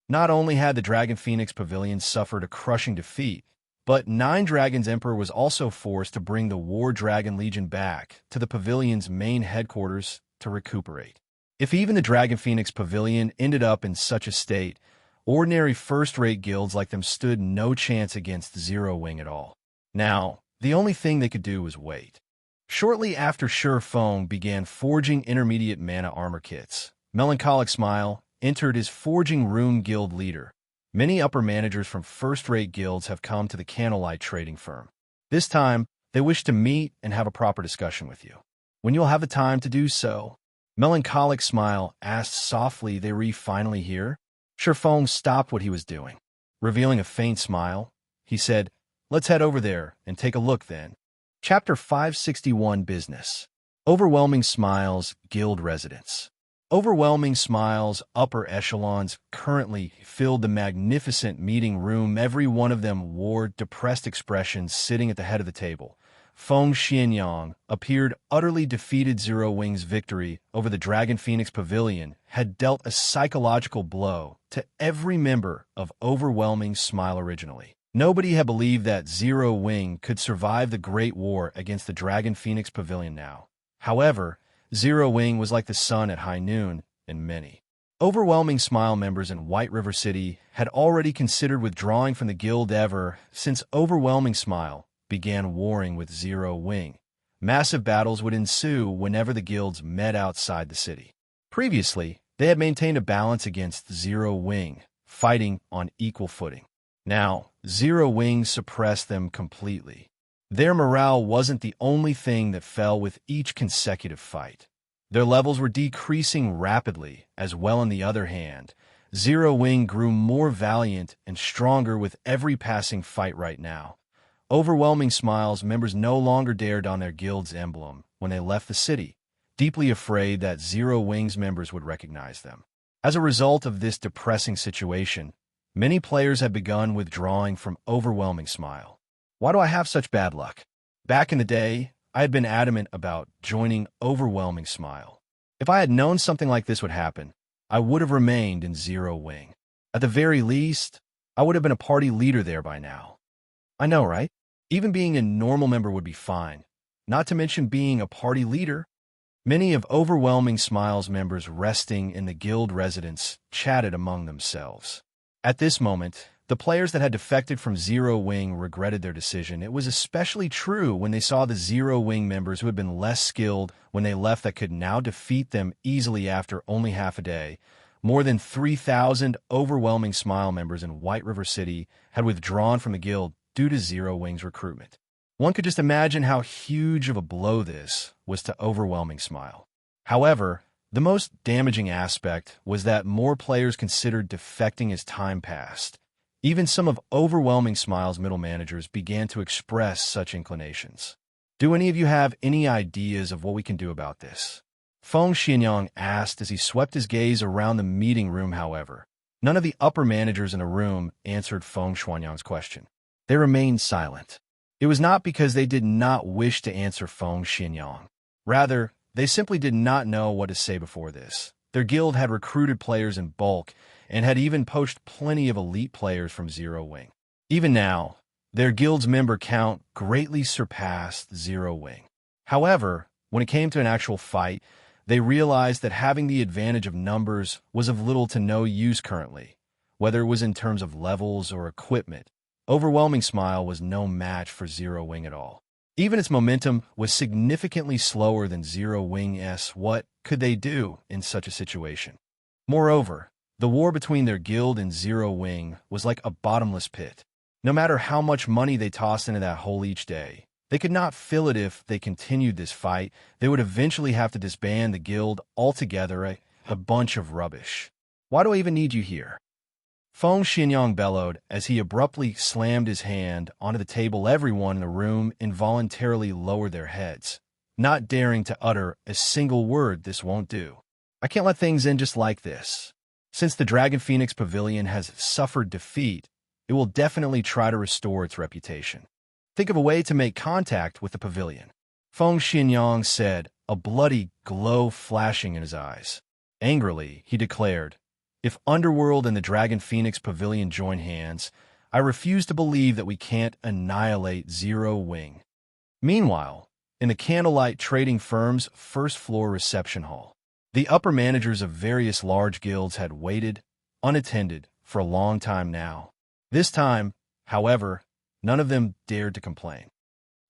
Not only had the Dragon Phoenix Pavilion suffered a crushing defeat, but Nine Dragons Emperor was also forced to bring the War Dragon Legion back to the pavilion's main headquarters to recuperate. If even the Dragon Phoenix Pavilion ended up in such a state, ordinary first-rate guilds like them stood no chance against Zero Wing at all. Now, the only thing they could do was wait. Shortly after Shifeng began forging intermediate mana armor kits, Melancholic Smile entered his forging room. Guild leader, many upper managers from first-rate guilds have come to the Candlelight trading firm. This time, they wish to meet and have a proper discussion with you. When you'll have the time to do so, Melancholic Smile asked softly. They were finally here? Shifeng stopped what he was doing. Revealing a faint smile, he said, let's head over there and take a look then. Chapter 561 Business. Overwhelming Smiles Guild Residence. Overwhelming Smiles upper echelons currently filled the magnificent meeting room. Every one of them wore depressed expressions. Sitting at the head of the table, Feng Xianyang appeared utterly defeated. Zero Wing's victory over the Dragon Phoenix Pavilion had dealt a psychological blow to every member of Overwhelming Smile. Originally, nobody had believed that Zero Wing could survive the Great War against the Dragon Phoenix Pavilion now. However, Zero Wing was like the sun at high noon, and many Overwhelming Smile members in White River City had already considered withdrawing from the guild ever since Overwhelming Smile began warring with Zero Wing. Massive battles would ensue whenever the guilds met outside the city. Previously, they had maintained a balance against Zero Wing, fighting on equal footing. Now, Zero Wing suppressed them completely. Their morale wasn't the only thing that fell with each consecutive fight. Their levels were decreasing rapidly as well. On the other hand, Zero Wing grew more valiant and stronger with every passing fight. Right now, Overwhelming Smiles members no longer dared don their guild's emblem when they left the city, deeply afraid that Zero Wing's members would recognize them. As a result of this depressing situation, many players have begun withdrawing from Overwhelming Smile. Why do I have such bad luck? Back in the day, I had been adamant about joining Overwhelming Smile. If I had known something like this would happen, I would have remained in Zero Wing. At the very least, I would have been a party leader there by now. I know, right? Even being a normal member would be fine, not to mention being a party leader. Many of Overwhelming Smile's members resting in the guild residence chatted among themselves. At this moment, the players that had defected from Zero Wing regretted their decision. It was especially true when they saw the Zero Wing members who had been less skilled when they left that could now defeat them easily after only half a day. More than 3,000 Overwhelming Smile members in White River City had withdrawn from the guild due to Zero Wing's recruitment. One could just imagine how huge of a blow this was to Overwhelming Smile. However, the most damaging aspect was that more players considered defecting as time passed. Even some of Overwhelming Smile's middle managers began to express such inclinations. Do any of you have any ideas of what we can do about this? Feng Xianyang asked as he swept his gaze around the meeting room. However, none of the upper managers in the room answered Feng Xianyang's question. They remained silent. It was not because they did not wish to answer Feng Xianyang. Rather, they simply did not know what to say before this. Their guild had recruited players in bulk and had even poached plenty of elite players from Zero Wing. Even now, their guild's member count greatly surpassed Zero Wing. However, when it came to an actual fight, they realized that having the advantage of numbers was of little to no use currently, whether it was in terms of levels or equipment. Overwhelming Smile was no match for Zero Wing at all. Even its momentum was significantly slower than Zero Wing's. What could they do in such a situation? Moreover, the war between their guild and Zero Wing was like a bottomless pit. No matter how much money they tossed into that hole each day, they could not fill it. If they continued this fight, they would eventually have to disband the guild altogether. A bunch of rubbish. Why do I even need you here? Feng Xianyang bellowed as he abruptly slammed his hand onto the table. Everyone in the room involuntarily lowered their heads, not daring to utter a single word. This won't do. I can't let things end just like this. Since the Dragon Phoenix Pavilion has suffered defeat, it will definitely try to restore its reputation. Think of a way to make contact with the pavilion. Feng Xianyang said, a bloody glow flashing in his eyes. Angrily, he declared, if Underworld and the Dragon Phoenix Pavilion join hands, I refuse to believe that we can't annihilate Zero Wing. Meanwhile, in the Candlelight Trading Firm's first-floor reception hall, the upper managers of various large guilds had waited, unattended, for a long time now. This time, however, none of them dared to complain.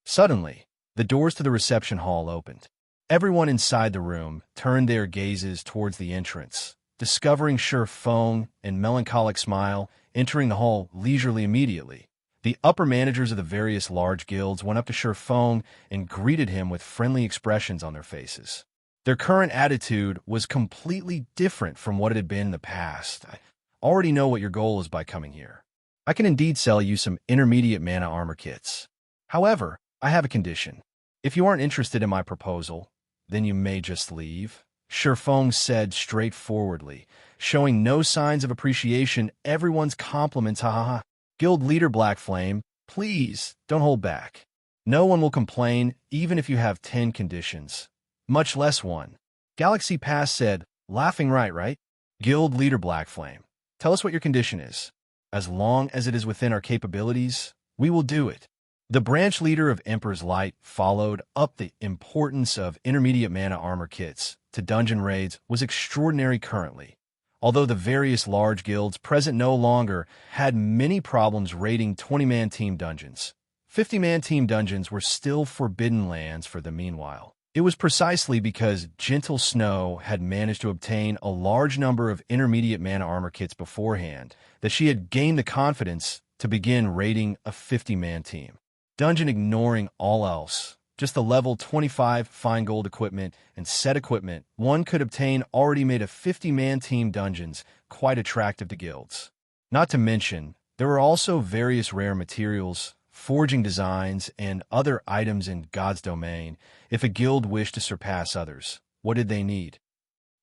Suddenly, the doors to the reception hall opened. Everyone inside the room turned their gazes towards the entrance, discovering Shi Feng and Melancholic Smile entering the hall leisurely. Immediately, the upper managers of the various large guilds went up to Shi Feng and greeted him with friendly expressions on their faces. Their current attitude was completely different from what it had been in the past. I already know what your goal is by coming here. I can indeed sell you some intermediate mana armor kits. However, I have a condition. If you aren't interested in my proposal, then you may just leave. Shi Feng said straightforwardly, showing no signs of appreciation. Everyone's compliments. Ha ha ha. Guild leader Black Flame, please don't hold back. No one will complain, even if you have 10 conditions. Much less one. Galaxy Pass said, laughing right? Guild leader Black Flame, tell us what your condition is. As long as it is within our capabilities, we will do it. The branch leader of Emperor's Light followed up. The importance of intermediate mana armor kits to dungeon raids was extraordinary currently. Although the various large guilds present no longer had many problems raiding 20-man team dungeons, 50-man team dungeons were still forbidden lands for them. Meanwhile, it was precisely because Gentle Snow had managed to obtain a large number of intermediate mana armor kits beforehand that she had gained the confidence to begin raiding a 50-man team dungeon, ignoring all else. Just the level 25 fine gold equipment and set equipment one could obtain already made a 50-man team dungeons quite attractive to guilds. Not to mention, there were also various rare materials, forging designs, and other items in God's domain. If a guild wished to surpass others, what did they need?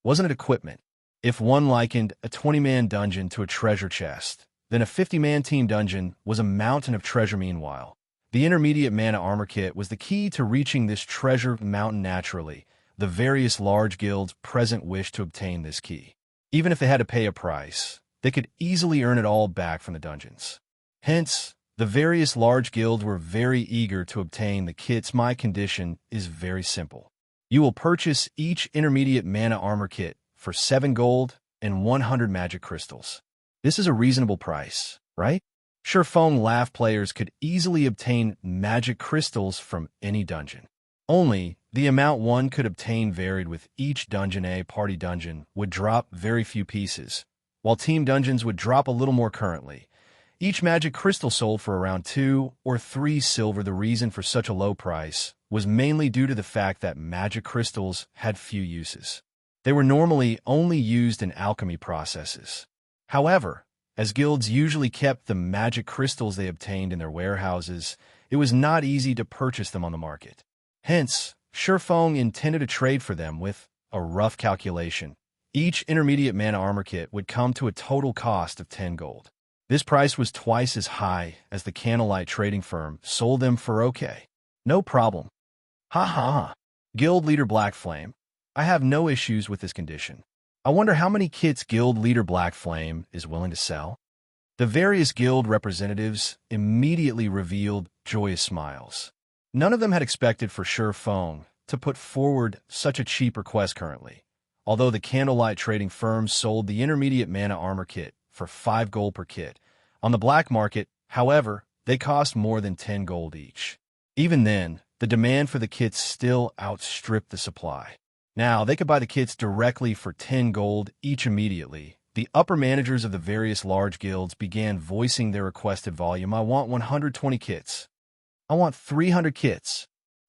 Wasn't it equipment? If one likened a 20-man dungeon to a treasure chest, then a 50-man team dungeon was a mountain of treasure. Meanwhile, the intermediate mana armor kit was the key to reaching this treasure mountain naturally. The various large guilds present wished to obtain this key. Even if they had to pay a price, they could easily earn it all back from the dungeons. Hence, The various large guilds were very eager to obtain the kits. My condition is very simple. You will purchase each intermediate mana armor kit for 7 gold and 100 magic crystals. This is a reasonable price, right? Sure, phone laugh players could easily obtain magic crystals from any dungeon. Only, the amount one could obtain varied with each dungeon. A party dungeon would drop very few pieces, while team dungeons would drop a little more currently. Each magic crystal sold for around 2 or 3 silver. The reason for such a low price was mainly due to the fact that magic crystals had few uses. They were normally only used in alchemy processes. However, as guilds usually kept the magic crystals they obtained in their warehouses, it was not easy to purchase them on the market. Hence, Shurfeng intended to trade for them with a rough calculation. Each intermediate mana armor kit would come to a total cost of 10 gold. This price was twice as high as the Candlelight trading firm sold them for. Okay, no problem. Ha ha ha. Guild leader Black Flame. I have no issues with this condition. I wonder how many kits guild leader Black Flame is willing to sell? The various guild representatives immediately revealed joyous smiles. None of them had expected for Shurfeng to put forward such a cheap request currently, although the Candlelight trading firm sold the intermediate mana armor kit for 5 gold per kit. On the black market, however, they cost more than 10 gold each. Even then, the demand for the kits still outstripped the supply. Now, they could buy the kits directly for 10 gold each immediately. The upper managers of the various large guilds began voicing their requested volume. I want 120 kits. I want 300 kits.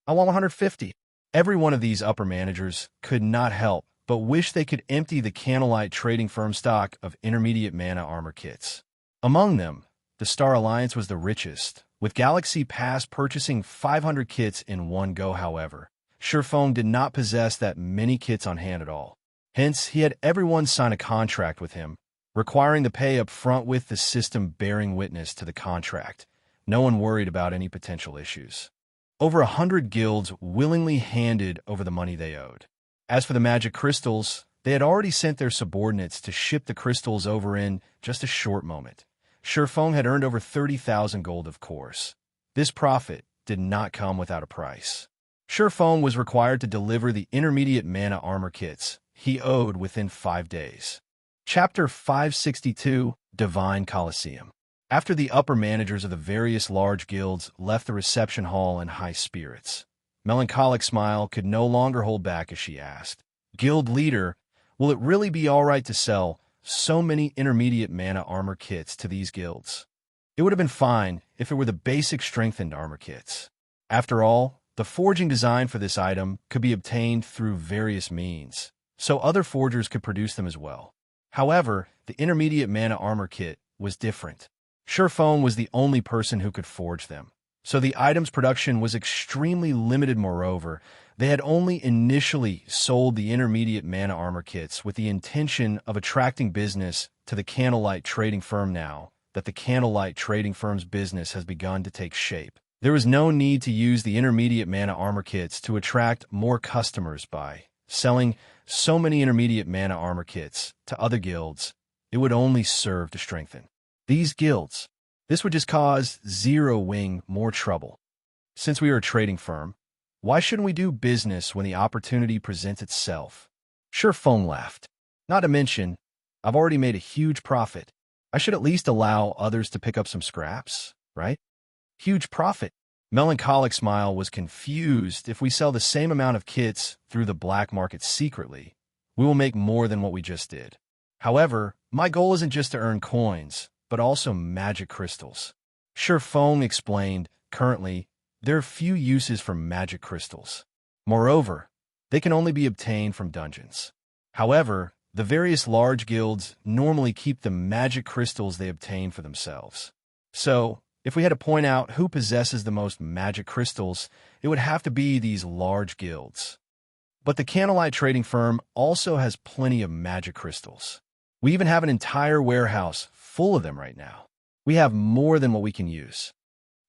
I want 150. Every one of these upper managers could not help but wish they could empty the Candlelight trading firm stock of intermediate mana armor kits. Among them, the Star Alliance was the richest, with Galaxy Pass purchasing 500 kits in one go. However, Shurfeng did not possess that many kits on hand at all. Hence, he had everyone sign a contract with him, requiring the pay up front with the system bearing witness to the contract. No one worried about any potential issues. Over 100 guilds willingly handed over the money they owed. As for the magic crystals, they had already sent their subordinates to ship the crystals over in just a short moment. Shurfeng had earned over 30,000 gold, of course. This profit did not come without a price. Shurfeng was required to deliver the intermediate mana armor kits he owed within 5 days. Chapter 562, Divine Colosseum. After the upper managers of the various large guilds left the reception hall in high spirits, Melancholic Smile could no longer hold back as she asked, "Guild leader, will it really be all right to sell so many intermediate mana armor kits to these guilds? It would have been fine if it were the basic strengthened armor kits. After all, the forging design for this item could be obtained through various means, so other forgers could produce them as well. However, the intermediate mana armor kit was different. Shurfeng was the only person who could forge them, so the item's production was extremely limited. Moreover, they had only initially sold the intermediate mana armor kits with the intention of attracting business to the Candlelight trading firm. Now that the Candlelight trading firm's business has begun to take shape, there was no need to use the intermediate mana armor kits to attract more customers by selling so many intermediate mana armor kits to other guilds. It would only serve to strengthen these guilds. This would just cause Zero Wing more trouble. Since we are a trading firm, why shouldn't we do business when the opportunity presents itself? Shurfeng laughed. Not to mention, I've already made a huge profit. I should at least allow others to pick up some scraps, right? Huge profit. Melancholic Smile was confused. If we sell the same amount of kits through the black market secretly, we will make more than what we just did. However, my goal isn't just to earn coins, but also magic crystals. Shurfeng explained, currently, there are few uses for magic crystals. Moreover, they can only be obtained from dungeons. However, the various large guilds normally keep the magic crystals they obtain for themselves. So, if we had to point out who possesses the most magic crystals, it would have to be these large guilds. But the Candlelight trading firm also has plenty of magic crystals. We even have an entire warehouse full of them right now. We have more than what we can use.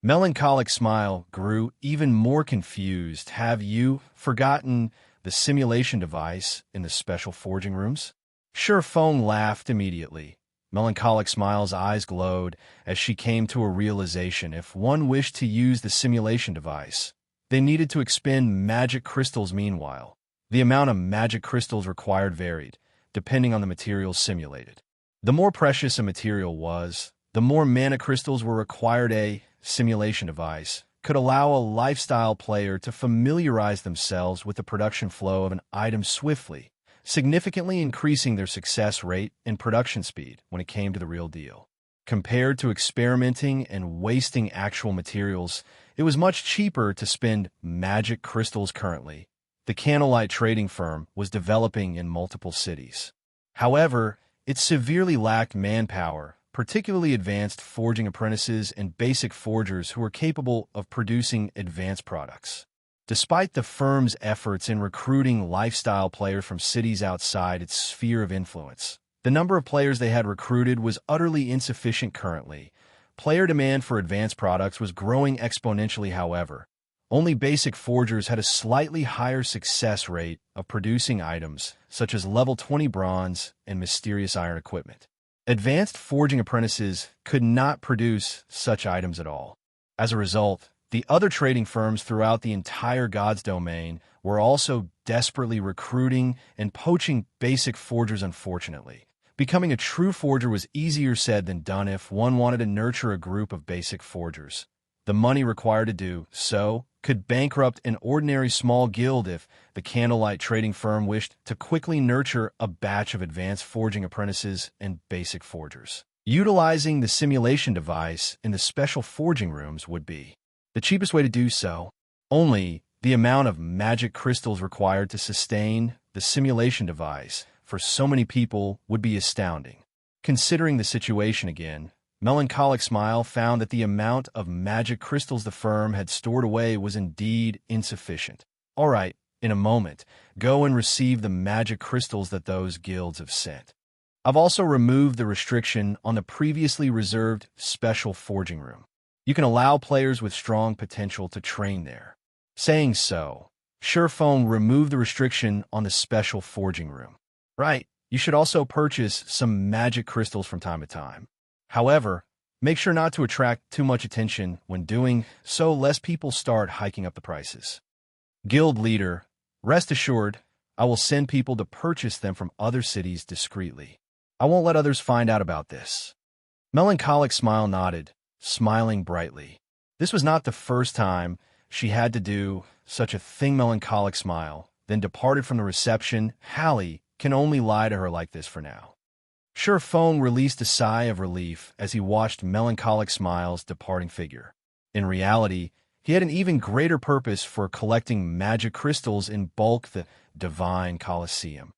Melancholic Smile grew even more confused. Have you forgotten the simulation device in the special forging rooms? Shurfeng laughed immediately. Melancholic Smile's eyes glowed as she came to a realization. If one wished to use the simulation device, they needed to expend magic crystals. Meanwhile, the amount of magic crystals required varied, depending on the materials simulated. The more precious a material was, the more mana crystals were required. A simulation device could allow a lifestyle player to familiarize themselves with the production flow of an item swiftly, significantly increasing their success rate and production speed when it came to the real deal. Compared to experimenting and wasting actual materials, it was much cheaper to spend magic crystals. Currently, the Candlelight trading firm was developing in multiple cities. However, it severely lacked manpower, particularly advanced forging apprentices and basic forgers who were capable of producing advanced products. Despite the firm's efforts in recruiting lifestyle players from cities outside its sphere of influence, the number of players they had recruited was utterly insufficient. Currently, player demand for advanced products was growing exponentially. However, only basic forgers had a slightly higher success rate of producing items such as level 20 bronze and mysterious iron equipment. Advanced forging apprentices could not produce such items at all. As a result, the other trading firms throughout the entire God's domain were also desperately recruiting and poaching basic forgers. Unfortunately, becoming a true forger was easier said than done if one wanted to nurture a group of basic forgers. The money required to do so could bankrupt an ordinary small guild. If the Candlelight trading firm wished to quickly nurture a batch of advanced forging apprentices and basic forgers, utilizing the simulation device in the special forging rooms would be the cheapest way to do so. Only the amount of magic crystals required to sustain the simulation device for so many people would be astounding. Considering the situation again, Melancholic Smile found that the amount of magic crystals the firm had stored away was indeed insufficient. All right, in a moment, go and receive the magic crystals that those guilds have sent. I've also removed the restriction on the previously reserved special forging room. You can allow players with strong potential to train there. Saying so, Surephone removed the restriction on the special forging room. Right, you should also purchase some magic crystals from time to time. However, make sure not to attract too much attention when doing so, lest people start hiking up the prices. Guild leader, rest assured, I will send people to purchase them from other cities discreetly. I won't let others find out about this. Melancholic Smile nodded, smiling brightly. This was not the first time she had to do such a thing. Melancholic Smile then departed from the reception. Hallie can only lie to her like this for now. Surephone released a sigh of relief as he watched Melancholic Smile's departing figure. In reality, he had an even greater purpose for collecting magic crystals in bulk, the Divine Colosseum.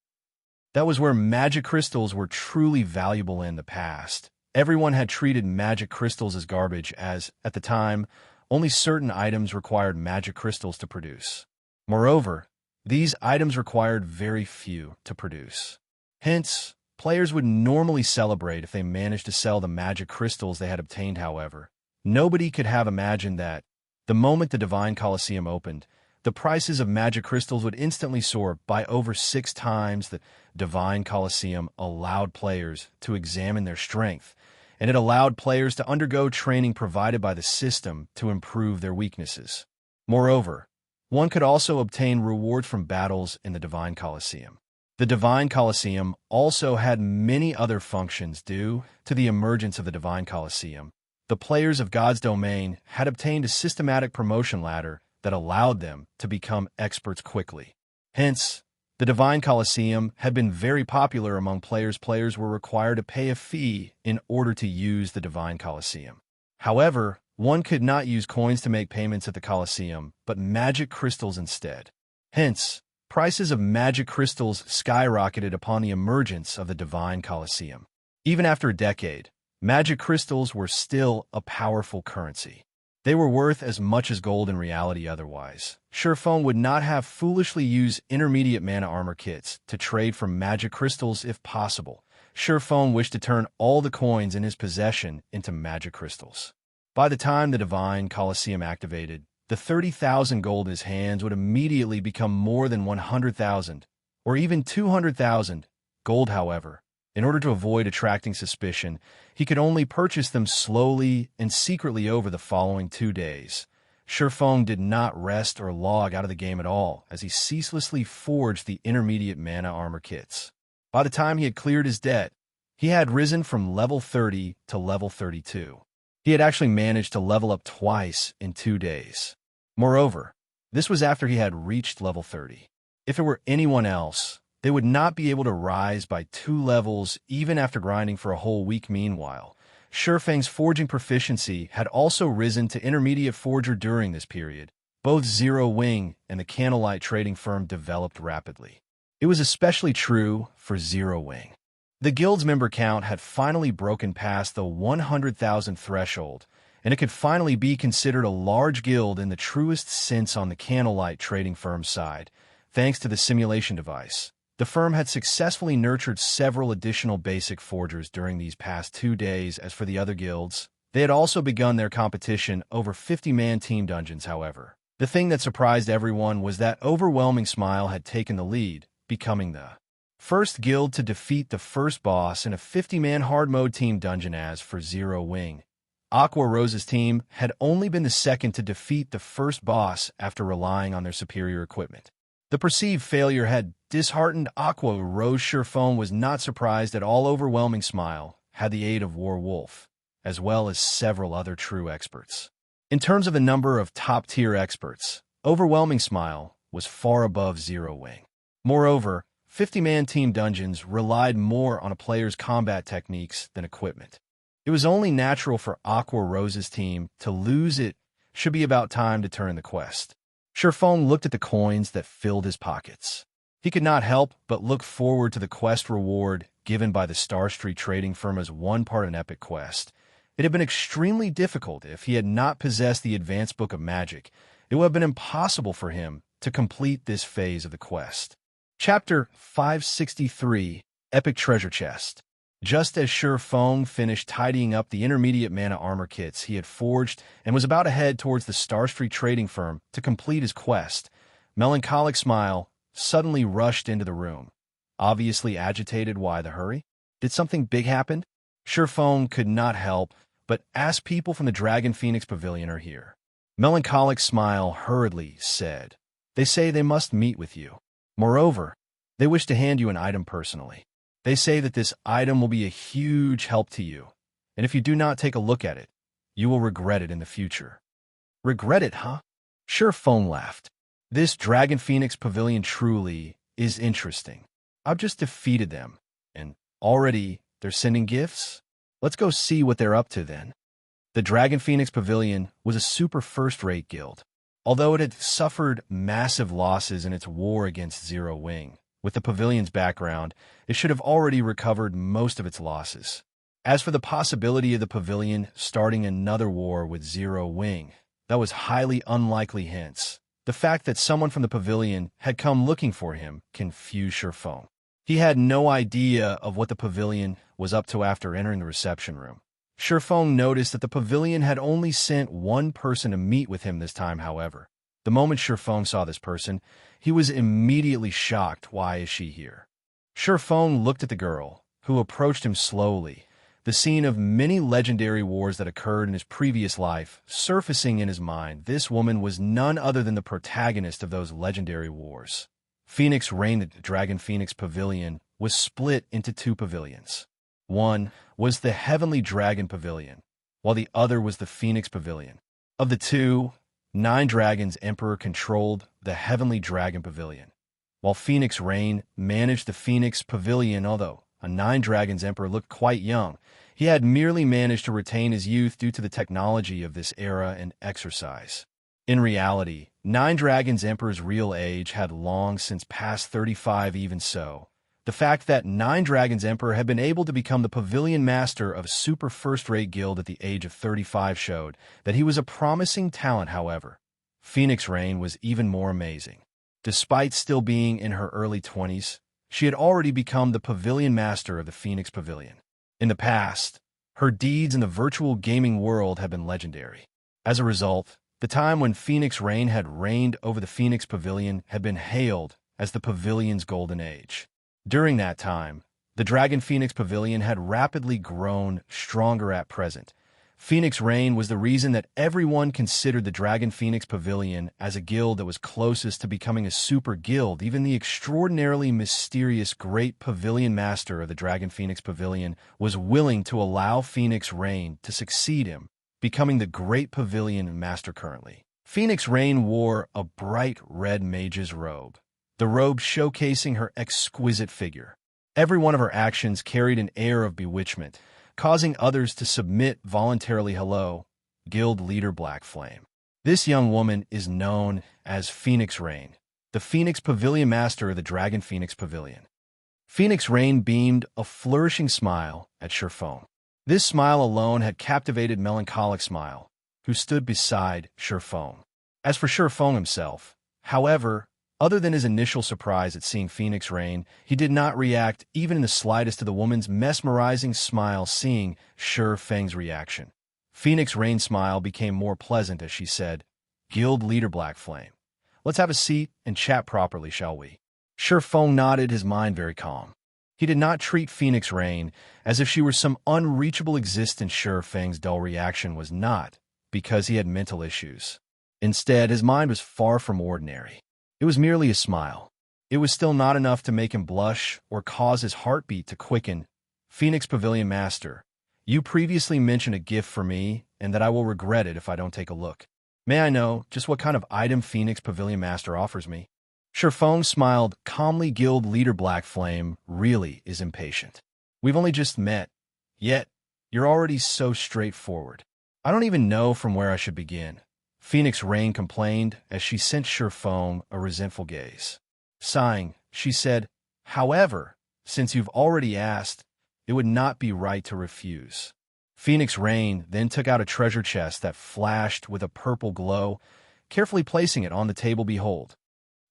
That was where magic crystals were truly valuable in the past. Everyone had treated magic crystals as garbage as, at the time, only certain items required magic crystals to produce. Moreover, these items required very few to produce. Hence, players would normally celebrate if they managed to sell the magic crystals they had obtained. However, nobody could have imagined that, the moment the Divine Colosseum opened, the prices of magic crystals would instantly soar by over 6 times. The Divine Colosseum allowed players to examine their strength, and it allowed players to undergo training provided by the system to improve their weaknesses. Moreover, one could also obtain rewards from battles in the Divine Colosseum. The Divine Colosseum also had many other functions. Due to the emergence of the Divine Colosseum, the players of God's domain had obtained a systematic promotion ladder that allowed them to become experts quickly. Hence, the Divine Colosseum had been very popular among players. Players were required to pay a fee in order to use the Divine Colosseum. However, one could not use coins to make payments at the Colosseum, but magic crystals instead. Hence, prices of magic crystals skyrocketed upon the emergence of the Divine Colosseum. Even after a decade, magic crystals were still a powerful currency. They were worth as much as gold in reality. Otherwise, Surephone would not have foolishly used intermediate mana armor kits to trade for magic crystals if possible. Surephone wished to turn all the coins in his possession into magic crystals. By the time the Divine Colosseum activated, the 30,000 gold in his hands would immediately become more than 100,000, or even 200,000 gold. However, In order to avoid attracting suspicion, he could only purchase them slowly and secretly over the following 2 days. Shurfong did not rest or log out of the game at all, as he ceaselessly forged the intermediate mana armor kits. By the time he had cleared his debt, he had risen from level 30 to level 32. He had actually managed to level up twice in 2 days. Moreover, this was after he had reached level 30. If it were anyone else, they would not be able to rise by 2 levels even after grinding for a whole week. Meanwhile, Shurfang's forging proficiency had also risen to intermediate forger during this period. Both Zero Wing and the Candlelight trading firm developed rapidly. It was especially true for Zero Wing. The guild's member count had finally broken past the 100,000 threshold, and it could finally be considered a large guild in the truest sense on the Candlelight trading firm's side, thanks to the simulation device. The firm had successfully nurtured several additional basic forgers during these past 2 days. As for the other guilds, they had also begun their competition over 50-man team dungeons. However, the thing that surprised everyone was that Overwhelming Smile had taken the lead, becoming the first guild to defeat the first boss in a 50-man hard mode team dungeon. As for Zero Wing, Aqua Rose's team had only been the second to defeat the first boss after relying on their superior equipment. The perceived failure had disheartened Aqua Rose. Shurfong was not surprised at all. Overwhelming Smile had the aid of Warwolf, as well as several other true experts. In terms of the number of top-tier experts, Overwhelming Smile was far above Zero Wing. Moreover, 50-man team dungeons relied more on a player's combat techniques than equipment. It was only natural for Aqua Rose's team to lose. It should be about time to turn the quest. Shurfong looked at the coins that filled his pockets. He could not help but look forward to the quest reward given by the Star Street trading firm as one part of an epic quest. It had been extremely difficult. If he had not possessed the Advanced Book of Magic, it would have been impossible for him to complete this phase of the quest. Chapter 563, Epic Treasure Chest. Just as Shurfong finished tidying up the intermediate mana armor kits he had forged and was about to head towards the Star Street trading firm to complete his quest, Melancholic Smile suddenly rushed into the room. Obviously agitated. Why the hurry? Did something big happen? Shurfong could not help but ask. People from the Dragon Phoenix Pavilion are here. Melancholic Smile hurriedly said. They say they must meet with you. Moreover, they wish to hand you an item personally. They say that this item will be a huge help to you, and if you do not take a look at it, you will regret it in the future. Regret it, huh? Shurfong laughed. This Dragon Phoenix Pavilion truly is interesting. I've just defeated them, and already they're sending gifts? Let's go see what they're up to then. The Dragon Phoenix Pavilion was a super first-rate guild. Although it had suffered massive losses in its war against Zero Wing, with the pavilion's background, it should have already recovered most of its losses. As for the possibility of the pavilion starting another war with Zero Wing, that was highly unlikely. Hence, the fact that someone from the pavilion had come looking for him confused Shurfong. He had no idea of what the pavilion was up to after entering the reception room. Shurfong noticed that the pavilion had only sent one person to meet with him this time. However, the moment Shurfong saw this person, he was immediately shocked. Why is she here? Shurfong looked at the girl, who approached him slowly, the scene of many legendary wars that occurred in his previous life surfacing in his mind. This woman was none other than the protagonist of those legendary wars. Phoenix reigned. The Dragon Phoenix Pavilion was split into 2 pavilions. One was the Heavenly Dragon Pavilion, while the other was the Phoenix Pavilion. Of the 2, Nine Dragons Emperor controlled the Heavenly Dragon Pavilion, while Phoenix Rain managed the Phoenix Pavilion. Although a Nine Dragons Emperor looked quite young, he had merely managed to retain his youth due to the technology of this era and exercise. In reality, Nine Dragons Emperor's real age had long since passed 35. Even so, the fact that Nine Dragons Emperor had been able to become the pavilion master of a super first-rate guild at the age of 35 showed that he was a promising talent. However, Phoenix Rain was even more amazing. Despite still being in her early 20s, she had already become the pavilion master of the Phoenix Pavilion. In the past, her deeds in the virtual gaming world had been legendary. As a result, the time when Phoenix Rain had reigned over the Phoenix Pavilion had been hailed as the pavilion's golden age. During that time, The Dragon Phoenix Pavilion had rapidly grown stronger at present. Phoenix Rain was the reason that everyone considered the Dragon Phoenix Pavilion as a guild that was closest to becoming a super guild. Even the extraordinarily mysterious Great Pavilion Master of the Dragon Phoenix Pavilion was willing to allow Phoenix Rain to succeed him, becoming the Great Pavilion Master currently. Phoenix Rain wore a bright red mage's robe, the robe showcasing her exquisite figure. Every one of her actions carried an air of bewitchment, causing others to submit voluntarily. Hello, Guild Leader Black Flame. This young woman is known as Phoenix Rain, the Phoenix Pavilion Master of the Dragon Phoenix Pavilion. Phoenix Rain beamed a flourishing smile at Shurfong. This smile alone had captivated Melancholic Smile, who stood beside Shurfong. As for Shurfong himself, however, other than his initial surprise at seeing Phoenix Rain, he did not react even in the slightest to the woman's mesmerizing smile. Seeing Shurfeng's reaction, Phoenix Rain's smile became more pleasant as she said, "Guild Leader Black Flame, let's have a seat and chat properly, shall we?" Shurfong nodded, his mind very calm. He did not treat Phoenix Rain as if she were some unreachable existence. Shurfeng's dull reaction was not because he had mental issues. Instead, his mind was far from ordinary. It was merely a smile. It was still not enough to make him blush or cause his heartbeat to quicken. "Phoenix Pavilion Master, you previously mentioned a gift for me and that I will regret it if I don't take a look. May I know just what kind of item Phoenix Pavilion Master offers me?" Shurfong smiled calmly. Guild Leader Black Flame really is impatient. We've only just met, yet you're already so straightforward. I don't even know from where I should begin. Phoenix Rain complained as she sent Shurfong a resentful gaze. Sighing, she said, "However, since you've already asked, it would not be right to refuse." Phoenix Rain then took out a treasure chest that flashed with a purple glow, carefully placing it on the table. Behold.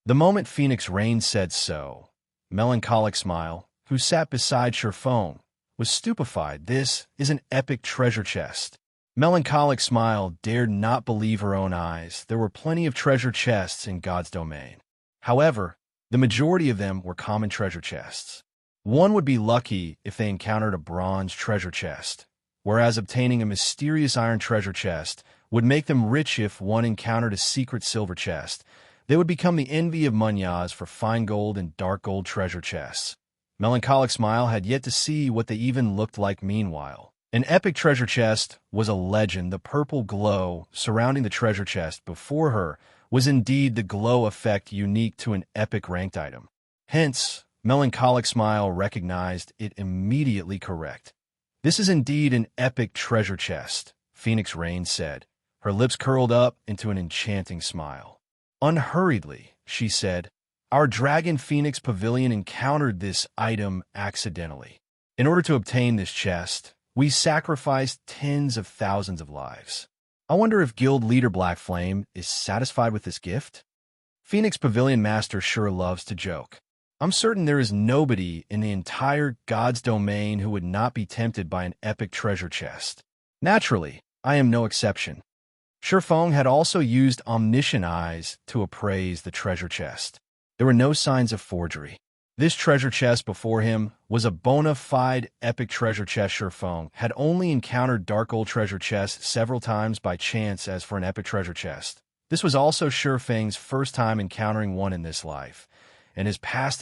The moment Phoenix Rain said so, Melancholic Smile, who sat beside Shurfong, was stupefied. "This is an epic treasure chest." Melancholic Smile dared not believe her own eyes. There were plenty of treasure chests in God's domain. However, the majority of them were common treasure chests. One would be lucky if they encountered a bronze treasure chest, whereas obtaining a mysterious iron treasure chest would make them rich. If one encountered a secret silver chest, they would become the envy of Munyas for fine gold and dark gold treasure chests. Melancholic Smile had yet to see what they even looked like. Meanwhile, an epic treasure chest was a legend. The purple glow surrounding the treasure chest before her was indeed the glow effect unique to an epic ranked item. Hence, Melancholic Smile recognized it immediately. Correct. "This is indeed an epic treasure chest," Phoenix Rain said, her lips curled up into an enchanting smile. Unhurriedly, she said, "Our Dragon Phoenix Pavilion encountered this item accidentally. In order to obtain this chest, we sacrificed tens of thousands of lives. I wonder if Guild Leader Black Flame is satisfied with this gift?" Phoenix Pavilion Master sure loves to joke. "I'm certain there is nobody in the entire God's domain who would not be tempted by an epic treasure chest. Naturally, I am no exception." Shurfong had also used omniscient eyes to appraise the treasure chest. There were no signs of forgery. This treasure chest before him was a bona fide epic treasure chest. Shurfong had only encountered dark gold treasure chests several times by chance. As for an epic treasure chest, this was also Shurfeng's first time encountering one in this life. In his past,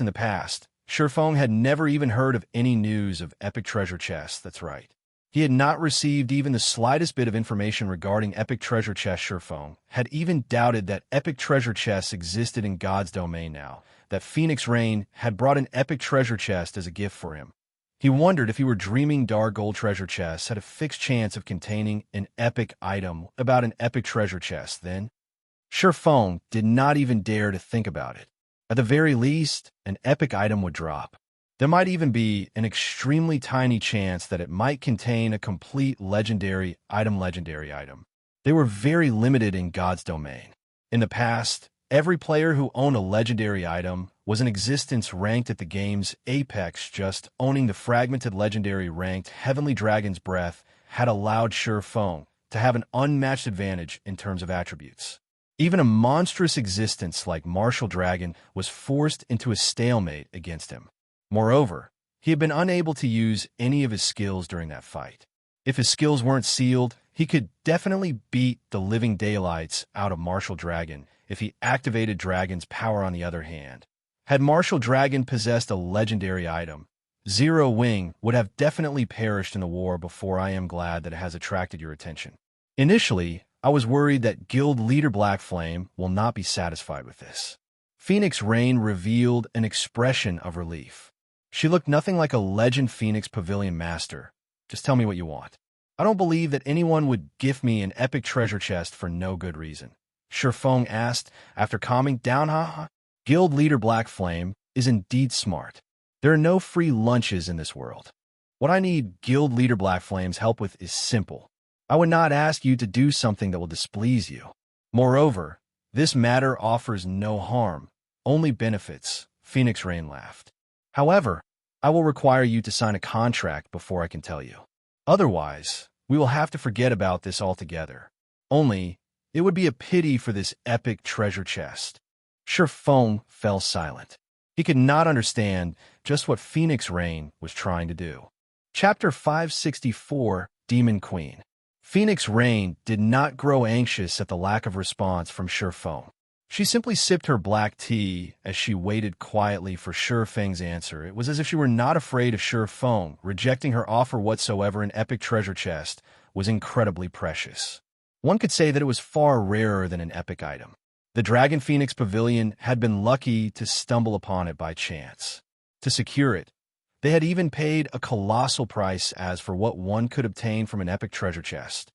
Shurfong had never even heard of any news of epic treasure chests. That's right. He had not received even the slightest bit of information regarding epic treasure chests. Shurfong had even doubted that epic treasure chests existed in God's domain. Now that Phoenix Rain had brought an epic treasure chest as a gift for him, he wondered if he were dreaming. Dark gold treasure chests had a fixed chance of containing an epic item. About an epic treasure chest, then? Shurfong did not even dare to think about it. At the very least, an epic item would drop. There might even be an extremely tiny chance that it might contain a complete legendary item. They were very limited in God's domain. In the past, every player who owned a legendary item was an existence ranked at the game's apex. Just owning the fragmented legendary ranked Heavenly Dragon's Breath had allowed Shurfong to have an unmatched advantage in terms of attributes. Even a monstrous existence like Martial Dragon was forced into a stalemate against him. Moreover, He had been unable to use any of his skills during that fight. If his skills weren't sealed, he could definitely beat the living daylights out of Martial Dragon if he activated Dragon's power. On the other hand, had Martial Dragon possessed a legendary item, Zero Wing would have definitely perished in the war. Before I am glad that it has attracted your attention. Initially, I was worried that Guild Leader Black Flame will not be satisfied with this. Phoenix Rain revealed an expression of relief. She looked nothing like a Legend Phoenix Pavilion Master. Just tell me what you want. I don't believe that anyone would gift me an epic treasure chest for no good reason. Shifeng asked after calming down. Guild Leader Black Flame is indeed smart. There are no free lunches in this world. What I need Guild Leader Black Flame's help with is simple. I would not ask you to do something that will displease you. Moreover, this matter offers no harm, only benefits. Phoenix Rain laughed. However, I will require you to sign a contract before I can tell you. Otherwise, we will have to forget about this altogether. Only, it would be a pity for this epic treasure chest. Shifeng fell silent. He could not understand just what Phoenix Rain was trying to do. Chapter 564, Demon Queen. Phoenix Rain did not grow anxious at the lack of response from Shifeng. She simply sipped her black tea as she waited quietly for Shifeng's answer. It was as if she were not afraid of Shifeng rejecting her offer whatsoever. An epic treasure chest was incredibly precious. One could say that it was far rarer than an epic item. The Dragon Phoenix Pavilion had been lucky to stumble upon it by chance. To secure it, they had even paid a colossal price as for what one could obtain from an epic treasure chest.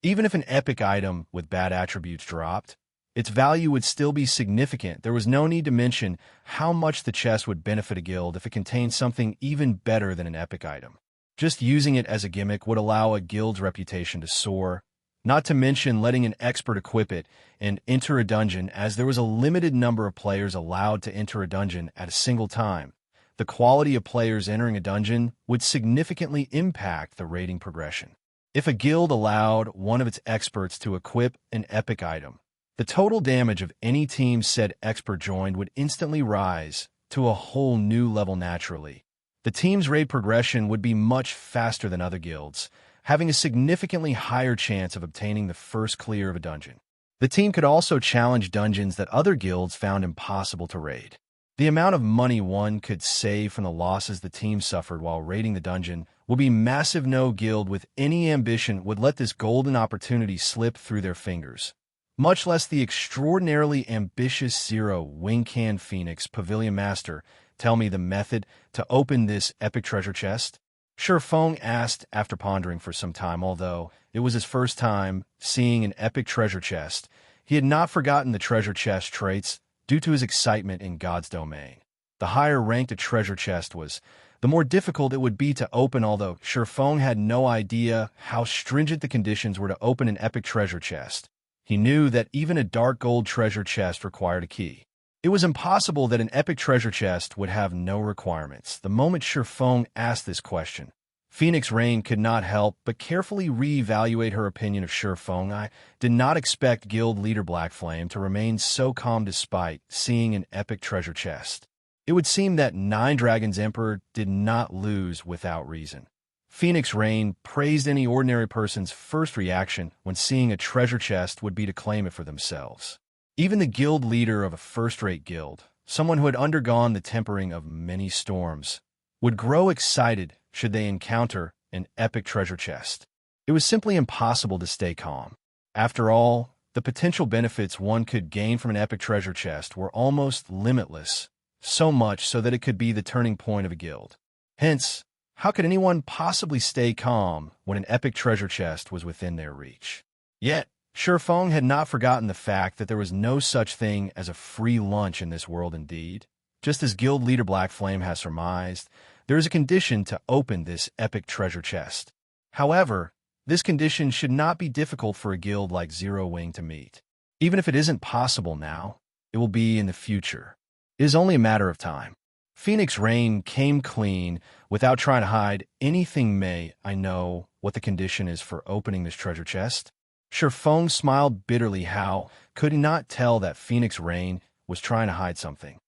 Even if an epic item with bad attributes dropped, its value would still be significant. There was no need to mention how much the chest would benefit a guild if it contained something even better than an epic item. Just using it as a gimmick would allow a guild's reputation to soar, not to mention letting an expert equip it and enter a dungeon, as there was a limited number of players allowed to enter a dungeon at a single time. The quality of players entering a dungeon would significantly impact the rating progression. If a guild allowed one of its experts to equip an epic item, the total damage of any team said expert joined would instantly rise to a whole new level naturally. The team's raid progression would be much faster than other guilds, having a significantly higher chance of obtaining the first clear of a dungeon. The team could also challenge dungeons that other guilds found impossible to raid. The amount of money one could save from the losses the team suffered while raiding the dungeon would be massive. No guild with any ambition would let this golden opportunity slip through their fingers, much less the extraordinarily ambitious Zero Wing Can Phoenix Pavilion Master. Tell me the method to open this epic treasure chest? Shifeng asked after pondering for some time. Although it was his first time seeing an epic treasure chest, he had not forgotten the treasure chest traits due to his excitement in God's domain. The higher ranked a treasure chest was, the more difficult it would be to open. Although Shifeng had no idea how stringent the conditions were to open an epic treasure chest, he knew that even a dark gold treasure chest required a key. It was impossible that an epic treasure chest would have no requirements. The moment Shifeng asked this question, Phoenix Rain could not help but carefully re-evaluate her opinion of Shifeng. I did not expect Guild Leader Black Flame to remain so calm despite seeing an epic treasure chest. It would seem that Nine Dragons Emperor did not lose without reason. Phoenix Rain praised any ordinary person's first reaction when seeing a treasure chest would be to claim it for themselves. Even the guild leader of a first-rate guild, someone who had undergone the tempering of many storms, would grow excited should they encounter an epic treasure chest. It was simply impossible to stay calm. After all, the potential benefits one could gain from an epic treasure chest were almost limitless, so much so that it could be the turning point of a guild. Hence, how could anyone possibly stay calm when an epic treasure chest was within their reach? Yet, Shifeng had not forgotten the fact that there was no such thing as a free lunch in this world. Indeed, just as Guild Leader Black Flame has surmised, there is a condition to open this epic treasure chest. However, this condition should not be difficult for a guild like Zero Wing to meet. Even if it isn't possible now, it will be in the future. It is only a matter of time. Phoenix Rain came clean without trying to hide anything. May I know what the condition is for opening this treasure chest? Shifeng smiled bitterly. How could he not tell that Phoenix Rain was trying to hide something?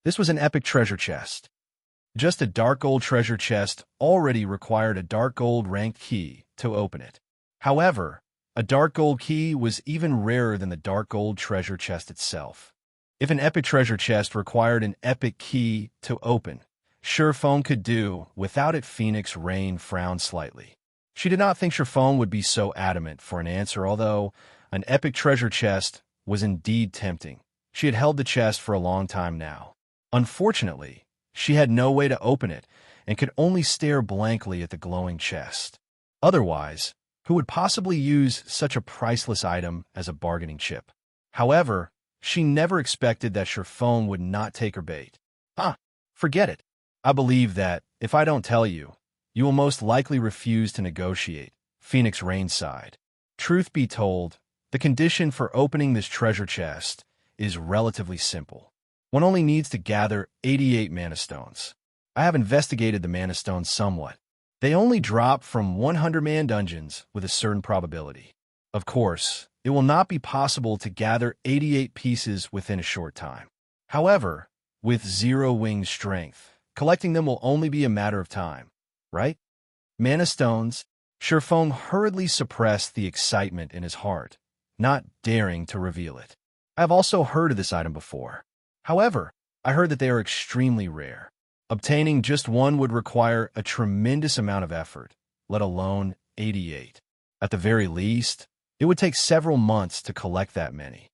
This was an epic treasure chest. Just a dark gold treasure chest already required a dark gold ranked key to open it. However, a dark gold key was even rarer than the dark gold treasure chest itself. If an epic treasure chest required an epic key to open, Surephone could do without it. Phoenix Rain frowned slightly. She did not think Surephone would be so adamant for an answer, although an epic treasure chest was indeed tempting. She had held the chest for a long time now. Unfortunately, she had no way to open it and could only stare blankly at the glowing chest. Otherwise, who would possibly use such a priceless item as a bargaining chip? However, she never expected that Surephone would not take her bait. Forget it. I believe that, if I don't tell you, you will most likely refuse to negotiate, Phoenix Rain sighed. Truth be told, the condition for opening this treasure chest is relatively simple. One only needs to gather 88 mana stones. I have investigated the mana stones somewhat. They only drop from 100-man dungeons with a certain probability. Of course, it will not be possible to gather 88 pieces within a short time. However, with zero wing strength, collecting them will only be a matter of time, right? Mana stones. Surephone hurriedly suppressed the excitement in his heart, not daring to reveal it. I have also heard of this item before. However, I heard that they are extremely rare. Obtaining just one would require a tremendous amount of effort, let alone 88. At the very least, it would take several months to collect that many.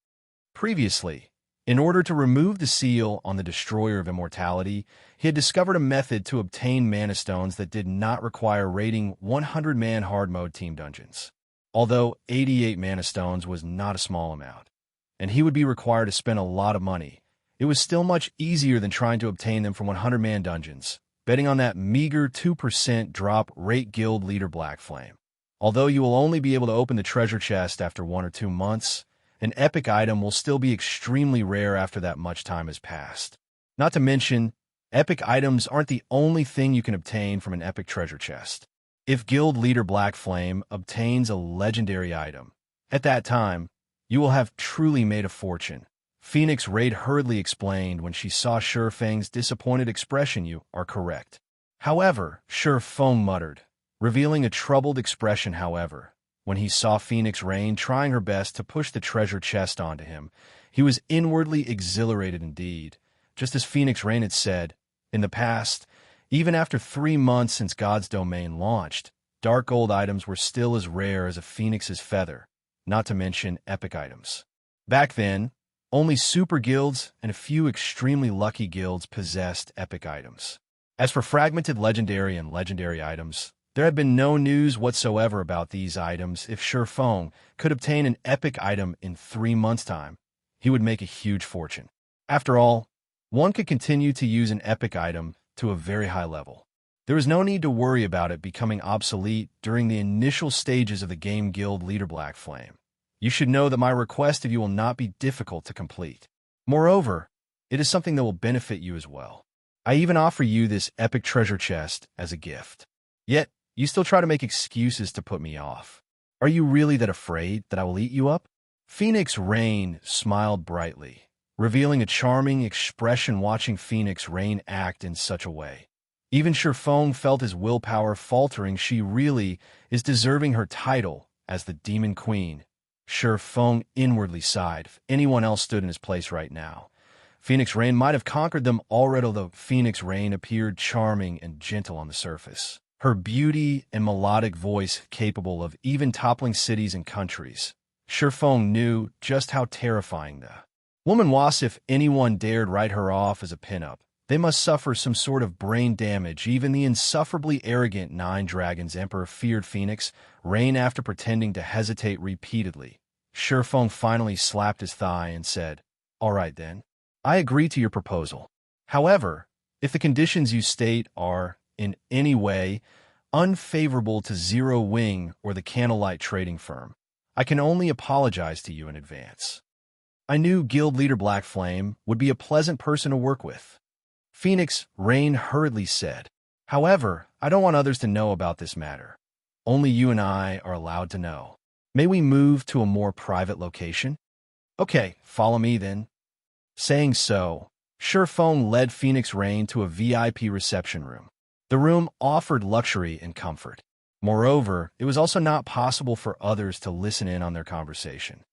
Previously, in order to remove the seal on the Destroyer of Immortality, he had discovered a method to obtain mana stones that did not require raiding 100-man hard mode team dungeons. Although 88 mana stones was not a small amount, and he would be required to spend a lot of money, it was still much easier than trying to obtain them from 100-man dungeons, betting on that meager 2% drop rate guild leader Blackflame. Although you will only be able to open the treasure chest after 1 or 2 months, an epic item will still be extremely rare after that much time has passed. Not to mention, epic items aren't the only thing you can obtain from an epic treasure chest. If guild leader Blackflame obtains a legendary item, at that time, you will have truly made a fortune. Phoenix Raid hurriedly explained when she saw Surefang's disappointed expression. You are correct. However, Surefang muttered, revealing a troubled expression. However, when he saw Phoenix Rain trying her best to push the treasure chest onto him, he was inwardly exhilarated indeed. Just as Phoenix Rain had said, in the past, even after 3 months since God's Domain launched, dark gold items were still as rare as a phoenix's feather, not to mention epic items. Back then, only super guilds and a few extremely lucky guilds possessed epic items. As for fragmented legendary and legendary items, there had been no news whatsoever about these items. If Surephone could obtain an epic item in 3 months' time, he would make a huge fortune. After all, one could continue to use an epic item to a very high level. There was no need to worry about it becoming obsolete during the initial stages of the game. Guild leader Blackflame, you should know that my request of you will not be difficult to complete. Moreover, it is something that will benefit you as well. I even offer you this epic treasure chest as a gift. Yet, you still try to make excuses to put me off. Are you really that afraid that I will eat you up? Phoenix Rain smiled brightly, revealing a charming expression watching Phoenix Rain act in such a way. Even Surephone felt his willpower faltering. She really is deserving her title as the Demon Queen. Surephone inwardly sighed. If anyone else stood in his place right now, Phoenix Rain might have conquered them already, although Phoenix Rain appeared charming and gentle on the surface. Her beauty and melodic voice capable of even toppling cities and countries. Surephone knew just how terrifying the woman was. If anyone dared write her off as a pinup, they must suffer some sort of brain damage. Even the insufferably arrogant Nine Dragons Emperor feared Phoenix Rain. After pretending to hesitate repeatedly, Surephone finally slapped his thigh and said, "All right then. I agree to your proposal. However, if the conditions you state are, in any way, unfavorable to Zero Wing or the Candlelight Trading Firm, I can only apologize to you in advance." I knew Guild Leader Blackflame would be a pleasant person to work with. Phoenix Rain hurriedly said, "However, I don't want others to know about this matter. Only you and I are allowed to know. May we move to a more private location?" "Okay, follow me then." Saying so, Surefone led Phoenix Rain to a VIP reception room. The room offered luxury and comfort. Moreover, it was also not possible for others to listen in on their conversation.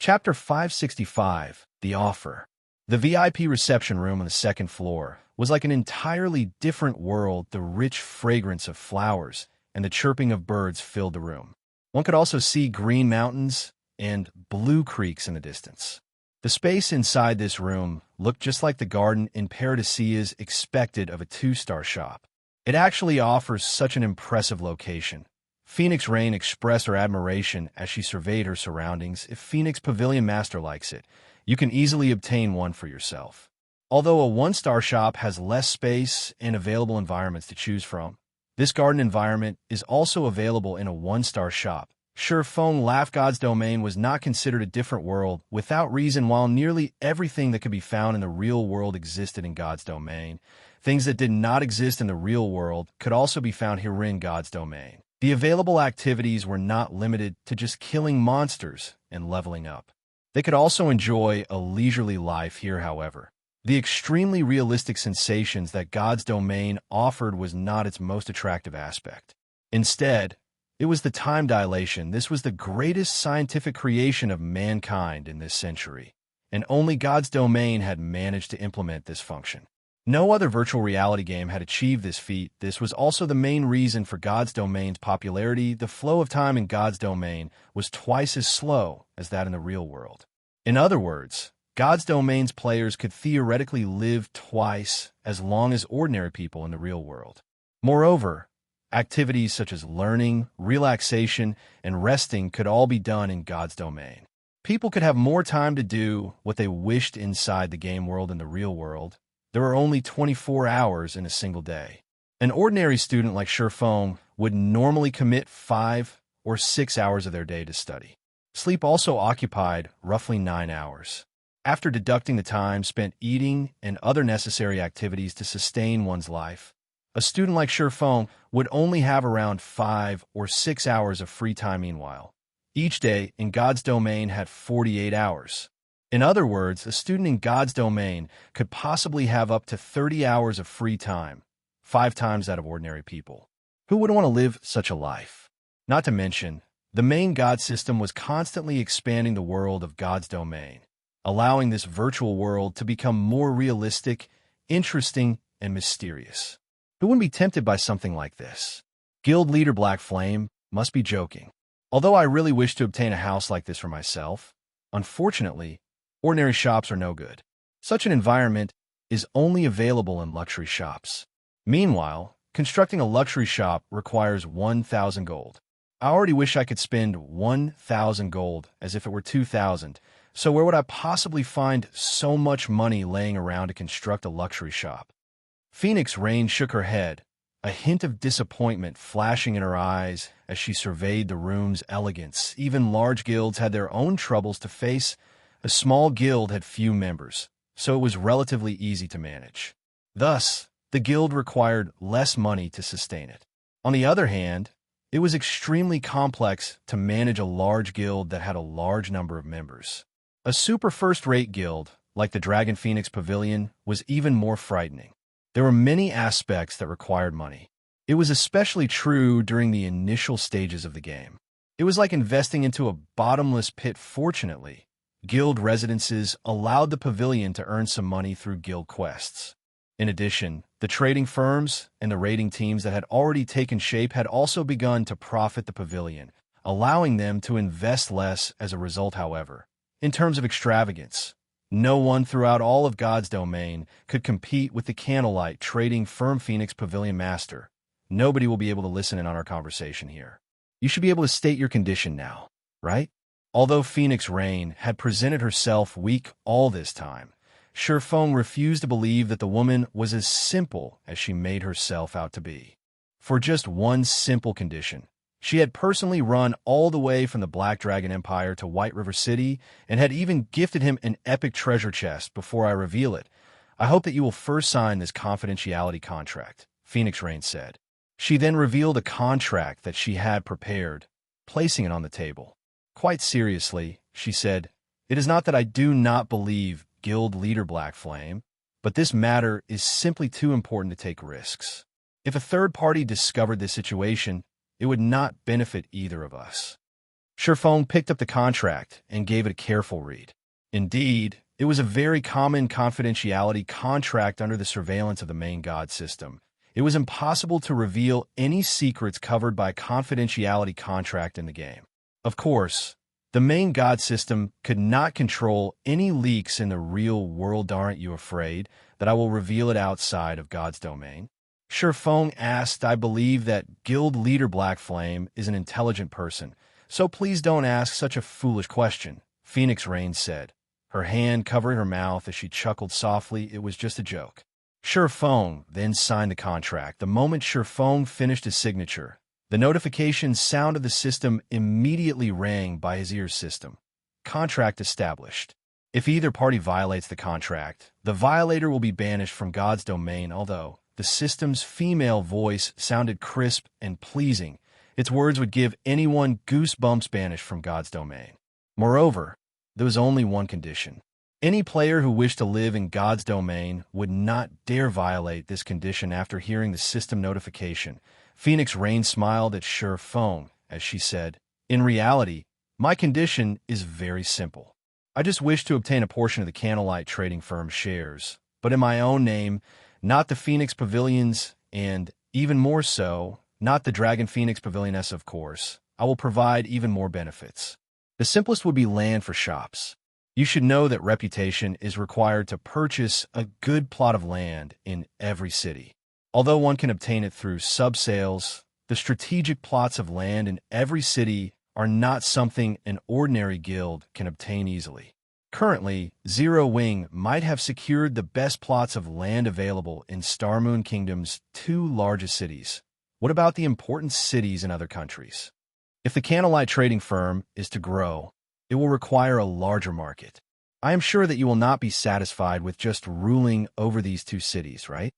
Chapter 565, The Offer. The VIP reception room on the second floor was like an entirely different world. The rich fragrance of flowers and the chirping of birds filled the room. One could also see green mountains and blue creeks in the distance. The space inside this room looked just like the garden in Paradisia's expected of a 2-star shop. It actually offers such an impressive location. Phoenix Rain expressed her admiration as she surveyed her surroundings. If Phoenix Pavilion Master likes it, you can easily obtain one for yourself. Although a 1-star shop has less space and available environments to choose from, this garden environment is also available in a 1-star shop. Surefone laughed. God's Domain was not considered a different world without reason. While nearly everything that could be found in the real world existed in God's Domain, things that did not exist in the real world could also be found here in God's Domain. The available activities were not limited to just killing monsters and leveling up. They could also enjoy a leisurely life here, however. The extremely realistic sensations that God's Domain offered was not its most attractive aspect. Instead, it was the time dilation. This was the greatest scientific creation of mankind in this century, and only God's Domain had managed to implement this function. No other virtual reality game had achieved this feat. This was also the main reason for God's Domain's popularity. The flow of time in God's Domain was twice as slow as that in the real world. In other words, God's Domain's players could theoretically live twice as long as ordinary people in the real world. Moreover, activities such as learning, relaxation, and resting could all be done in God's Domain. People could have more time to do what they wished inside the game world. In the real world, there are only 24 hours in a single day. An ordinary student like Surefone would normally commit 5 or 6 hours of their day to study. Sleep also occupied roughly 9 hours. After deducting the time spent eating and other necessary activities to sustain one's life, a student like Surefone would only have around 5 or 6 hours of free time. Meanwhile, each day in God's Domain had 48 hours. In other words, a student in God's Domain could possibly have up to 30 hours of free time, 5 times that of ordinary people. Who would want to live such a life? Not to mention, the main God system was constantly expanding the world of God's Domain, allowing this virtual world to become more realistic, interesting, and mysterious. Who wouldn't be tempted by something like this? Guild leader Black Flame must be joking. Although I really wish to obtain a house like this for myself, unfortunately, ordinary shops are no good. Such an environment is only available in luxury shops. Meanwhile, constructing a luxury shop requires 1,000 gold. I already wish I could spend 1,000 gold as if it were 2,000, so where would I possibly find so much money laying around to construct a luxury shop? Phoenix Rain shook her head, a hint of disappointment flashing in her eyes as she surveyed the room's elegance. Even large guilds had their own troubles to face. A small guild had few members, so it was relatively easy to manage. Thus, the guild required less money to sustain it. On the other hand, it was extremely complex to manage a large guild that had a large number of members. A super first-rate guild, like the Dragon Phoenix Pavilion, was even more frightening. There were many aspects that required money. It was especially true during the initial stages of the game. It was like investing into a bottomless pit. Fortunately, guild residences allowed the pavilion to earn some money through guild quests. In addition, the trading firms and the raiding teams that had already taken shape had also begun to profit the pavilion, allowing them to invest less as a result. However, in terms of extravagance, no one throughout all of God's Domain could compete with the candlelight trading firm Phoenix Pavilion Master. Nobody will be able to listen in on our conversation here. You should be able to state your condition now, right? Although Phoenix Rain had presented herself weak all this time, Surefone refused to believe that the woman was as simple as she made herself out to be. For just one simple condition, she had personally run all the way from the Black Dragon Empire to White River City and had even gifted him an epic treasure chest. Before I reveal it, I hope that you will first sign this confidentiality contract, Phoenix Rain said. She then revealed a contract that she had prepared, placing it on the table. Quite seriously, she said, "It is not that I do not believe Guild Leader Black Flame, but this matter is simply too important to take risks. If a third party discovered this situation, it would not benefit either of us. Shifeng picked up the contract and gave it a careful read. Indeed, it was a very common confidentiality contract under the surveillance of the main god system. It was impossible to reveal any secrets covered by a confidentiality contract in the game. Of course, the main god system could not control any leaks in the real world. Aren't you afraid that I will reveal it outside of God's domain? Shifeng asked. I believe that guild leader Black Flame is an intelligent person, so please don't ask such a foolish question, Phoenix Rain said, her hand covering her mouth as she chuckled softly. It was just a joke. Shifeng then signed the contract. The moment Shifeng finished his signature, the notification sound of the system immediately rang by his ear system. Contract established. If either party violates the contract, the violator will be banished from God's domain. Although the system's female voice sounded crisp and pleasing, its words would give anyone goosebumps. Banished from God's domain. Moreover, there was only one condition. Any player who wished to live in God's domain would not dare violate this condition. After hearing the system notification, Phoenix Rain smiled at Shifeng as she said, "In reality, my condition is very simple. I just wish to obtain a portion of the Candlelight trading firm's shares, but in my own name, not the Phoenix Pavilion's, and, even more so, not the Dragon Phoenix Pavilion's, of course. I will provide even more benefits. The simplest would be land for shops. You should know that reputation is required to purchase a good plot of land in every city. Although one can obtain it through sub-sales, the strategic plots of land in every city are not something an ordinary guild can obtain easily. Currently, Zero Wing might have secured the best plots of land available in Starmoon Kingdom's 2 largest cities. What about the important cities in other countries? If the Candlelight trading firm is to grow, it will require a larger market. I am sure that you will not be satisfied with just ruling over these 2 cities, right?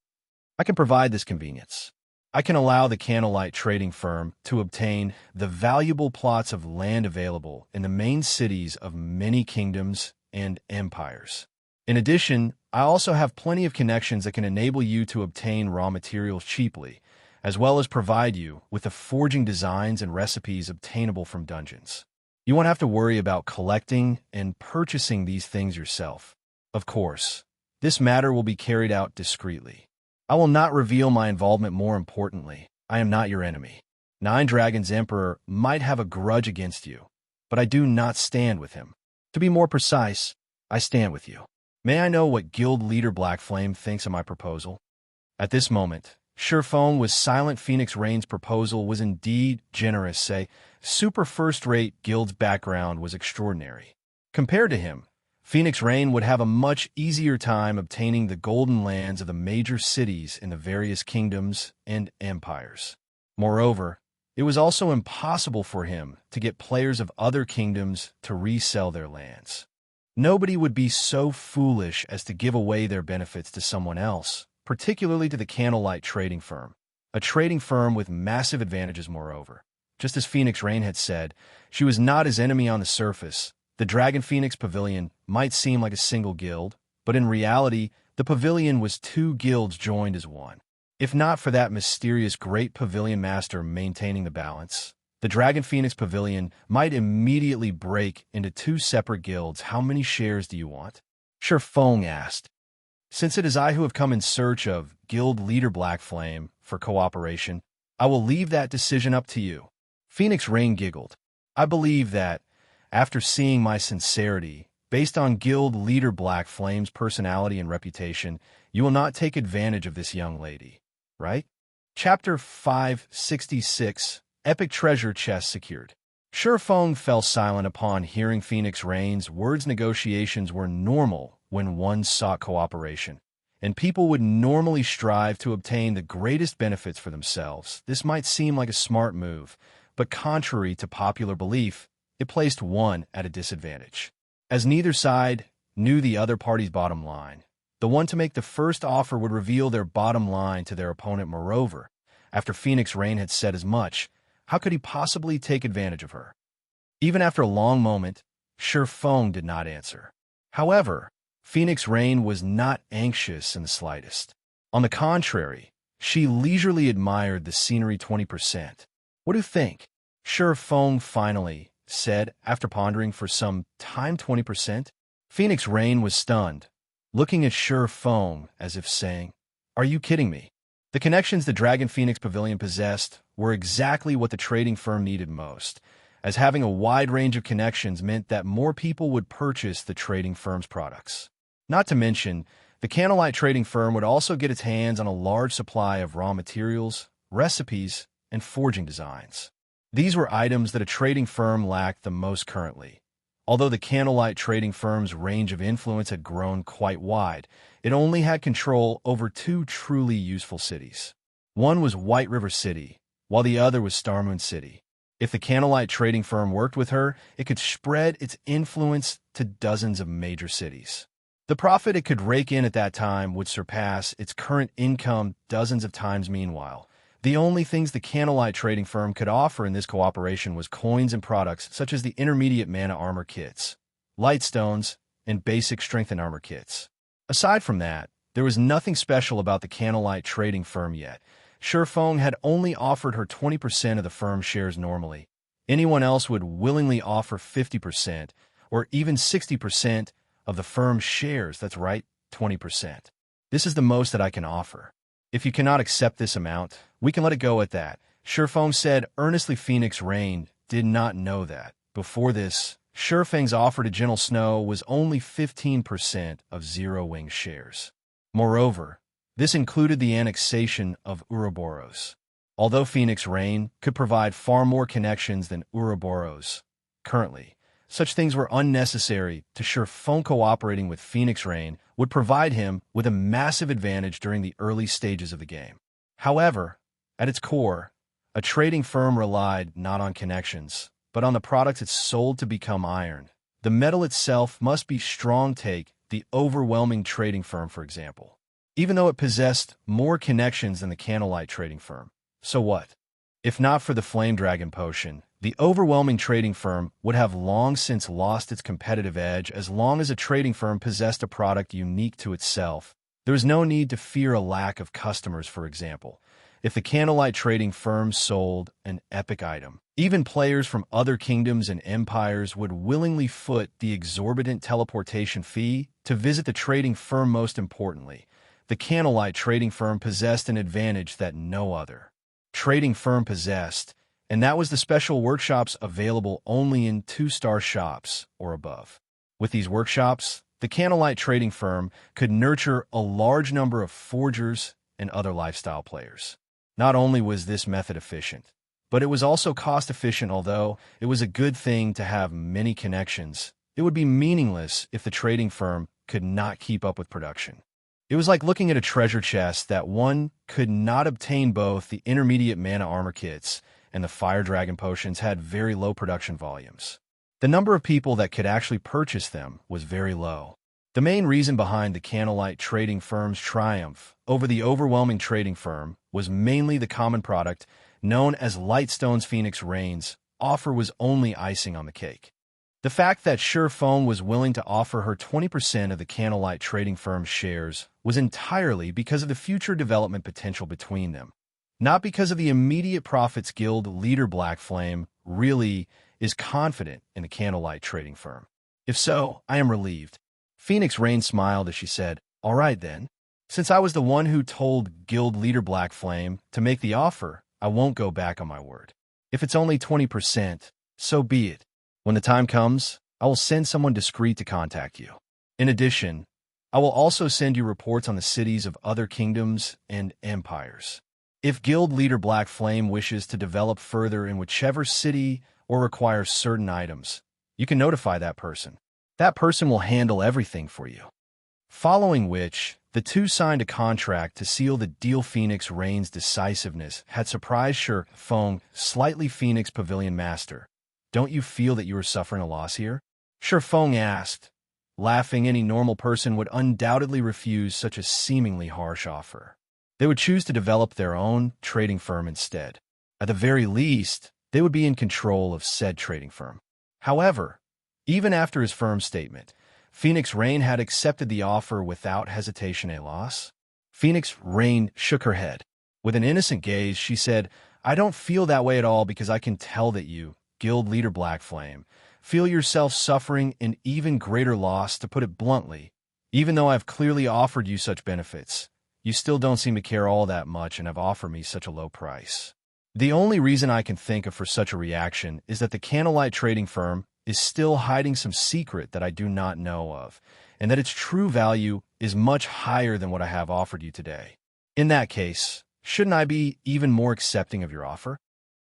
I can provide this convenience. I can allow the Candlelight trading firm to obtain the valuable plots of land available in the main cities of many kingdoms and empires. In addition, I also have plenty of connections that can enable you to obtain raw materials cheaply, as well as provide you with the forging designs and recipes obtainable from dungeons. You won't have to worry about collecting and purchasing these things yourself. Of course, this matter will be carried out discreetly. I will not reveal my involvement. More importantly, I am not your enemy. Nine Dragons Emperor might have a grudge against you, but I do not stand with him. To be more precise, I stand with you. May I know what guild leader Black Flame thinks of my proposal? At this moment, Shifeng was silent. Phoenix Rain's proposal was indeed generous. Say, super first-rate guild's background was extraordinary. Compared to him, Phoenix Rain would have a much easier time obtaining the golden lands of the major cities in the various kingdoms and empires. Moreover, it was also impossible for him to get players of other kingdoms to resell their lands. Nobody would be so foolish as to give away their benefits to someone else, particularly to the Candlelight trading firm, a trading firm with massive advantages. Moreover, just as Phoenix Rain had said, she was not his enemy on the surface. The Dragon Phoenix Pavilion might seem like a single guild, but in reality, the pavilion was 2 guilds joined as one. If not for that mysterious Great Pavilion Master maintaining the balance, the Dragon Phoenix Pavilion might immediately break into 2 separate guilds. How many shares do you want? Shifeng asked. Since it is I who have come in search of guild leader Black Flame for cooperation, I will leave that decision up to you. Phoenix Rain giggled. I believe that, after seeing my sincerity, based on guild leader Black Flame's personality and reputation, you will not take advantage of this young lady, right? Chapter 566, Epic Treasure Chest Secured. Shifeng fell silent upon hearing Phoenix Rain's words. Negotiations were normal when one sought cooperation, and people would normally strive to obtain the greatest benefits for themselves. This might seem like a smart move, but contrary to popular belief, it placed one at a disadvantage. As neither side knew the other party's bottom line, the one to make the first offer would reveal their bottom line to their opponent. Moreover, after Phoenix Rain had said as much, how could he possibly take advantage of her? Even after a long moment, Shifeng did not answer. However, Phoenix Rain was not anxious in the slightest. On the contrary, she leisurely admired the scenery 20%. What do you think? Sure Feng finally said after pondering for some time. 20%? Phoenix Rain was stunned, looking at Sure Feng as if saying, "Are you kidding me?" The connections the Dragon Phoenix Pavilion possessed were exactly what the trading firm needed most, as having a wide range of connections meant that more people would purchase the trading firm's products. Not to mention, the Candlelight trading firm would also get its hands on a large supply of raw materials, recipes, and forging designs. These were items that a trading firm lacked the most currently. Although the Candlelight trading firm's range of influence had grown quite wide, it only had control over two truly useful cities. One was White River City, while the other was Starmoon City. If the Candlelight trading firm worked with her, it could spread its influence to dozens of major cities. The profit it could rake in at that time would surpass its current income dozens of times. Meanwhile, the only things the Candlelight trading firm could offer in this cooperation was coins and products such as the intermediate mana armor kits, light stones, and basic strength and armor kits. Aside from that, there was nothing special about the Candlelight trading firm yet. Sure Feng had only offered her 20% of the firm's shares normally. Anyone else would willingly offer 50% or even 60% of the firm's shares. That's right, 20%. This is the most that I can offer. If you cannot accept this amount, we can let it go at that, Sure Feng said earnestly. Phoenix Rain did not know that. Before this, Sure Feng's offer to Gentle Snow was only 15% of Zero Wing's shares. Moreover, this included the annexation of Ouroboros. Although Phoenix Rain could provide far more connections than Ouroboros currently, such things were unnecessary to Sure Feng. Cooperating with Phoenix Rain would provide him with a massive advantage during the early stages of the game. However, at its core, a trading firm relied not on connections, but on the products it sold to become iron. The metal itself must be strong. Take the overwhelming trading firm, for example. Even though it possessed more connections than the Candlelight trading firm. So what? If not for the Flame Dragon potion, the overwhelming trading firm would have long since lost its competitive edge. As long as a trading firm possessed a product unique to itself, there was no need to fear a lack of customers. For example, if the Candlelight trading firm sold an epic item, even players from other kingdoms and empires would willingly foot the exorbitant teleportation fee to visit the trading firm. Most importantly, the Candlelight trading firm possessed an advantage that no other trading firm possessed, and that was the special workshops available only in 2-star shops or above. With these workshops, the Candlelight trading firm could nurture a large number of forgers and other lifestyle players. Not only was this method efficient, but it was also cost-efficient. Although it was a good thing to have many connections, it would be meaningless if the trading firm could not keep up with production. It was like looking at a treasure chest that one could not obtain. Both the intermediate mana armor kits and the Fire Dragon potions had very low production volumes. The number of people that could actually purchase them was very low. The main reason behind the Candlelight trading firm's triumph over the overwhelming trading firm was mainly the common product known as Lightstone's. Phoenix Rain's offer was only icing on the cake. The fact that Sure Feng was willing to offer her 20% of the Candlelight trading firm's shares was entirely because of the future development potential between them, not because of the immediate profits. Guild leader Black Flame really is confident in the Candlelight trading firm. If so, I am relieved. Phoenix Rain smiled as she said, "All right then. Since I was the one who told Guild leader Black Flame to make the offer, I won't go back on my word. If it's only 20%, so be it. When the time comes, I will send someone discreet to contact you. In addition, I will also send you reports on the cities of other kingdoms and empires. If Guild leader Black Flame wishes to develop further in whichever city or requires certain items, you can notify that person. That person will handle everything for you." Following which, the two signed a contract to seal the deal. Phoenix Rain's decisiveness had surprised Sure Feng slightly. "Phoenix Pavilion Master, don't you feel that you are suffering a loss here?" Sure Feng asked, laughing. Any normal person would undoubtedly refuse such a seemingly harsh offer. They would choose to develop their own trading firm instead. At the very least, they would be in control of said trading firm. However, even after his firm statement, Phoenix Rain had accepted the offer without hesitation a loss? Phoenix Rain shook her head. With an innocent gaze, she said, I don't feel that way at all because I can tell that you, Guild Leader Blackflame, feel yourself suffering an even greater loss, to put it bluntly. Even though I've clearly offered you such benefits, you still don't seem to care all that much and have offered me such a low price. The only reason I can think of for such a reaction is that the Candlelight Trading Firm is still hiding some secret that I do not know of, and that its true value is much higher than what I have offered you today. In that case, shouldn't I be even more accepting of your offer?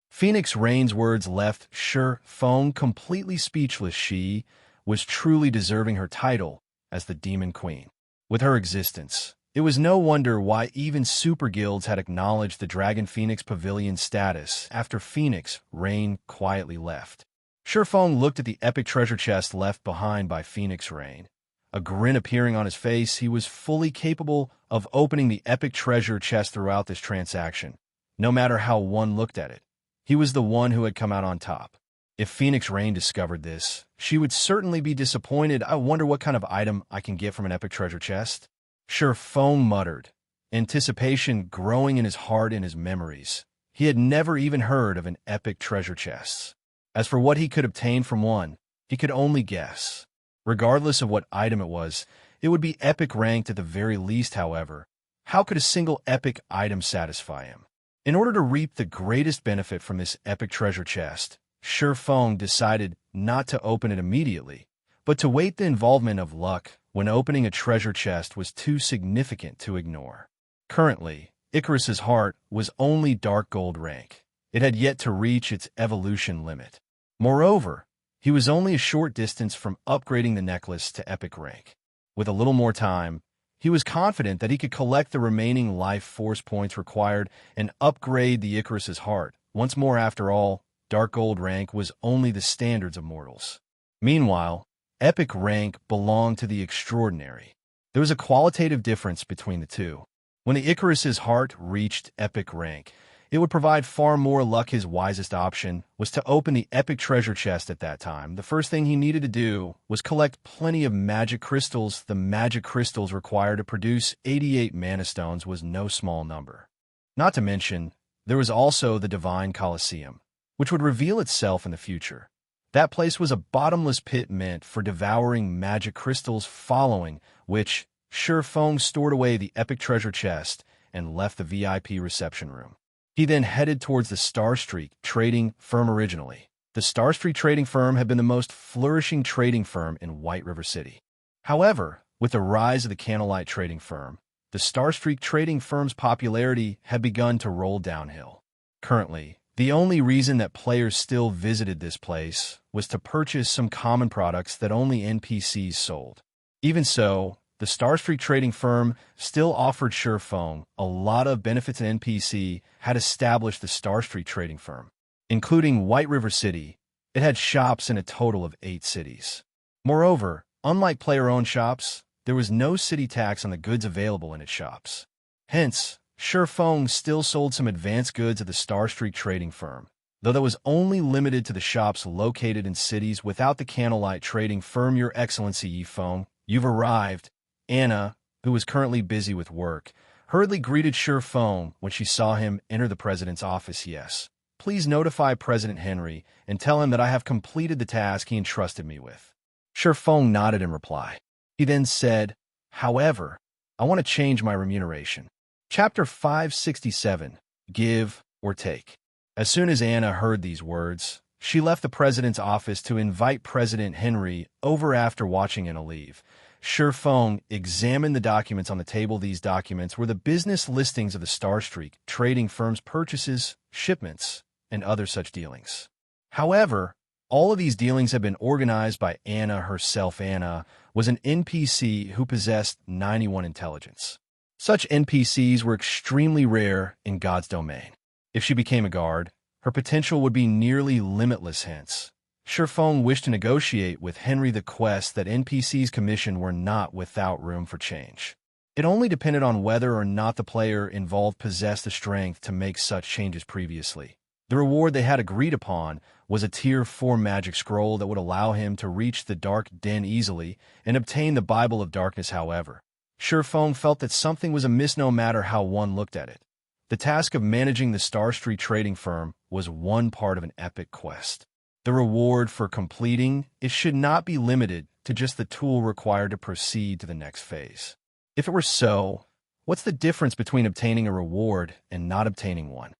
Phoenix Rain's words left Sure Fong completely speechless. She was truly deserving her title as the Demon Queen. With her existence, it was no wonder why even super guilds had acknowledged the Dragon Phoenix Pavilion status after Phoenix Rain quietly left. Sure Fong looked at the epic treasure chest left behind by Phoenix Rain. A grin appearing on his face, he was fully capable of opening the epic treasure chest throughout this transaction, no matter how one looked at it. He was the one who had come out on top. If Phoenix Rain discovered this, she would certainly be disappointed. I wonder what kind of item I can get from an epic treasure chest. Sure Fong muttered, anticipation growing in his heart and his memories. He had never even heard of an epic treasure chest. As for what he could obtain from one, he could only guess. Regardless of what item it would be epic ranked at the very least. However, how could a single epic item satisfy him? In order to reap the greatest benefit from this epic treasure chest, Sure Fong decided not to open it immediately, but to wait. The involvement of luck when opening a treasure chest was too significant to ignore. Currently, Icarus's heart was only dark gold rank. It had yet to reach its evolution limit. Moreover, he was only a short distance from upgrading the necklace to epic rank. With a little more time, he was confident that he could collect the remaining life force points required and upgrade the Icarus's heart. Once more, after all, dark gold rank was only the standards of mortals. Meanwhile, epic rank belonged to the extraordinary. There was a qualitative difference between the two. When the Icarus's heart reached epic rank, it would provide far more luck. His wisest option was to open the epic treasure chest at that time. The first thing he needed to do was collect plenty of magic crystals. The magic crystals required to produce 88 mana stones was no small number. Not to mention, there was also the divine Colosseum, which would reveal itself in the future. That place was a bottomless pit meant for devouring magic crystals, following which Sure Fong stored away the epic treasure chest and left the VIP reception room. He then headed towards the Starstreak Trading Firm. Originally, the Starstreak Trading Firm had been the most flourishing trading firm in White River City. However, with the rise of the Candlelight Trading Firm, the Starstreak Trading Firm's popularity had begun to roll downhill. Currently, the only reason that players still visited this place was to purchase some common products that only NPCs sold. Even so, the Starstreak Trading Firm still offered Sure Fong a lot of benefits. An NPC had established the Starstreak Trading Firm, including White River City. It had shops in a total of 8 cities. Moreover, unlike player-owned shops, there was no city tax on the goods available in its shops. Hence, Sure Fong still sold some advanced goods at the Starstreak Trading Firm, though that was only limited to the shops located in cities without the Candlelight Trading Firm. Your Excellency Yi Fong, you've arrived. Anna, who was currently busy with work, hurriedly greeted Sure Fong when she saw him enter the president's office. Yes, please notify President Henry and tell him that I have completed the task he entrusted me with. Sure Fong nodded in reply. He then said, however, I want to change my remuneration. Chapter 567, Give or Take. As soon as Anna heard these words, she left the president's office to invite President Henry over. After watching Anna leave, Sure Fong examined the documents on the table. These documents were the business listings of the Starstreak Trading Firm's purchases, shipments, and other such dealings. However, all of these dealings had been organized by Anna herself. Anna was an NPC who possessed 91 intelligence. Such NPCs were extremely rare in God's domain. If she became a guard, her potential would be nearly limitless. Hence, Sure Fong wished to negotiate with Henry the quest that NPCs commission were not without room for change. It only depended on whether or not the player involved possessed the strength to make such changes previously. The reward they had agreed upon was a Tier 4 magic scroll that would allow him to reach the Dark Den easily and obtain the Bible of Darkness. However, Shurfeng felt that something was amiss no matter how one looked at it. The task of managing the Star Street trading firm was one part of an epic quest. The reward for completing it should not be limited to just the tool required to proceed to the next phase. If it were so, what's the difference between obtaining a reward and not obtaining one?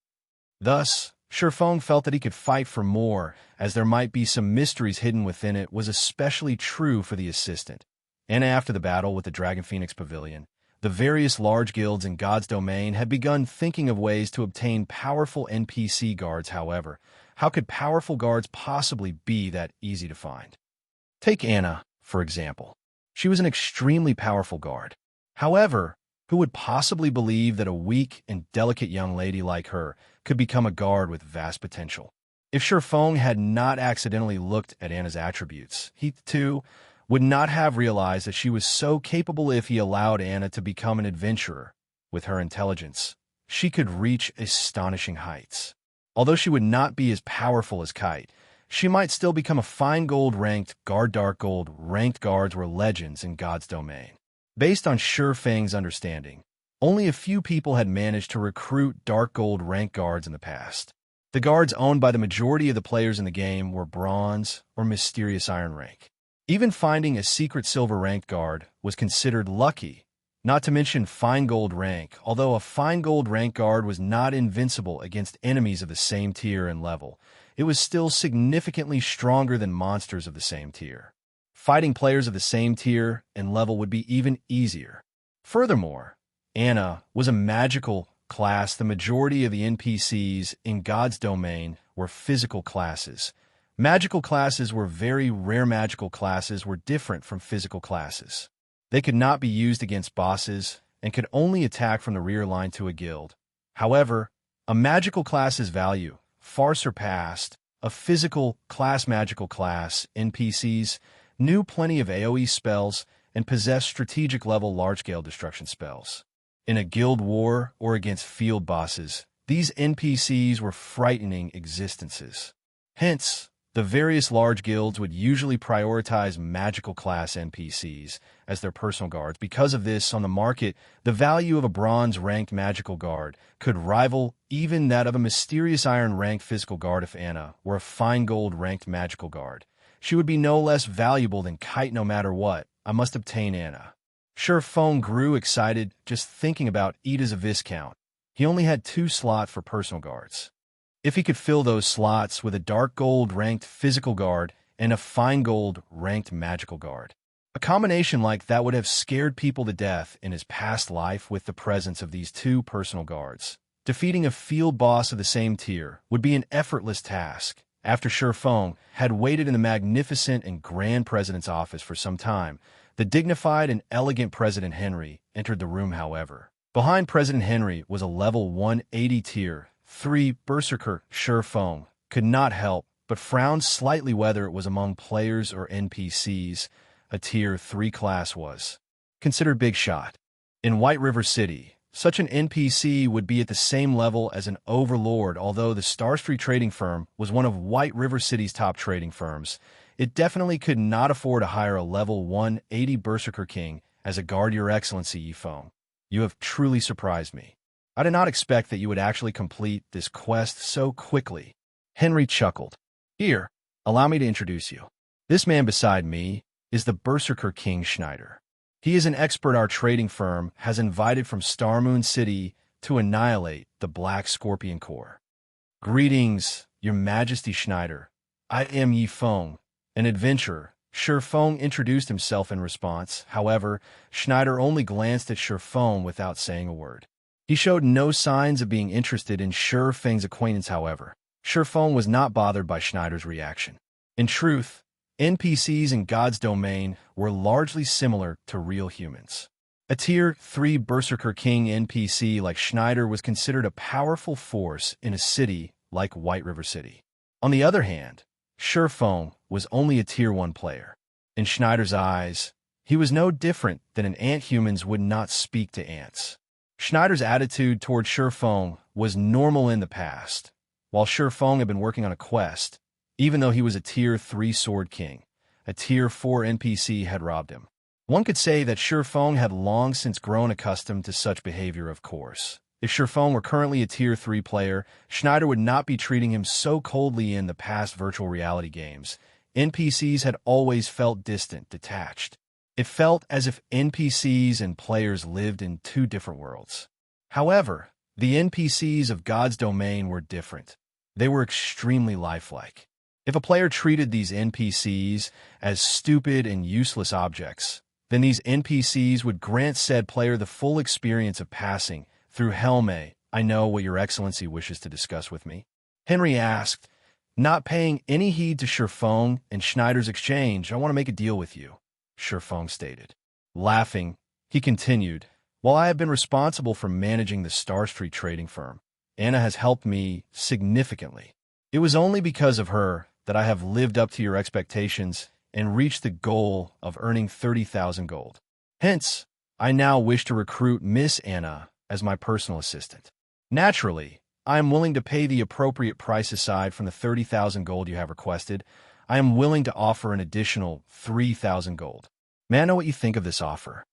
Thus, Shurfeng felt that he could fight for more, as there might be some mysteries hidden within it was especially true for the assistant. And after the battle with the Dragon Phoenix Pavilion, the various large guilds in God's domain had begun thinking of ways to obtain powerful NPC guards. However, how could powerful guards possibly be that easy to find? Take Anna, for example. She was an extremely powerful guard. However, who would possibly believe that a weak and delicate young lady like her could become a guard with vast potential? If Shurfeng had not accidentally looked at Anna's attributes, he, too, would not have realized that she was so capable. If he allowed Anna to become an adventurer. With her intelligence, she could reach astonishing heights. Although she would not be as powerful as Kite, she might still become a fine gold-ranked guard. Dark gold-ranked guards were legends in God's domain. Based on Shurfeng's understanding, only a few people had managed to recruit dark gold-ranked guards in the past. The guards owned by the majority of the players in the game were bronze or mysterious iron rank. Even finding a secret silver-ranked guard was considered lucky, not to mention fine gold rank. Although a fine gold rank guard was not invincible against enemies of the same tier and level, it was still significantly stronger than monsters of the same tier. Fighting players of the same tier and level would be even easier. Furthermore, Anna was a magical class. The majority of the NPCs in God's domain were physical classes. Magical classes were very rare. Magical classes were different from physical classes. They could not be used against bosses and could only attack from the rear line to a guild. However, a magical class's value far surpassed a physical class. Magical class NPCs knew plenty of AoE spells and possessed strategic-level large-scale destruction spells. In a guild war or against field bosses, these NPCs were frightening existences. Hence, the various large guilds would usually prioritize magical class NPCs as their personal guards. Because of this, on the market, the value of a bronze-ranked magical guard could rival even that of a mysterious iron-ranked physical guard. If Anna were a fine gold-ranked magical guard, she would be no less valuable than Kite. No matter what, I must obtain Anna. Shurfeng grew excited just thinking about Ida's viscount. He only had 2 slots for personal guards. If he could fill those slots with a dark gold-ranked physical guard and a fine gold-ranked magical guard, a combination like that would have scared people to death in his past life. With the presence of these 2 personal guards, defeating a field boss of the same tier would be an effortless task. After Shurfeng had waited in the magnificent and grand president's office for some time, the dignified and elegant President Henry entered the room. However, behind President Henry was a level 180 tier 3 berserker. Shurfeng could not help but frown slightly. Whether it was among players or NPCs, a tier 3 class was considered big shot. In White River City, such an NPC would be at the same level as an overlord. Although the Star Street trading firm was one of White River City's top trading firms, it definitely could not afford to hire a level 180 berserker king as a guard. Your Excellency Yifeng, you have truly surprised me. I did not expect that you would actually complete this quest so quickly. Henry chuckled. Here, allow me to introduce you. This man beside me is the Berserker King Schneider. He is an expert our trading firm has invited from Starmoon City to annihilate the Black Scorpion Corps. Greetings, Your Majesty Schneider. I am Yifeng, an adventurer. Shurfeng introduced himself in response. However, Schneider only glanced at Shurfeng without saying a word. He showed no signs of being interested in Shurfeng's acquaintance. However, Shurfeng was not bothered by Schneider's reaction. In truth, NPCs in God's domain were largely similar to real humans. A Tier 3 Berserker King NPC like Schneider was considered a powerful force in a city like White River City. On the other hand, Shurfeng was only a Tier 1 player. In Schneider's eyes, he was no different than an ant. Humans would not speak to ants. Schneider's attitude toward Shurfeng was normal in the past. While Shurfeng had been working on a quest, even though he was a Tier 3 Sword King. A Tier 4 NPC had robbed him. One could say that Shifeng had long since grown accustomed to such behavior, of course. If Shifeng were currently a Tier 3 player, Schneider would not be treating him so coldly in the past virtual reality games. NPCs had always felt distant, detached. It felt as if NPCs and players lived in two different worlds. However, the NPCs of God's domain were different. They were extremely lifelike. If a player treated these NPCs as stupid and useless objects, then these NPCs would grant said player the full experience of passing through Helme. I know what your excellency wishes to discuss with me, Henry asked, not paying any heed to Shifeng and Schneider's exchange. I want to make a deal with you, Shifeng stated. Laughing, he continued, while I have been responsible for managing the Star Street trading firm, Anna has helped me significantly. It was only because of her that I have lived up to your expectations and reached the goal of earning 30,000 gold. Hence, I now wish to recruit Miss Anna as my personal assistant. Naturally, I am willing to pay the appropriate price aside from the 30,000 gold you have requested. I am willing to offer an additional 3,000 gold. May I know what you think of this offer?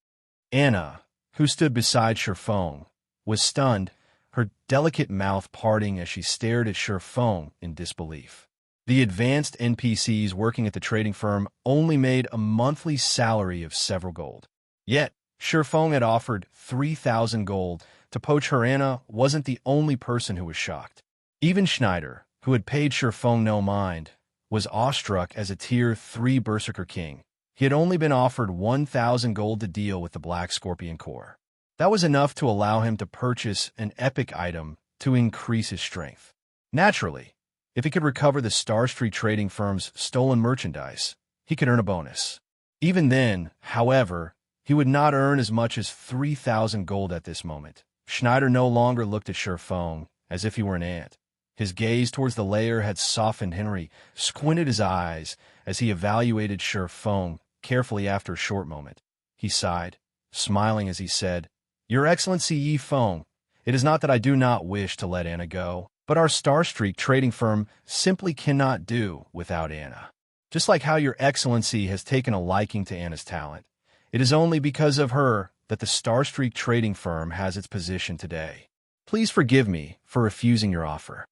Anna, who stood beside Shifeng, was stunned, her delicate mouth parting as she stared at Shifeng in disbelief. The advanced NPCs working at the trading firm only made a monthly salary of several gold. Yet, Shifeng had offered 3,000 gold. To poach her. Anna wasn't the only person who was shocked. Even Schneider, who had paid Shifeng no mind, was awestruck as a Tier 3 Berserker King. He had only been offered 1,000 gold to deal with the Black Scorpion Core. That was enough to allow him to purchase an epic item to increase his strength. Naturally, if he could recover the Star Street trading firm's stolen merchandise, he could earn a bonus. Even then, however, he would not earn as much as 3,000 gold at this moment. Schneider no longer looked at Shifeng as if he were an ant. His gaze towards the lair had softened. Henry squinted his eyes as he evaluated Shifeng carefully. After a short moment, he sighed, smiling as he said, Your Excellency Yi Feng, it is not that I do not wish to let Anna go, but our Star Street trading firm simply cannot do without Anna. Just like how Your Excellency has taken a liking to Anna's talent, it is only because of her that the Star Street trading firm has its position today. Please forgive me for refusing your offer.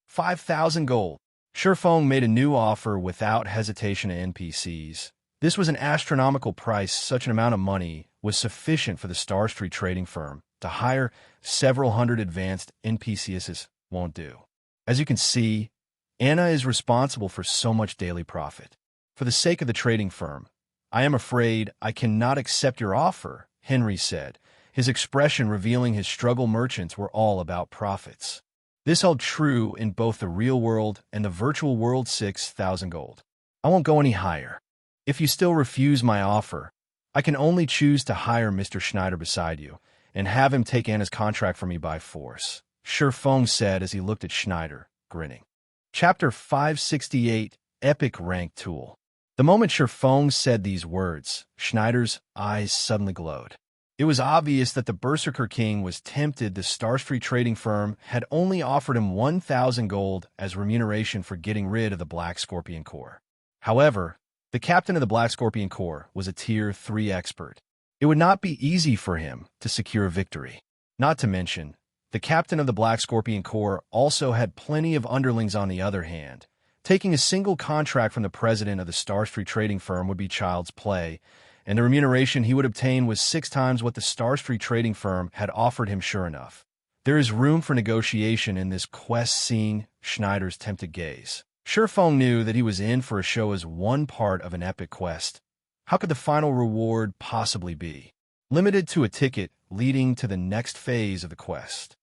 5,000 gold. Shifeng made a new offer without hesitation to NPCs. This was an astronomical price. Such an amount of money was sufficient for the Star Street trading firm to hire several hundred advanced NPCs. Won't do. As you can see, Anna is responsible for so much daily profit. For the sake of the trading firm, I am afraid I cannot accept your offer, Henry said, his expression revealing his struggle. Merchants were all about profits. This held true in both the real world and the virtual world. 6,000 gold. I won't go any higher. If you still refuse my offer, I can only choose to hire Mr. Schneider beside you and have him take Anna's contract from me by force, Shifeng said as he looked at Schneider, grinning. Chapter 568, Epic Rank Tool. The moment Shifeng said these words, Schneider's eyes suddenly glowed. It was obvious that the Berserker King was tempted. The Star Street trading firm had only offered him 1,000 gold as remuneration for getting rid of the Black Scorpion Core. However, the captain of the Black Scorpion Core was a Tier 3 expert. It would not be easy for him to secure victory. Not to mention, the captain of the Black Scorpion Core also had plenty of underlings. On the other hand, taking a single contract from the president of the Star Street trading firm would be child's play, and the remuneration he would obtain was 6 times what the Star Street trading firm had offered him. Sure enough, there is room for negotiation in this quest. Seeing Schneider's tempted gaze, Shifeng knew that he was in for a show as one part of an epic quest. How could the final reward possibly be limited to a ticket leading to the next phase of the quest?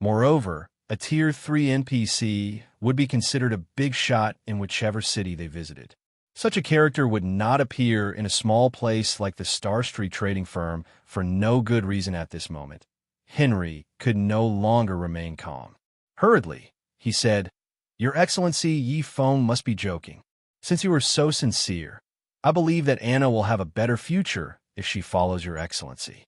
Moreover, a Tier 3 NPC would be considered a big shot in whichever city they visited. Such a character would not appear in a small place like the Star Street trading firm for no good reason. At this moment, Henry could no longer remain calm. Hurriedly, he said, Your Excellency Yi Feng must be joking. Since you are so sincere, I believe that Anna will have a better future if she follows Your Excellency.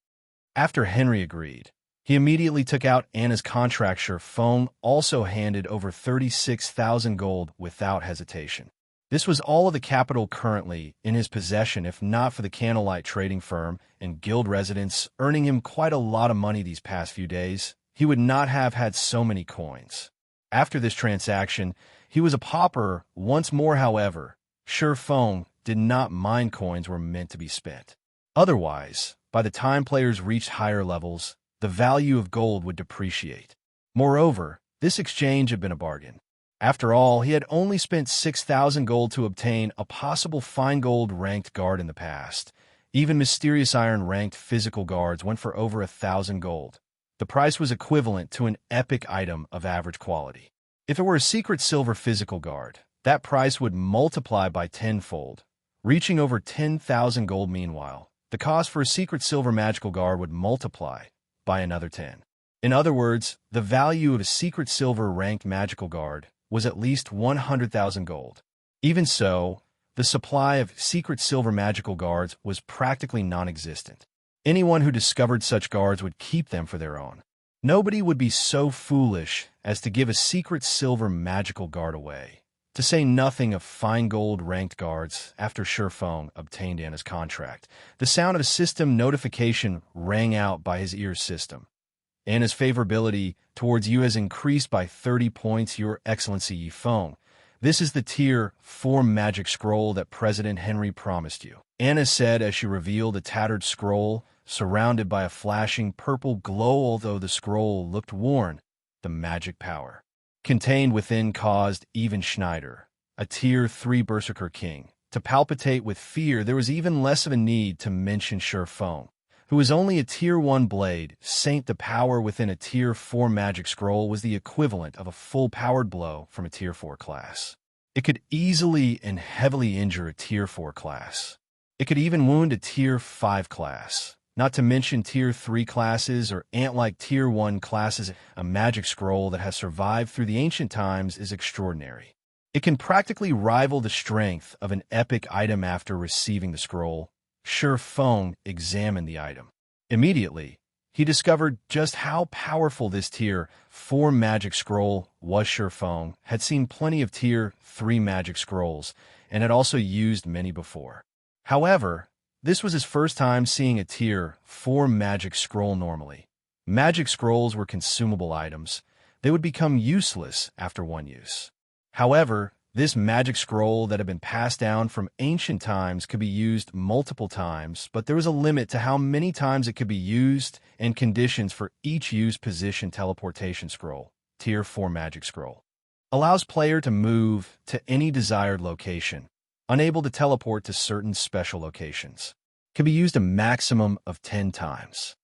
After Henry agreed, He immediately took out Anna's contract. Feng also handed over 36,000 gold without hesitation. This was all of the capital currently in his possession, if not for the Candlelight trading firm and guild residents earning him quite a lot of money these past few days. He would not have had so many coins. After this transaction, he was a pauper once more. However, Feng did not mind coins were meant to be spent. Otherwise, by the time players reached higher levels, the value of gold would depreciate. Moreover, this exchange had been a bargain. After all, he had only spent 6,000 gold to obtain a possible fine gold ranked guard in the past. Even mysterious iron ranked physical guards went for over 1,000 gold. The price was equivalent to an epic item of average quality. If it were a secret silver physical guard, that price would multiply by tenfold, reaching over 10,000 gold. Meanwhile, the cost for a secret silver magical guard would multiply by another 10. In other words, the value of a secret silver ranked magical guard was at least 100,000 gold. Even so, the supply of secret silver magical guards was practically non-existent. Anyone who discovered such guards would keep them for their own. Nobody would be so foolish as to give a secret silver magical guard away, to say nothing of fine gold ranked guards. After Feng obtained Anna's contract, the sound of a system notification rang out by his ear system. Anna's favorability towards you has increased by 30 points, Your Excellency Feng. This is the Tier 4 magic scroll that President Henry promised you, Anna said as she revealed a tattered scroll surrounded by a flashing purple glow. Although the scroll looked worn, the magic power contained within caused even Schneider, a Tier 3 Berserker King, to palpitate with fear. There was even less of a need to mention Feng, who was only a Tier 1 blade saint. The power within a Tier 4 magic scroll was the equivalent of a full-powered blow from a Tier 4 class. It could easily and heavily injure a Tier 4 class. It could even wound a Tier 5 class, not to mention Tier 3 classes or ant-like Tier 1 classes. A magic scroll that has survived through the ancient times is extraordinary. It can practically rival the strength of an epic item. After receiving the scroll, Feng examined the item. Immediately, he discovered just how powerful this Tier 4 magic scroll was. Feng had seen plenty of Tier 3 magic scrolls and had also used many before. However, this was his first time seeing a Tier 4 magic scroll. Normally, magic scrolls were consumable items. They would become useless after one use. However, this magic scroll that had been passed down from ancient times could be used multiple times, but there was a limit to how many times it could be used and conditions for each use. Position teleportation scroll, Tier 4 magic scroll, allows player to move to any desired location, unable to teleport to certain special locations. Can be used a maximum of 10 times.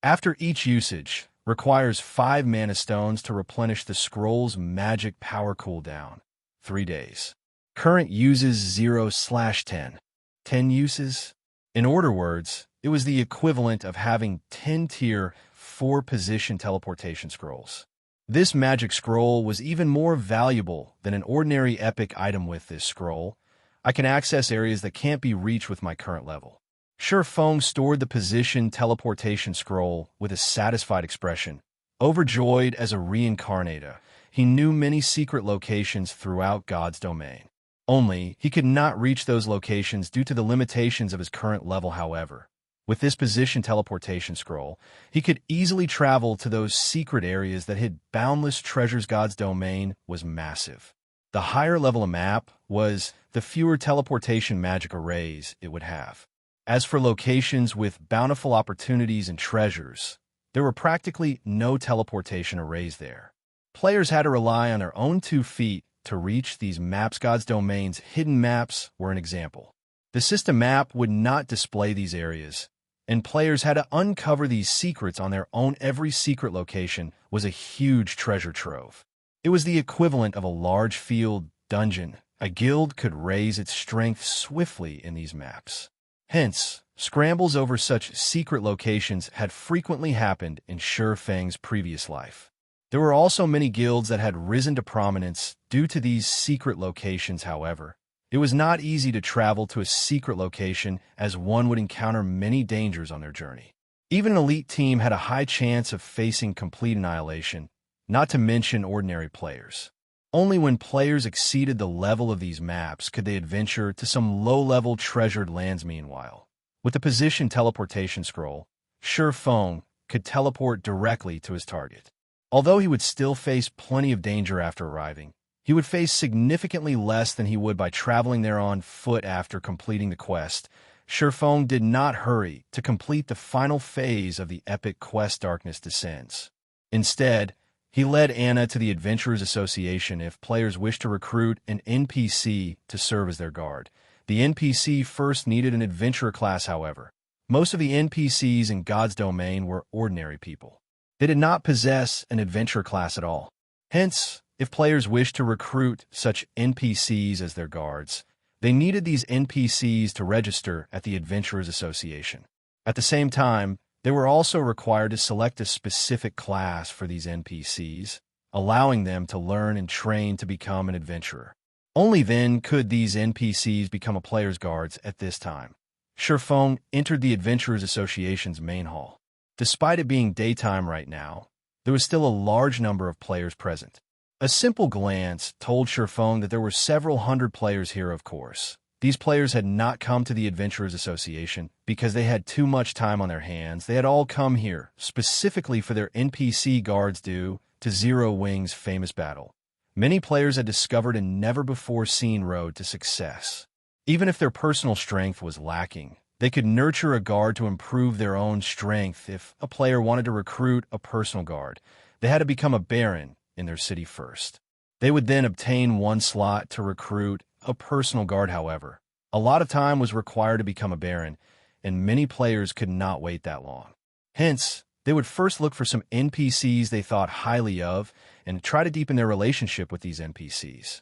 After each usage, requires 5 mana stones to replenish the scroll's magic power cooldown. 3 days. Current uses 0/10. 10 uses? In other words, it was the equivalent of having 10 Tier 4 position teleportation scrolls. This magic scroll was even more valuable than an ordinary epic item. With this scroll, I can access areas that can't be reached with my current level. Feng stored the position teleportation scroll with a satisfied expression. Overjoyed as a reincarnator, he knew many secret locations throughout God's domain. Only, he could not reach those locations due to the limitations of his current level. However, with this position teleportation scroll, he could easily travel to those secret areas that hid boundless treasures. God's domain was massive. The higher level a map was, the fewer teleportation magic arrays it would have. As for locations with bountiful opportunities and treasures, there were practically no teleportation arrays there. Players had to rely on their own 2 feet to reach these maps. God's domain's hidden maps were an example. The system map would not display these areas, and players had to uncover these secrets on their own. Every secret location was a huge treasure trove. It was the equivalent of a large field dungeon. A guild could raise its strength swiftly in these maps. Hence, scrambles over such secret locations had frequently happened in Feng's previous life. There were also many guilds that had risen to prominence due to these secret locations. However, it was not easy to travel to a secret location, as one would encounter many dangers on their journey. Even an elite team had a high chance of facing complete annihilation, not to mention ordinary players. Only when players exceeded the level of these maps could they adventure to some low-level treasured lands. Meanwhile, with the position teleportation scroll, Feng could teleport directly to his target. Although he would still face plenty of danger after arriving, he would face significantly less than he would by traveling there on foot after completing the quest. Feng did not hurry to complete the final phase of the epic quest Darkness Descends. Instead, he led Anna to the Adventurers Association if players wished to recruit an NPC to serve as their guard. The NPC first needed an adventurer class, however. Most of the NPCs in God's domain were ordinary people. They did not possess an adventurer class at all. Hence, if players wished to recruit such NPCs as their guards, they needed these NPCs to register at the Adventurers Association. At the same time, they were also required to select a specific class for these NPCs, allowing them to learn and train to become an adventurer. Only then could these NPCs become a player's guards at this time. Feng entered the Adventurers Association's main hall. Despite it being daytime right now, there was still a large number of players present. A simple glance told Feng that there were several hundred players here, of course. These players had not come to the Adventurers Association because they had too much time on their hands. They had all come here specifically for their NPC guards due to Zero Wing's famous battle. Many players had discovered a never-before-seen road to success. Even if their personal strength was lacking, they could nurture a guard to improve their own strength. If a player wanted to recruit a personal guard, they had to become a baron in their city first. They would then obtain one slot to recruit a personal guard. However, a lot of time was required to become a baron, and many players could not wait that long. Hence, they would first look for some NPCs they thought highly of and try to deepen their relationship with these NPCs.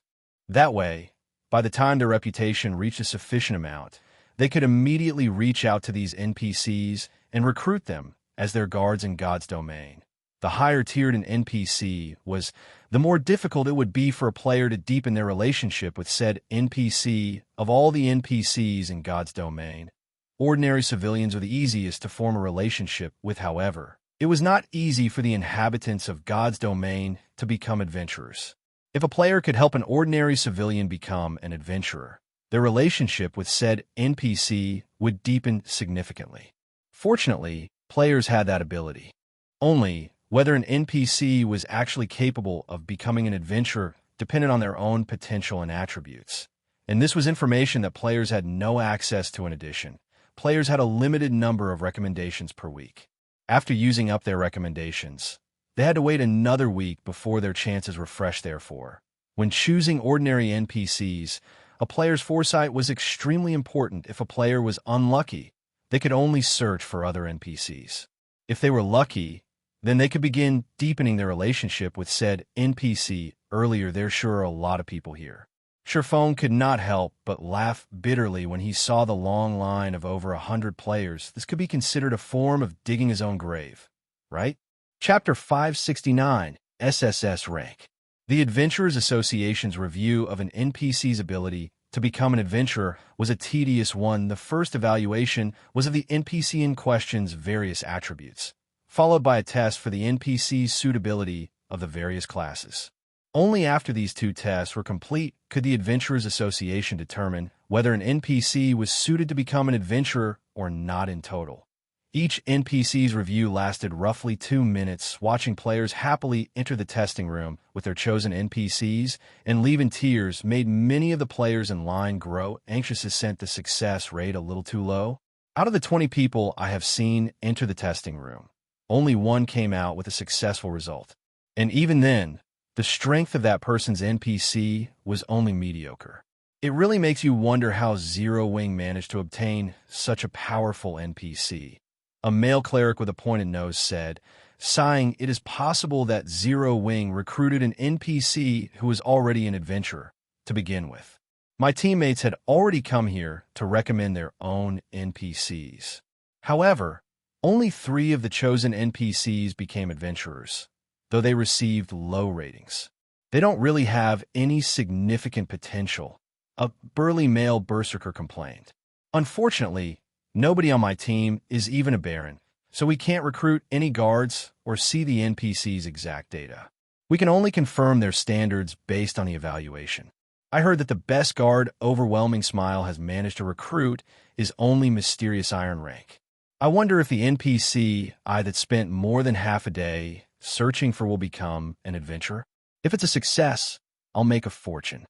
That way, by the time their reputation reached a sufficient amount, they could immediately reach out to these NPCs and recruit them as their guards in God's domain. The higher-tiered an NPC was, the more difficult it would be for a player to deepen their relationship with said NPC. Of all the NPCs in God's domain, ordinary civilians are the easiest to form a relationship with. However, it was not easy for the inhabitants of God's domain to become adventurers. If a player could help an ordinary civilian become an adventurer, their relationship with said NPC would deepen significantly. Fortunately, players had that ability. Only, whether an NPC was actually capable of becoming an adventurer depended on their own potential and attributes. And this was information that players had no access to. In addition, players had a limited number of recommendations per week. After using up their recommendations, they had to wait another week before their chances refreshed. Therefore, when choosing ordinary NPCs, a player's foresight was extremely important. If a player was unlucky, they could only search for other NPCs. If they were lucky, then they could begin deepening their relationship with said NPC earlier. There sure are a lot of people here. Feng could not help but laugh bitterly when he saw the long line of over 100 players. This could be considered a form of digging his own grave, right? Chapter 569, SSS Rank. The Adventurers Association's review of an NPC's ability to become an adventurer was a tedious one. The first evaluation was of the NPC in question's various attributes, followed by a test for the NPC's suitability of the various classes. Only after these two tests were complete could the Adventurers Association determine whether an NPC was suited to become an adventurer or not. In total, each NPC's review lasted roughly 2 minutes. Watching players happily enter the testing room with their chosen NPCs and leave in tears made many of the players in line grow anxious. Sent the success rate a little too low. Out of the 20 people I have seen enter the testing room, only one came out with a successful result. And even then, the strength of that person's NPC was only mediocre. It really makes you wonder how Zero Wing managed to obtain such a powerful NPC. A male cleric with a pointed nose said, sighing, it is possible that Zero Wing recruited an NPC who was already an adventurer to begin with. My teammates had already come here to recommend their own NPCs. However, only 3 of the chosen NPCs became adventurers, though they received low ratings. They don't really have any significant potential, a burly male berserker complained. Unfortunately, nobody on my team is even a baron. so we can't recruit any guards or see the NPC's exact data. We can only confirm their standards based on the evaluation. I heard that the best guard Overwhelming Smile has managed to recruit is only Mysterious Iron Rank. I wonder if the NPC that spent more than half a day searching for will become an adventurer. If it's a success, I'll make a fortune.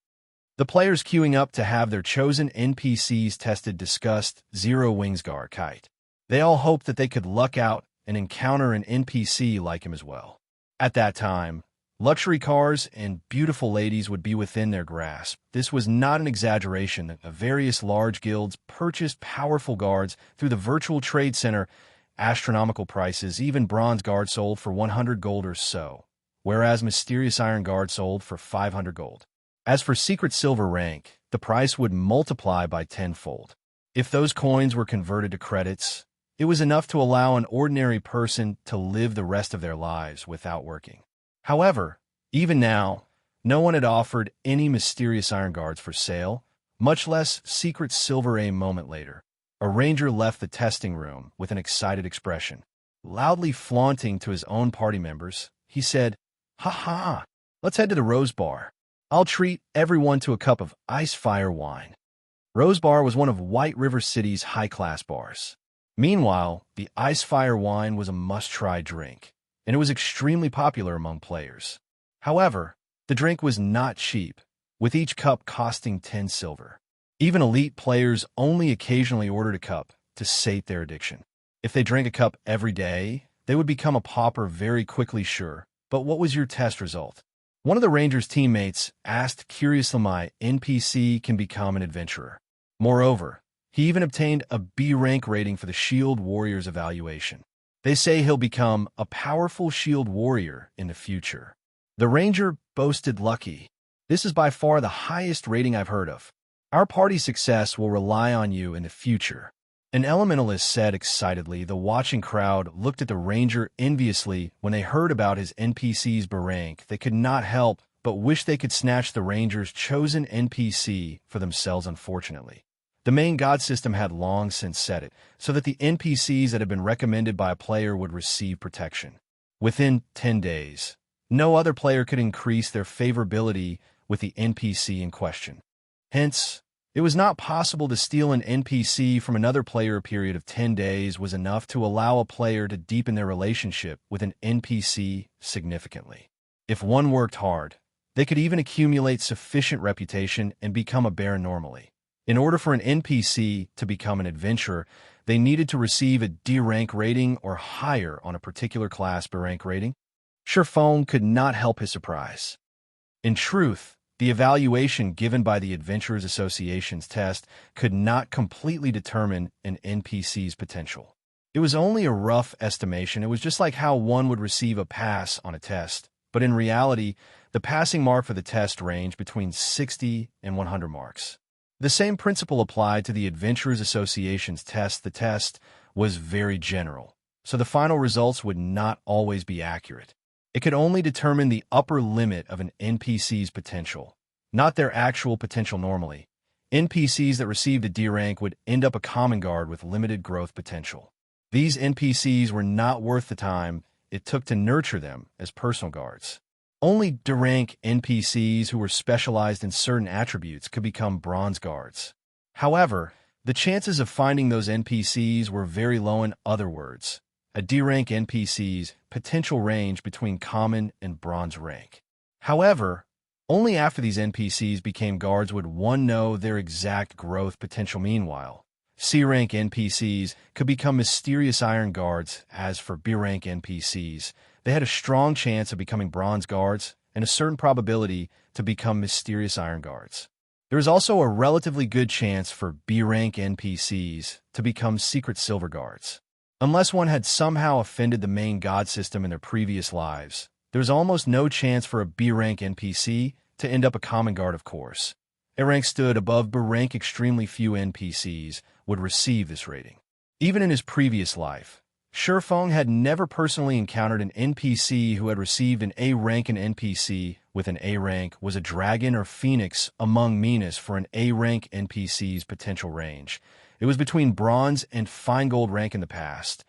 The players queuing up to have their chosen NPCs tested discussed Zero Wings Guard Kite. They all hoped that they could luck out and encounter an NPC like him as well. At that time, luxury cars and beautiful ladies would be within their grasp. This was not an exaggeration that various large guilds purchased powerful guards through the virtual trade center. Astronomical prices, even bronze guard sold for 100 gold or so, whereas Mysterious Iron Guard sold for 500 gold. As for Secret Silver Rank, the price would multiply by tenfold. If those coins were converted to credits, it was enough to allow an ordinary person to live the rest of their lives without working. However, even now, no one had offered any Mysterious Iron Guards for sale, much less Secret Silver a moment later. A ranger left the testing room with an excited expression. Loudly flaunting to his own party members, he said, "Ha ha, let's head to the Rose Bar. I'll treat everyone to a cup of ice fire wine." Rose Bar was one of White River City's high-class bars. Meanwhile, the ice fire wine was a must-try drink, and it was extremely popular among players. However, the drink was not cheap, with each cup costing 10 silver. Even elite players only occasionally ordered a cup to sate their addiction. If they drank a cup every day, they would become a pauper very quickly, sure. But what was your test result? One of the ranger's teammates asked curiously, "My NPC can become an adventurer." Moreover, he even obtained a B rank rating for the Shield Warrior's evaluation. They say he'll become a powerful Shield Warrior in the future. The ranger boasted, "Lucky. This is by far the highest rating I've heard of. Our party's success will rely on you in the future." An elementalist said excitedly. The watching crowd looked at the ranger enviously when they heard about his NPC's B rank. They could not help but wish they could snatch the ranger's chosen NPC for themselves. Unfortunately, the main god system had long since set it so that the NPCs that had been recommended by a player would receive protection. Within 10 days, no other player could increase their favorability with the NPC in question. Hence, it was not possible to steal an NPC from another player. A period of 10 days was enough to allow a player to deepen their relationship with an NPC significantly. If one worked hard, they could even accumulate sufficient reputation and become a baron normally. In order for an NPC to become an adventurer, they needed to receive a D rank rating or higher on a particular class B rank rating. Sherphone could not help his surprise. In truth, the evaluation given by the Adventurers Association's test could not completely determine an NPC's potential. It was only a rough estimation. It was just like how one would receive a pass on a test. But in reality, the passing mark for the test ranged between 60 and 100 marks. The same principle applied to the Adventurers Association's test. The test was very general, so the final results would not always be accurate. It could only determine the upper limit of an NPC's potential, not their actual potential normally. NPCs that received a D rank would end up a common guard with limited growth potential. These NPCs were not worth the time it took to nurture them as personal guards. Only D rank NPCs who were specialized in certain attributes could become bronze guards. However, the chances of finding those NPCs were very low. In other words, a D rank NPC's potential range between common and bronze rank. However, only after these NPCs became guards would one know their exact growth potential. Meanwhile, C rank NPCs could become Mysterious Iron Guards. As for B rank NPCs, they had a strong chance of becoming bronze guards and a certain probability to become Mysterious Iron Guards. There is also a relatively good chance for B rank NPCs to become Secret Silver Guards. Unless one had somehow offended the main god system in their previous lives, there was almost no chance for a B rank NPC to end up a common guard. Of course, A rank stood above B rank. Extremely few NPCs would receive this rating. Even in his previous life, Sherfong had never personally encountered an NPC who had received an A rank. An NPC with an A rank was a dragon or phoenix among Minas. For an A rank NPC's potential range, it was between bronze and fine gold rank. In the past,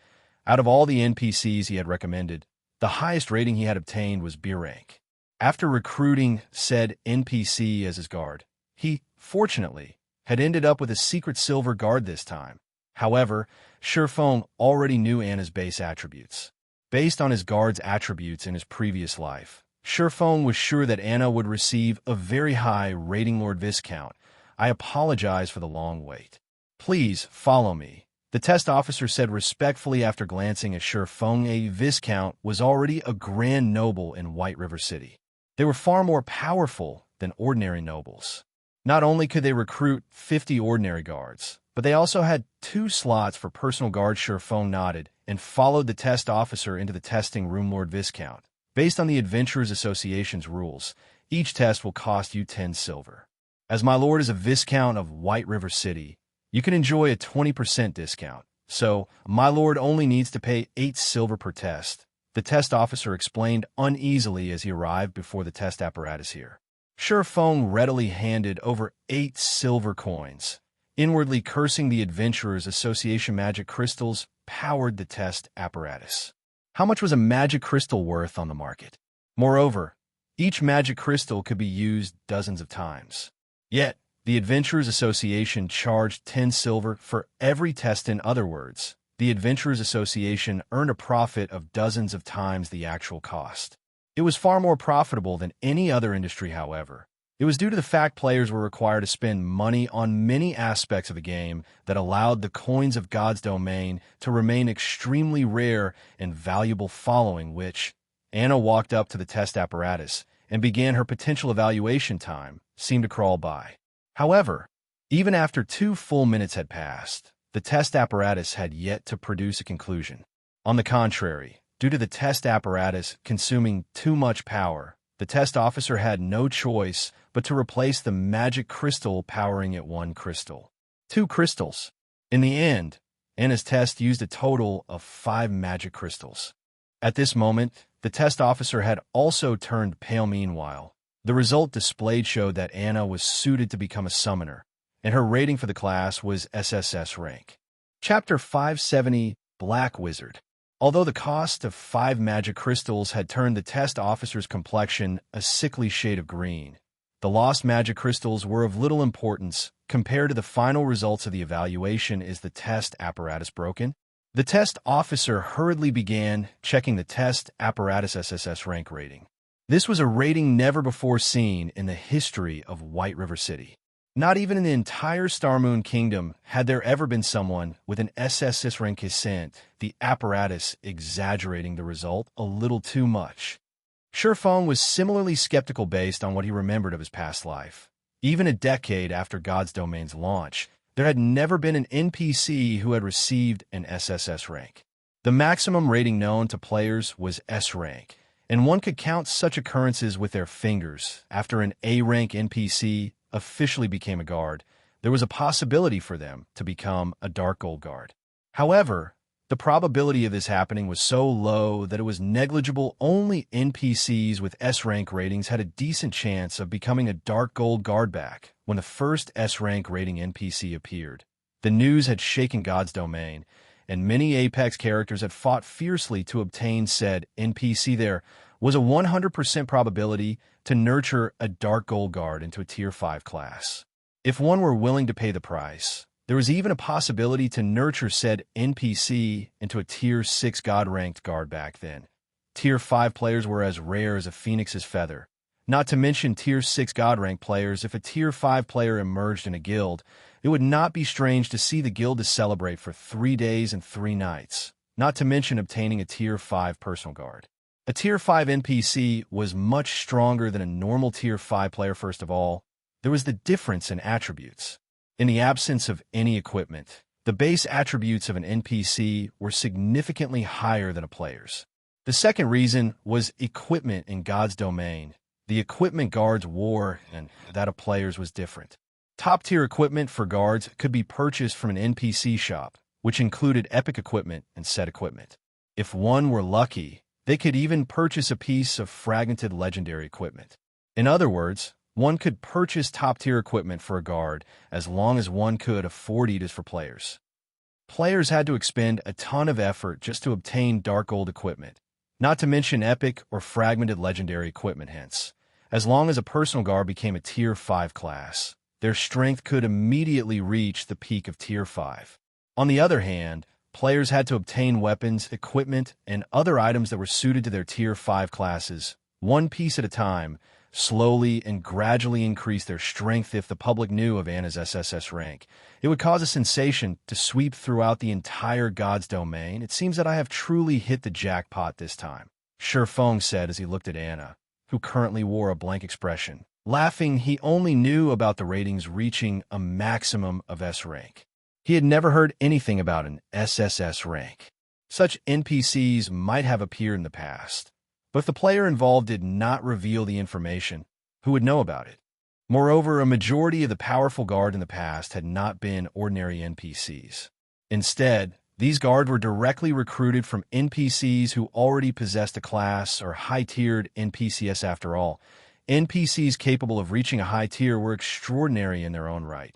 Out of all the NPCs he had recommended, the highest rating he had obtained was B rank. After recruiting said NPC as his guard, he, fortunately, had ended up with a secret silver guard this time. However, Shifeng already knew Anna's base attributes. Based on his guard's attributes in his previous life, Shifeng was sure that Anna would receive a very high rating Lord Viscount. I apologize for the long wait. Please follow me, the test officer said respectfully after glancing at Shifeng. A Viscount was already a grand noble in White River City. They were far more powerful than ordinary nobles. Not only could they recruit 50 ordinary guards, but they also had 2 slots for personal guards. Shifeng nodded and followed the test officer into the testing room. Lord Viscount, based on the Adventurers Association's rules, each test will cost you 10 silver. As my lord is a Viscount of White River City, you can enjoy a 20% discount. So, my lord only needs to pay 8 silver per test, the test officer explained uneasily as he arrived before the test apparatus here. Shifeng readily handed over 8 silver coins. Inwardly cursing the Adventurers Association, magic crystals powered the test apparatus. How much was a magic crystal worth on the market? Moreover, each magic crystal could be used dozens of times. Yet, the Adventurers Association charged 10 silver for every test. In other words, the Adventurers Association earned a profit of dozens of times the actual cost. It was far more profitable than any other industry. However, it was due to the fact players were required to spend money on many aspects of the game that allowed the coins of God's domain to remain extremely rare and valuable. Following which, Anna walked up to the test apparatus and began her potential evaluation. Time seemed to crawl by. However, even after 2 full minutes had passed, the test apparatus had yet to produce a conclusion. On the contrary, due to the test apparatus consuming too much power, the test officer had no choice but to replace the magic crystal powering it. 1 crystal. 2 crystals. In the end, Anna's test used a total of 5 magic crystals. At this moment, the test officer had also turned pale. Meanwhile, the result displayed showed that Anna was suited to become a summoner, and her rating for the class was SSS Rank. Chapter 570, Black Wizard. Although the cost of 5 magic crystals had turned the test officer's complexion a sickly shade of green, the lost magic crystals were of little importance compared to the final results of the evaluation. Is the test apparatus broken? The test officer hurriedly began checking the test apparatus SSS Rank rating. This was a rating never before seen in the history of White River City. Not even in the entire Star Moon Kingdom had there ever been someone with an SSS Rank. The apparatus exaggerating the result a little too much. Shifeng was similarly skeptical based on what he remembered of his past life. Even a decade after God's Domain's launch, there had never been an NPC who had received an SSS Rank. The maximum rating known to players was S Rank, and one could count such occurrences with their fingers. After an A Rank NPC officially became a guard, there was a possibility for them to become a Dark Gold Guard. However, the probability of this happening was so low that it was negligible. Only NPCs with S Rank ratings had a decent chance of becoming a Dark Gold Guard. Back when the first S Rank rating NPC appeared, the news had shaken God's Domain, and many Apex characters had fought fiercely to obtain said NPC. There was a 100% probability to nurture a Dark Gold Guard into a Tier 5 class. If one were willing to pay the price, there was even a possibility to nurture said NPC into a Tier 6 God-ranked guard. Back then, Tier 5 players were as rare as a phoenix's feather, not to mention Tier 6 God-ranked players. If a Tier 5 player emerged in a guild, it would not be strange to see the guild to celebrate for 3 days and 3 nights, not to mention obtaining a Tier 5 personal guard. A Tier 5 NPC was much stronger than a normal Tier 5 player. First of all, there was the difference in attributes. In the absence of any equipment, the base attributes of an NPC were significantly higher than a player's. The second reason was equipment in God's Domain. The equipment guards wore and that of players was different. Top-tier equipment for guards could be purchased from an NPC shop, which included epic equipment and set equipment. If one were lucky, they could even purchase a piece of fragmented legendary equipment. In other words, one could purchase top-tier equipment for a guard as long as one could afford it. As for players, Players had to expend a ton of effort just to obtain dark gold equipment, not to mention epic or fragmented legendary equipment. Hence, as long as a personal guard became a Tier 5 class, their strength could immediately reach the peak of Tier 5. On the other hand, players had to obtain weapons, equipment, and other items that were suited to their Tier 5 classes, one piece at a time, slowly and gradually increase their strength. If the public knew of Anna's SSS rank, it would cause a sensation to sweep throughout the entire God's domain. It seems that I have truly hit the jackpot this time, Shifeng said as he looked at Anna, who currently wore a blank expression. Laughing, he only knew about the ratings reaching a maximum of S rank. He had never heard anything about an SSS rank. Such NPCs might have appeared in the past, but if the player involved did not reveal the information, who would know about it? Moreover, a majority of the powerful guard in the past had not been ordinary NPCs. Instead, these guards were directly recruited from NPCs who already possessed a class or high-tiered NPCs. After all, NPCs capable of reaching a high tier were extraordinary in their own right.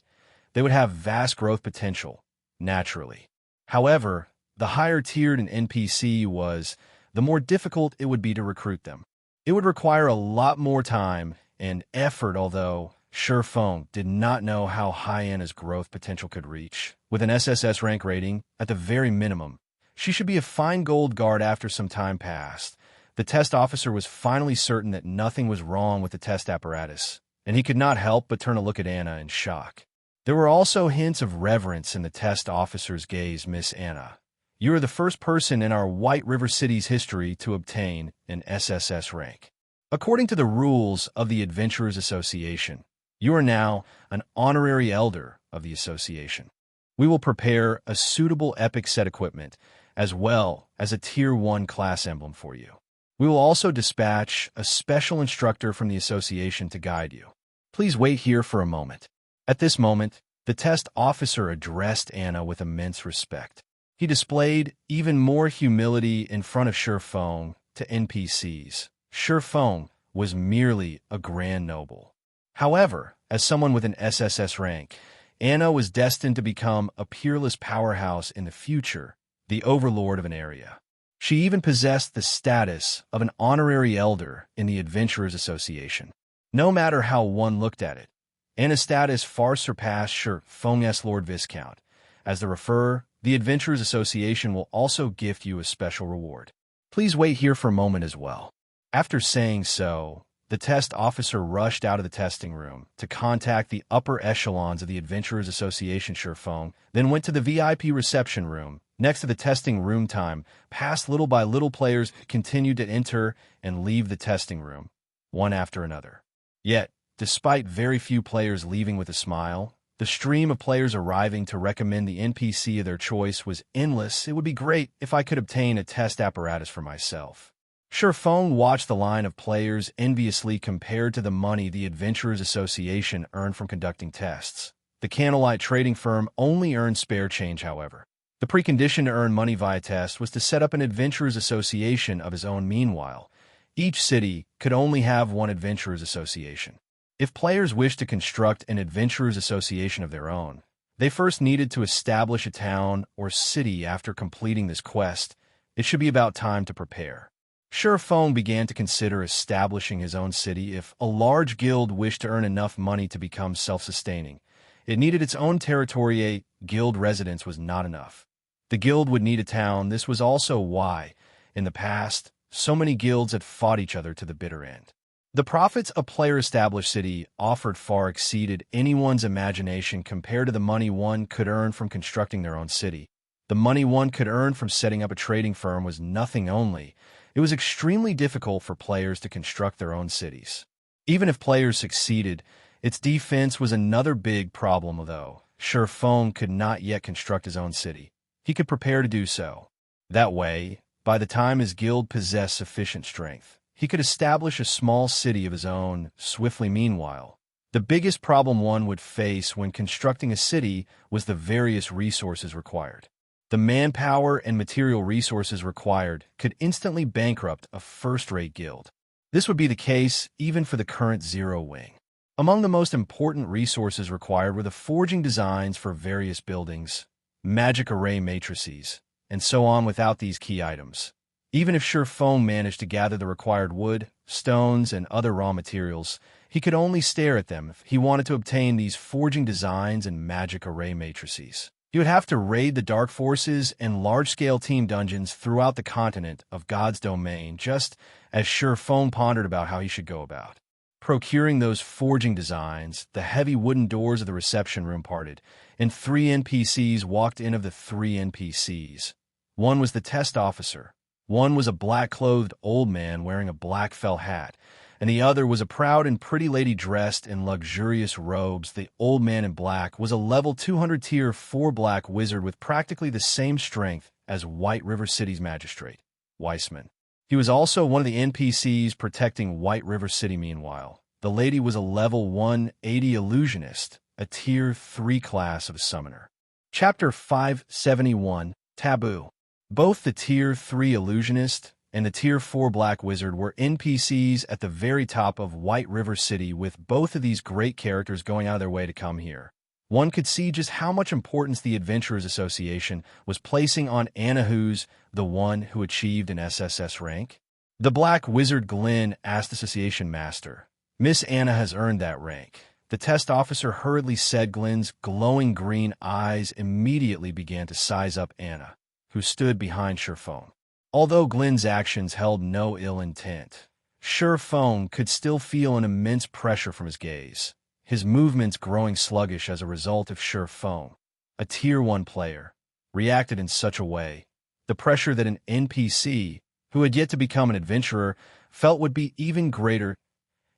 They would have vast growth potential, naturally. However, the higher-tiered an NPC was, the more difficult it would be to recruit them. It would require a lot more time and effort, although Shifeng did not know how high Anna's growth potential could reach. With an SSS rank rating, at the very minimum, she should be a fine gold guard. After some time passed, the test officer was finally certain that nothing was wrong with the test apparatus, and he could not help but turn a look at Anna in shock. There were also hints of reverence in the test officer's gaze. Miss Anna, you are the first person in our White River City's history to obtain an SSS rank. According to the rules of the Adventurers Association, you are now an honorary elder of the association. We will prepare a suitable epic set equipment, as well as a Tier 1 class emblem for you. We will also dispatch a special instructor from the association to guide you. Please wait here for a moment. At this moment, the test officer addressed Anna with immense respect. He displayed even more humility in front of Shifeng to NPCs. Shifeng was merely a grand noble. However, as someone with an SSS rank, Anna was destined to become a peerless powerhouse in the future, the overlord of an area. She even possessed the status of an honorary elder in the Adventurers Association. No matter how one looked at it, Anna's status far surpassed Shifeng's Lord Viscount. As the referrer, the Adventurers Association will also gift you a special reward. Please wait here for a moment as well. After saying so, the test officer rushed out of the testing room to contact the upper echelons of the Adventurers Association. Shifeng then went to the VIP reception room next to the testing room. Time passed. Little by little, players continued to enter and leave the testing room, one after another. Yet, despite very few players leaving with a smile, the stream of players arriving to recommend the NPC of their choice was endless. It would be great if I could obtain a test apparatus for myself. Shifeng watched the line of players enviously compared to the money the Adventurers Association earned from conducting tests. The Candlelight trading firm only earned spare change, however. The precondition to earn money via tests was to set up an Adventurers Association of his own. Meanwhile, each city could only have one Adventurers Association. If players wished to construct an Adventurers Association of their own, they first needed to establish a town or city. After completing this quest, it should be about time to prepare. Shifeng began to consider establishing his own city. If a large guild wished to earn enough money to become self-sustaining, it needed its own territory. A guild residence was not enough. The guild would need a town. This was also why, in the past, so many guilds had fought each other to the bitter end. The profits a player-established city offered far exceeded anyone's imagination compared to the money one could earn from constructing their own city. The money one could earn from setting up a trading firm was nothing. Only, it was extremely difficult for players to construct their own cities. Even if players succeeded, its defense was another big problem. Although Shifeng could not yet construct his own city, he could prepare to do so. That way, by the time his guild possessed sufficient strength, he could establish a small city of his own swiftly. Meanwhile, the biggest problem one would face when constructing a city was the various resources required. The manpower and material resources required could instantly bankrupt a first-rate guild. This would be the case even for the current Zero Wing. Among the most important resources required were the forging designs for various buildings, magic array matrices, and so on without these key items. Even if Feng managed to gather the required wood, stones, and other raw materials, he could only stare at them if he wanted to obtain these forging designs and magic array matrices. He would have to raid the dark forces and large-scale team dungeons throughout the continent of God's domain, just as Feng pondered about how he should go about procuring those forging designs. The heavy wooden doors of the reception room parted, and 3 NPCs walked in. Of the 3 NPCs, one was the test officer, one was a black-clothed old man wearing a black felt hat, and the other was a proud and pretty lady dressed in luxurious robes. The old man in black was a level 200 tier 4 black wizard with practically the same strength as White River City's magistrate, Weissman. He was also one of the NPCs protecting White River City. Meanwhile, the lady was a level 180 illusionist, a tier 3 class of summoner. Chapter 571, Taboo. Both the tier 3 illusionist and the tier 4 black wizard were NPCs at the very top of White River City, with both of these great characters going out of their way to come here. One could see just how much importance the Adventurers Association was placing on Anna, who's the one who achieved an SSS rank. The black wizard Glenn asked the association master, "Miss Anna has earned that rank." The test officer hurriedly said. Glenn's glowing green eyes immediately began to size up Anna, who stood behind Feng. Although Glenn's actions held no ill intent, Feng could still feel an immense pressure from his gaze, his movements growing sluggish as a result of Feng, a tier 1 player, reacted in such a way. The pressure that an NPC, who had yet to become an adventurer, felt would be even greater.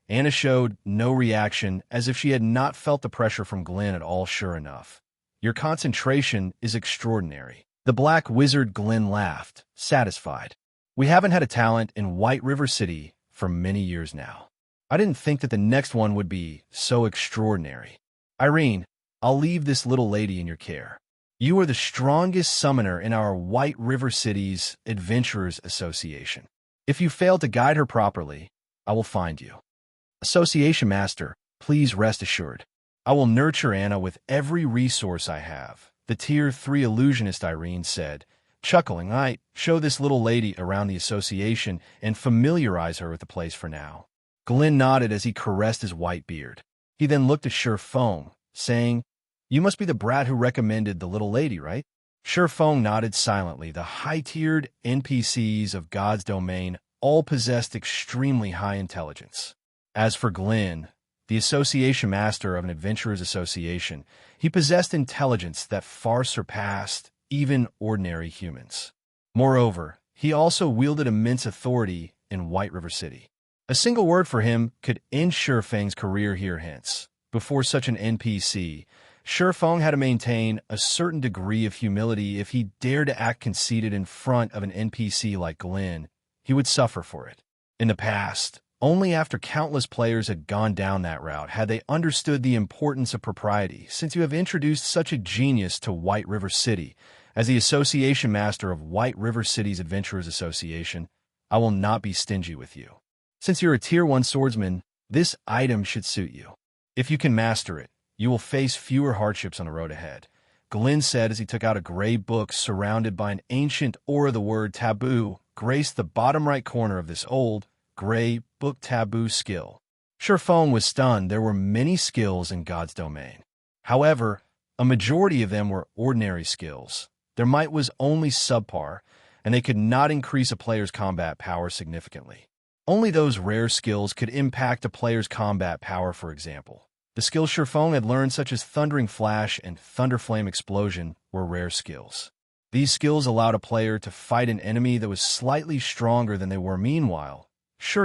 Anna showed no reaction, as if she had not felt the pressure from Glenn at all. "Sure enough, your concentration is extraordinary." The black wizard Glenn laughed, satisfied. "We haven't had a talent in White River City for many years now. I didn't think that the next one would be so extraordinary. Irene, I'll leave this little lady in your care. You are the strongest summoner in our White River City's Adventurers Association. If you fail to guide her properly, I will find you. Association Master, please rest assured. I will nurture Anna with every resource I have," the tier 3 illusionist Irene said, chuckling. "I show this little lady around the association and familiarize her with the place for now." Glenn nodded as he caressed his white beard. He then looked at Feng, saying, "You must be the brat who recommended the little lady, right?" Feng nodded silently. The high-tiered NPCs of God's domain all possessed extremely high intelligence. As for Glenn, the association master of an adventurers association, he possessed intelligence that far surpassed even ordinary humans. Moreover, he also wielded immense authority in White River City. A single word for him could end Feng's career here. Hence, before such an NPC, Feng had to maintain a certain degree of humility. If he dared to act conceited in front of an NPC like Glenn, he would suffer for it. In the past, only after countless players had gone down that route had they understood the importance of propriety. Since you have introduced such a genius to White River City, as the association master of White River City's Adventurers Association, I will not be stingy with you. Since you're a tier 1 swordsman, this item should suit you. If you can master it, you will face fewer hardships on the road ahead," Glenn said as he took out a gray book surrounded by an ancient aura. The word Taboo graced the bottom right corner of this old, gray book. Taboo skill. Feng was stunned. There were many skills in God's domain. However, a majority of them were ordinary skills. Their might was only subpar, and they could not increase a player's combat power significantly. Only those rare skills could impact a player's combat power. For example, the skills Feng had learned, such as Thundering Flash and Thunderflame Explosion, were rare skills. These skills allowed a player to fight an enemy that was slightly stronger than they were. Meanwhile,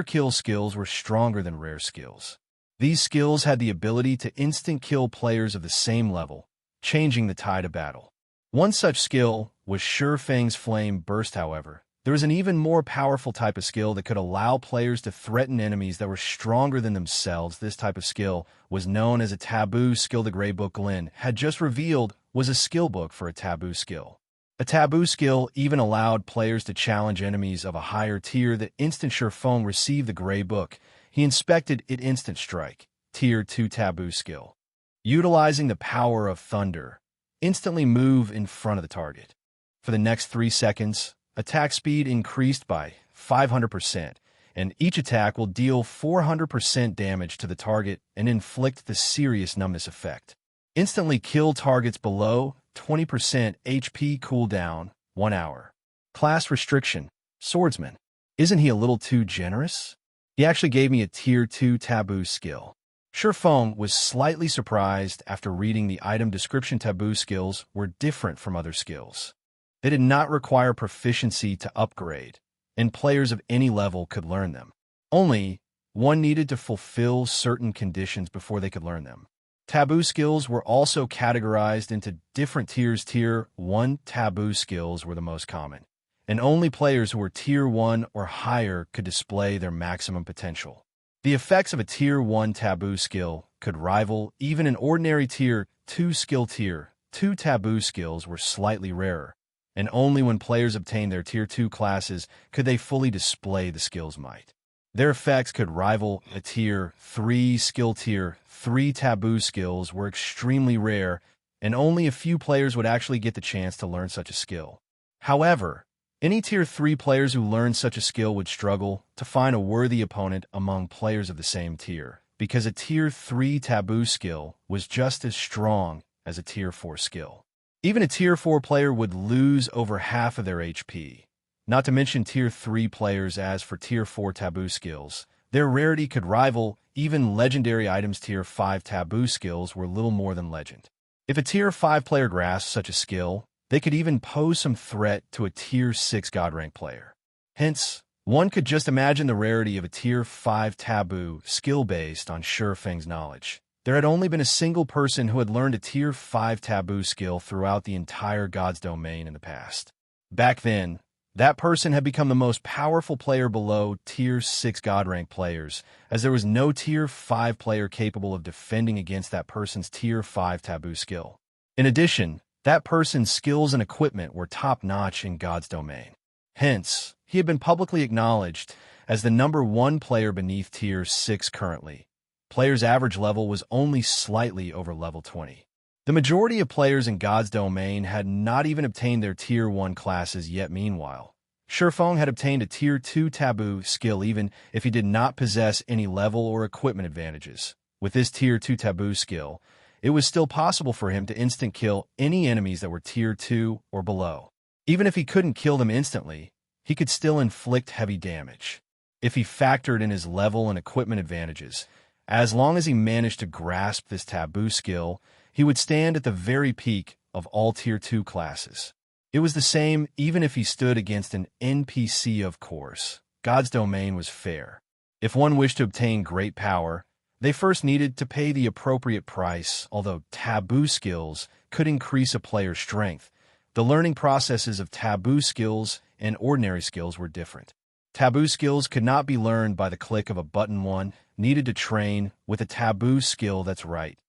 kill skills were stronger than rare skills. These skills had the ability to instant kill players of the same level, changing the tide of battle. One such skill was Feng's Flame Burst. However, there was an even more powerful type of skill that could allow players to threaten enemies that were stronger than themselves. This type of skill was known as a Taboo skill. The Gray Book Glenn had just revealed was a skill book for a Taboo skill. A Taboo skill even allowed players to challenge enemies of a higher tier. The instant Feng received the Gray Book, he inspected it. Instant Strike, Tier 2 Taboo skill. Utilizing the power of thunder, instantly move in front of the target. For the next 3 seconds, attack speed increased by 500%, and each attack will deal 400% damage to the target and inflict the serious numbness effect. Instantly kill targets below 20% HP cooldown, 1 hour. Class restriction, Swordsman. Isn't he a little too generous? He actually gave me a Tier 2 Taboo skill. Shurfeng was slightly surprised after reading the item description. Taboo skills were different from other skills. They did not require proficiency to upgrade, and players of any level could learn them. Only one needed to fulfill certain conditions before they could learn them. Taboo skills were also categorized into different tiers. Tier 1 Taboo skills were the most common, and only players who were Tier 1 or higher could display their maximum potential. The effects of a Tier 1 Taboo skill could rival even an ordinary Tier 2 skill. Tier 2 Taboo skills were slightly rarer, and only when players obtained their Tier 2 classes could they fully display the skill's might. Their effects could rival a Tier 3 skill. Tier 3 Taboo skills were extremely rare, and only a few players would actually get the chance to learn such a skill. However, any Tier 3 players who learned such a skill would struggle to find a worthy opponent among players of the same tier, because a Tier 3 Taboo skill was just as strong as a Tier 4 skill. Even a Tier 4 player would lose over half of their HP. Not to mention Tier 3 players. As for Tier 4 Taboo skills, their rarity could rival even legendary items. Tier 5 Taboo skills were little more than legend. If a Tier 5 player grasped such a skill, they could even pose some threat to a Tier 6 God rank player. Hence, one could just imagine the rarity of a Tier 5 Taboo skill based on Shurfeng's knowledge. There had only been a single person who had learned a Tier 5 Taboo skill throughout the entire God's domain in the past. Back then, that person had become the most powerful player below Tier 6 God rank players, as there was no Tier 5 player capable of defending against that person's Tier 5 Taboo skill. In addition, that person's skills and equipment were top-notch in God's domain. Hence, he had been publicly acknowledged as the #1 player beneath Tier 6 currently. Players' average level was only slightly over level 20. The majority of players in God's domain had not even obtained their Tier 1 classes yet. Meanwhile, Shurfeng had obtained a Tier 2 Taboo skill even if he did not possess any level or equipment advantages. With this Tier 2 Taboo skill, it was still possible for him to instant kill any enemies that were Tier 2 or below. Even if he couldn't kill them instantly, he could still inflict heavy damage. If he factored in his level and equipment advantages, as long as he managed to grasp this Taboo skill, he would stand at the very peak of all Tier 2 classes. It was the same even if he stood against an NPC, of course. God's domain was fair. If one wished to obtain great power, they first needed to pay the appropriate price. Although Taboo skills could increase a player's strength, the learning processes of Taboo skills and ordinary skills were different. Taboo skills could not be learned by the click of a button. One needed to train with a Taboo skill that's right.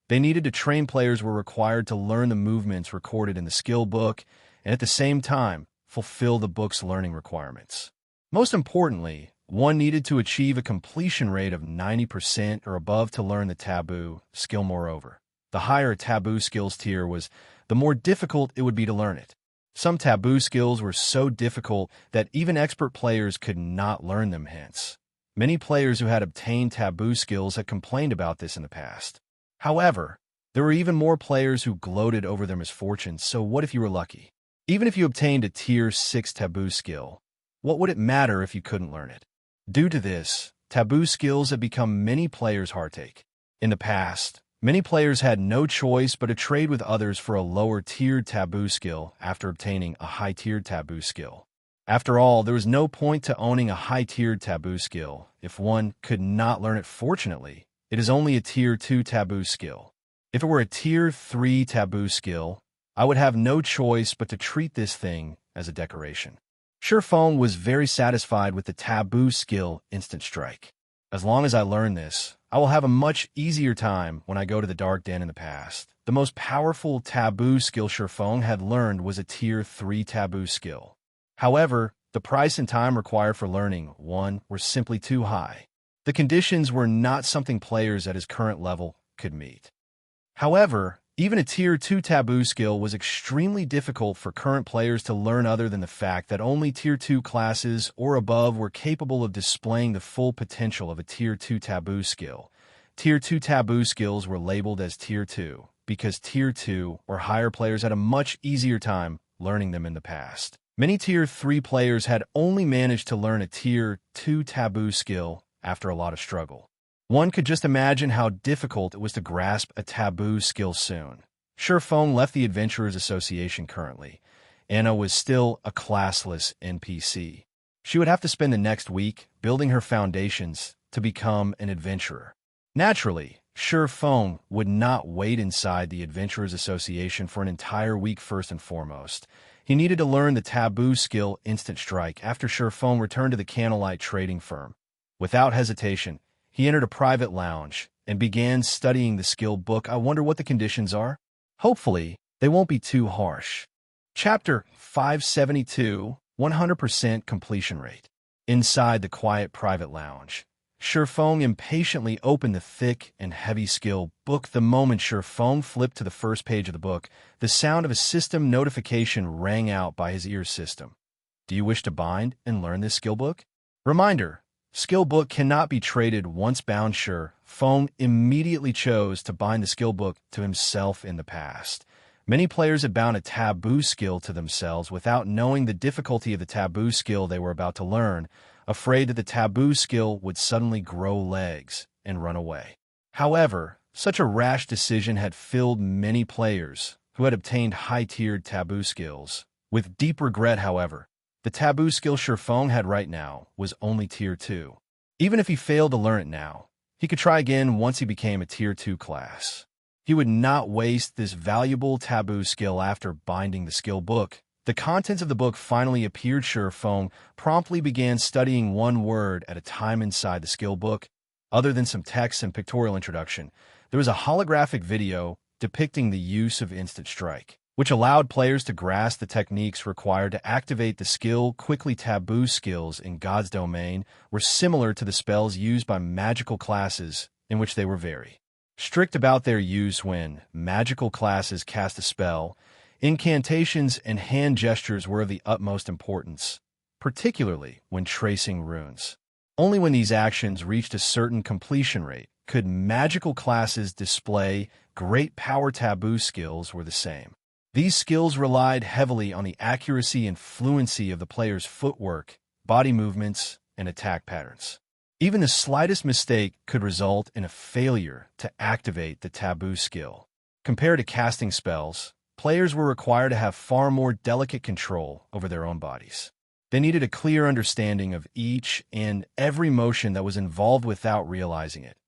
They needed to train. Players were required to learn the movements recorded in the skill book and at the same time fulfill the book's learning requirements. Most importantly, one needed to achieve a completion rate of 90% or above to learn the Taboo skill. Moreover, the higher a Taboo skills tier was, the more difficult it would be to learn it. Some Taboo skills were so difficult that even expert players could not learn them. Hence, many players who had obtained Taboo skills had complained about this in the past. However, there were even more players who gloated over their misfortunes. So what if you were lucky? Even if you obtained a Tier 6 Taboo skill, what would it matter if you couldn't learn it? Due to this, Taboo skills had become many players' heartache. In the past, many players had no choice but to trade with others for a lower-tiered Taboo skill after obtaining a high-tiered Taboo skill. After all, there was no point to owning a high-tiered Taboo skill if one could not learn it. Fortunately, it is only a Tier 2 Taboo skill. If it were a Tier 3 Taboo skill, I would have no choice but to treat this thing as a decoration. Shurfeng was very satisfied with the Taboo skill Instant Strike. As long as I learn this, I will have a much easier time when I go to the Dark Den. In the past, the most powerful Taboo skill Shurfeng had learned was a Tier 3 Taboo skill. However, the price and time required for learning one were simply too high. The conditions were not something players at his current level could meet. However, Even a Tier 2 Taboo skill was extremely difficult for current players to learn, other than the fact that only Tier 2 classes or above were capable of displaying the full potential of a Tier 2 Taboo skill. Tier 2 Taboo skills were labeled as Tier 2 because Tier 2 or higher players had a much easier time learning them in the past. Many Tier 3 players had only managed to learn a Tier 2 Taboo skill after a lot of struggle. One could just imagine how difficult it was to grasp a Taboo skill soon. Feng left the Adventurers Association currently. Anna was still a classless NPC. She would have to spend the next week building her foundations to become an adventurer. Naturally, Feng would not wait inside the Adventurers Association for an entire week. First and foremost, he needed to learn the Taboo skill Instant Strike after Feng returned to the Candlelight trading firm. Without hesitation, he entered a private lounge and began studying the skill book. I wonder what the conditions are. Hopefully, they won't be too harsh. Chapter 572, 100% completion rate. Inside the quiet private lounge, Feng impatiently opened the thick and heavy skill book. The moment Feng flipped to the first page of the book, the sound of a system notification rang out by his ear system. Do you wish to bind and learn this skill book? Reminder: skill book cannot be traded once bound. Feng immediately chose to bind the skill book to himself. In the past, many players had bound a Taboo skill to themselves without knowing the difficulty of the Taboo skill they were about to learn, afraid that the Taboo skill would suddenly grow legs and run away. However, such a rash decision had filled many players who had obtained high-tiered Taboo skills with deep regret. However, the Taboo skill Feng had right now was only Tier 2. Even if he failed to learn it now, he could try again once he became a Tier 2 class. He would not waste this valuable Taboo skill. After binding the skill book, the contents of the book finally appeared. Feng promptly began studying one word at a time inside the skill book. Other than some text and pictorial introduction, there was a holographic video depicting the use of Instant Strike, which allowed players to grasp the techniques required to activate the skill quickly. Taboo skills in God's domain were similar to the spells used by magical classes, in which they were very strict about their use. When magical classes cast a spell, incantations and hand gestures were of the utmost importance, particularly when tracing runes. Only when these actions reached a certain completion rate could magical classes display great power. Taboo skills were the same. These skills relied heavily on the accuracy and fluency of the player's footwork, body movements, and attack patterns. Even the slightest mistake could result in a failure to activate the Taboo skill. Compared to casting spells, players were required to have far more delicate control over their own bodies. They needed a clear understanding of each and every motion that was involved without realizing it.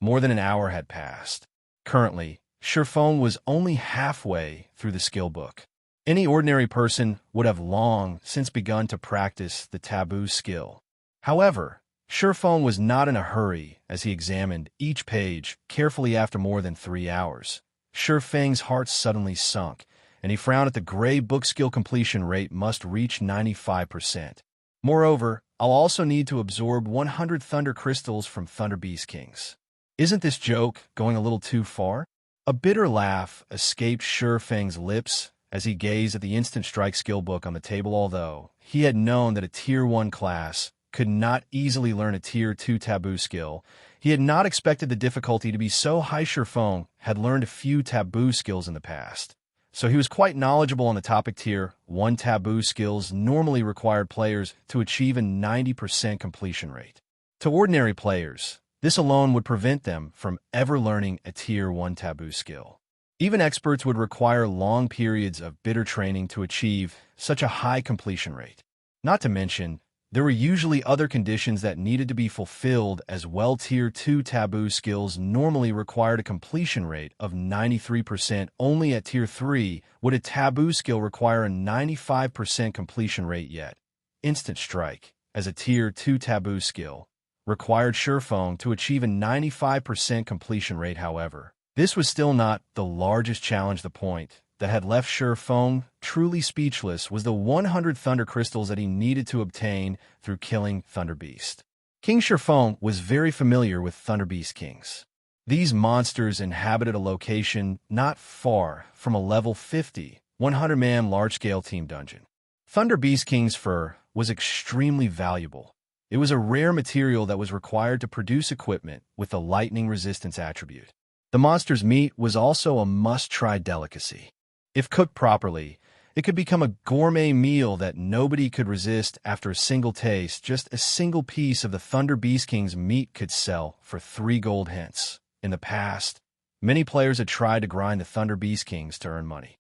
More than an hour had passed. Currently, Feng was only halfway through the skill book. Any ordinary person would have long since begun to practice the Taboo skill. However, Feng was not in a hurry as he examined each page carefully. After more than 3 hours, Feng's heart suddenly sunk, and he frowned at the gray book. Skill completion rate must reach 95%. Moreover, I'll also need to absorb 100 Thunder Crystals from Thunder Beast Kings. Isn't this joke going a little too far? A bitter laugh escaped Feng's lips as he gazed at the Instant Strike skill book on the table. Although he had known that a Tier 1 class could not easily learn a Tier 2 Taboo skill, he had not expected the difficulty to be so high. Feng had learned a few Taboo skills in the past, so he was quite knowledgeable on the topic. Tier 1 Taboo skills normally required players to achieve a 90% completion rate. To ordinary players, this alone would prevent them from ever learning a Tier 1 Taboo skill. Even experts would require long periods of bitter training to achieve such a high completion rate. Not to mention, there were usually other conditions that needed to be fulfilled as well. Tier 2 Taboo skills normally required a completion rate of 93%. Only at Tier 3 would a Taboo skill require a 95% completion rate. Yet, Instant Strike, as a Tier 2 Taboo skill, required Feng to achieve a 95% completion rate. However, this was still not the largest challenge. The point that had left Feng truly speechless was the 100 Thunder Crystals that he needed to obtain through killing Thunder Beast. King Feng was very familiar with Thunder Beast Kings. These monsters inhabited a location not far from a level 50, 100-man large-scale team dungeon. Thunder Beast King's fur was extremely valuable. It was a rare material that was required to produce equipment with a lightning resistance attribute. The monster's meat was also a must-try delicacy. If cooked properly, it could become a gourmet meal that nobody could resist after a single taste. Just a single piece of the Thunder Beast King's meat could sell for 3 gold hints. In the past, many players had tried to grind the Thunder Beast Kings to earn money.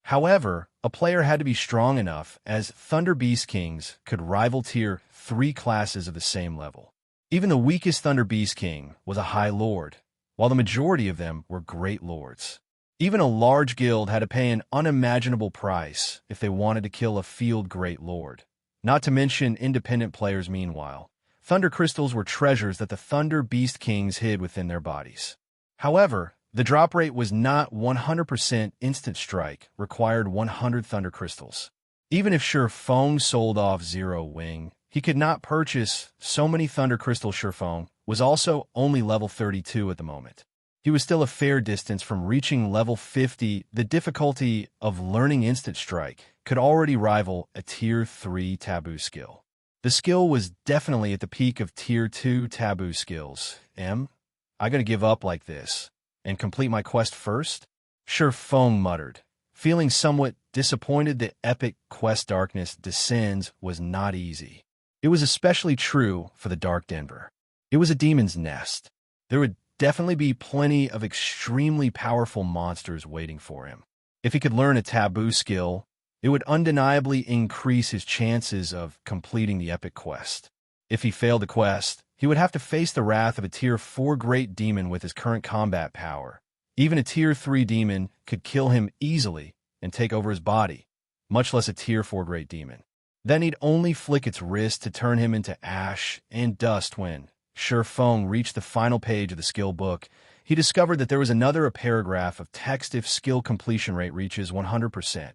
However, a player had to be strong enough, as Thunder Beast Kings could rival Tier 3 classes of the same level. Even the weakest Thunder Beast King was a High Lord, while the majority of them were Great Lords. Even a large guild had to pay an unimaginable price if they wanted to kill a field Great Lord. Not to mention independent players meanwhile. Thunder crystals were treasures that the Thunder Beast Kings hid within their bodies. However, the drop rate was not 100% instant strike, required 100 Thunder crystals. Even if Shurfong sold off Zero Wing, he could not purchase so many Thunder crystals. Shurfong was also only level 32 at the moment. He was still a fair distance from reaching level 50. The difficulty of learning instant strike could already rival a Tier 3 Taboo skill. The skill was definitely at the peak of Tier 2 Taboo skills. I gotta give up like this and complete my quest first? Shurfong muttered. Feeling somewhat disappointed, the epic quest Darkness Descends was not easy. It was especially true for the Dark Denver. It was a demon's nest. There would definitely be plenty of extremely powerful monsters waiting for him. If he could learn a Taboo skill, it would undeniably increase his chances of completing the epic quest. If he failed the quest, he would have to face the wrath of a Tier 4 Great Demon with his current combat power. Even a Tier 3 demon could kill him easily and take over his body, much less a Tier 4 Great Demon. Then he'd only flick its wrist to turn him into ash and dust. When Shurfong reached the final page of the skill book, he discovered that there was another paragraph of text. If skill completion rate reaches 100%,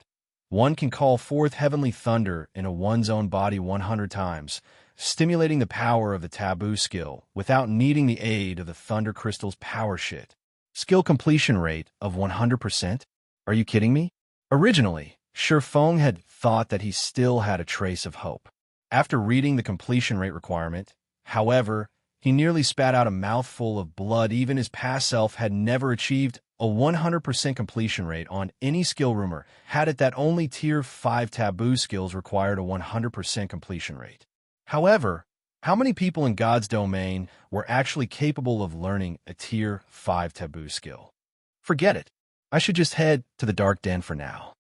one can call forth heavenly thunder in one's own body 100 times, stimulating the power of the Taboo skill without needing the aid of the Thunder Crystal's power shit. Skill completion rate of 100%? Are you kidding me? Originally, Shurfong had thought that he still had a trace of hope. After reading the completion rate requirement, however, he nearly spat out a mouthful of blood. Even his past self had never achieved a 100% completion rate on any skill. Rumor had it that only Tier 5 Taboo skills required a 100% completion rate. However, how many people in God's domain were actually capable of learning a Tier 5 Taboo skill? Forget it. I should just head to the Dark Den for now.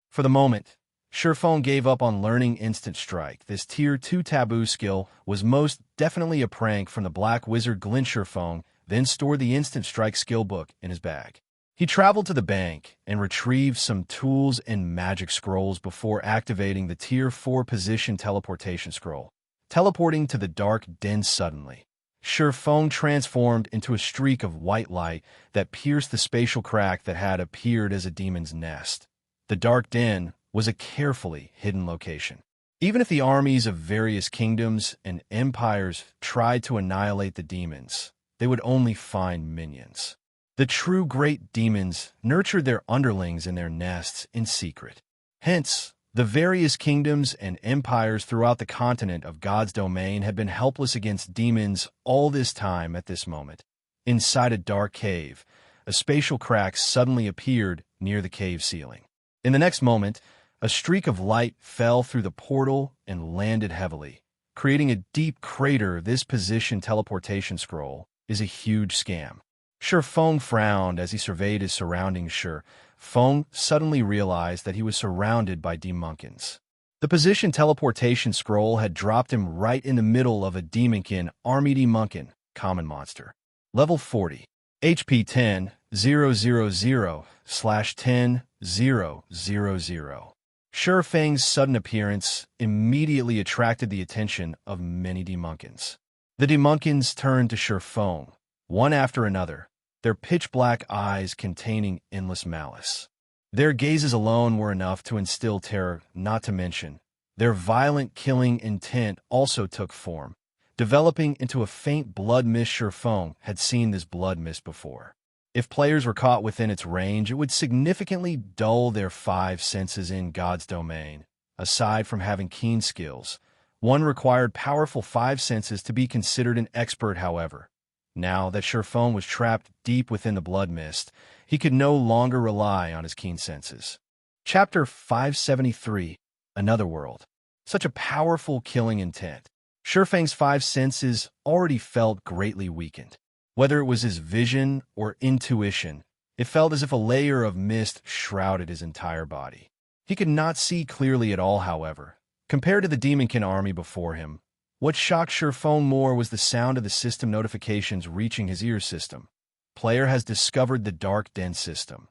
For the moment, Shurfong gave up on learning Instant Strike. This Tier 2 Taboo skill was most definitely a prank from the Black Wizard Glint. Shurfong then stored the Instant Strike skill book in his bag. He traveled to the bank and retrieved some tools and magic scrolls before activating the Tier 4 position teleportation scroll. Teleporting to the Dark Den suddenly, Shurfong transformed into a streak of white light that pierced the spatial crack that had appeared as a demon's nest. The Dark Den was a carefully hidden location. Even if the armies of various kingdoms and empires tried to annihilate the demons, they would only find minions. The true great demons nurtured their underlings in their nests in secret. Hence, the various kingdoms and empires throughout the continent of God's domain had been helpless against demons all this time. At this moment, inside a dark cave, a spatial crack suddenly appeared near the cave ceiling. In the next moment, a streak of light fell through the portal and landed heavily, creating a deep crater. This position teleportation scroll is a huge scam. Shurfong frowned as he surveyed his surroundings. Shurfong suddenly realized that he was surrounded by demonkins. The position teleportation scroll had dropped him right in the middle of a demonkin army. Demonkin, common monster. Level 40. HP 10,000/10,000. Shurfang's sudden appearance immediately attracted the attention of many demonkins. The demonkins turned to Shurfong, one after another, their pitch-black eyes containing endless malice. Their gazes alone were enough to instill terror, not to mention their violent killing intent also took form. developing into a faint blood mist. Shurfeng had seen this blood mist before. If players were caught within its range, it would significantly dull their five senses in God's domain. Aside from having keen skills, one required powerful five senses to be considered an expert. However, now that Shurfeng was trapped deep within the blood mist, he could no longer rely on his keen senses. Chapter 573, Another World. Such a powerful killing intent. Shurfeng's five senses already felt greatly weakened. Whether it was his vision or intuition, it felt as if a layer of mist shrouded his entire body. He could not see clearly at all, however. Compared to the Demonkin army before him, what shocked Shurfeng more was the sound of the system notifications reaching his ear system. Player has discovered the Dark Den system.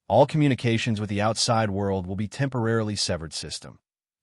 All communications with the outside world will be temporarily severed. System.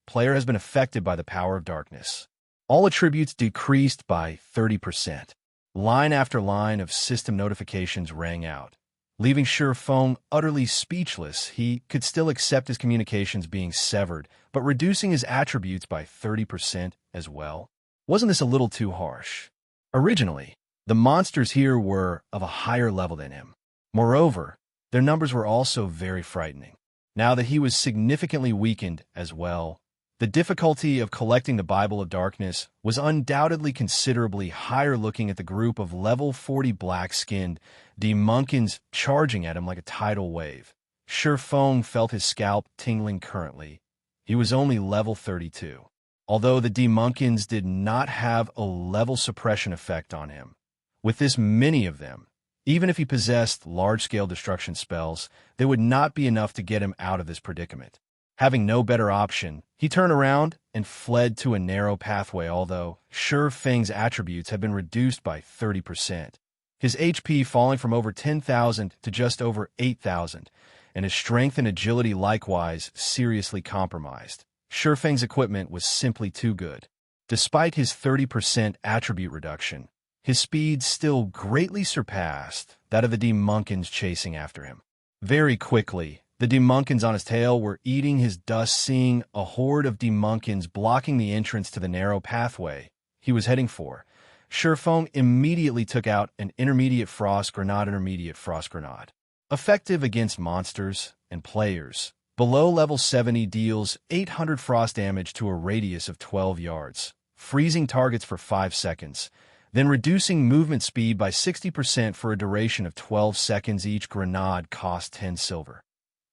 Player has been affected by the power of darkness. All attributes decreased by 30%. Line after line of system notifications rang out, leaving Shurfeng utterly speechless. He could still accept his communications being severed, but reducing his attributes by 30% as well. Wasn't this a little too harsh? Originally, the monsters here were of a higher level than him. Moreover, their numbers were also very frightening. Now that he was significantly weakened as well, the difficulty of collecting the Bible of Darkness was undoubtedly considerably higher. Looking at the group of level 40 black-skinned Demonkins charging at him like a tidal wave, Shurfeng felt his scalp tingling. Currently, he was only level 32. Although the Demonkins did not have a level suppression effect on him, with this many of them, even if he possessed large-scale destruction spells, they would not be enough to get him out of this predicament. Having no better option, he turned around and fled to a narrow pathway. Although Shurfeng's attributes had been reduced by 30%, his HP falling from over 10,000 to just over 8,000, and his strength and agility likewise seriously compromised. Shurfeng's equipment was simply too good. Despite his 30% attribute reduction, his speed still greatly surpassed that of the Demonkins chasing after him. Very quickly, the Demonkins on his tail were eating his dust. Seeing a horde of Demonkins blocking the entrance to the narrow pathway he was heading for, Shurfeng immediately took out an intermediate frost grenade. Effective against monsters and players. Below level 70, deals 800 frost damage to a radius of 12 yards, freezing targets for 5 seconds, then reducing movement speed by 60% for a duration of 12 seconds. Each grenade cost 10 silver.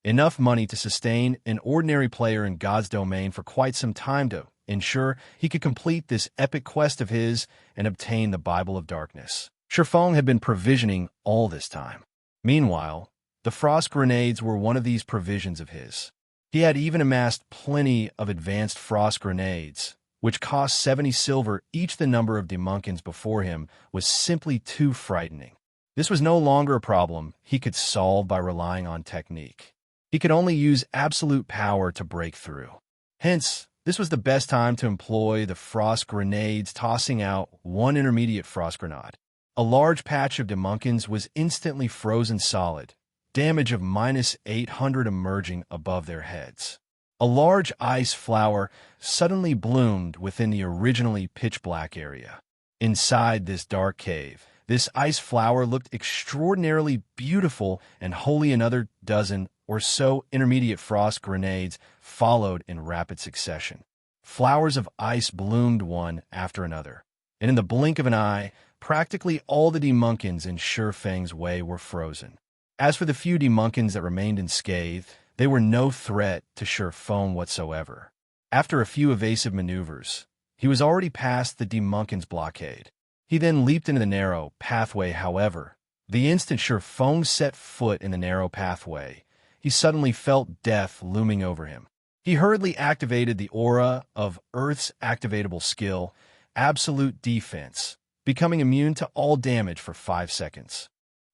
Enough money to sustain an ordinary player in God's domain for quite some time to ensure he could complete this epic quest of his and obtain the Bible of Darkness. Shurfeng had been provisioning all this time. Meanwhile, the frost grenades were one of these provisions of his. He had even amassed plenty of advanced frost grenades, which cost 70 silver each. The number of Demonkins before him was simply too frightening. This was no longer a problem he could solve by relying on technique. He could only use absolute power to break through. Hence, this was the best time to employ the frost grenades, tossing out one intermediate frost grenade. A large patch of Demonkins was instantly frozen solid, damage of -800 emerging above their heads. A large ice flower suddenly bloomed within the originally pitch-black area. Inside this dark cave, this ice flower looked extraordinarily beautiful, and wholly another dozen or so intermediate frost grenades followed in rapid succession. Flowers of ice bloomed one after another, and in the blink of an eye, practically all the Demonkins in Shurfeng's way were frozen. As for the few Demonkins that remained unscathed, they were no threat to Shurfeng whatsoever. After a few evasive maneuvers, he was already past the Demonkins' blockade. He then leaped into the narrow pathway. However, the instant Shurfeng set foot in the narrow pathway, he suddenly felt death looming over him. He hurriedly activated the aura of Earth's activatable skill, Absolute Defense, becoming immune to all damage for 5 seconds.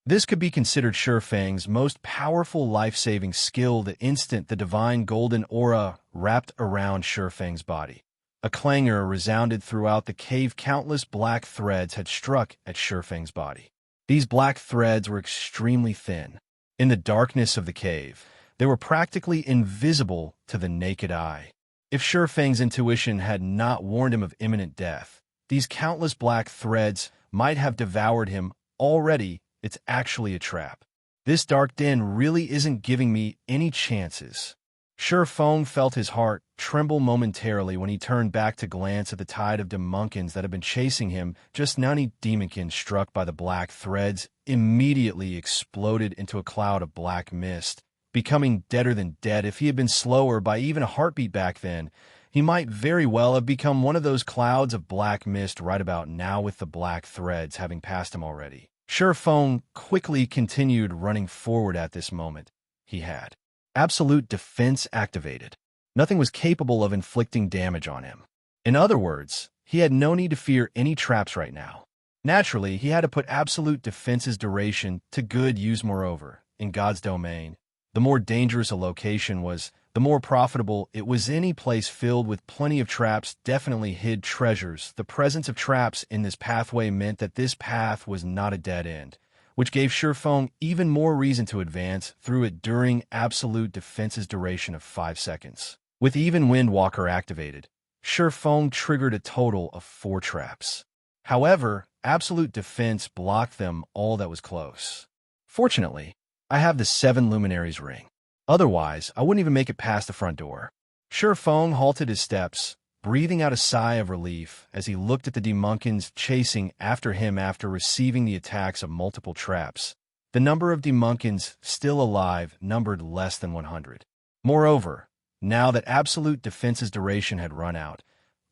This could be considered Shurfeng's most powerful life-saving skill. The instant the divine golden aura wrapped around Shurfeng's body, a clangor resounded throughout the cave. Countless black threads had struck at Shurfeng's body. These black threads were extremely thin. In the darkness of the cave, they were practically invisible to the naked eye. If Shurfeng's intuition had not warned him of imminent death, These countless black threads might have devoured him already. It's actually a trap. This dark den really isn't giving me any chances. Feng felt his heart tremble momentarily when he turned back to glance at the tide of demunkins that had been chasing him. Just now, demonkin struck by the black threads immediately exploded into a cloud of black mist, becoming deader than dead. If he had been slower by even a heartbeat back then, he might very well have become one of those clouds of black mist right about now, with the black threads having passed him already. Feng quickly continued running forward. At this moment, he had absolute defense activated. Nothing was capable of inflicting damage on him. In other words, he had no need to fear any traps right now. Naturally, he had to put absolute defense's duration to good use. Moreover, in God's domain, the more dangerous a location was, the more profitable it was. Any place filled with plenty of traps definitely hid treasures. The presence of traps in this pathway meant that this path was not a dead end, which gave Feng even more reason to advance through it during absolute defense's duration of 5 seconds. With even Windwalker activated, Feng triggered a total of 4 traps. However, absolute defense blocked them all that was close. Fortunately, I have the 7 Luminaries ring. Otherwise, I wouldn't even make it past the front door. Feng halted his steps, breathing out a sigh of relief as he looked at the demunkins chasing after him. After receiving the attacks of multiple traps, the number of demunkins still alive numbered less than 100. Moreover, now that absolute defense's duration had run out,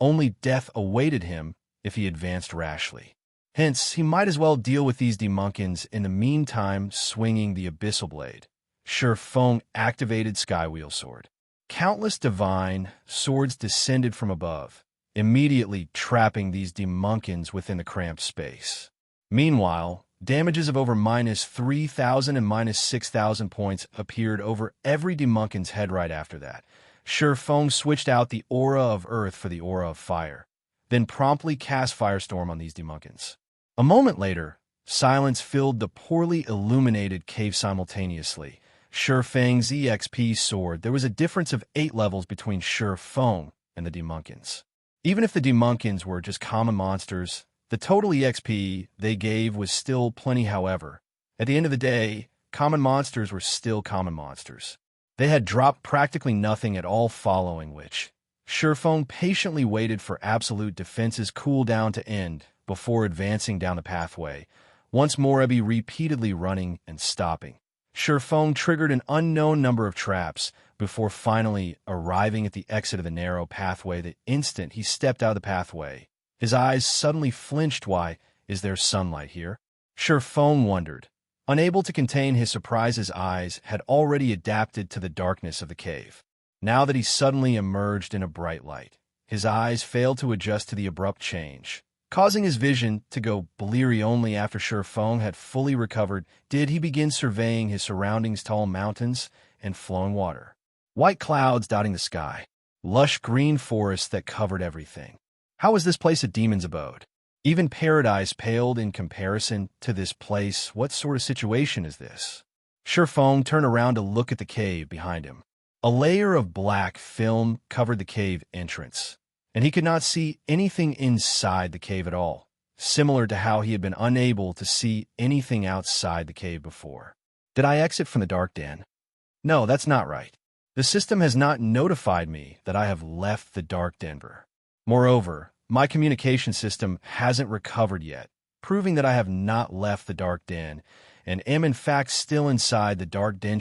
only death awaited him if he advanced rashly. Hence, he might as well deal with these demunkins in the meantime. Swinging the Abyssal Blade, Feng activated Skywheel Sword. Countless divine swords descended from above, immediately trapping these demunkins within the cramped space. Meanwhile, damages of over -3,000 and -6,000 points appeared over every demunkin's head. Right after that, Feng switched out the aura of earth for the aura of fire, then promptly cast Firestorm on these demunkins. A moment later, silence filled the poorly illuminated cave simultaneously. Feng's EXP soared. There was a difference of 8 levels between Feng and the demunkins. Even if the demunkins were just common monsters, the total EXP they gave was still plenty. However, at the end of the day, common monsters were still common monsters. They had dropped practically nothing at all, following which Feng patiently waited for absolute defense's cooldown to end before advancing down the pathway, once more repeatedly running and stopping. Feng triggered an unknown number of traps before finally arriving at the exit of the narrow pathway. The instant he stepped out of the pathway, his eyes suddenly flinched. Why, is there sunlight here? Feng wondered. Unable to contain his surprise, his eyes had already adapted to the darkness of the cave. Now that he suddenly emerged in a bright light, his eyes failed to adjust to the abrupt change, causing his vision to go bleary. Only after Feng had fully recovered did he begin surveying his surroundings: tall mountains and flowing water, white clouds dotting the sky, lush green forests that covered everything. How was this place a demon's abode? Even paradise paled in comparison to this place. What sort of situation is this? Feng turned around to look at the cave behind him. A layer of black film covered the cave entrance, and he could not see anything inside the cave at all, similar to how he had been unable to see anything outside the cave before. Did I exit from the dark den? No, that's not right. The system has not notified me that I have left the dark Denver. Moreover, my communication system hasn't recovered yet, proving that I have not left the dark den and am in fact still inside the dark den.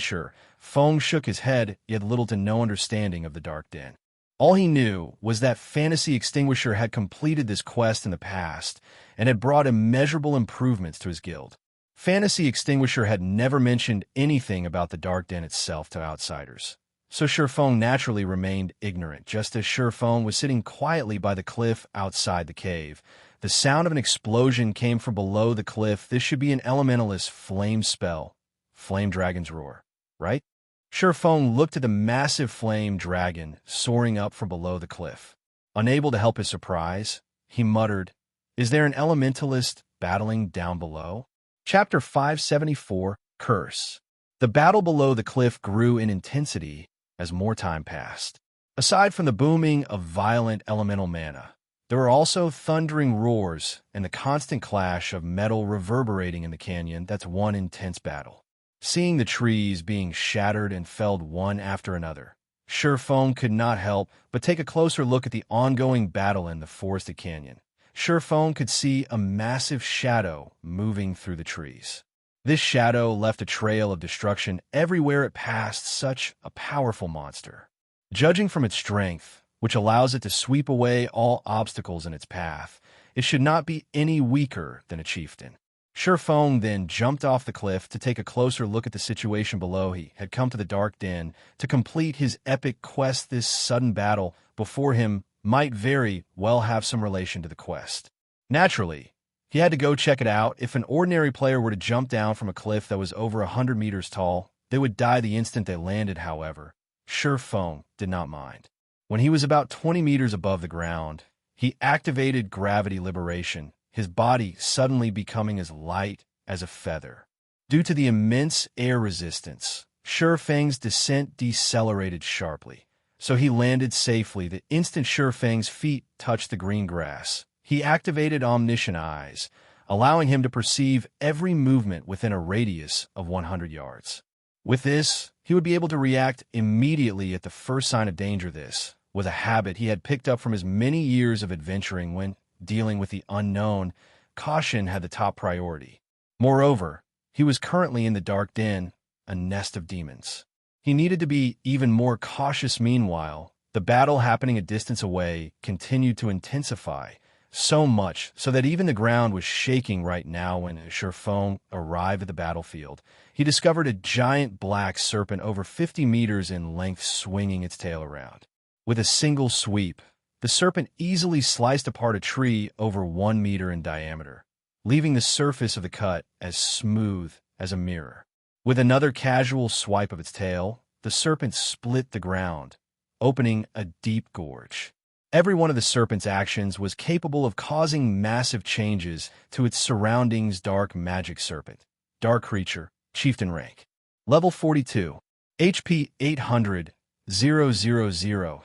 Feng shook his head. He had little to no understanding of the dark den. All he knew was that Fantasy Extinguisher had completed this quest in the past and had brought immeasurable improvements to his guild. Fantasy Extinguisher had never mentioned anything about the Dark Den itself to outsiders, so Feng naturally remained ignorant. Just as Feng was sitting quietly by the cliff outside the cave, the sound of an explosion came from below the cliff. This should be an elementalist flame spell. Flame Dragon's Roar, right? Feng looked at the massive flame dragon soaring up from below the cliff. Unable to help his surprise, he muttered, "Is there an elementalist battling down below?" Chapter 574, Curse. The battle below the cliff grew in intensity as more time passed. Aside from the booming of violent elemental mana, There were also thundering roars and the constant clash of metal reverberating in the canyon. That's one intense battle. Seeing the trees being shattered and felled one after another, Surefong could not help but take a closer look at the ongoing battle in the forested canyon. Surefong could see a massive shadow moving through the trees. This shadow left a trail of destruction everywhere it passed. Such a powerful monster. Judging from its strength, which allows it to sweep away all obstacles in its path, it should not be any weaker than a chieftain. Surefong then jumped off the cliff to take a closer look at the situation below. He had come to the dark den to complete his epic quest. This sudden battle before him might very well have some relation to the quest. Naturally, he had to go check it out. If an ordinary player were to jump down from a cliff that was over 100 meters tall, they would die the instant they landed. However, Surefong did not mind. When he was about 20 meters above the ground, he activated gravity liberation, his body suddenly becoming as light as a feather. Due to the immense air resistance, Surefang's descent decelerated sharply, so he landed safely the instant Surefang's feet touched the green grass. He activated omniscient eyes, allowing him to perceive every movement within a radius of 100 yards. With this, he would be able to react immediately at the first sign of danger. This was a habit he had picked up from his many years of adventuring. When dealing with the unknown, caution had the top priority. Moreover, he was currently in the dark den, a nest of demons. He needed to be even more cautious. Meanwhile, the battle happening a distance away continued to intensify, so much so that even the ground was shaking right now. When Surefong arrived at the battlefield, he discovered a giant black serpent over 50 meters in length swinging its tail around. With a single sweep, the serpent easily sliced apart a tree over 1 meter in diameter, leaving the surface of the cut as smooth as a mirror. With another casual swipe of its tail, the serpent split the ground, opening a deep gorge. Every one of the serpent's actions was capable of causing massive changes to its surroundings. Dark magic serpent. Dark creature. Chieftain rank. Level 42. HP 800 000/800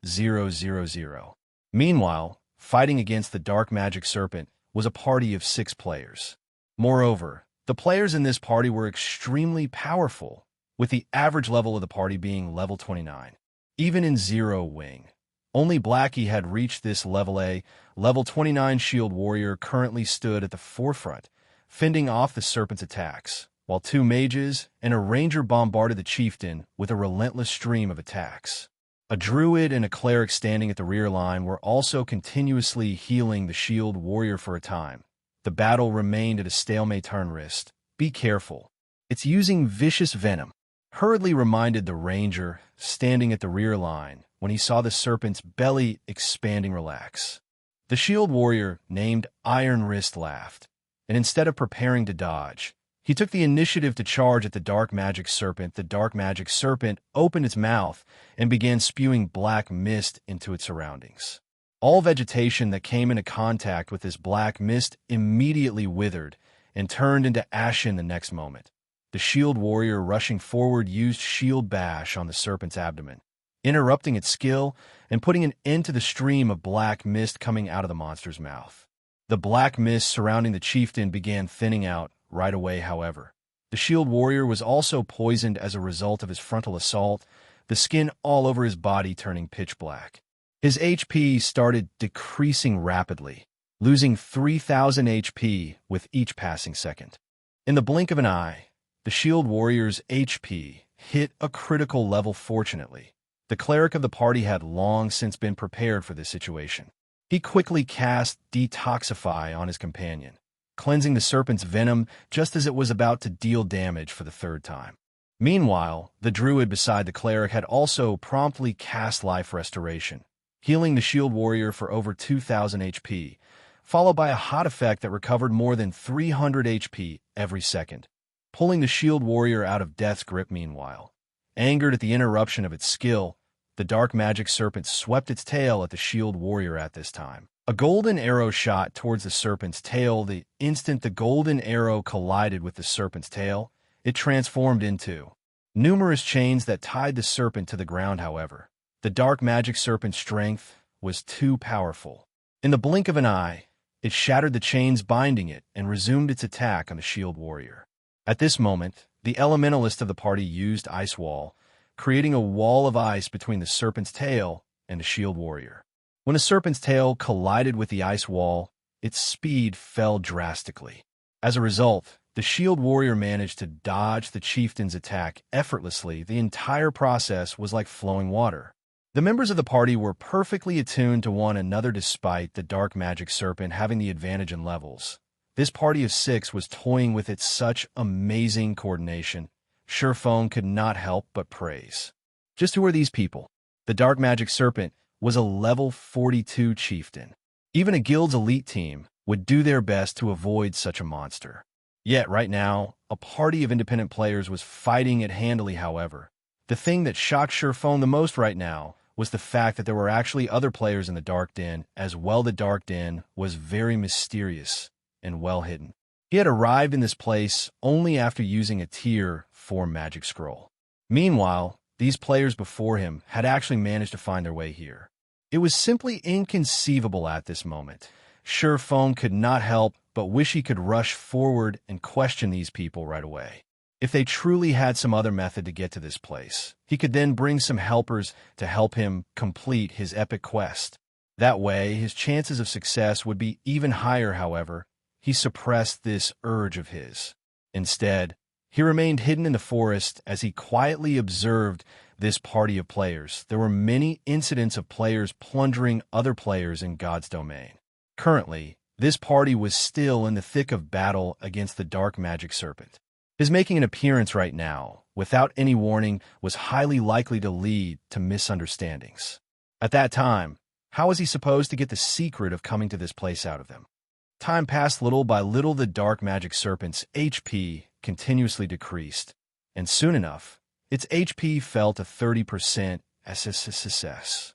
000. Meanwhile, fighting against the dark magic serpent was a party of 6 players. Moreover, the players in this party were extremely powerful, with the average level of the party being level 29. Even in Zero Wing, only Blackie had reached this level. A level 29 shield warrior currently stood at the forefront, fending off the serpent's attacks, while 2 mages and a ranger bombarded the chieftain with a relentless stream of attacks. A druid and a cleric standing at the rear line were also continuously healing the shield warrior for a time. The battle remained at a stalemate. Turn wrist. Be careful. It's using vicious venom. Hurriedly reminded the ranger standing at the rear line when he saw the serpent's belly expanding. Relax. The shield warrior named Iron Wrist laughed, and instead of preparing to dodge, he took the initiative to charge at the dark magic serpent. The dark magic serpent opened its mouth and began spewing black mist into its surroundings. All vegetation that came into contact with this black mist immediately withered and turned into ashen the next moment. The shield warrior rushing forward used shield bash on the serpent's abdomen, interrupting its skill and putting an end to the stream of black mist coming out of the monster's mouth. The black mist surrounding the chieftain began thinning out right away. However, the shield warrior was also poisoned as a result of his frontal assault, the skin all over his body turning pitch black. His HP started decreasing rapidly, losing 3,000 HP with each passing second. In the blink of an eye, the shield warrior's HP hit a critical level. Fortunately, the cleric of the party had long since been prepared for this situation. He quickly cast Detoxify on his companion, cleansing the serpent's venom just as it was about to deal damage for the 3rd time. Meanwhile, the druid beside the cleric had also promptly cast Life Restoration, healing the shield warrior for over 2,000 HP, followed by a hot effect that recovered more than 300 HP every second, pulling the shield warrior out of death's grip. Meanwhile, angered at the interruption of its skill, the dark magic serpent swept its tail at the shield warrior. At this time, a golden arrow shot towards the serpent's tail. The instant the golden arrow collided with the serpent's tail, it transformed into numerous chains that tied the serpent to the ground. However, the dark magic serpent's strength was too powerful. In the blink of an eye, it shattered the chains binding it and resumed its attack on the shield warrior. At this moment, the elementalist of the party used Ice Wall, creating a wall of ice between the serpent's tail and the shield warrior. When the serpent's tail collided with the ice wall, its speed fell drastically. As a result, the shield warrior managed to dodge the chieftain's attack effortlessly. The entire process was like flowing water. The members of the party were perfectly attuned to one another despite the dark magic serpent having the advantage in levels. This party of 6 was toying with its such amazing coordination. Surephone could not help but praise. Just who are these people? The dark magic serpent was a level 42 chieftain. Even a guild's elite team would do their best to avoid such a monster. Yet right now, a party of independent players was fighting it handily. However, the thing that shocked Surephone the most right now was the fact that there were actually other players in the Dark Den as well. The Dark Den was very mysterious and well hidden. He had arrived in this place only after using a tier 4 magic scroll. Meanwhile, these players before him had actually managed to find their way here. It was simply inconceivable at this moment. Surephone could not help but wish he could rush forward and question these people right away. If they truly had some other method to get to this place, he could then bring some helpers to help him complete his epic quest. That way, his chances of success would be even higher. However, he suppressed this urge of his. Instead, he remained hidden in the forest as he quietly observed this party of players. There were many incidents of players plundering other players in God's domain. Currently, this party was still in the thick of battle against the dark magic serpent. His making an appearance right now, without any warning, was highly likely to lead to misunderstandings. At that time, how was he supposed to get the secret of coming to this place out of them? Time passed. Little by little, the dark magic serpent's HP continuously decreased, and soon enough, its HP fell to 30% SSS.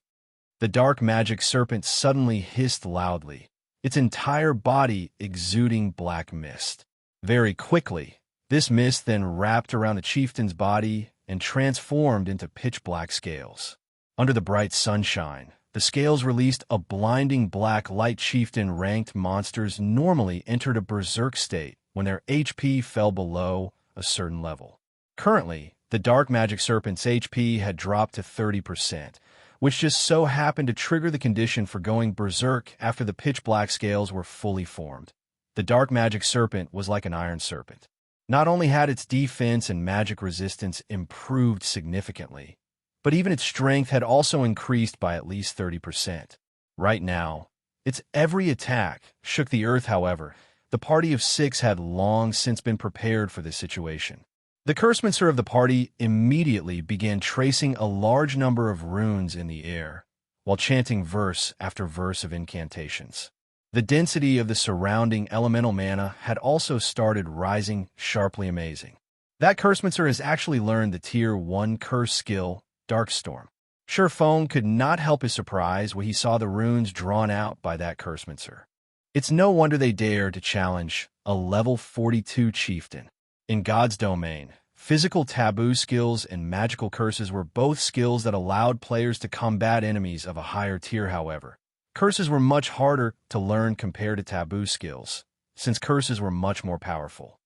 The dark magic serpent suddenly hissed loudly, its entire body exuding black mist. Very quickly, this mist then wrapped around the chieftain's body and transformed into pitch-black scales. Under the bright sunshine, the scales released a blinding black light. Chieftain-ranked monsters normally entered a berserk state when their HP fell below a certain level. Currently, the dark magic serpent's HP had dropped to 30%, which just so happened to trigger the condition for going berserk after the pitch-black scales were fully formed. The dark magic serpent was like an iron serpent. Not only had its defense and magic resistance improved significantly, but even its strength had also increased by at least 30%. Right now, its every attack shook the earth. However, the party of 6 had long since been prepared for this situation. The cursemancer of the party immediately began tracing a large number of runes in the air, while chanting verse after verse of incantations. The density of the surrounding elemental mana had also started rising sharply. Amazing. That cursemancer has actually learned the tier 1 curse skill, Darkstorm. Surephone could not help his surprise when he saw the runes drawn out by that cursemancer. It's no wonder they dared to challenge a level 42 chieftain. In God's domain, physical taboo skills and magical curses were both skills that allowed players to combat enemies of a higher tier. However, curses were much harder to learn compared to taboo skills, since curses were much more powerful.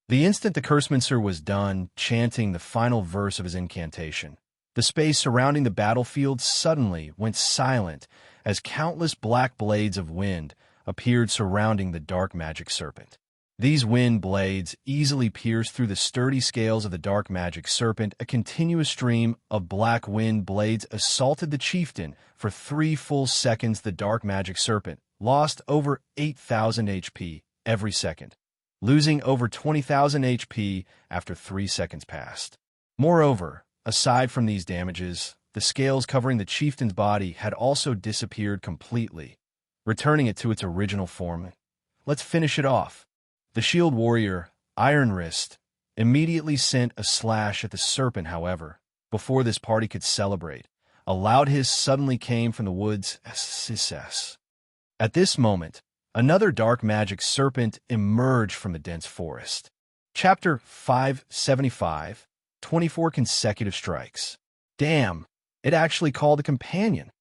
The instant the cursemancer was done chanting the final verse of his incantation, the space surrounding the battlefield suddenly went silent as countless black blades of wind appeared surrounding the dark magic serpent. These wind blades easily pierced through the sturdy scales of the dark magic serpent. A continuous stream of black wind blades assaulted the chieftain for 3 full seconds. The dark magic serpent lost over 8,000 HP every second, losing over 20,000 HP after 3 seconds passed. Moreover, aside from these damages, the scales covering the chieftain's body had also disappeared completely, returning it to its original form. Let's finish it off. The shield warrior, Iron Wrist, immediately sent a slash at the serpent. However, before this party could celebrate, a loud hiss suddenly came from the woods. SSS. At this moment, another dark magic serpent emerged from the dense forest. Chapter 575, 24 consecutive strikes. Damn, it actually called a companion.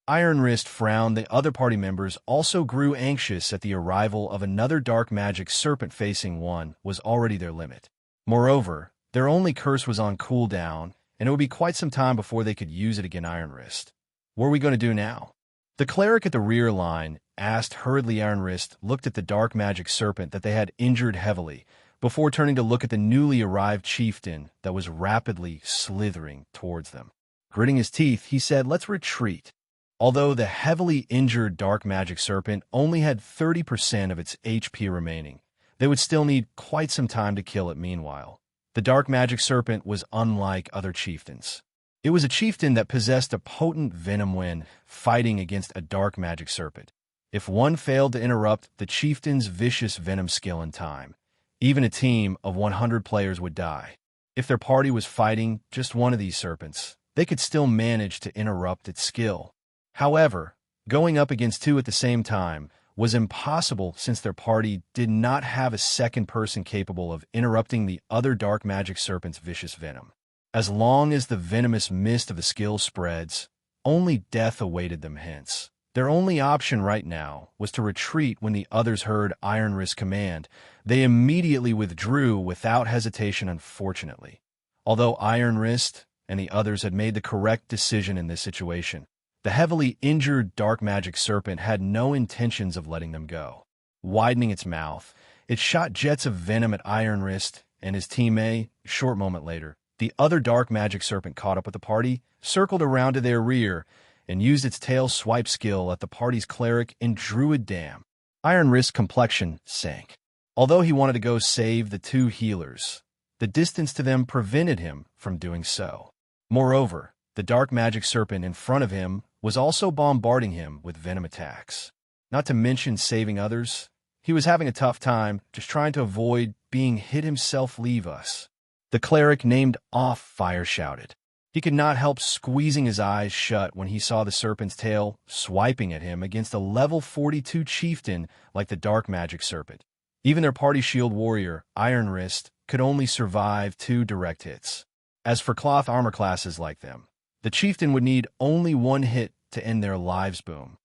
Iron Wrist frowned. The other party members also grew anxious at the arrival of another dark magic serpent. Facing one was already their limit. Moreover, their only curse was on cooldown, and it would be quite some time before they could use it again. Iron Wrist. What are we going to do now? The cleric at the rear line asked hurriedly. Iron Wrist looked at the dark magic serpent that they had injured heavily, before turning to look at the newly arrived chieftain that was rapidly slithering towards them. Gritting his teeth, he said, "Let's retreat." Although the heavily injured dark magic serpent only had 30% of its HP remaining, they would still need quite some time to kill it. Meanwhile, the dark magic serpent was unlike other chieftains. It was a chieftain that possessed a potent venom when fighting against a dark magic serpent. If one failed to interrupt the chieftain's vicious venom skill in time, even a team of 100 players would die. If their party was fighting just one of these serpents, they could still manage to interrupt its skill. However, going up against two at the same time was impossible since their party did not have a second person capable of interrupting the other dark magic serpent's vicious venom. As long as the venomous mist of the skill spreads, only death awaited them. Hence, their only option right now was to retreat. When the others heard Iron Wrist's command, they immediately withdrew without hesitation. Unfortunately, although Iron Wrist and the others had made the correct decision in this situation, the heavily injured dark magic serpent had no intentions of letting them go. Widening its mouth, it shot jets of venom at Iron Wrist and his teammate. A short moment later, the other dark magic serpent caught up with the party, circled around to their rear, and used its tail swipe skill at the party's cleric and druid. Damn. Iron Wrist's complexion sank. Although he wanted to go save the two healers, the distance to them prevented him from doing so. Moreover, the dark magic serpent in front of him was also bombarding him with venom attacks. Not to mention saving others, he was having a tough time just trying to avoid being hit himself. "Leave us." The cleric named Off Fire shouted. He could not help squeezing his eyes shut when he saw the serpent's tail swiping at him against a level 42 chieftain like the dark magic serpent. Even their party shield warrior, Iron Wrist, could only survive 2 direct hits. As for cloth armor classes like them, the chieftain would need only 1 hit to end their lives. Boom.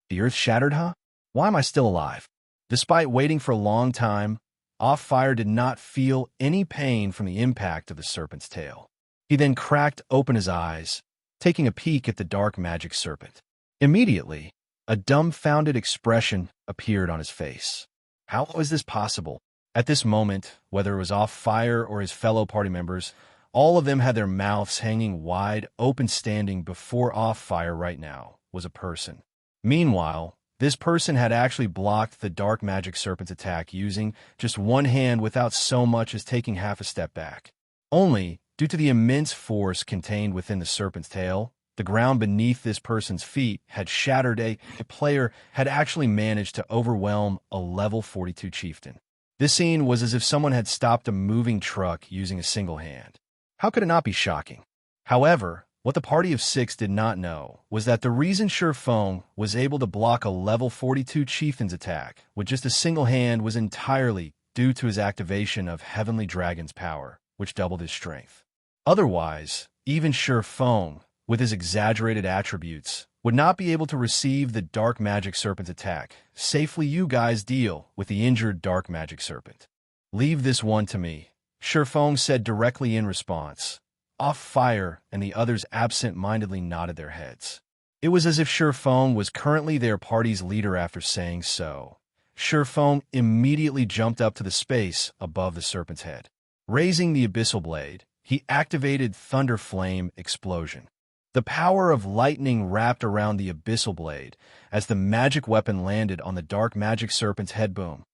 The earth shattered, huh? Why am I still alive? Despite waiting for a long time, Off Fire did not feel any pain from the impact of the serpent's tail. He then cracked open his eyes, taking a peek at the dark magic serpent. Immediately, a dumbfounded expression appeared on his face. How was this possible? At this moment, whether it was Off Fire or his fellow party members, all of them had their mouths hanging wide open. Standing before Off Fire right now was a person. Meanwhile, this person had actually blocked the dark magic serpent's attack using just 1 hand without so much as taking half a step back. Only, due to the immense force contained within the serpent's tail, the ground beneath this person's feet had shattered. A player had actually managed to overwhelm a level 42 chieftain. This scene was as if someone had stopped a moving truck using a single hand. How could it not be shocking? However, what the party of 6 did not know was that the reason Feng was able to block a level 42 chieftain's attack with just a single hand was entirely due to his activation of Heavenly Dragon's power, which doubled his strength. Otherwise, even Feng, with his exaggerated attributes, would not be able to receive the dark magic serpent's attack. Safely. You guys deal with the injured dark magic serpent. Leave this one to me, Feng said directly in response. Off Fire and the others absent-mindedly nodded their heads. It was as if Feng was currently their party's leader. After saying so, Feng immediately jumped up to the space above the serpent's head. Raising the abyssal blade, he activated Thunder Flame Explosion. The power of lightning wrapped around the abyssal blade as the magic weapon landed on the dark magic serpent's head. Boom.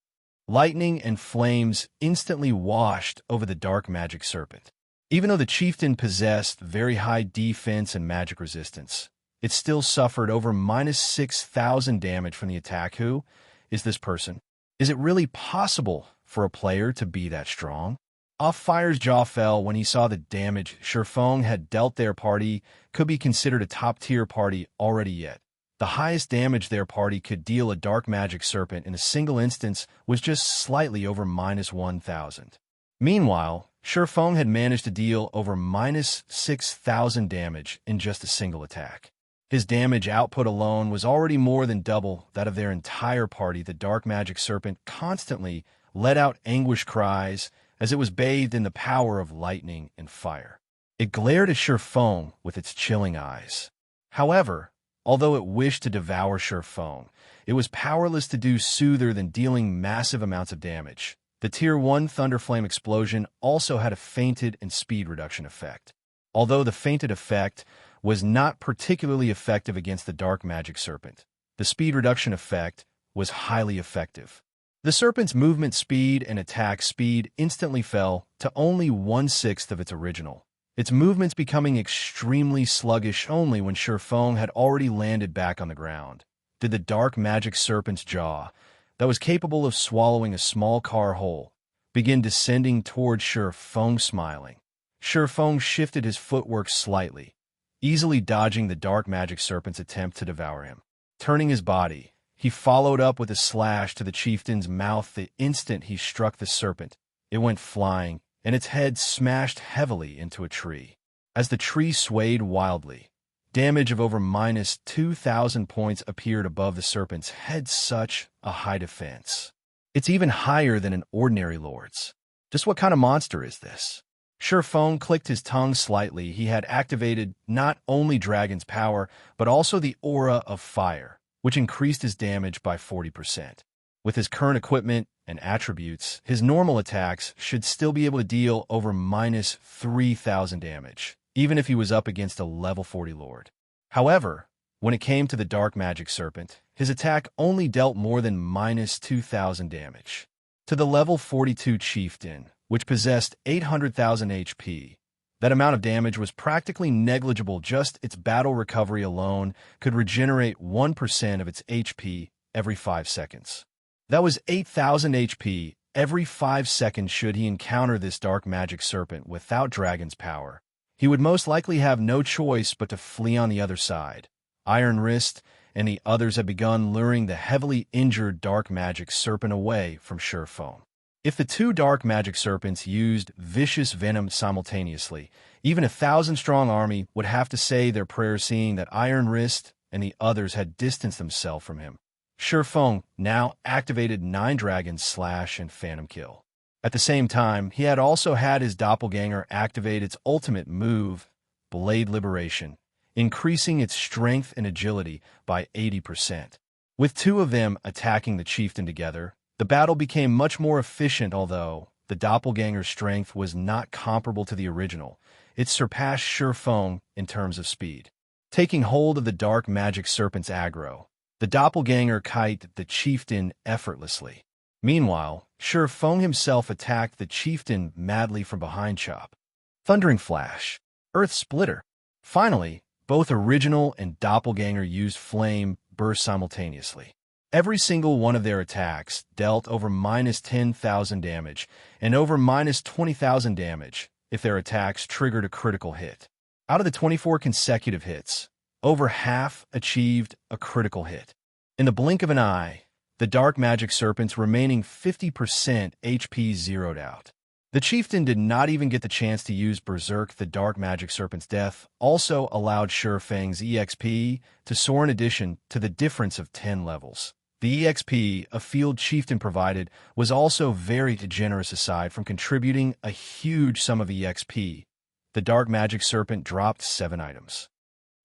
Lightning and flames instantly washed over the dark magic serpent. Even though the chieftain possessed very high defense and magic resistance, it still suffered over -6,000 damage from the attack. Who is this person? Is it really possible for a player to be that strong? Off Fire's jaw fell when he saw the damage Feng had dealt their party could be considered a top-tier party already. Yet the highest damage their party could deal a dark magic serpent in a single instance was just slightly over -1,000. Meanwhile, Feng had managed to deal over -6,000 damage in just a single attack. His damage output alone was already more than double that of their entire party. The dark magic serpent constantly let out anguish cries as it was bathed in the power of lightning and fire. It glared at Shurfeng with its chilling eyes. However, although it wished to devour Shurfeng, it was powerless to do soother than dealing massive amounts of damage. The Tier 1 Thunderflame explosion also had a fainted and speed reduction effect. Although the fainted effect was not particularly effective against the dark magic serpent, the speed reduction effect was highly effective. The serpent's movement speed and attack speed instantly fell to only 1/6 of its original, its movements becoming extremely sluggish only when Shurfeng had already landed back on the ground. Did the dark magic serpent's jaw, that was capable of swallowing a small car whole, begin descending toward Shurfeng, smiling. Shurfeng shifted his footwork slightly, easily dodging the dark magic serpent's attempt to devour him. Turning his body, he followed up with a slash to the chieftain's mouth. The instant he struck the serpent, it went flying, and its head smashed heavily into a tree. As the tree swayed wildly, damage of over -2,000 points appeared above the serpent's head. Such a high defense. It's even higher than an ordinary lord's. Just what kind of monster is this? Shurfeng clicked his tongue slightly. He had activated not only Dragon's power, but also the aura of fire, which increased his damage by 40%. With his current equipment and attributes, his normal attacks should still be able to deal over -3,000 damage, even if he was up against a level 40 lord. However, when it came to the dark magic serpent, his attack only dealt more than -2,000 damage. To the level 42 chieftain, which possessed 800,000 HP, that amount of damage was practically negligible. Just its battle recovery alone could regenerate 1% of its HP every 5 seconds. That was 8,000 HP every 5 seconds. Should he encounter this dark magic serpent without Dragon's power, he would most likely have no choice but to flee on the other side. Iron Wrist and the others had begun luring the heavily injured dark magic serpent away from Shurfeng. If the two dark magic serpents used vicious venom simultaneously, even a 1,000-strong army would have to say their prayers, seeing that Iron Wrist and the others had distanced themselves from him. Shurfeng now activated 9 Dragon's Slash and Phantom Kill. At the same time, he had also had his doppelganger activate its ultimate move, Blade Liberation, increasing its strength and agility by 80%. With two of them attacking the chieftain together, the battle became much more efficient. Although the doppelganger's strength was not comparable to the original, it surpassed Shurfeng in terms of speed. Taking hold of the dark magic serpent's aggro, the doppelganger kited the chieftain effortlessly. Meanwhile, Shurfeng himself attacked the chieftain madly from behind. Chop, Thundering Flash, Earth Splitter. Finally, both original and doppelganger used flame burst simultaneously. Every single one of their attacks dealt over -10,000 damage and over -20,000 damage if their attacks triggered a critical hit. Out of the 24 consecutive hits, over half achieved a critical hit. In the blink of an eye, the dark magic serpent's remaining 50% HP zeroed out. The chieftain did not even get the chance to use Berserk. The dark magic serpent's death also allowed Shurfeng's EXP to soar in addition to the difference of 10 levels. The EXP a field chieftain provided was also very generous. Aside from contributing a huge sum of EXP, the dark magic serpent dropped 7 items.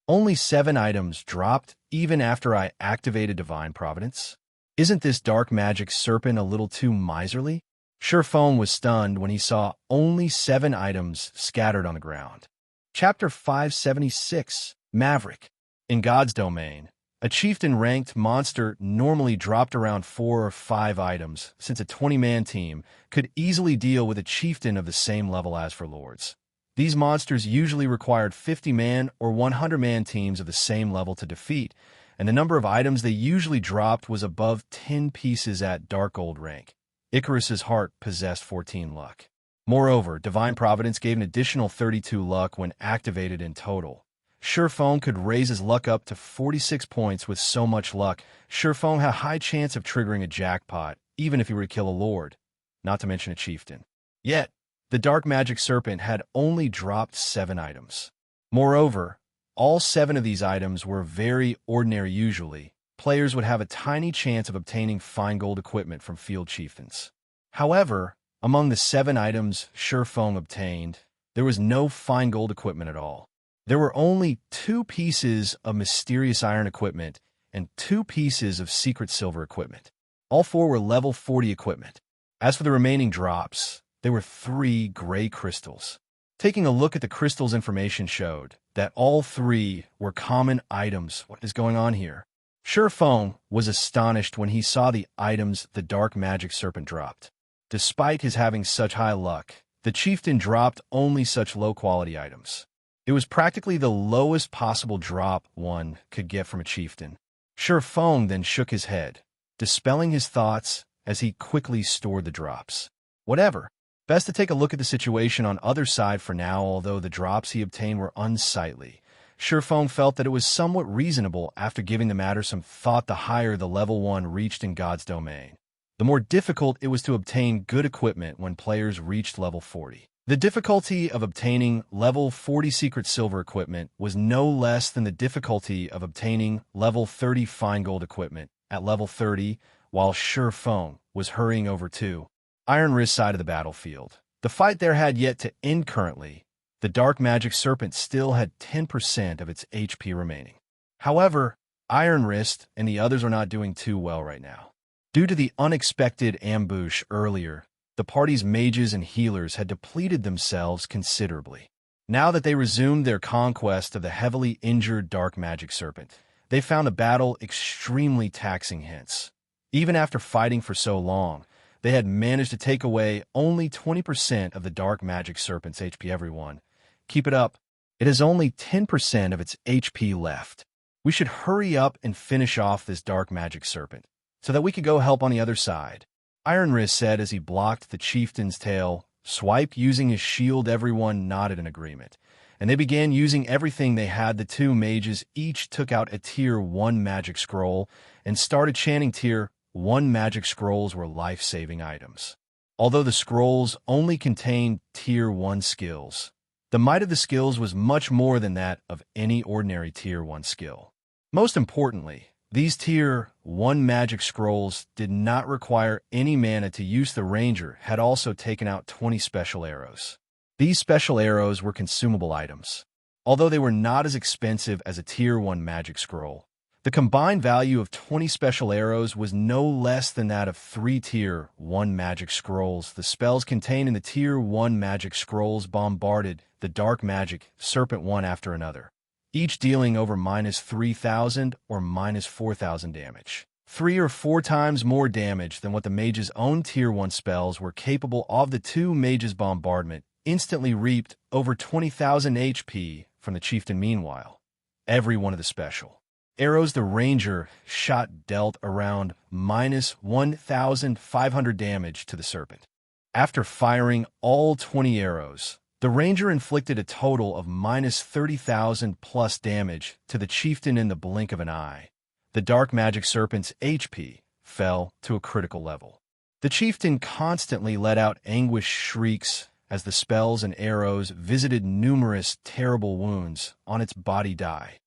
Only 7 items dropped even after I activated Divine Providence? Isn't this dark magic serpent a little too miserly? Shurfeng was stunned when he saw only 7 items scattered on the ground. Chapter 576, Maverick. In God's domain, a chieftain-ranked monster normally dropped around 4 or 5 items, since a 20-man team could easily deal with a chieftain of the same level as for lords. These monsters usually required 50-man or 100-man teams of the same level to defeat, and the number of items they usually dropped was above 10 pieces at Dark Gold rank. Icarus's heart possessed 14 luck. Moreover, Divine Providence gave an additional 32 luck when activated in total. Shurfeng could raise his luck up to 46 points. With so much luck, Shurfeng had a high chance of triggering a jackpot, even if he were to kill a lord, not to mention a chieftain. Yet, the dark magic serpent had only dropped 7 items. Moreover, all 7 of these items were very ordinary usually, players would have a tiny chance of obtaining fine gold equipment from field chieftains. However, among the 7 items Shurfeng obtained, there was no fine gold equipment at all. There were only 2 pieces of mysterious iron equipment and 2 pieces of secret silver equipment. All 4 were level 40 equipment. As for the remaining drops, there were 3 gray crystals. Taking a look at the crystals, information showed that all 3 were common items. What is going on here? Shurfeng was astonished when he saw the items the dark magic serpent dropped. Despite his having such high luck, the chieftain dropped only such low-quality items. It was practically the lowest possible drop one could get from a chieftain. Shurfeng then shook his head, dispelling his thoughts as he quickly stored the drops. Whatever. Best to take a look at the situation on other side for now. Although the drops he obtained were unsightly, Shurfeng felt that it was somewhat reasonable after giving the matter some thought. The higher the level 1 reached in God's domain, the more difficult it was to obtain good equipment when players reached level 40. The difficulty of obtaining level 40 secret silver equipment was no less than the difficulty of obtaining level 30 fine gold equipment at level 30, while Shurfeng was hurrying over to Iron Wrist's side of the battlefield. The fight there had yet to end. Currently, the dark magic serpent still had 10% of its HP remaining. However, Iron Wrist and the others are not doing too well right now. Due to the unexpected ambush earlier, the party's mages and healers had depleted themselves considerably. Now that they resumed their conquest of the heavily injured dark magic serpent, they found the battle extremely taxing. Hence, even after fighting for so long, they had managed to take away only 20% of the dark magic serpent's HP. Everyone, keep it up. It has only 10% of its HP left. We should hurry up and finish off this dark magic serpent, so that we could go help on the other side, Iron Wrist said as he blocked the chieftain's tail swipe using his shield. Everyone nodded in agreement, and they began using everything they had. The 2 mages each took out a Tier 1 magic scroll and started chanting. Tier 1 magic scrolls were life-saving items. Although the scrolls only contained Tier 1 skills, the might of the skills was much more than that of any ordinary Tier 1 skill. Most importantly, these Tier 1 magic scrolls did not require any mana to use. The ranger had also taken out 20 special arrows. These special arrows were consumable items. Although they were not as expensive as a Tier 1 magic scroll, the combined value of 20 special arrows was no less than that of 3 Tier 1 magic scrolls. The spells contained in the Tier 1 magic scrolls bombarded the dark magic serpent one after another, each dealing over -3,000 or -4,000 damage. 3 or 4 times more damage than what the mage's own Tier 1 spells were capable of. The 2 mages' bombardment instantly reaped over 20,000 HP from the chieftain. Meanwhile, every one of the special arrows the ranger shot dealt around -1,500 damage to the serpent. After firing all 20 arrows, the ranger inflicted a total of -30,000 plus damage to the chieftain in the blink of an eye. The dark magic serpent's HP fell to a critical level. The chieftain constantly let out anguished shrieks as the spells and arrows visited numerous terrible wounds on its body. Die.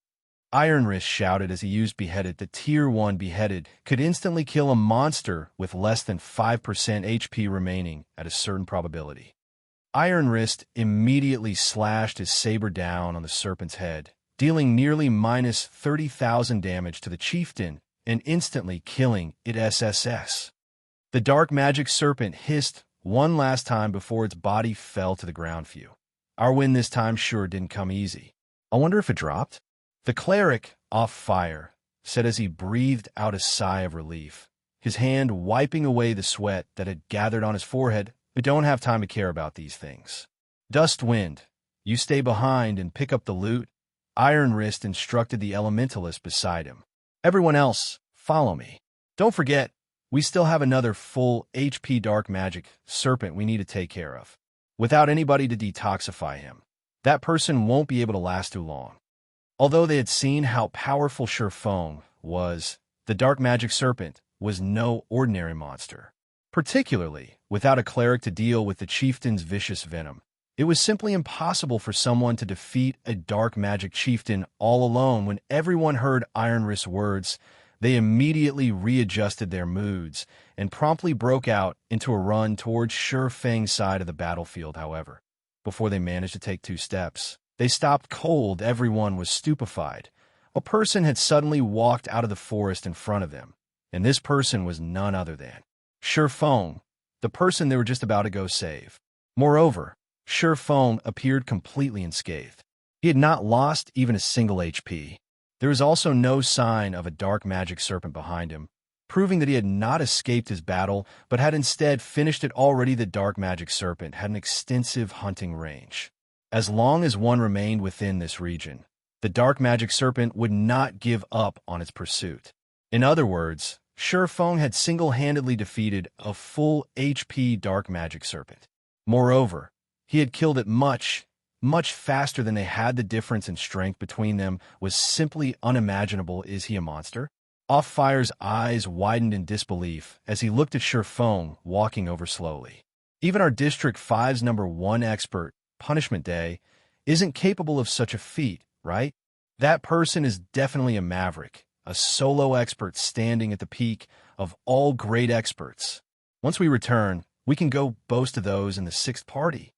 Iron Wrist shouted as he used Beheaded. The Tier 1 Beheaded could instantly kill a monster with less than 5% HP remaining at a certain probability. Iron Wrist immediately slashed his saber down on the serpent's head, dealing nearly -30,000 damage to the chieftain and instantly killing it. SSS. The dark magic serpent hissed one last time before its body fell to the ground. Phew. Our win this time sure didn't come easy. I wonder if it dropped? The cleric, off fire, said as he breathed out a sigh of relief, his hand wiping away the sweat that had gathered on his forehead. We don't have time to care about these things. Dustwind, you stay behind and pick up the loot, Iron Wrist instructed the elementalist beside him. Everyone else, follow me. Don't forget, we still have another full HP dark magic serpent we need to take care of. Without anybody to detoxify him, that person won't be able to last too long. Although they had seen how powerful Shurfeng was, the dark magic serpent was no ordinary monster. Particularly, without a cleric to deal with the chieftain's vicious venom, It was simply impossible for someone to defeat a dark magic chieftain all alone. When everyone heard Iron Wrist's words, they immediately readjusted their moods and promptly broke out into a run towards Shi Feng's side of the battlefield. However, before they managed to take 2 steps, they stopped cold. Everyone was stupefied. A person had suddenly walked out of the forest in front of them, and this person was none other than Shi Feng, the person they were just about to go save. Moreover, Shi Feng appeared completely unscathed. He had not lost even a single HP. There was also no sign of a dark magic serpent behind him, proving that he had not escaped his battle, but had instead finished it already. The dark magic serpent had an extensive hunting range. As long as one remained within this region, the dark magic serpent would not give up on its pursuit. In other words, Shi Feng had single-handedly defeated a full HP dark magic serpent. Moreover, he had killed it much faster than they had. The difference in strength between them was simply unimaginable. Is he a monster? Off-Fire's eyes widened in disbelief as he looked at Shi Feng walking over slowly. Even our District 5's #1 expert, Punishment Day, isn't capable of such a feat, right? That person is definitely a Maverick, a solo expert standing at the peak of all great experts. Once we return, we can go boast of those in the 6th party.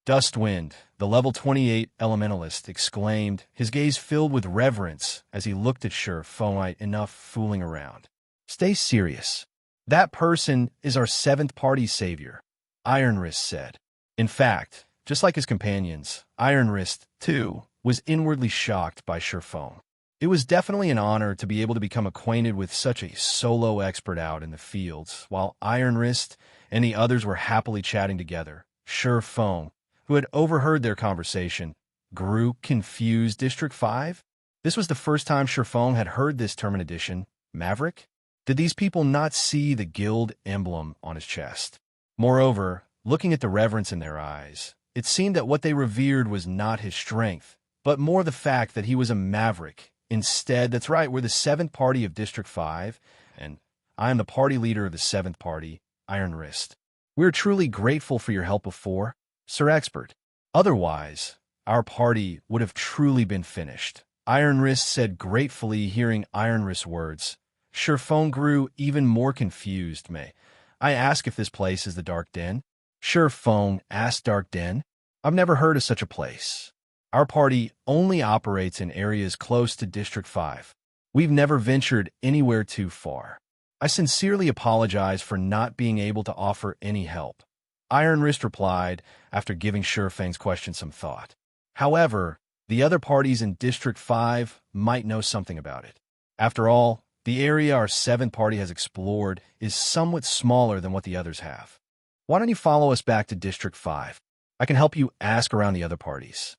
Dustwind, the level 28 elementalist, exclaimed, his gaze filled with reverence as he looked at Shi Feng. Enough fooling around. Stay serious. That person is our 7th party savior, Iron Wrist said. In fact, just like his companions, Iron Wrist, too, was inwardly shocked by Shi Feng. It was definitely an honor to be able to become acquainted with such a solo expert out in the fields. While Iron Wrist and the others were happily chatting together, Shi Feng, who had overheard their conversation, grew confused. District 5? This was the first time Shi Feng had heard this term in addition. Maverick? Did these people not see the guild emblem on his chest? Moreover, looking at the reverence in their eyes, it seemed that what they revered was not his strength, but more the fact that he was a Maverick. Instead, that's right, we're the 7th party of District 5, and I am the party leader of the 7th party, Iron Wrist. We're truly grateful for your help before, Sir Expert. Otherwise, our party would have truly been finished. Iron Wrist said gratefully. Hearing Iron Wrist's words, Shi Feng grew even more confused. May I ask if this place is the Dark Den? Shi Feng asked. Dark Den? I've never heard of such a place. Our party only operates in areas close to District 5. We've never ventured anywhere too far. I sincerely apologize for not being able to offer any help, Iron Wrist replied after giving Shi Feng's question some thought. However, the other parties in District 5 might know something about it. After all, the area our 7th party has explored is somewhat smaller than what the others have. Why don't you follow us back to District 5? I can help you ask around the other parties.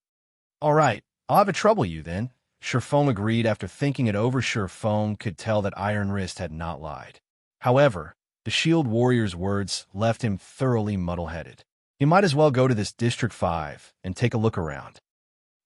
All right, I'll have to trouble you then. Shi Feng agreed. After thinking it over, Shi Feng could tell that Iron Wrist had not lied. However, the Shield Warrior's words left him thoroughly muddle-headed. He might as well go to this District 5 and take a look around.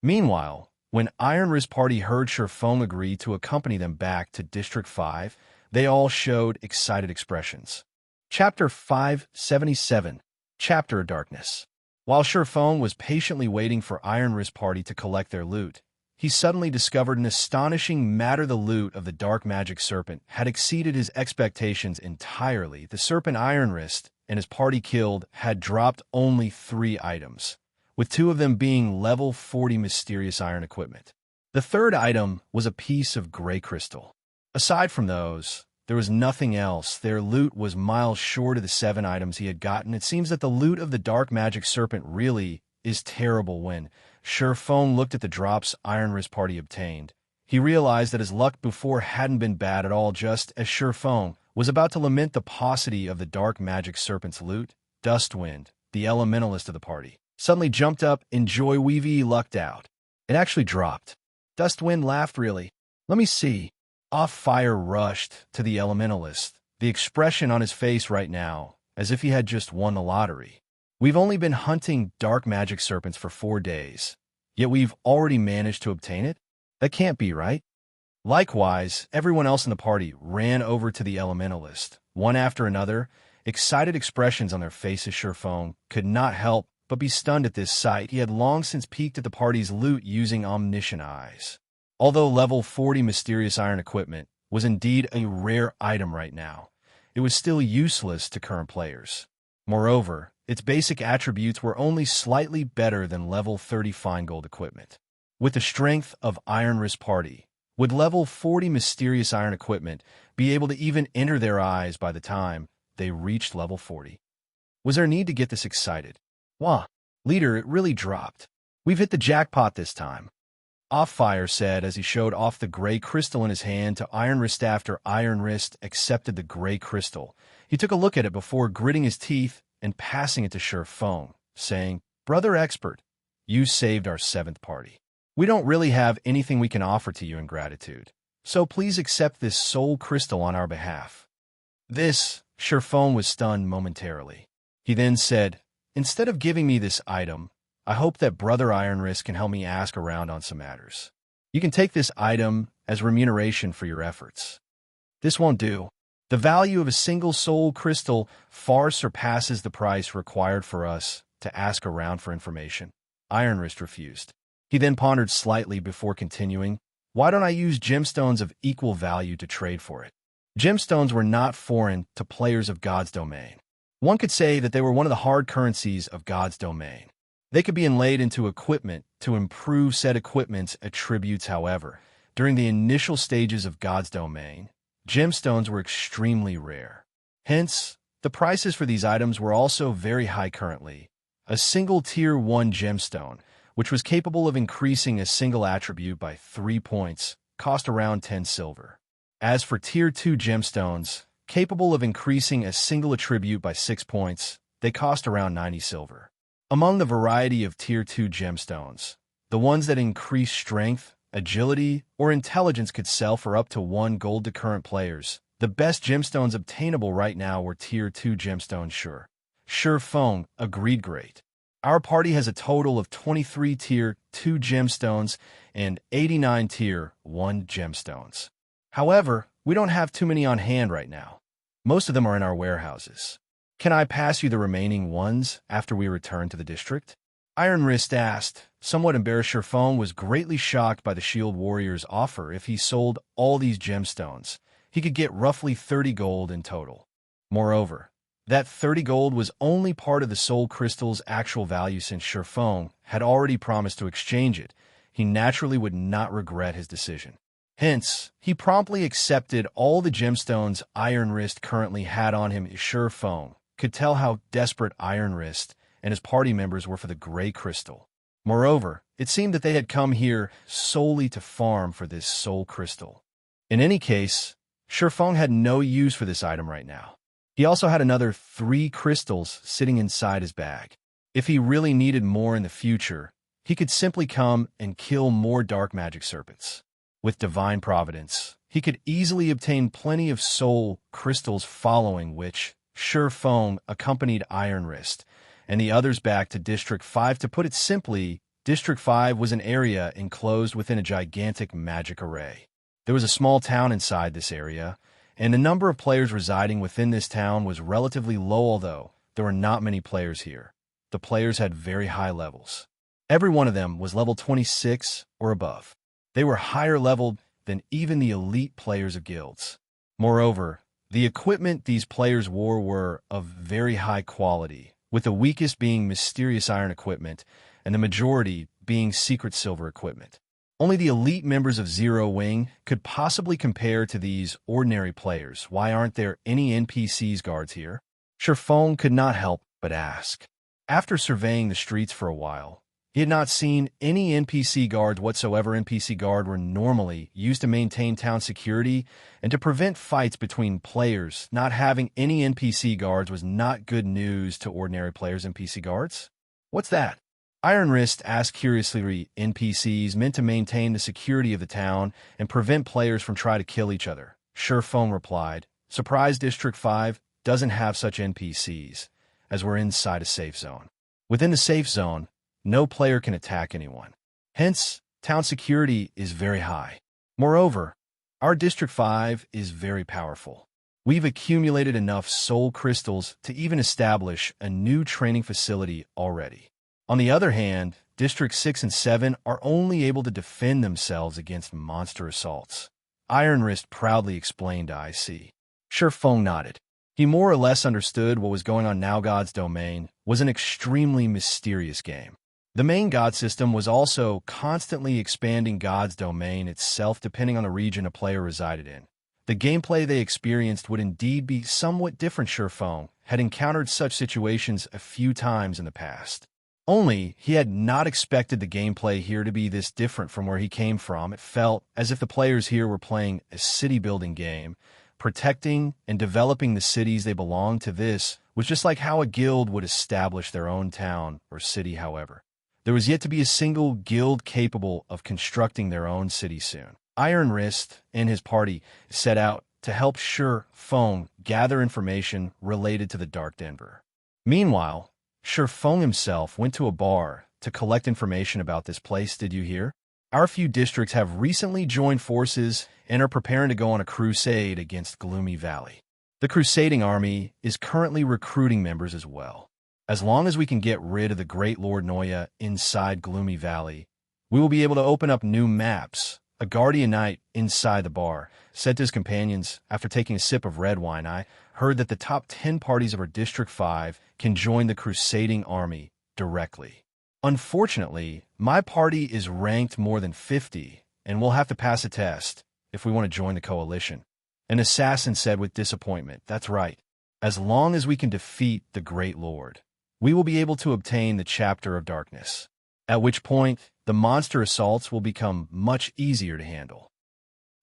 Meanwhile, when Iron Wrist's party heard Shi Feng agree to accompany them back to District 5, they all showed excited expressions. Chapter 577, Chapter of Darkness. While Shi Feng was patiently waiting for Iron Wrist's party to collect their loot, he suddenly discovered an astonishing matter. The loot of the dark magic serpent had exceeded his expectations entirely. The serpent Iron Wrist and his party killed had dropped only 3 items, with 2 of them being level 40 mysterious iron equipment. The 3rd item was a piece of gray crystal. Aside from those, there was nothing else. Their loot was miles short of the 7 items he had gotten. It seems that the loot of the dark magic serpent really is terrible. When Shi Feng looked at the drops Iron Wrist's party obtained, he realized that his luck before hadn't been bad at all. Just as Shi Feng was about to lament the paucity of the dark magic serpent's loot, Dustwind, the elementalist of the party, suddenly jumped up in joy. Weavy lucked out. It actually dropped. Dustwind laughed. Really? Let me see. Off-Fire rushed to the elementalist, the expression on his face right now as if he had just won the lottery. We've only been hunting dark magic serpents for 4 days, yet we've already managed to obtain it? That can't be right. Likewise, everyone else in the party ran over to the elementalist, one after another, excited expressions on their faces. Shi Feng could not help but be stunned at this sight. He had long since peeked at the party's loot using omniscient eyes. Although level 40 mysterious iron equipment was indeed a rare item right now, it was still useless to current players. Moreover, its basic attributes were only slightly better than level 30 fine gold equipment. With the strength of Iron Wrist Party, would level 40 mysterious iron equipment be able to even enter their eyes by the time they reached level 40? Was there need to get this excited? Wah, leader, it really dropped. We've hit the jackpot this time. Offire said as he showed off the gray crystal in his hand to Iron Wrist. After Iron Wrist accepted the gray crystal, he took a look at it before gritting his teeth and passing it to Sure Feng, saying, "Brother Expert, you saved our 7th party. We don't really have anything we can offer to you in gratitude, so please accept this soul crystal on our behalf." This, Sure Feng was stunned momentarily. He then said, "Instead of giving me this item, I hope that Brother Iron Wrist can help me ask around on some matters. You can take this item as remuneration for your efforts." This won't do. The value of a single soul crystal far surpasses the price required for us to ask around for information. Iron Wrist refused. He then pondered slightly before continuing, "Why don't I use gemstones of equal value to trade for it?" Gemstones were not foreign to players of God's domain. One could say that they were one of the hard currencies of God's domain. They could be inlaid into equipment to improve said equipment's attributes. However, during the initial stages of God's domain, gemstones were extremely rare. Hence, the prices for these items were also very high currently. A single Tier 1 gemstone, which was capable of increasing a single attribute by 3 points, cost around 10 silver. As for Tier 2 gemstones, capable of increasing a single attribute by 6 points, they cost around 90 silver. Among the variety of Tier 2 gemstones, the ones that increase strength, agility, or intelligence could sell for up to 1 gold to current players. The best gemstones obtainable right now were Tier 2 gemstones. Sure Feng agreed. Great. Our party has a total of 23 Tier 2 gemstones and 89 Tier 1 gemstones. However, we don't have too many on hand right now. Most of them are in our warehouses. Can I pass you the remaining ones after we return to the district? Iron Wrist asked. Somewhat embarrassed, Sure Feng was greatly shocked by the Shield Warrior's offer. If he sold all these gemstones, he could get roughly 30 gold in total. Moreover, that 30 gold was only part of the soul crystal's actual value. Since Sure Feng had already promised to exchange it, he naturally would not regret his decision. Hence, he promptly accepted all the gemstones Iron Wrist currently had on him. Sure Feng could tell how desperate Iron Wrist and his party members were for the gray crystal. Moreover, it seemed that they had come here solely to farm for this soul crystal. In any case, Sure Feng had no use for this item right now. He also had another 3 crystals sitting inside his bag. If he really needed more in the future, he could simply come and kill more dark magic serpents. With divine providence, he could easily obtain plenty of soul crystals, following which Sure Feng accompanied Iron Wrist and the others back to District 5. To put it simply, District 5 was an area enclosed within a gigantic magic array. There was a small town inside this area, and the number of players residing within this town was relatively low. Although there were not many players here, the players had very high levels. Every one of them was level 26 or above. They were higher leveled than even the elite players of guilds. Moreover, the equipment these players wore were of very high quality, with the weakest being mysterious iron equipment and the majority being secret silver equipment. Only the elite members of Zero Wing could possibly compare to these ordinary players. Why aren't there any NPCs guards here? Sure Feng could not help but ask. After surveying the streets for a while, he had not seen any NPC guards whatsoever. NPC guards were normally used to maintain town security and to prevent fights between players. Not having any NPC guards was not good news to ordinary players. NPC guards? What's that? Iron Wrist asked curiously. NPCs meant to maintain the security of the town and prevent players from trying to kill each other. Sure Feng replied, surprised District 5 doesn't have such NPCs, as we're inside a safe zone. Within the safe zone, no player can attack anyone. Hence, town security is very high. Moreover, our District 5 is very powerful. We've accumulated enough soul crystals to even establish a new training facility already. On the other hand, District 6 and 7 are only able to defend themselves against monster assaults. Iron Wrist proudly explained to IC. Feng nodded. He more or less understood what was going on now. God's Domain was an extremely mysterious game. The main god system was also constantly expanding God's Domain itself depending on the region a player resided in. The gameplay they experienced would indeed be somewhat different. Feng had encountered such situations a few times in the past. Only, he had not expected the gameplay here to be this different from where he came from. It felt as if the players here were playing a city-building game, protecting and developing the cities they belonged to. This was just like how a guild would establish their own town or city. However, there was yet to be a single guild capable of constructing their own city soon. Iron Wrist and his party set out to help Feng gather information related to the Dark Denver. Meanwhile, Feng himself went to a bar to collect information about this place. Did you hear? Our few districts have recently joined forces and are preparing to go on a crusade against Gloomy Valley. The crusading army is currently recruiting members as well. As long as we can get rid of the Great Lord Noya inside Gloomy Valley, we will be able to open up new maps. A Guardian Knight inside the bar said to his companions after taking a sip of red wine. I heard that the top 10 parties of our District 5 can join the crusading army directly. Unfortunately, my party is ranked more than 50, and we'll have to pass a test if we want to join the coalition. An assassin said with disappointment. That's right. As long as we can defeat the Great Lord, we will be able to obtain the Chapter of Darkness, at which point the monster assaults will become much easier to handle.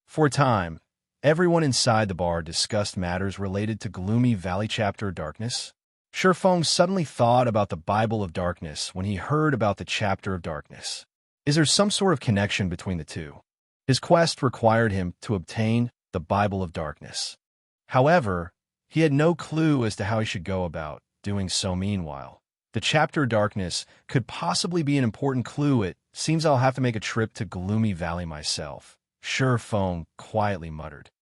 For a time, everyone inside the bar discussed matters related to Gloomy Valley Chapter of Darkness. Feng suddenly thought about the Bible of Darkness when he heard about the Chapter of Darkness. Is there some sort of connection between the two? His quest required him to obtain the Bible of Darkness. However, he had no clue as to how he should go about doing so. Meanwhile, the Chapter of Darkness could possibly be an important clue. It seems I'll have to make a trip to Gloomy Valley myself. Feng quietly muttered.